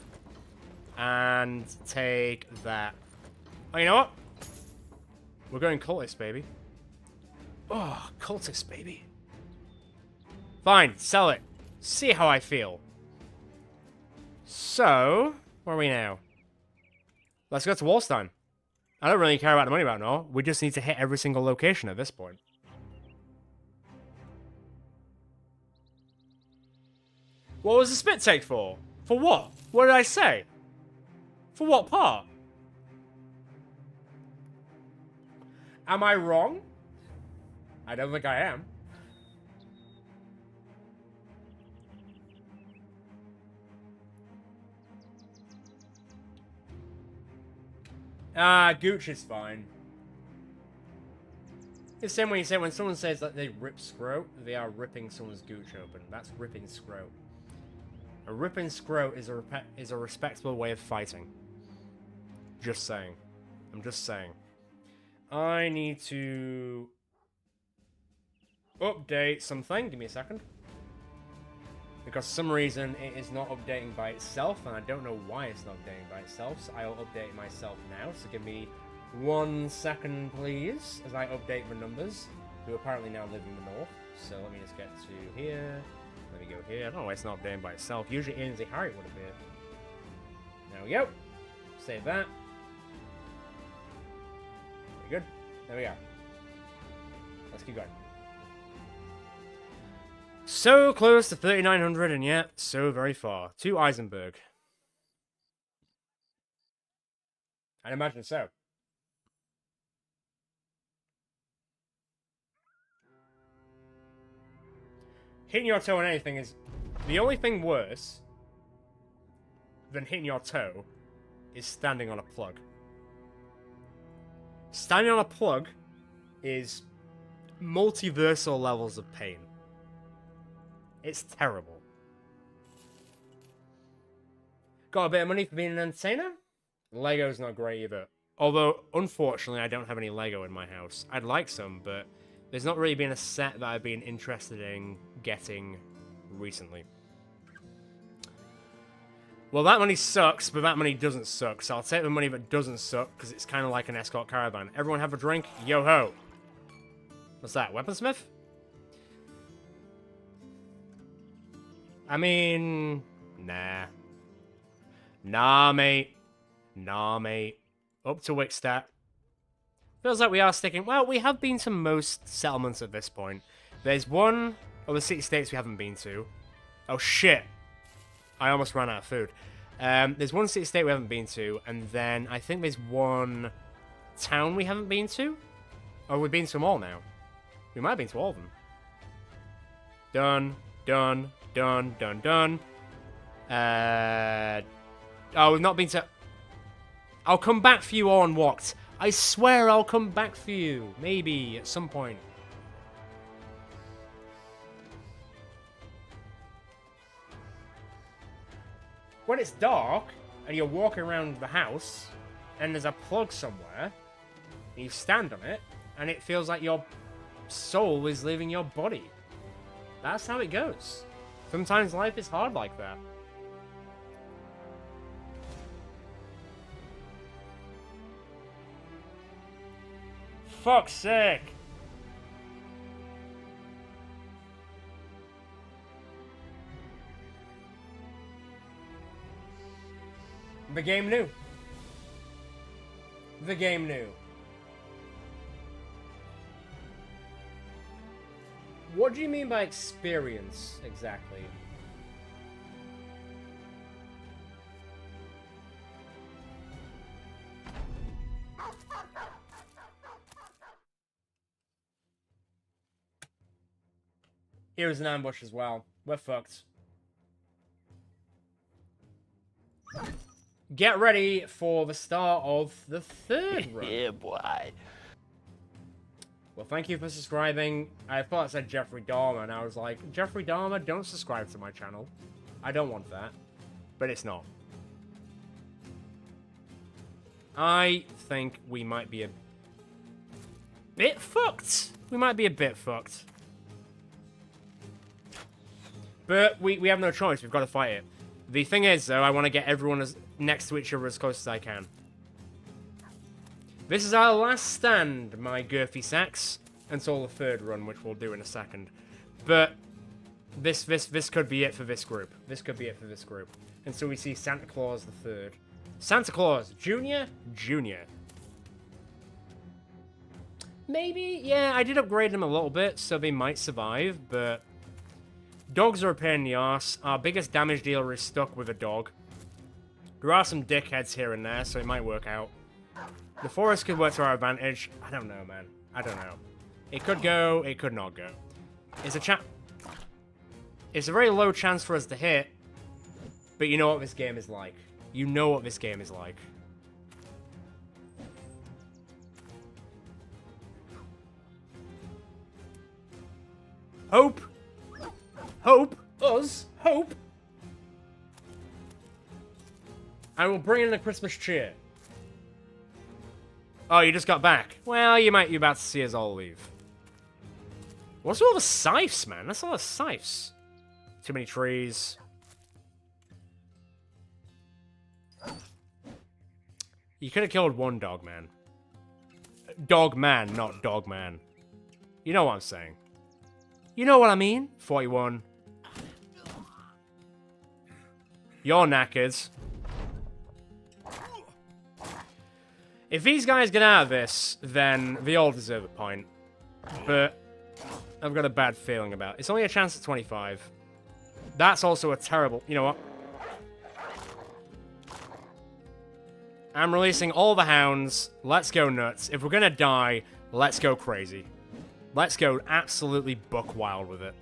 And take that. Oh, you know what? We're going cultist, baby. Oh, cultist, baby. Fine, sell it. See how I feel. So, where are we now? Let's go to Wallstein. I don't really care about the money right now. We just need to hit every single location at this point. What was the spit take for? For what? What did I say? For what part? Am I wrong? I don't think I am. Gooch is fine. It's the same way you say when someone says that they rip scrote, they are ripping someone's gooch open. That's ripping scrote. A ripping scrote is a respectable way of fighting. Just saying. I'm just saying. I need to update something. Give me a second. Because for some reason it is not updating by itself, and I don't know why it's not updating by itself, so I'll update myself now. So give me 1 second, please, as I update the numbers, who apparently now live in the north. So let me just get to here. Let me go here. I don't know why it's not updating by itself. Usually Ainsley Harriet would appear. There we go. Save that. Very good. There we go. Let's keep going. So close to 3,900 and yet so very far. To Eisenberg. I'd imagine so. Hitting your toe on anything is... The only thing worse than hitting your toe is standing on a plug. Standing on a plug is multiversal levels of pain. It's terrible. Got a bit of money for being an entertainer? Lego's not great either. Although, unfortunately, I don't have any Lego in my house. I'd like some, but there's not really been a set that I've been interested in getting recently. Well, that money sucks, but that money doesn't suck. So I'll take the money that doesn't suck, because it's kind of like an escort caravan. Everyone have a drink? Yo-ho! What's that, weaponsmith? I mean... Nah. Nah, mate. Nah, mate. Up to Wickstat. Feels like we are sticking... Well, we have been to most settlements at this point. There's one of the city-states we haven't been to. Oh, shit. I almost ran out of food. There's one city-state we haven't been to, and then I think there's one town we haven't been to. Oh, we've been to them all now. We might have been to all of them. Done. Done. Done. Done. Done. Oh, we've not been to... I'll come back for you all unwalked. I swear I'll come back for you. Maybe, at some point. When it's dark, and you're walking around the house, and there's a plug somewhere, and you stand on it, and it feels like your soul is leaving your body. That's how it goes. Sometimes life is hard like that. Fuck's sake. The game knew. The game knew. What do you mean by experience, exactly? Here's an ambush as well. We're fucked. Get ready for the start of the third run. Yeah, boy. Well, thank you for subscribing. I thought it said Jeffrey Dahmer, and I was like, Jeffrey Dahmer, don't subscribe to my channel. I don't want that. But it's not. I think we might be a bit fucked. We might be a bit fucked. But we have no choice. We've got to fight it. The thing is, though, I want to get everyone as next to each other as close as I can. This is our last stand, my Girthy Sacks, until the third run, which we'll do in a second. But this could be it for this group. This could be it for this group. Until we see Santa Claus the third. Santa Claus, Junior? Junior. Maybe, yeah, I did upgrade them a little bit, so they might survive, but... Dogs are a pain in the arse. Our biggest damage dealer is stuck with a dog. There are some dickheads here and there, so it might work out. The forest could work to our advantage. I don't know, man. I don't know. It could go, it could not go. It's a very low chance for us to hit, but you know what this game is like. You know what this game is like. Hope. Hope. Us. Hope. I will bring in the Christmas cheer. Oh, you just got back. Well, you're about to see us all leave. What's with all the scythes, man? That's a lot of scythes. Too many trees. You could have killed one dog, man. Dog man, not dog man. You know what I'm saying. You know what I mean? 41. You're knackered. If these guys get out of this, then they all deserve a point. But I've got a bad feeling about it. It's only a chance of 25. That's also a terrible... You know what? I'm releasing all the hounds. Let's go nuts. If we're gonna die, let's go crazy. Let's go absolutely buck wild with it.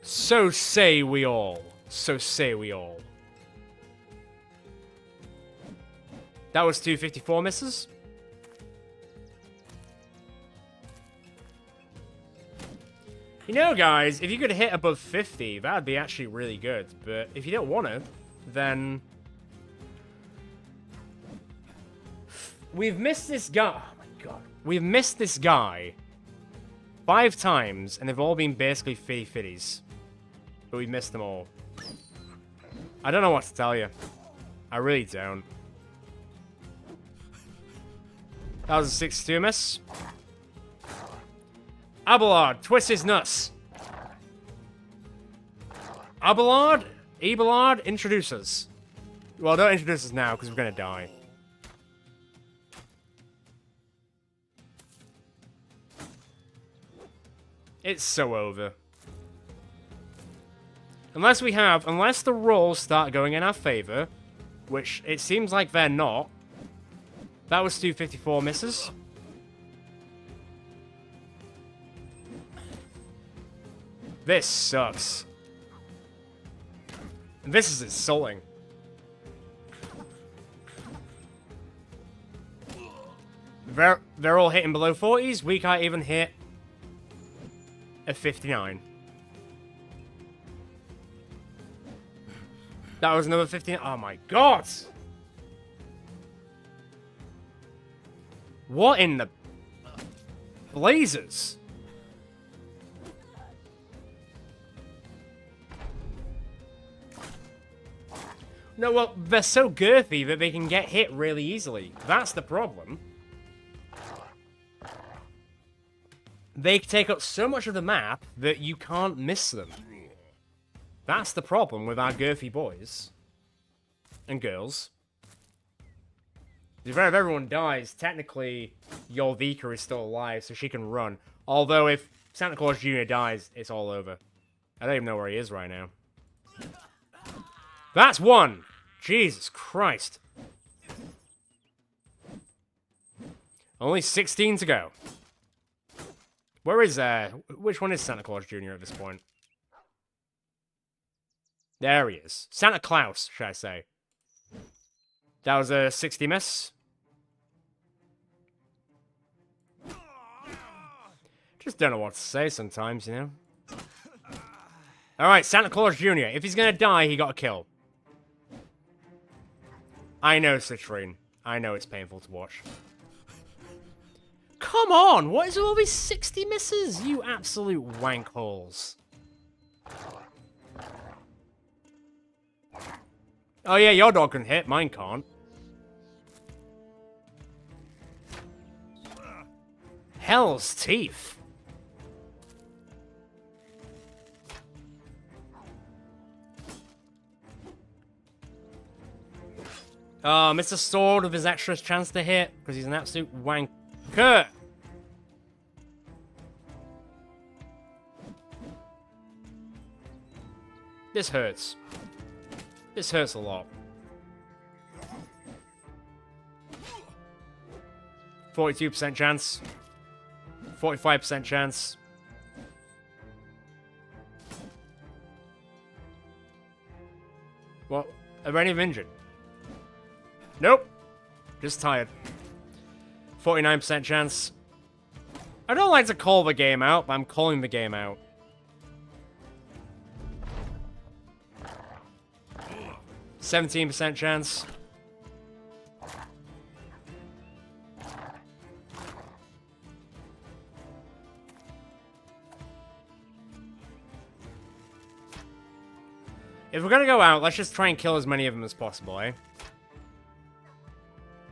So say we all. So say we all. That was 254 misses. You know, guys, if you could hit above 50, that'd be actually really good. But if you don't want to, then... We've missed this guy. Oh my god. We've missed this guy 5 times, and they've all been basically fitties. But we've missed them all. I don't know what to tell you. I really don't. That was a 62 miss. Abelard, twist his nuts. Abelard, introduce us. Well, don't introduce us now, because we're going to die. It's so over. Unless the rolls start going in our favor, which it seems like they're not. That was 254 misses. This sucks. This is insulting. They're all hitting below 40s. We can't even hit a 59. That was another 15. Oh my god! What in the blazes? No, well, they're so girthy that they can get hit really easily. That's the problem. They take up so much of the map that you can't miss them. That's the problem with our girthy boys. And girls. If everyone dies, technically, Yorvika is still alive, so she can run. Although, if Santa Claus Jr. dies, it's all over. I don't even know where he is right now. That's one! Jesus Christ. Only 16 to go. Where is, which one is Santa Claus Jr. at this point? There he is. Santa Claus, should I say. That was a 60 miss. Just don't know what to say sometimes, you know? Alright, Santa Claus Jr. If he's gonna die, he got a kill. I know, Citrine. I know it's painful to watch. Come on! What is all these 60 misses? You absolute wank holes. Oh yeah, your dog can hit. Mine can't. Hell's teeth. Mr. Sword with his extra chance to hit, because he's an absolute wanker. This hurts. This hurts a lot. 42% chance. 45% chance. What? Are any of them injured? Nope. Just tired. 49% chance. I don't like to call the game out, but I'm calling the game out. 17% chance. If we're gonna go out, let's just try and kill as many of them as possible, eh?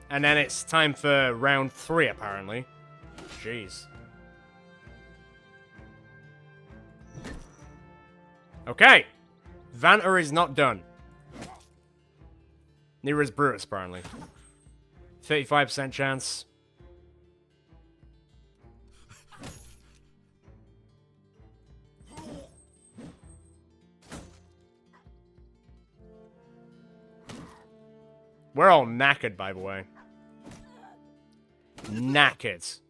And then it's time for round 3, apparently. Jeez. Okay. Vanta is not done. Neither is Brutus, apparently. 35% chance. We're all knackered, by the way. Knackered.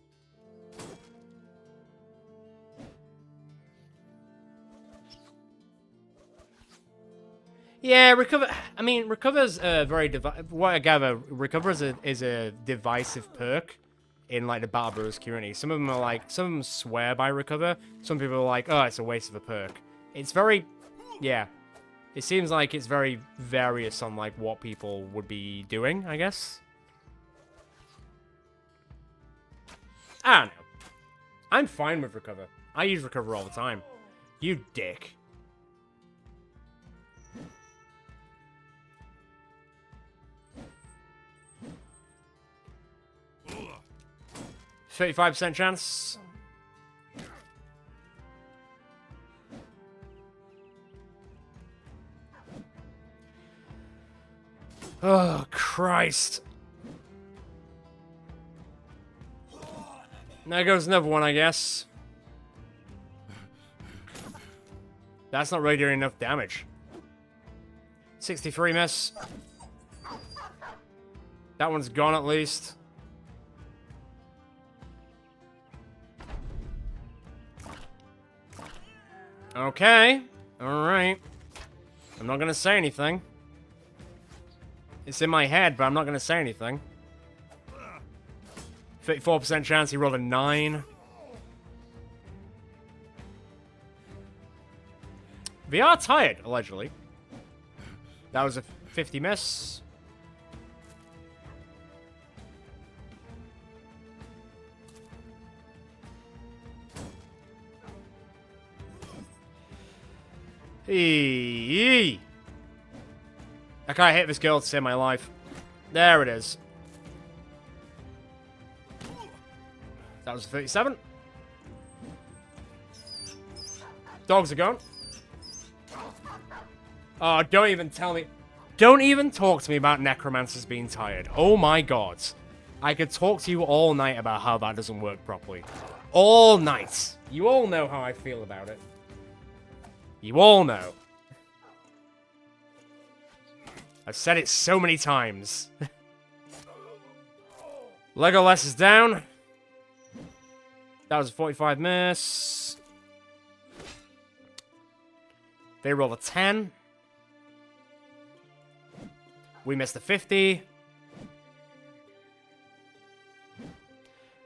Yeah, recover. I mean, recover's very what I gather, recover is a divisive perk in like the Battle Brewers community. Some of them are like, some of them swear by recover. Some people are like, oh, it's a waste of a perk. It's very, yeah. It seems like it's very various on like what people would be doing, I guess. I don't know. I'm fine with recover. I use recover all the time. You dick. %35 chance. Oh, Christ. There goes another one, I guess. That's not really doing enough damage. 63 miss. That one's gone at least. Okay. Alright. I'm not gonna say anything. It's in my head, but I'm not gonna say anything. 54% chance he rolled a 9. They are tired, allegedly. That was a 50 miss. Eee. I can't hit this girl to save my life. There it is. That was 37. Dogs are gone. Oh, don't even tell me. Don't even talk to me about necromancers being tired. Oh my god. I could talk to you all night about how that doesn't work properly. All night. You all know how I feel about it. You all know. I've said it so many times. Legolas is down. That was a 45 miss. They roll a 10. We missed a 50.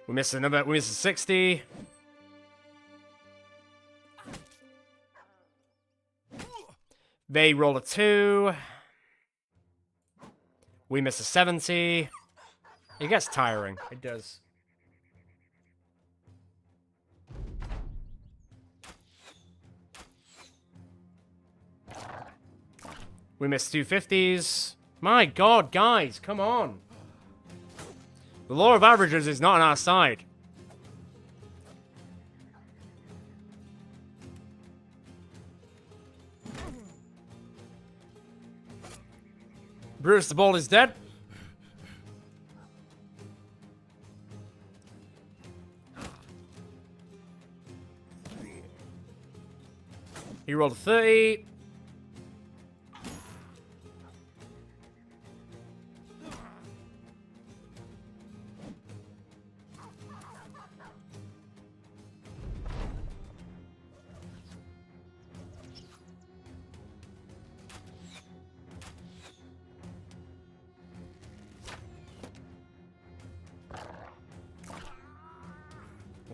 We missed another. We missed a 60. They rolled a 2. We missed a 70. It gets tiring. It does. We missed 2 50s. My god, guys, come on. The law of averages is not on our side. Bruce the Ball is dead. He rolled a 30.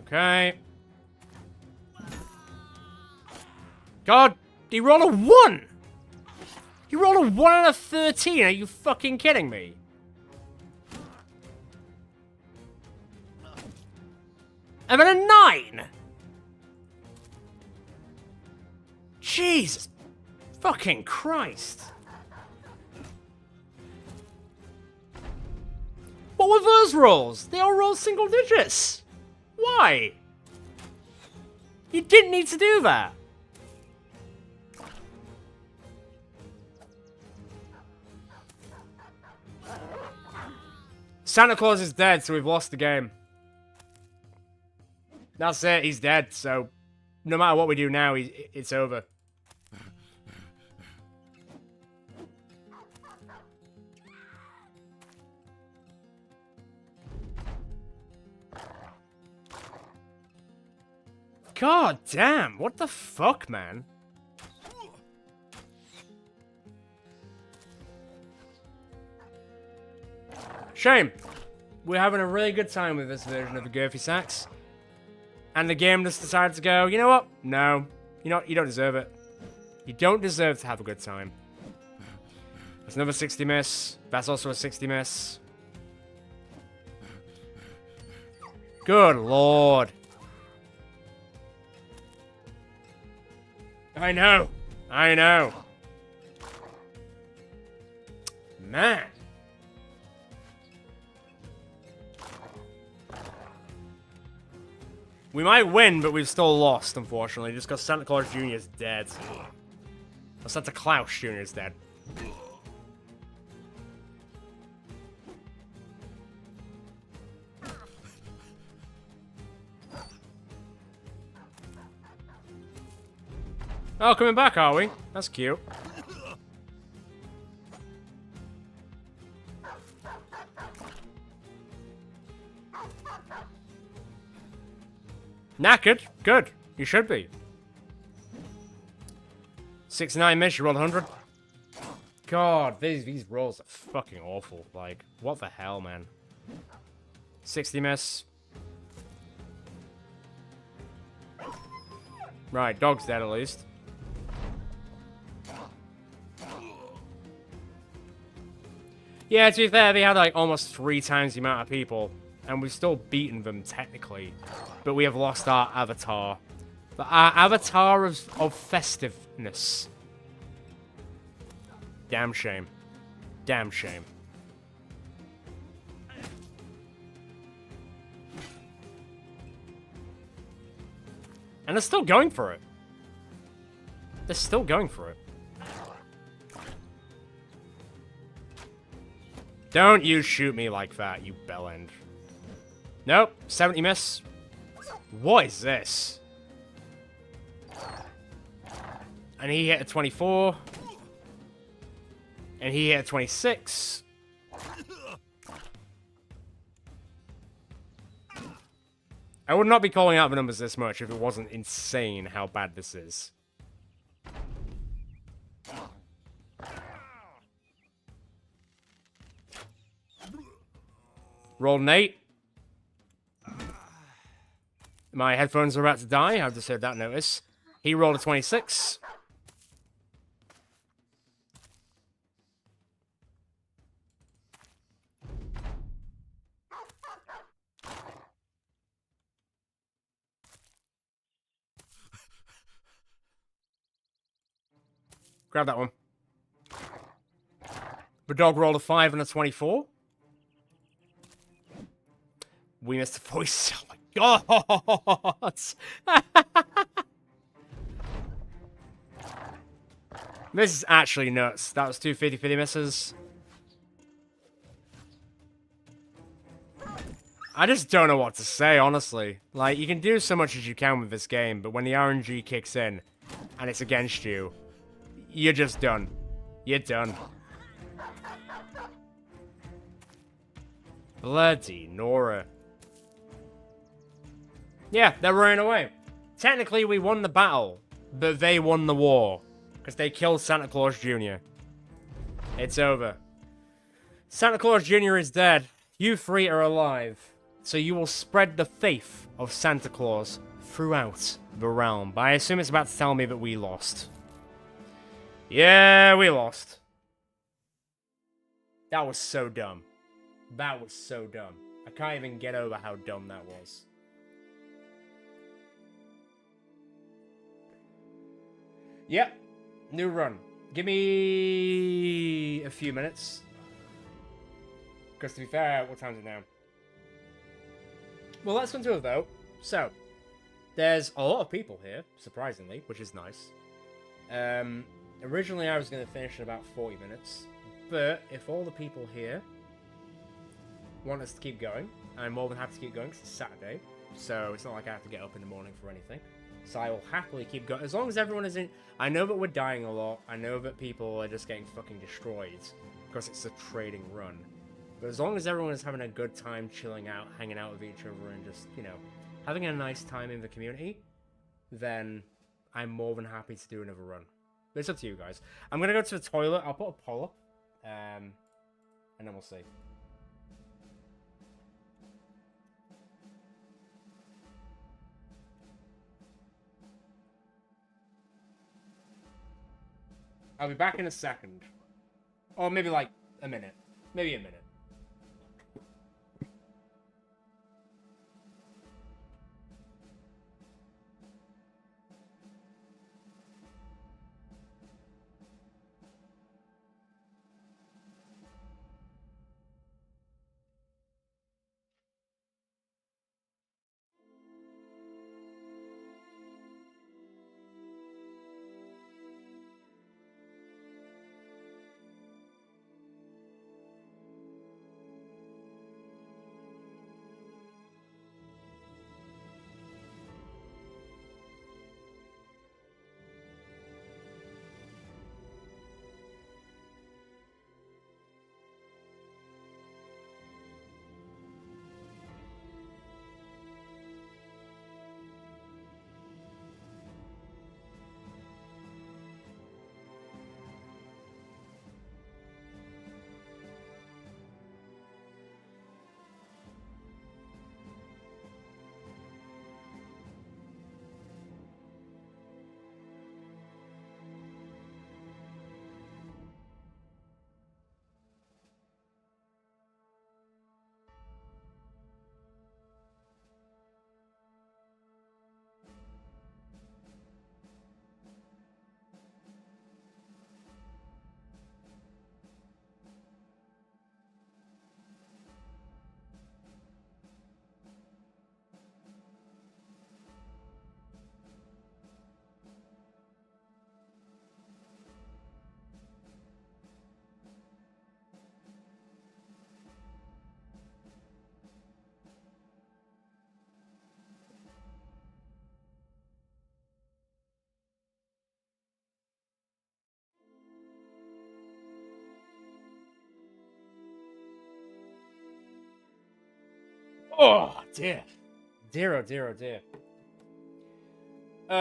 Okay. God, he rolled a 1! He rolled a 1 and a 13, are you fucking kidding me? And then a 9! Jesus fucking Christ. What were those rolls? They all rolled single digits. Why? You didn't need to do that. Santa Claus is dead, so we've lost the game. That's it, he's dead, so no matter what we do now, it's over. God damn, what the fuck, man? Shame. We're having a really good time with this version of the Girthy Sacks. And the game just decided to go, you know what? No. You don't deserve it. You don't deserve to have a good time. That's another 60 miss. That's also a 60 miss. Good lord. I know. I know. Man. We might win, but we've still lost, unfortunately, just because Santa Claus Jr. is dead. Or Santa Claus Jr. is dead. Oh, coming back, are we? That's cute. Knackered? Good. You should be. 69 miss, you rolled 100. God, these rolls are fucking awful. Like, what the hell, man? 60 miss. Right, dog's dead at least. Yeah, to be fair, they had like almost 3 times the amount of people, and we've still beaten them technically, but we have lost our avatar. Our avatar of festiveness. Damn shame. Damn shame. And they're still going for it. They're still going for it. Don't you shoot me like that, you bellend. Nope, 70 miss. What is this? And he hit a 24. And he hit a 26. I would not be calling out the numbers this much if it wasn't insane how bad this is. Roll an 8. My headphones are about to die. I've just heard that notice. He rolled a 26. Grab that one. The dog rolled a 5 and a 24. We missed a voice. Oh my god! This is actually nuts. That was 2 50-50 misses. I just don't know what to say, honestly. Like, you can do so much as you can with this game, but when the RNG kicks in, and it's against you, you're just done. You're done. Bloody Nora. Yeah, they're running away. Technically, we won the battle, but they won the war. Because they killed Santa Claus Jr. It's over. Santa Claus Jr. is dead. You three are alive. So you will spread the faith of Santa Claus throughout the realm. But I assume it's about to tell me that we lost. Yeah, we lost. That was so dumb. That was so dumb. I can't even get over how dumb that was. Yep. New run. Give me a few minutes. Because to be fair, what time is it now? Well, let's go into a vote. So, there's a lot of people here, surprisingly, which is nice. Originally, I was going to finish in about 40 minutes. But if all the people here want us to keep going, I'm more than happy to keep going because it's Saturday. So, it's not like I have to get up in the morning for anything. So I will happily keep going. As long as everyone is in... I know that we're dying a lot. I know that people are just getting fucking destroyed. Because it's a trading run. But as long as everyone is having a good time, chilling out, hanging out with each other, and just, you know, having a nice time in the community, then I'm more than happy to do another run. But it's up to you guys. I'm going to go to the toilet. I'll put a poll up. And then we'll see. I'll be back in a second. Or maybe like a minute. Maybe a minute. Oh, dear. Dear, oh dear, oh dear.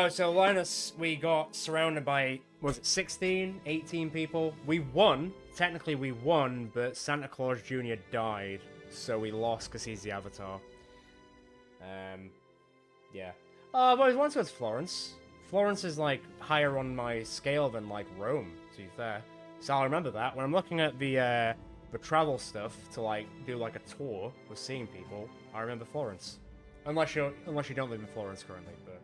So Linus, we got surrounded by, was it 16, 18 people? We won. Technically we won, but Santa Claus Jr. died. So we lost because he's the Avatar. Yeah. But I want to go to Florence. Florence is, like, higher on my scale than, like, Rome, to be fair. So I'll remember that. When I'm looking at the travel stuff to, like, do, like, a tour with seeing people, I remember Florence. Unless you don't live in Florence currently, but...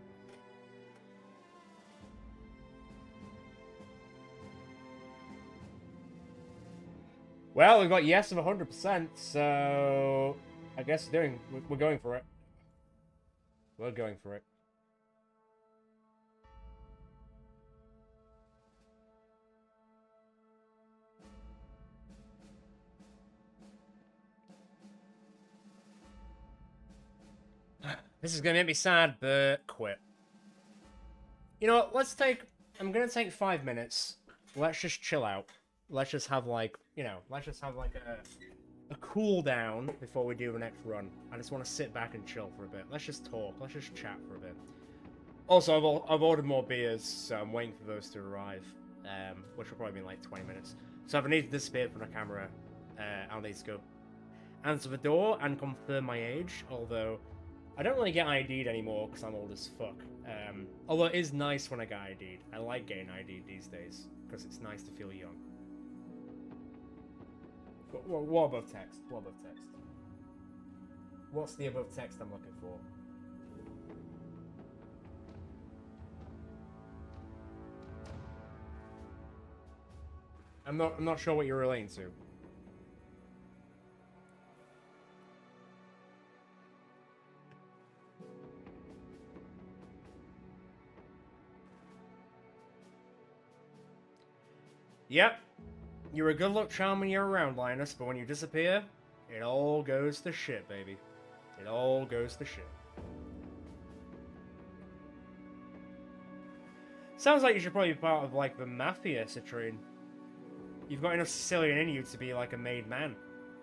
Well, we've got yes of 100%, so... I guess we're going for it. We're going for it. This is gonna make me sad, but quit. You know what, let's take I'm gonna take 5 minutes. Let's just chill out. Let's just have like, you know, let's just have like a cool down before we do the next run. I just want to sit back and chill for a bit. Let's just talk. Let's just chat for a bit. Also, I've ordered more beers, so I'm waiting for those to arrive, which will probably be in like 20 minutes. So if I need to disappear from the camera, I'll need to go answer the door and confirm my age, although I don't really get ID'd anymore because I'm old as fuck. Although it is nice when I get ID'd. I like getting ID'd these days because it's nice to feel young. What above text? What above text? What's the above text I'm looking for? I'm not sure what you're relating to. Yep. You're a good luck charm when you're around, Linus, but when you disappear, it all goes to shit, baby. It all goes to shit. Sounds like you should probably be part of, like, the mafia, Citrine. You've got enough Sicilian in you to be, like, a made man.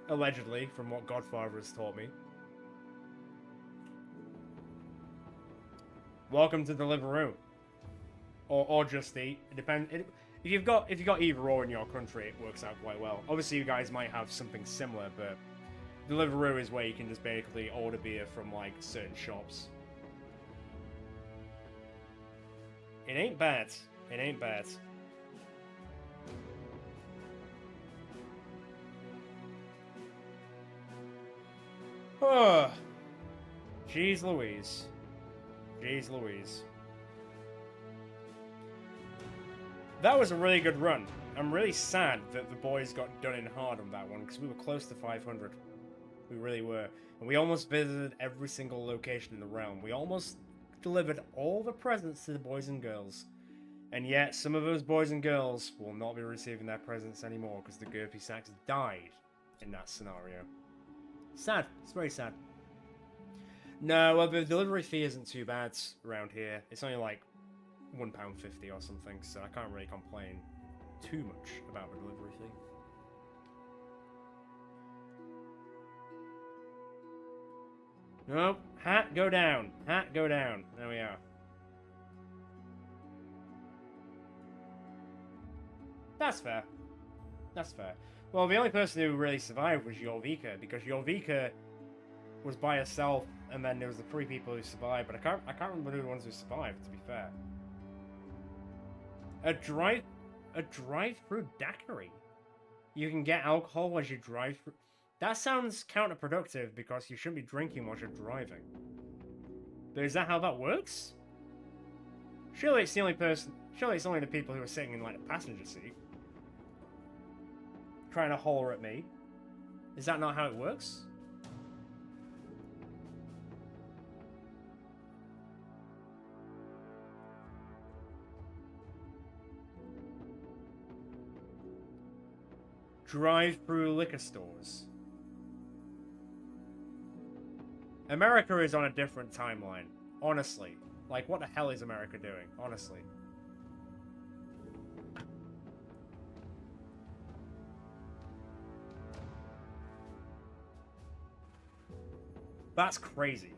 Allegedly, from what Godfather has taught me. Welcome to Deliveroo. Or Just Eat. It depends. If you've got either or in your country, it works out quite well. Obviously, you guys might have something similar, but Deliveroo is where you can just basically order beer from, like, certain shops. It ain't bad. It ain't bad. Oh, jeez Louise. Jeez Louise. That was a really good run. I'm really sad that the boys got done in hard on that one, because we were close to 500. We really were. And we almost visited every single location in the realm. We almost delivered all the presents to the boys and girls. And yet, some of those boys and girls will not be receiving their presents anymore, because the Girthy Sacks died in that scenario. Sad. It's very sad. No, well, the delivery fee isn't too bad around here. It's only like £1.50 or something, so I can't really complain too much about the delivery fee. Nope. Hat, go down. Hat, go down. There we are. That's fair. That's fair. Well, the only person who really survived was Jorvika, because Jorvika was by herself, and then there was the 3 people who survived, but I can't remember who the ones who survived, to be fair. A drive-through daiquiri. You can get alcohol as you drive through. That sounds counterproductive because you shouldn't be drinking while you're driving. But is that how that works? Surely it's the only person. Surely it's only the people who are sitting in like the passenger seat, trying to holler at me. Is that not how it works? Drive-through liquor stores. America is on a different timeline. Honestly. Like, what the hell is America doing? Honestly. That's crazy.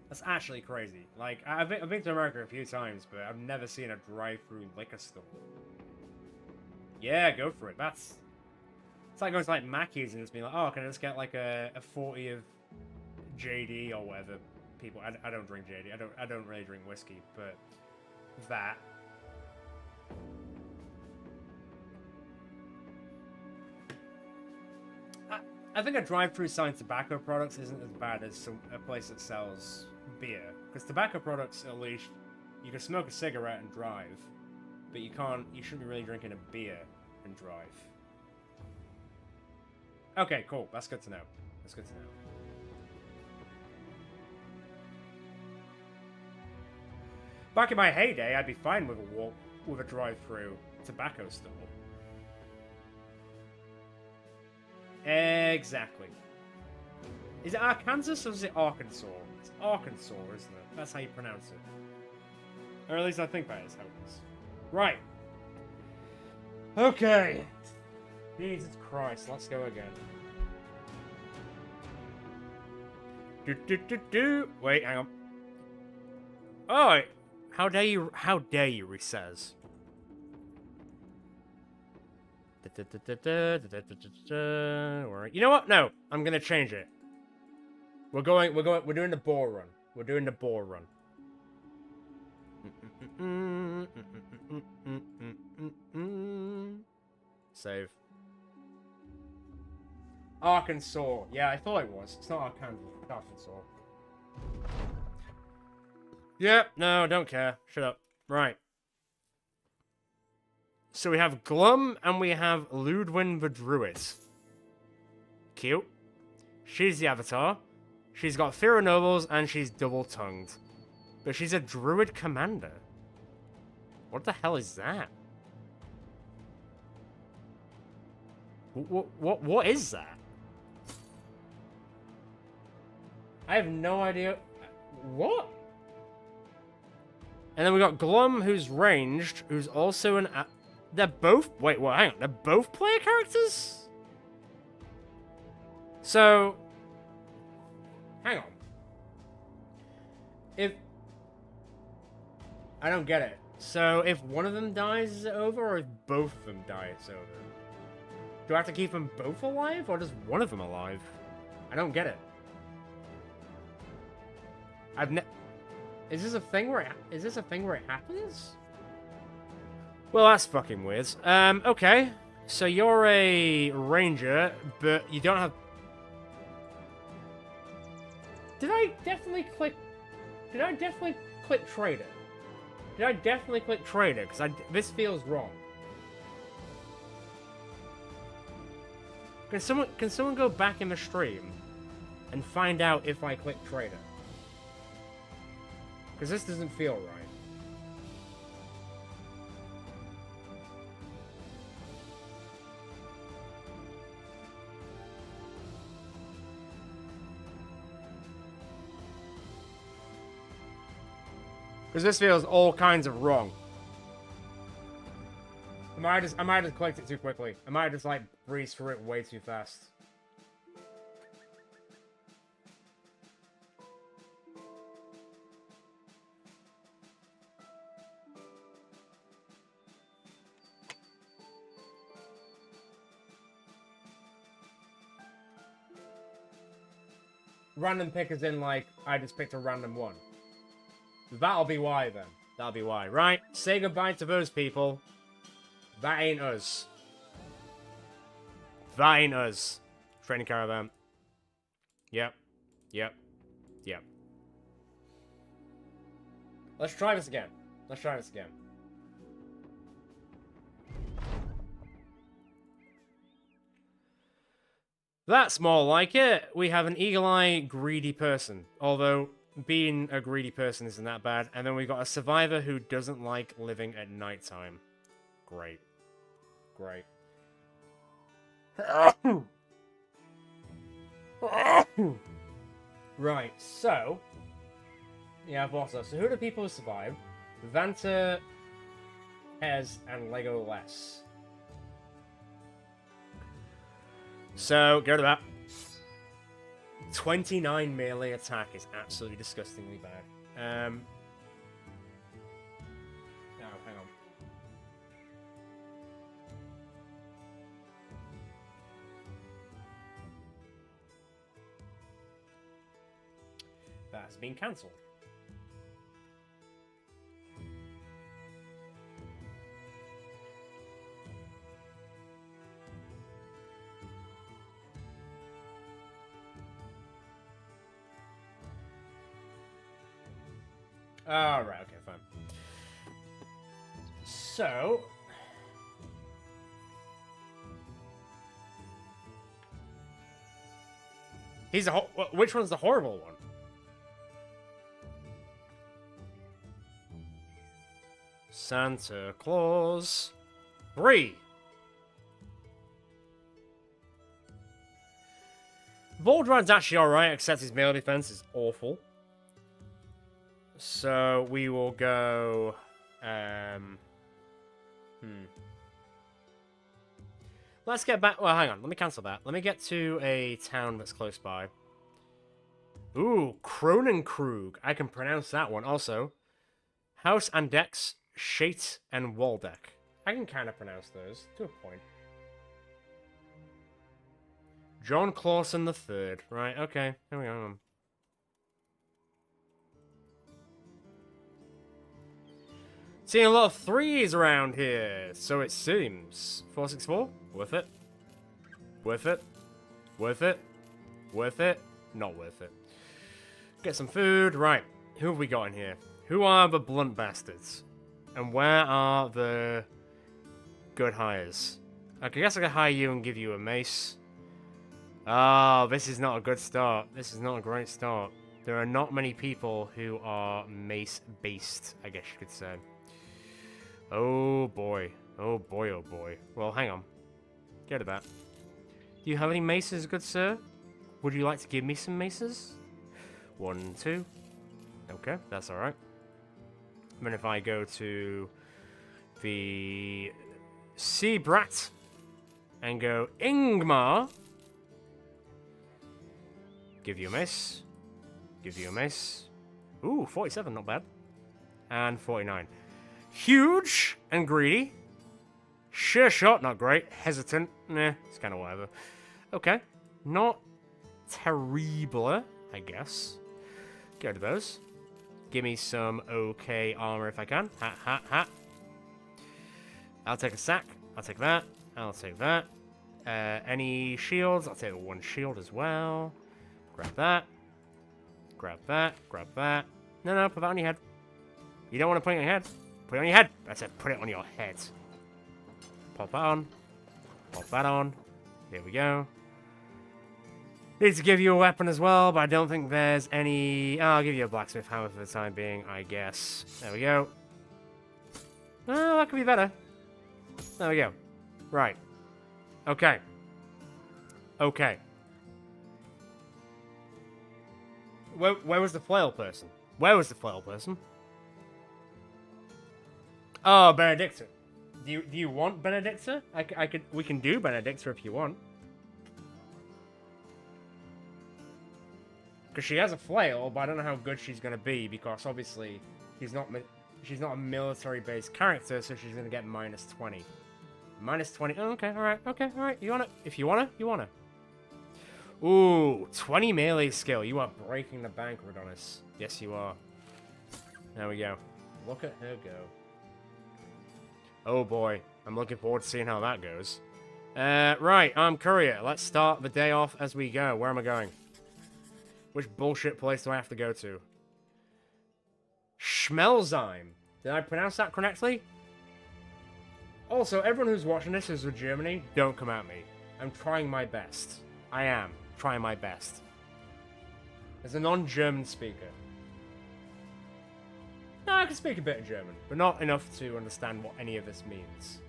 That's actually crazy. Like, I've been to America a few times, but I've never seen a drive-through liquor store. Yeah, go for it. It's like going to like Mackey's and just being like, oh, can I just get like a 40 of JD or whatever? People, I don't drink JD. I don't really drink whiskey, but that. I think a drive-through selling tobacco products isn't as bad as a place that sells beer, because tobacco products, at least, you can smoke a cigarette and drive, but you shouldn't be really drinking a beer and drive. Okay, cool. That's good to know. That's good to know. Back in my heyday, I'd be fine with a drive-through tobacco store. Exactly. Is it Arkansas or is it Arkansas? It's Arkansas, isn't it? That's how you pronounce it. Or at least I think that is how it is. Right. Okay. Jesus Christ, let's go again. Wait, hang on. Oh, how dare you, he says. You know what? No, I'm gonna change it. We're doing the ball run. We're doing the ball run. Save. Arkansas. Yeah, I thought it was. It's not Arkansas. It's Arkansas. Yep, no, don't care. Shut up. Right. So we have Glum and we have Ludwin the Druid. Cute. She's the avatar. She's got fear of nobles and she's double-tongued. But she's a druid commander. What the hell is that? What is that? I have no idea. What? And then we got Glum, who's ranged, who's also an... They're both... Wait, what? Hang on. They're both player characters? So... Hang on. If... I don't get it. So, if one of them dies, is it over? Or if both of them die, it's over? Do I have to keep them both alive? Or just one of them alive? I don't get it. Is this a thing where it happens? Well, that's fucking weird. Okay. So you're a ranger, but you don't have... Did I definitely click trader? Did I definitely click trader? Because this feels wrong. Can someone go back in the stream and find out if I click trader? Because this doesn't feel right. Because this feels all kinds of wrong. I might have just clicked it too quickly. I might have just like breezed through it way too fast. Random pick as in like I just picked a random one. That'll be why then. That'll be why. Right, say goodbye to those people. That ain't us. That ain't us. Training caravan. Yep. Yep. Yep. Let's try this again. Let's try this again. That's more like it. We have an eagle-eye greedy person. Although, being a greedy person isn't that bad. And then we've got a survivor who doesn't like living at nighttime. Great. Great. Right, so... Yeah, also. So who are the people who survived? Vanta, Hez, and Legolas. So, go to that. 29 melee attack is absolutely disgustingly bad. Oh, hang on. That has been cancelled. Alright, okay, fine. So... He's a which one's the horrible one? Santa Claus 3. Voldron's actually alright, except his melee defense is awful. So we will go... Let's get back. Well, hang on. Let me cancel that. Let me get to a town that's close by. Ooh, Kronenkrug. I can pronounce that one. Also, House Andex, Shate, and Waldeck. I can kind of pronounce those to a point. John Clausen the Third. Right, okay. Here we go. Seeing a lot of threes around here, so it seems. 464? Worth it. Worth it. Worth it. Worth it. Not worth it. Get some food. Right. Who have we got in here? Who are the blunt bastards? And where are the good hires? Okay, I guess I can hire you and give you a mace. Oh, this is not a good start. This is not a great start. There are not many people who are mace-based, I guess you could say. Oh boy. Oh boy, oh boy. Well, hang on. Get to that. Do you have any maces, good sir? Would you like to give me some maces? 1, 2. Okay, that's alright. And then if I go to the Sea Brat and go Ingmar, give you a mace. Give you a mace. Ooh, 47, not bad. And 49. Huge and greedy. Sure shot, not great. Hesitant, nah, it's kind of whatever. Okay, not terrible, I guess. Go to those. Give me some okay armor if I can. Ha, ha, ha. I'll take a sack. I'll take that. I'll take that. Any shields? I'll take 1 shield as well. Grab that. Grab that. Grab that. No, put that on your head. You don't want to put it on your head. Put it on your head. I said put it on your head. Pop that on. Pop that on. Here we go. Need to give you a weapon as well, but I don't think there's any... I'll give you a blacksmith hammer for the time being, I guess. There we go. Oh, that could be better. There we go. Right. Okay. Okay. Where was the flail person? Where was the flail person? Oh, Benedicta. Do you want Benedicta? We can do Benedicta if you want. Because she has a flail, but I don't know how good she's gonna be because obviously she's not a military-based character, so she's gonna get -20. -20. Oh, okay, all right. You want it? If you wanna, you wanna. Ooh, 20 melee skill. You are breaking the bank, Radonis. Yes, you are. There we go. Look at her go. Oh boy, I'm looking forward to seeing how that goes. Right, I'm courier. Let's start the day off as we go. Where am I going? Which bullshit place do I have to go to? Schmelzheim. Did I pronounce that correctly? Also, everyone who's watching this is from Germany. Don't come at me. I'm trying my best. I am trying my best. As a non-German speaker. No, I can speak a bit of German, but not enough to understand what any of this means.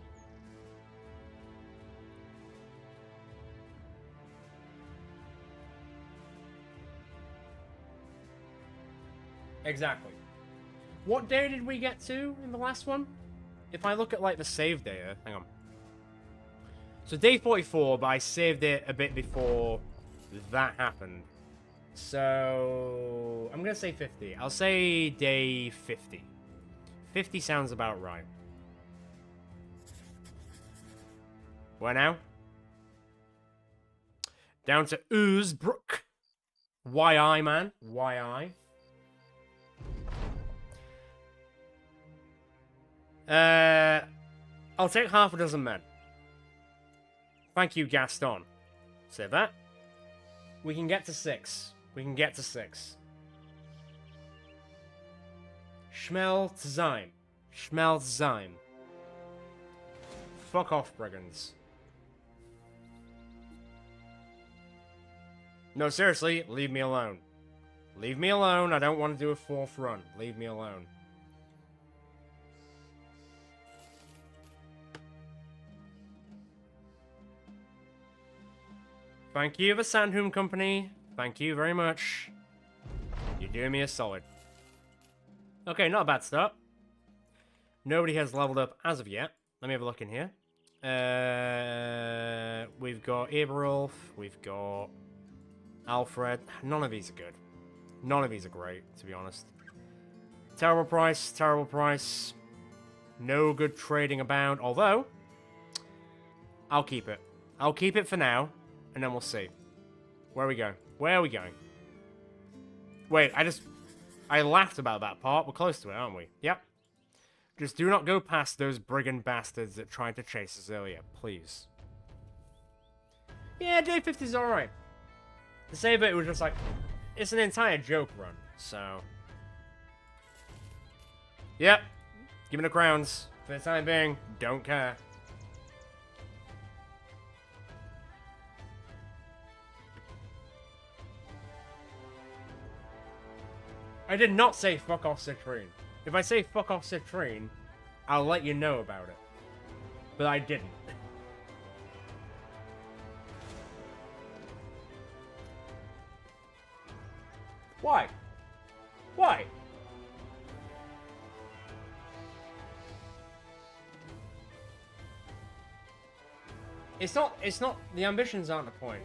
Exactly. What day did we get to in the last one? If I look at, like, the save data... Hang on. So, day 44, but I saved it a bit before that happened. So, I'm going to say 50. I'll say day 50. 50 sounds about right. Where now? Down to Oozbrook. YI, man. YI. I'll take half a dozen men. Thank you, Gaston. Save that. We can get to 6. We can get to 6. Schmelzheim. Schmelzheim. Fuck off, brigands. No, seriously, leave me alone. Leave me alone. I don't want to do a 4th run. Leave me alone. Thank you, the Sandholm Company. Thank you very much. You're doing me a solid. Okay, not a bad start. Nobody has leveled up as of yet. Let me have a look in here. We've got Eberulf. We've got Alfred. None of these are good. None of these are great, to be honest. Terrible price. Terrible price. No good trading abound. Although, I'll keep it. I'll keep it for now, and then we'll see. Where are we going? Where are we going? Wait, I laughed about that part. We're close to it, aren't we? Yep. Just do not go past those brigand bastards that tried to chase us earlier, please. Yeah, day 50 is alright. To say that it was just like, it's an entire joke run, so. Yep. Give me the crowns. For the time being, don't care. I did not say fuck off Citrine. If I say fuck off Citrine, I'll let you know about it. But I didn't. Why? Why? It's not, the ambitions aren't the point.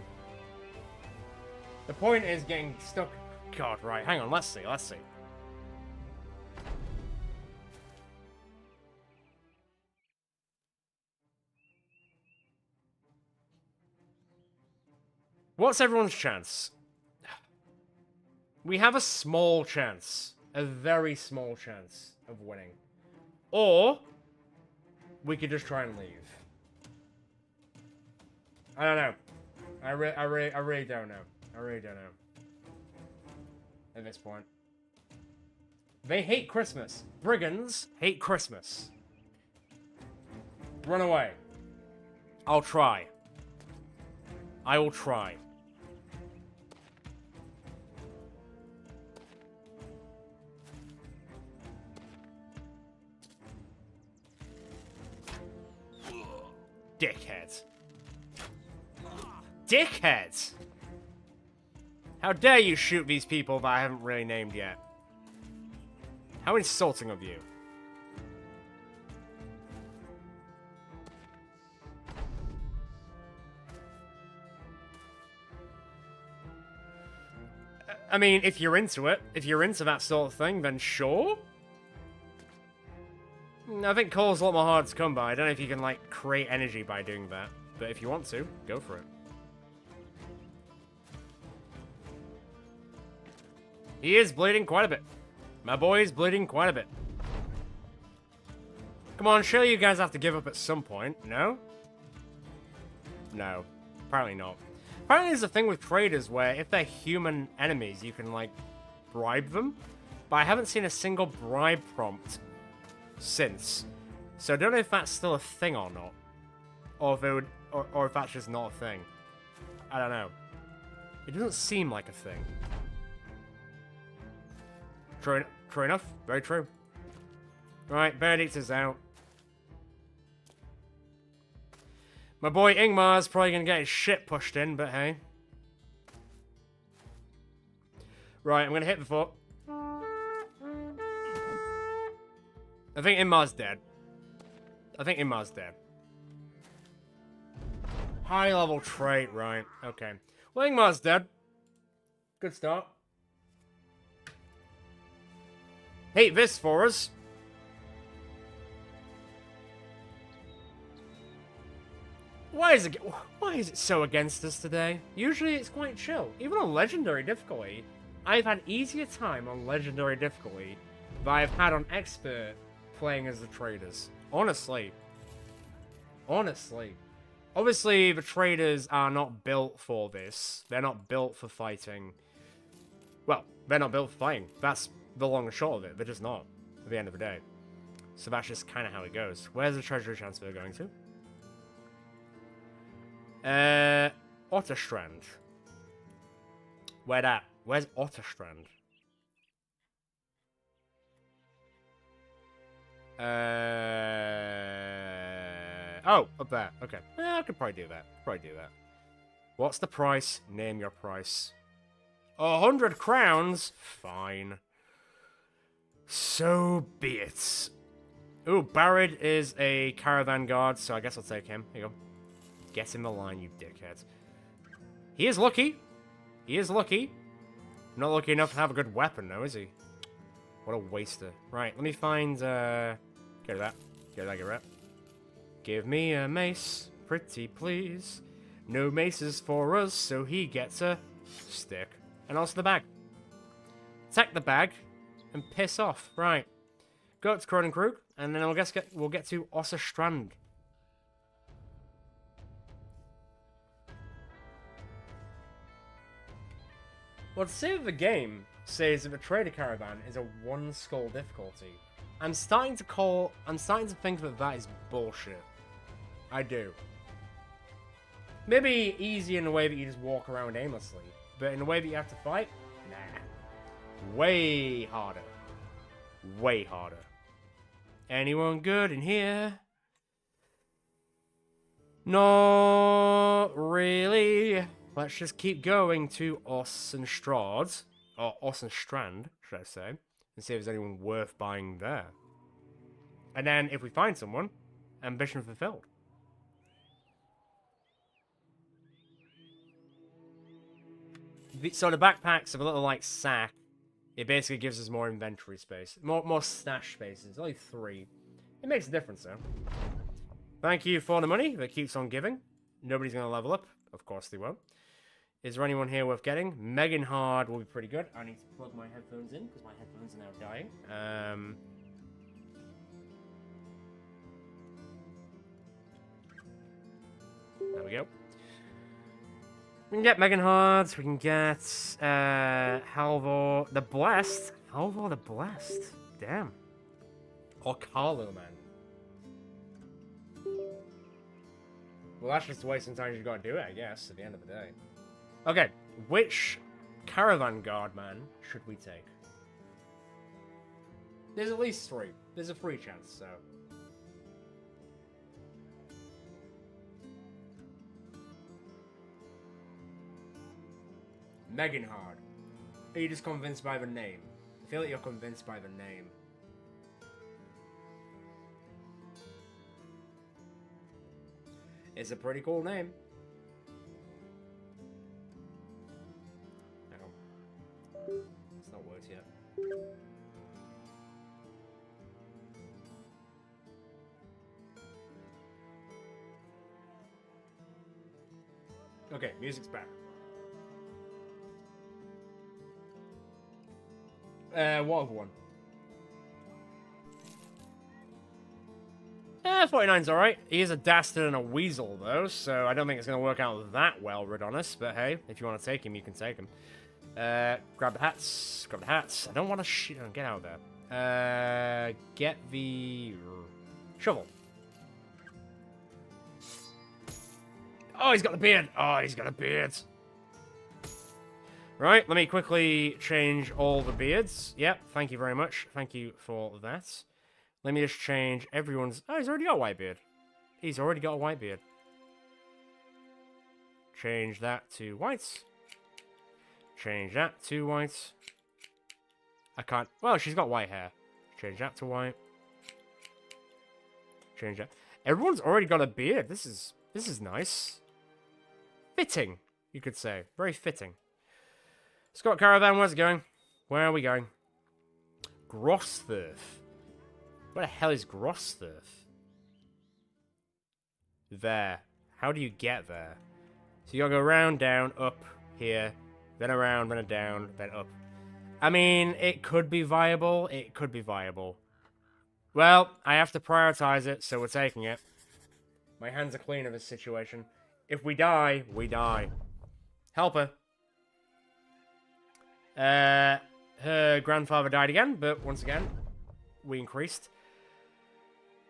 The point is getting stuck. God, right, hang on, let's see. What's everyone's chance? We have a small chance. A very small chance of winning. Or, we could just try and leave. I don't know. I really don't know. I really don't know. At this point. They hate Christmas. Brigands hate Christmas. Run away. I'll try. I will try. Dickheads. Dickheads! How dare you shoot these people that I haven't really named yet? How insulting of you. I mean, if you're into it, if you're into that sort of thing, then sure. I think coal's a lot more hard to come by. I don't know if you can, like, create energy by doing that. But if you want to, go for it. He is bleeding quite a bit. My boy is bleeding quite a bit. Come on, surely you guys have to give up at some point, no? No. Apparently not. Apparently there's a thing with traders where if they're human enemies, you can, like, bribe them. But I haven't seen a single bribe prompt since. So I don't know if that's still a thing or not. Or if it would, or if that's just not a thing. I don't know. It doesn't seem like a thing. True enough. Very true. Right, Benedict is out. My boy Ingmar's probably gonna get his shit pushed in, but hey. Right, I'm gonna hit the foot. I think Ingmar's dead. High level trait, right. Okay. Well, Ingmar's dead. Good start. Hate this for us. Why is it so against us today? Usually it's quite chill. Even on legendary difficulty, I've had easier time on legendary difficulty than I've had on expert playing as the traders. Honestly. Obviously, the traders are not built for this. They're not built for fighting. Well, they're not built for fighting. That's the long and short of it. They're just not, at the end of the day. So that's just kind of how it goes. Where's the treasury transfer going to? Otterstrand. Where that? Where's Otterstrand? Oh, up there. Okay. I could probably do that. What's the price? Name your price. 100 crowns? Fine. So be it. Ooh, Barrett is a caravan guard, so I guess I'll take him. Here you go. Get in the line, you dickhead. He is lucky. He is lucky. Not lucky enough to have a good weapon, though, is he? What a waster. Right, let me find, Get that. Get that, get that. Give me a mace, pretty please. No maces for us, so he gets a stick. And also the bag. Take the bag and piss off. Right. Go up to Kronenkrug, and then we'll get to Osserstrand. Well, to save the game says that the trader caravan is a 1 skull difficulty. I'm starting to think that that is bullshit. I do. Maybe easy in a way that you just walk around aimlessly, but in a way that you have to fight, nah. Way harder. Way harder. Anyone good in here? Not really. Let's just keep going to Ossenstrand, or Ossenstrand, should I say, and see if there's anyone worth buying there. And then, if we find someone, ambition fulfilled. So the backpack's a little like sack. It basically gives us more inventory space, more stash spaces. It's only 3. It makes a difference, though. Thank you for the money that keeps on giving. Nobody's going to level up. Of course they won't. Is there anyone here worth getting? Megan Hard will be pretty good. I need to plug my headphones in, because my headphones are now dying. There we go. We can get Megan Hard. We can get Halvor the Blessed. Halvor the Blessed. Damn. Or Carlo, man. Well, that's just wasting time. You gotta do it, I guess, at the end of the day. Okay, which caravan guard man should we take? There's at least 3. There's a free chance, so. Megan Hard. Are you just convinced by the name? I feel like you're convinced by the name. It's a pretty cool name. It's not worked yet. Okay, music's back. What other one? 49's alright. He is a dastard and a weasel, though, so I don't think it's going to work out that well, Ridonis. But hey, if you want to take him, you can take him. Grab the hats. Grab the hats. I don't want to get out of there. Get the shovel. Oh, he's got the beard. Oh, he's got a beard. Right, let me quickly change all the beards. Yep, thank you very much. Thank you for that. Let me just change everyone's... Oh, he's already got a white beard. He's already got a white beard. Change that to white. Change that to white. I can't... Well, she's got white hair. Change that to white. Change that. Everyone's already got a beard. This is nice. Fitting, you could say. Very fitting. Scott Caravan, where's it going? Where are we going? Grosthurf. Where the hell is Grosthurf? There. How do you get there? So you gotta go around, down, up, here, then around, then down, then up. I mean, it could be viable. It could be viable. Well, I have to prioritize it, so we're taking it. My hands are clean of this situation. If we die, we die. Help her. Her grandfather died again, but once again, we increased.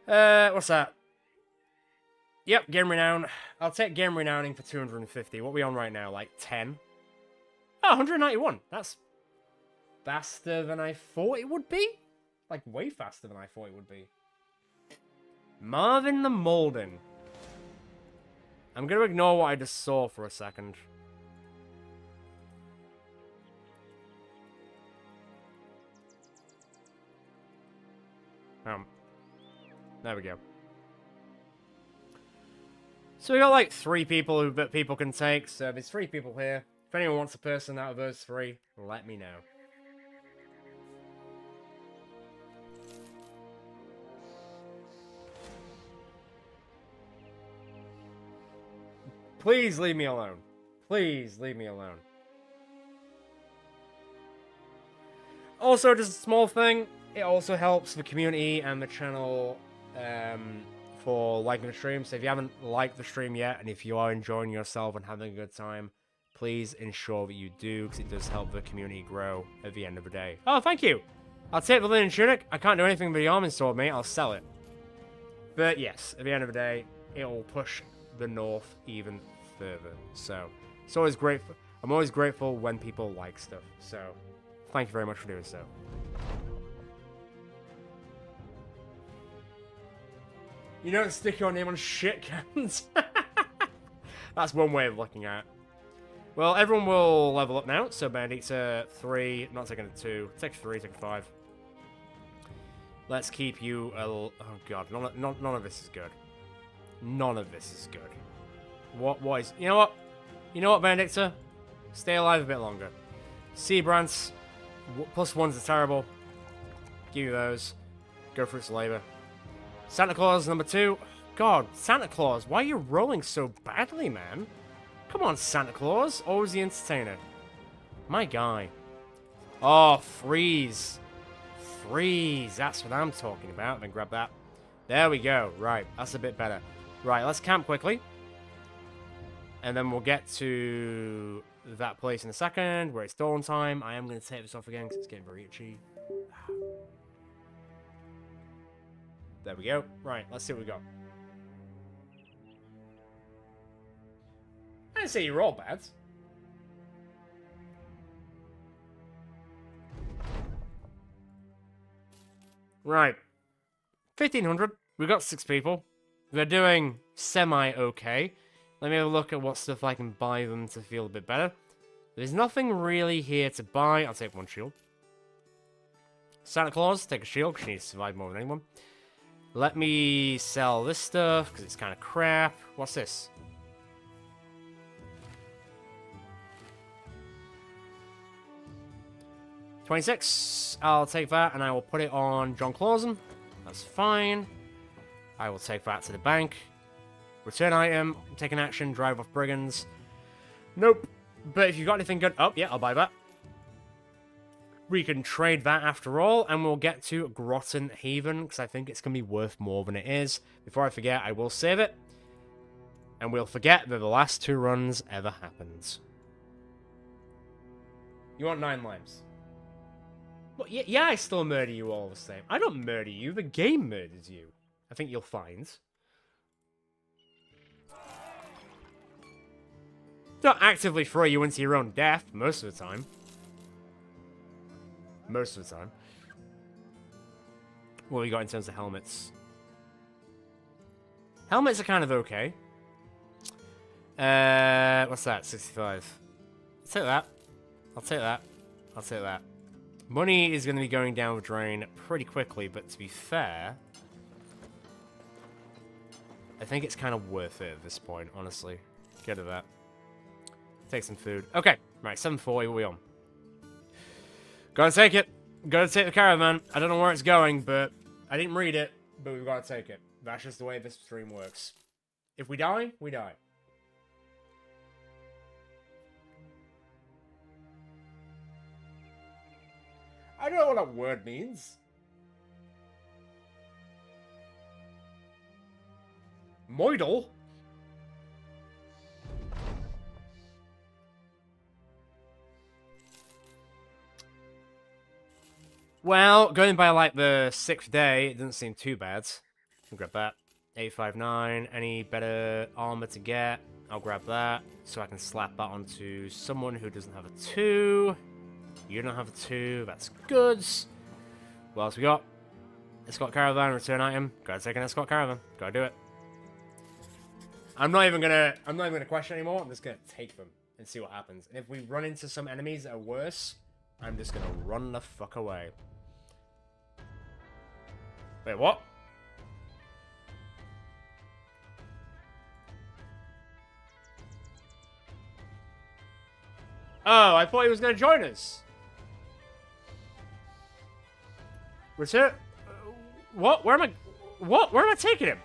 What's that? Yep, game renown. I'll take game renowning for 250. What are we on right now? Like 10? Oh, 191. That's faster than I thought it would be. Like, way faster than I thought it would be. Marvin the Malden. I'm going to ignore what I just saw for a second. There we go. So we got like 3 people that people can take. So there's 3 people here. If anyone wants a person out of those 3, let me know. Please leave me alone. Please leave me alone. Also, just a small thing. It also helps the community and the channel for liking the stream. So if you haven't liked the stream yet, and if you are enjoying yourself and having a good time, please ensure that you do, because it does help the community grow at the end of the day. Oh, thank you. I'll take the linen tunic. I can't do anything with the arming sword, mate. I'll sell it. But yes, at the end of the day, it will push the north even further. So it's always grateful. I'm always grateful when people like stuff. So thank you very much for doing so. You don't stick your name on shit cans. That's one way of looking at it. Well, everyone will level up now. So Benedicta 3, not taking a 2. Take 3, take 5. Let's keep you a... Oh god, none of this is good. None of this is good. What is... You know what? You know what, Benedicta? Stay alive a bit longer. Seabrants. +1s are terrible. Give you those. Go for its labor. Santa Claus number 2. God, Santa Claus, why are you rolling so badly, man? Come on, Santa Claus. Always the entertainer. My guy. Oh, freeze. Freeze. That's what I'm talking about. Then grab that. There we go. Right, that's a bit better. Right, let's camp quickly. And then we'll get to that place in a second where it's dawn time. I am going to take this off again because it's getting very itchy. There we go. Right, let's see what we got. I didn't say you were all bad. Right. 1,500. We've got 6 people. They're doing semi-okay. Let me have a look at what stuff I can buy them to feel a bit better. There's nothing really here to buy. I'll take 1 shield. Santa Claus, take a shield, because she needs to survive more than anyone. Let me sell this stuff, because it's kind of crap. What's this? $26. I'll take that, and I will put it on John Clausen. That's fine. I will take that to the bank. Return item, take an action, drive off brigands. Nope. But if you've got anything good... Oh, yeah, I'll buy that. We can trade that after all, and we'll get to Groton Haven, because I think it's going to be worth more than it is. Before I forget, I will save it. And we'll forget that the last 2 runs ever happened. You want 9 lives? Well, yeah, I still murder you all the same. I don't murder you, the game murders you. I think you'll find. Don't actively throw you into your own death most of the time. Most of the time. What have we got in terms of helmets? Helmets are kind of okay. What's that? 65. I'll take that. I'll take that. I'll take that. Money is going to be going down the drain pretty quickly, but to be fair, I think it's kind of worth it at this point, honestly. Get rid of that. Take some food. Okay, right, 740, what are we on? Gotta take it. Gotta take the caravan. I don't know where it's going, but I didn't read it, but we've got to take it. That's just the way this stream works. If we die, we die. I don't know what that word means. Moidle? Well, going by like the 6th day, it doesn't seem too bad. I'll grab that. 859. Any better armor to get? I'll grab that. So I can slap that onto someone who doesn't have a 2. You don't have a 2. That's good. What else we got? Escort caravan, return item. Gotta take an escort caravan. Gotta do it. I'm not even gonna question anymore. I'm just gonna take them and see what happens. And if we run into some enemies that are worse, I'm just gonna run the fuck away. Wait, what? Oh, I thought he was going to join us. Return... What? Where am I... What? Where am I taking him?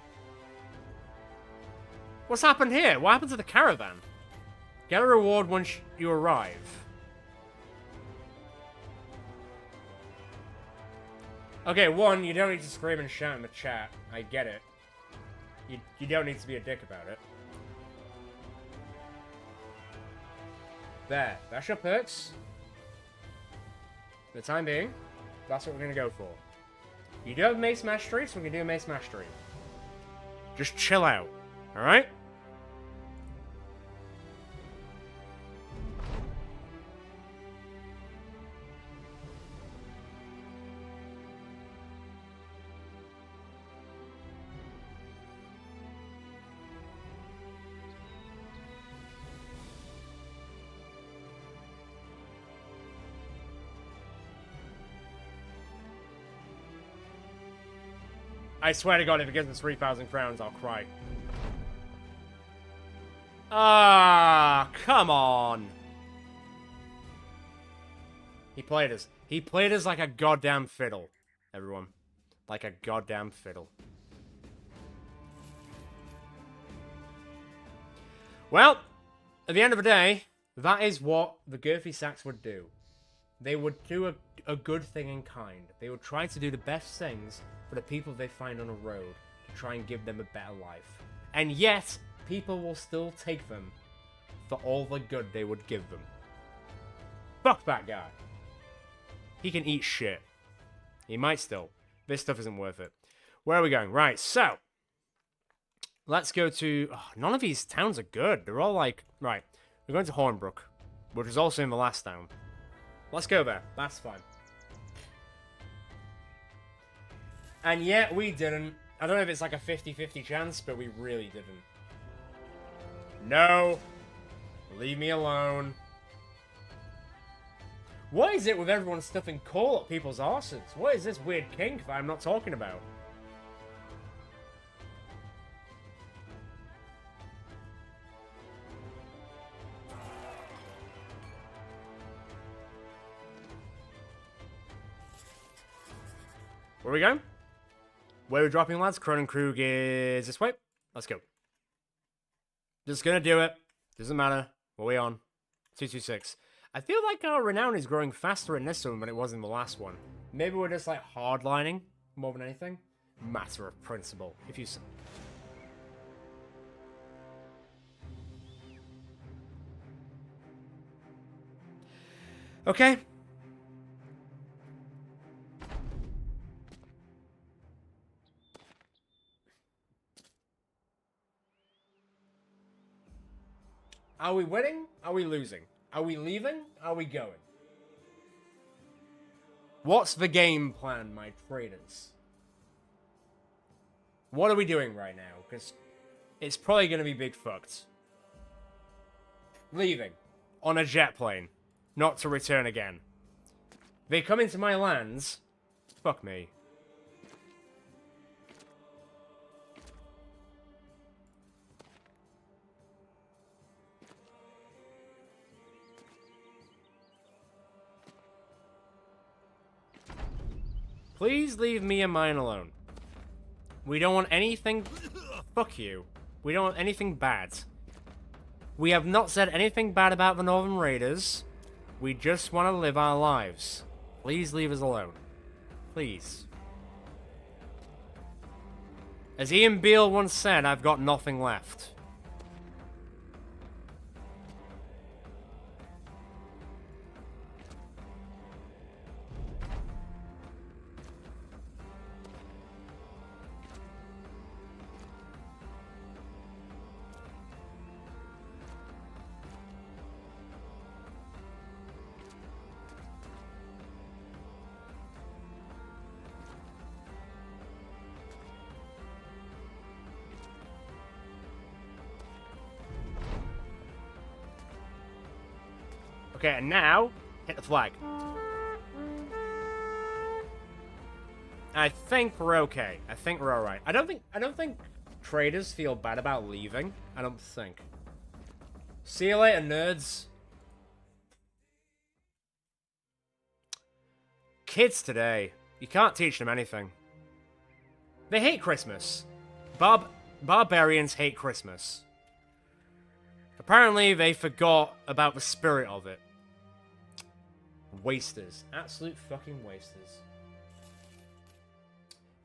What's happened here? What happened to the caravan? Get a reward once you arrive. Okay, one, you don't need to scream and shout in the chat. I get it. You don't need to be a dick about it. There. That's your perks. For the time being, that's what we're going to go for. You do have Mace Mastery, so we can do a Mace Mastery. Just chill out. Alright? I swear to God, if it gives us 3,000 crowns, I'll cry. Ah, come on. He played us. He played us like a goddamn fiddle, everyone. Like a goddamn fiddle. Well, at the end of the day, that is what the Girthy Sacks would do. They would do a good thing in kind. They would try to do the best things for the people they find on a road to try and give them a better life. And yet, people will still take them for all the good they would give them. Fuck that guy. He can eat shit. He might still. This stuff isn't worth it. Where are we going? Right, so. Let's go to... Oh, none of these towns are good. They're all like... Right, we're going to Hornbrook, which is also in the last town. Let's go there. That's fine. And yet, we didn't. I don't know if it's like a 50-50 chance, but we really didn't. No. Leave me alone. What is it with everyone stuffing coal at people's arses? What is this weird kink that I'm not talking about? Where are we going? Where are we dropping, lads? Cronenkrug is this way. Let's go. Just gonna do it. Doesn't matter. What are we on? 226. I feel like our renown is growing faster in this one than it was in the last one. Maybe we're just like hardlining more than anything. Matter of principle. If you... Okay. Are we winning? Are we losing? Are we leaving? Are we going? What's the game plan, my traders? What are we doing right now? Because it's probably going to be big fucked. Leaving. On a jet plane. Not to return again. They come into my lands. Fuck me. Please leave me and mine alone. We don't want anything... Fuck you. We don't want anything bad. We have not said anything bad about the Northern Raiders. We just want to live our lives. Please leave us alone. Please. As Ian Beale once said, I've got nothing left. Okay, and now, hit the flag. I think we're okay. I think we're alright. I don't think traders feel bad about leaving. I don't think. See you later, nerds. Kids today. You can't teach them anything. They hate Christmas. Barbarians hate Christmas. Apparently, they forgot about the spirit of it. Wasters. Absolute fucking wasters.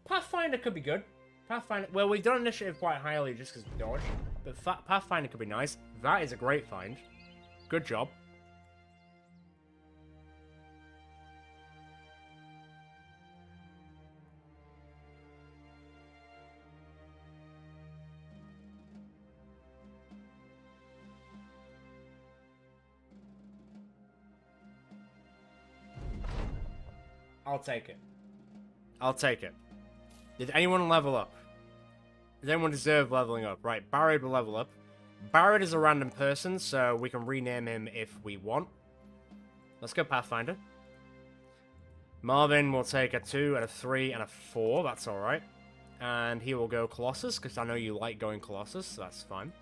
Pathfinder could be good. Pathfinder... Well, we've done initiative quite highly just because we dodge. But Pathfinder could be nice. That is a great find. Good job. I'll take it. I'll take it. Did anyone level up? Does anyone deserve leveling up? Right, Barrett will level up. Barrett is a random person, so we can rename him if we want. Let's go Pathfinder. Marvin will take a 2 and a 3 and a 4. That's alright. And he will go Colossus, because I know you like going Colossus, so that's fine.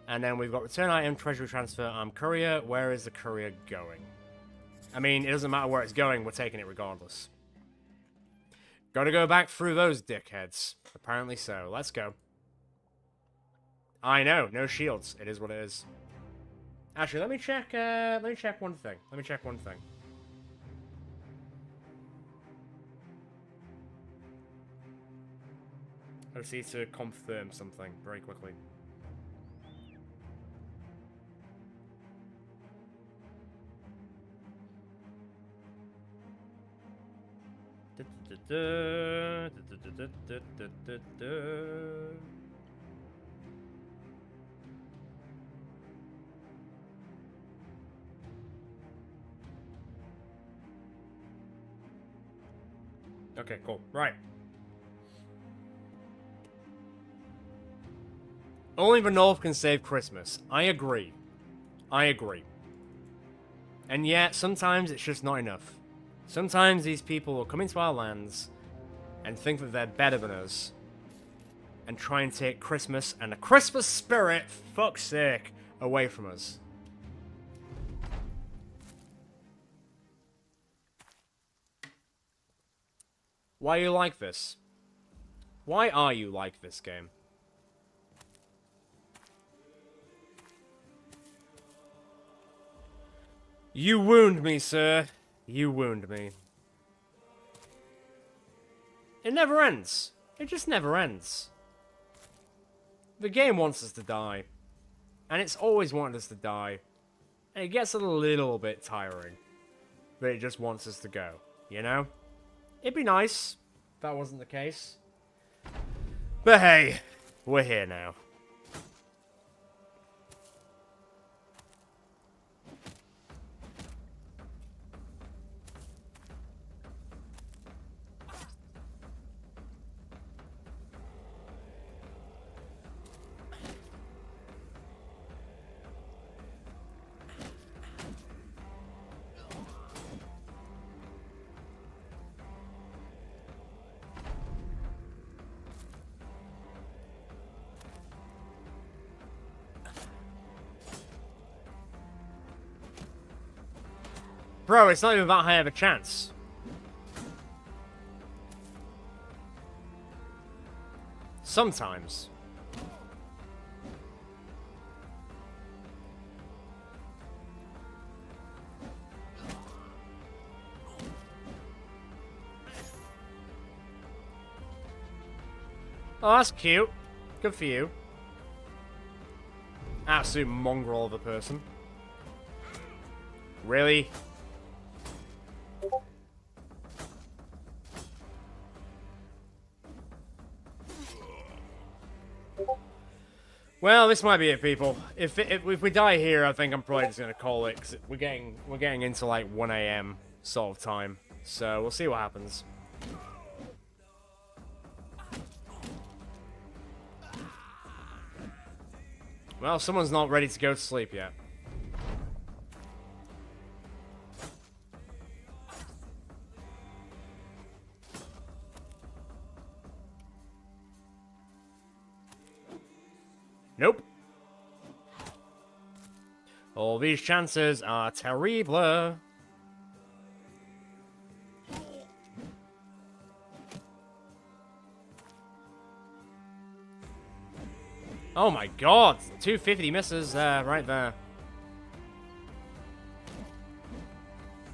And then we've got return item, treasury transfer, armed courier. Where is the courier going? I mean, it doesn't matter where it's going, we're taking it regardless. Gotta go back through those dickheads. Apparently so. Let's go. I know, no shields. It is what it is. Actually, let me check one thing. Let me check one thing. I just need to confirm something very quickly. Okay, cool. Right. Only the North can save Christmas. I agree. I agree. And yet, sometimes it's just not enough. Sometimes these people will come into our lands and think that they're better than us and try and take Christmas and the Christmas spirit, fuck's sake, away from us. Why are you like this? Why are you like this game? You wound me, sir. You wound me. It never ends. It just never ends. The game wants us to die. And it's always wanted us to die. And it gets a little bit tiring. But it just wants us to go. You know? It'd be nice if that wasn't the case. But hey, we're here now. Bro, it's not even that high of a chance. Sometimes. Oh, that's cute. Good for you. Absolute mongrel of a person. Really? Well, this might be it, people. If we die here, I think I'm probably just gonna call it, because we're getting into like 1 AM sort of time. So we'll see what happens. Well, someone's not ready to go to sleep yet. Nope. All these chances are terrible. Oh my god, 250 misses right there.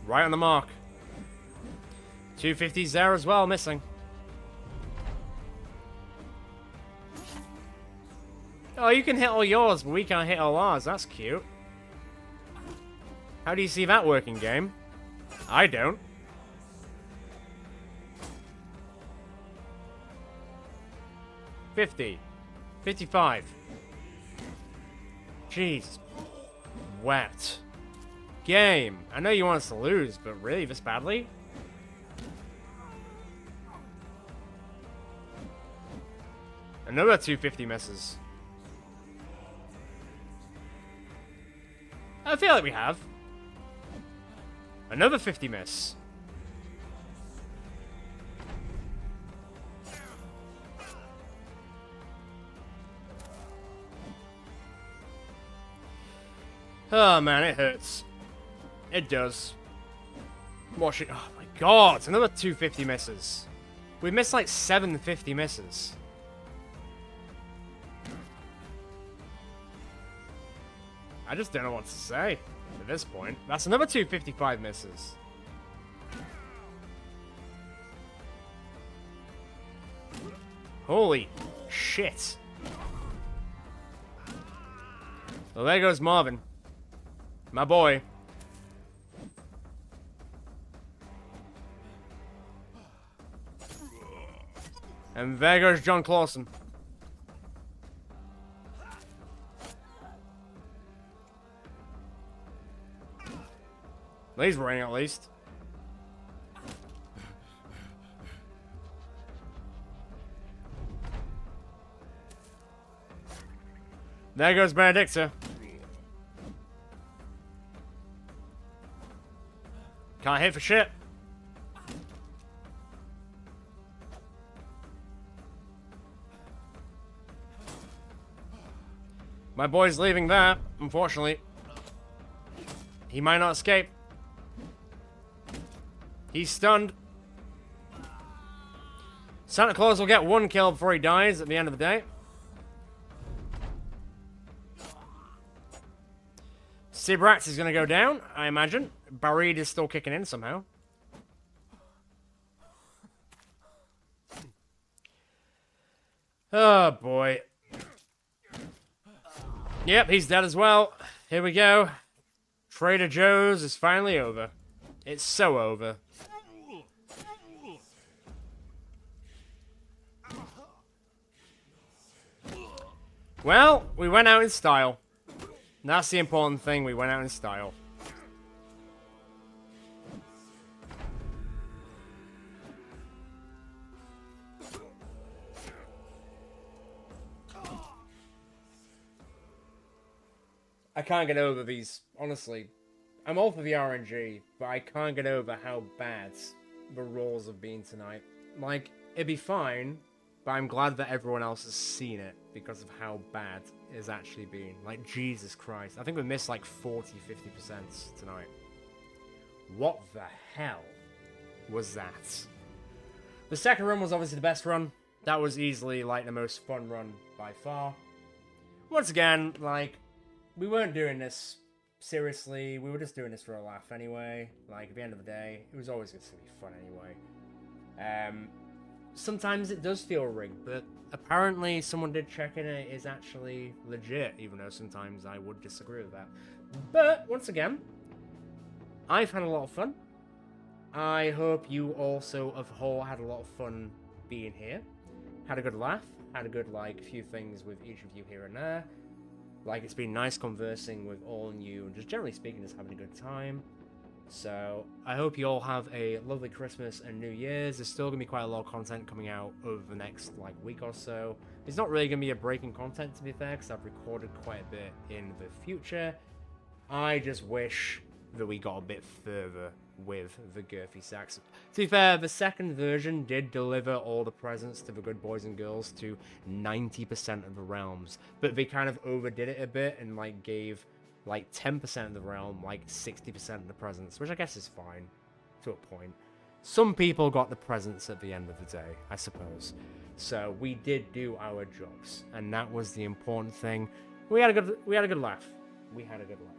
Right on the mark. 250's there as well, missing. Oh, you can hit all yours, but we can't hit all ours. That's cute. How do you see that working, game? I don't. $50. $55. Jeez. Wet. Game. I know you want us to lose, but really this badly? Another 250 misses. I feel like we have. Another 50 miss. Oh man, it hurts. It does. Watch it. Oh my god, another 250 misses. We missed like 750 misses. I just don't know what to say at this point. That's another 255 misses. Holy shit. Well, there goes Marvin. My boy. And there goes John Clausen. He's running at least. There goes Benedicta. Can't hit for shit. My boy's leaving there, unfortunately. He might not escape. He's stunned. Santa Claus will get one kill before he dies at the end of the day. Sibrax is going to go down, I imagine. Barid is still kicking in somehow. Oh, boy. Yep, he's dead as well. Here we go. Trader Joe's is finally over. It's so over. Well, we went out in style. That's the important thing, we went out in style. I can't get over these, honestly. I'm all for the RNG, but I can't get over how bad the rolls have been tonight. Like, it'd be fine, but I'm glad that everyone else has seen it because of how bad it's actually been. Like, Jesus Christ. I think we missed like 40-50% tonight. What the hell was that? The second run was obviously the best run. That was easily like the most fun run by far. Once again, like, we weren't doing this seriously. We were just doing this for a laugh anyway. Like, at the end of the day, it was always going to be fun anyway. Sometimes it does feel rigged, but apparently someone did check in and it is actually legit, even though sometimes I would disagree with that. But, once again, I've had a lot of fun. I hope you also, of whole, had a lot of fun being here. Had a good laugh. Had a good, like, few things with each of you here and there. Like, it's been nice conversing with all of you, and just generally speaking, just having a good time. So, I hope you all have a lovely Christmas and New Year's. There's still going to be quite a lot of content coming out over the next, like, week or so. It's not really going to be a breaking content, to be fair, because I've recorded quite a bit in the future. I just wish that we got a bit further with the Girthy Sacks. To be fair, the second version did deliver all the presents to the good boys and girls to 90% of the realms, but they kind of overdid it a bit and like gave like 10% of the realm like 60% of the presents, which I guess is fine to a point. some people got the presents at the end of the day, I suppose. So we did do our jobs, and that was the important thing. We had a good laugh. We had a good laugh.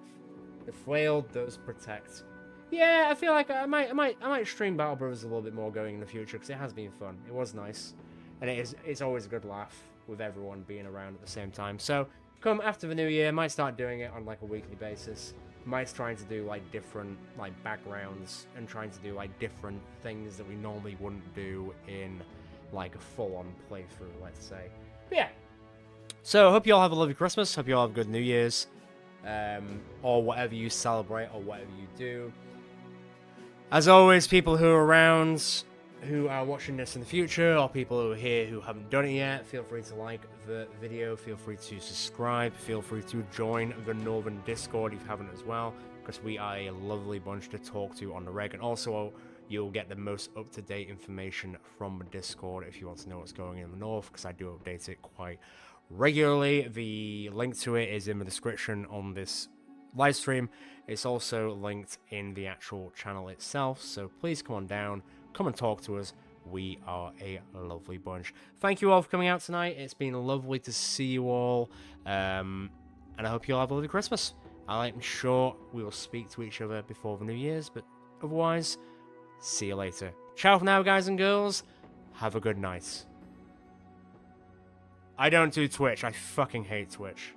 The flail does protect. Yeah, I feel like I might stream Battle Brothers a little bit more going in the future because it has been fun. It was nice, and it's always a good laugh with everyone being around at the same time. So come after the new year, might start doing it on like a weekly basis. Might trying to do like different like backgrounds and trying to do like different things that we normally wouldn't do in like a full-on playthrough, let's say. But yeah. So hope you all have a lovely Christmas. Hope you all have a good New Year's, or whatever you celebrate or whatever you do. As always, people who are around, who are watching this in the future, or people who are here who haven't done it yet, feel free to like the video, feel free to subscribe, feel free to join the Northern Discord if you haven't as well, because we are a lovely bunch to talk to on the reg, and also you'll get the most up-to-date information from the Discord if you want to know what's going on in the North, because I do update it quite regularly. The link to it is in the description on this live stream. It's also linked in the actual channel itself, so please come on down, come and talk to us. We are a lovely bunch. Thank you all for coming out tonight. It's been lovely to see you all, and I hope you all have a lovely Christmas. I'm sure we will speak to each other before the New Year's, but otherwise, see you later. Ciao for now, guys and girls. Have a good night. I don't do Twitch. I fucking hate Twitch.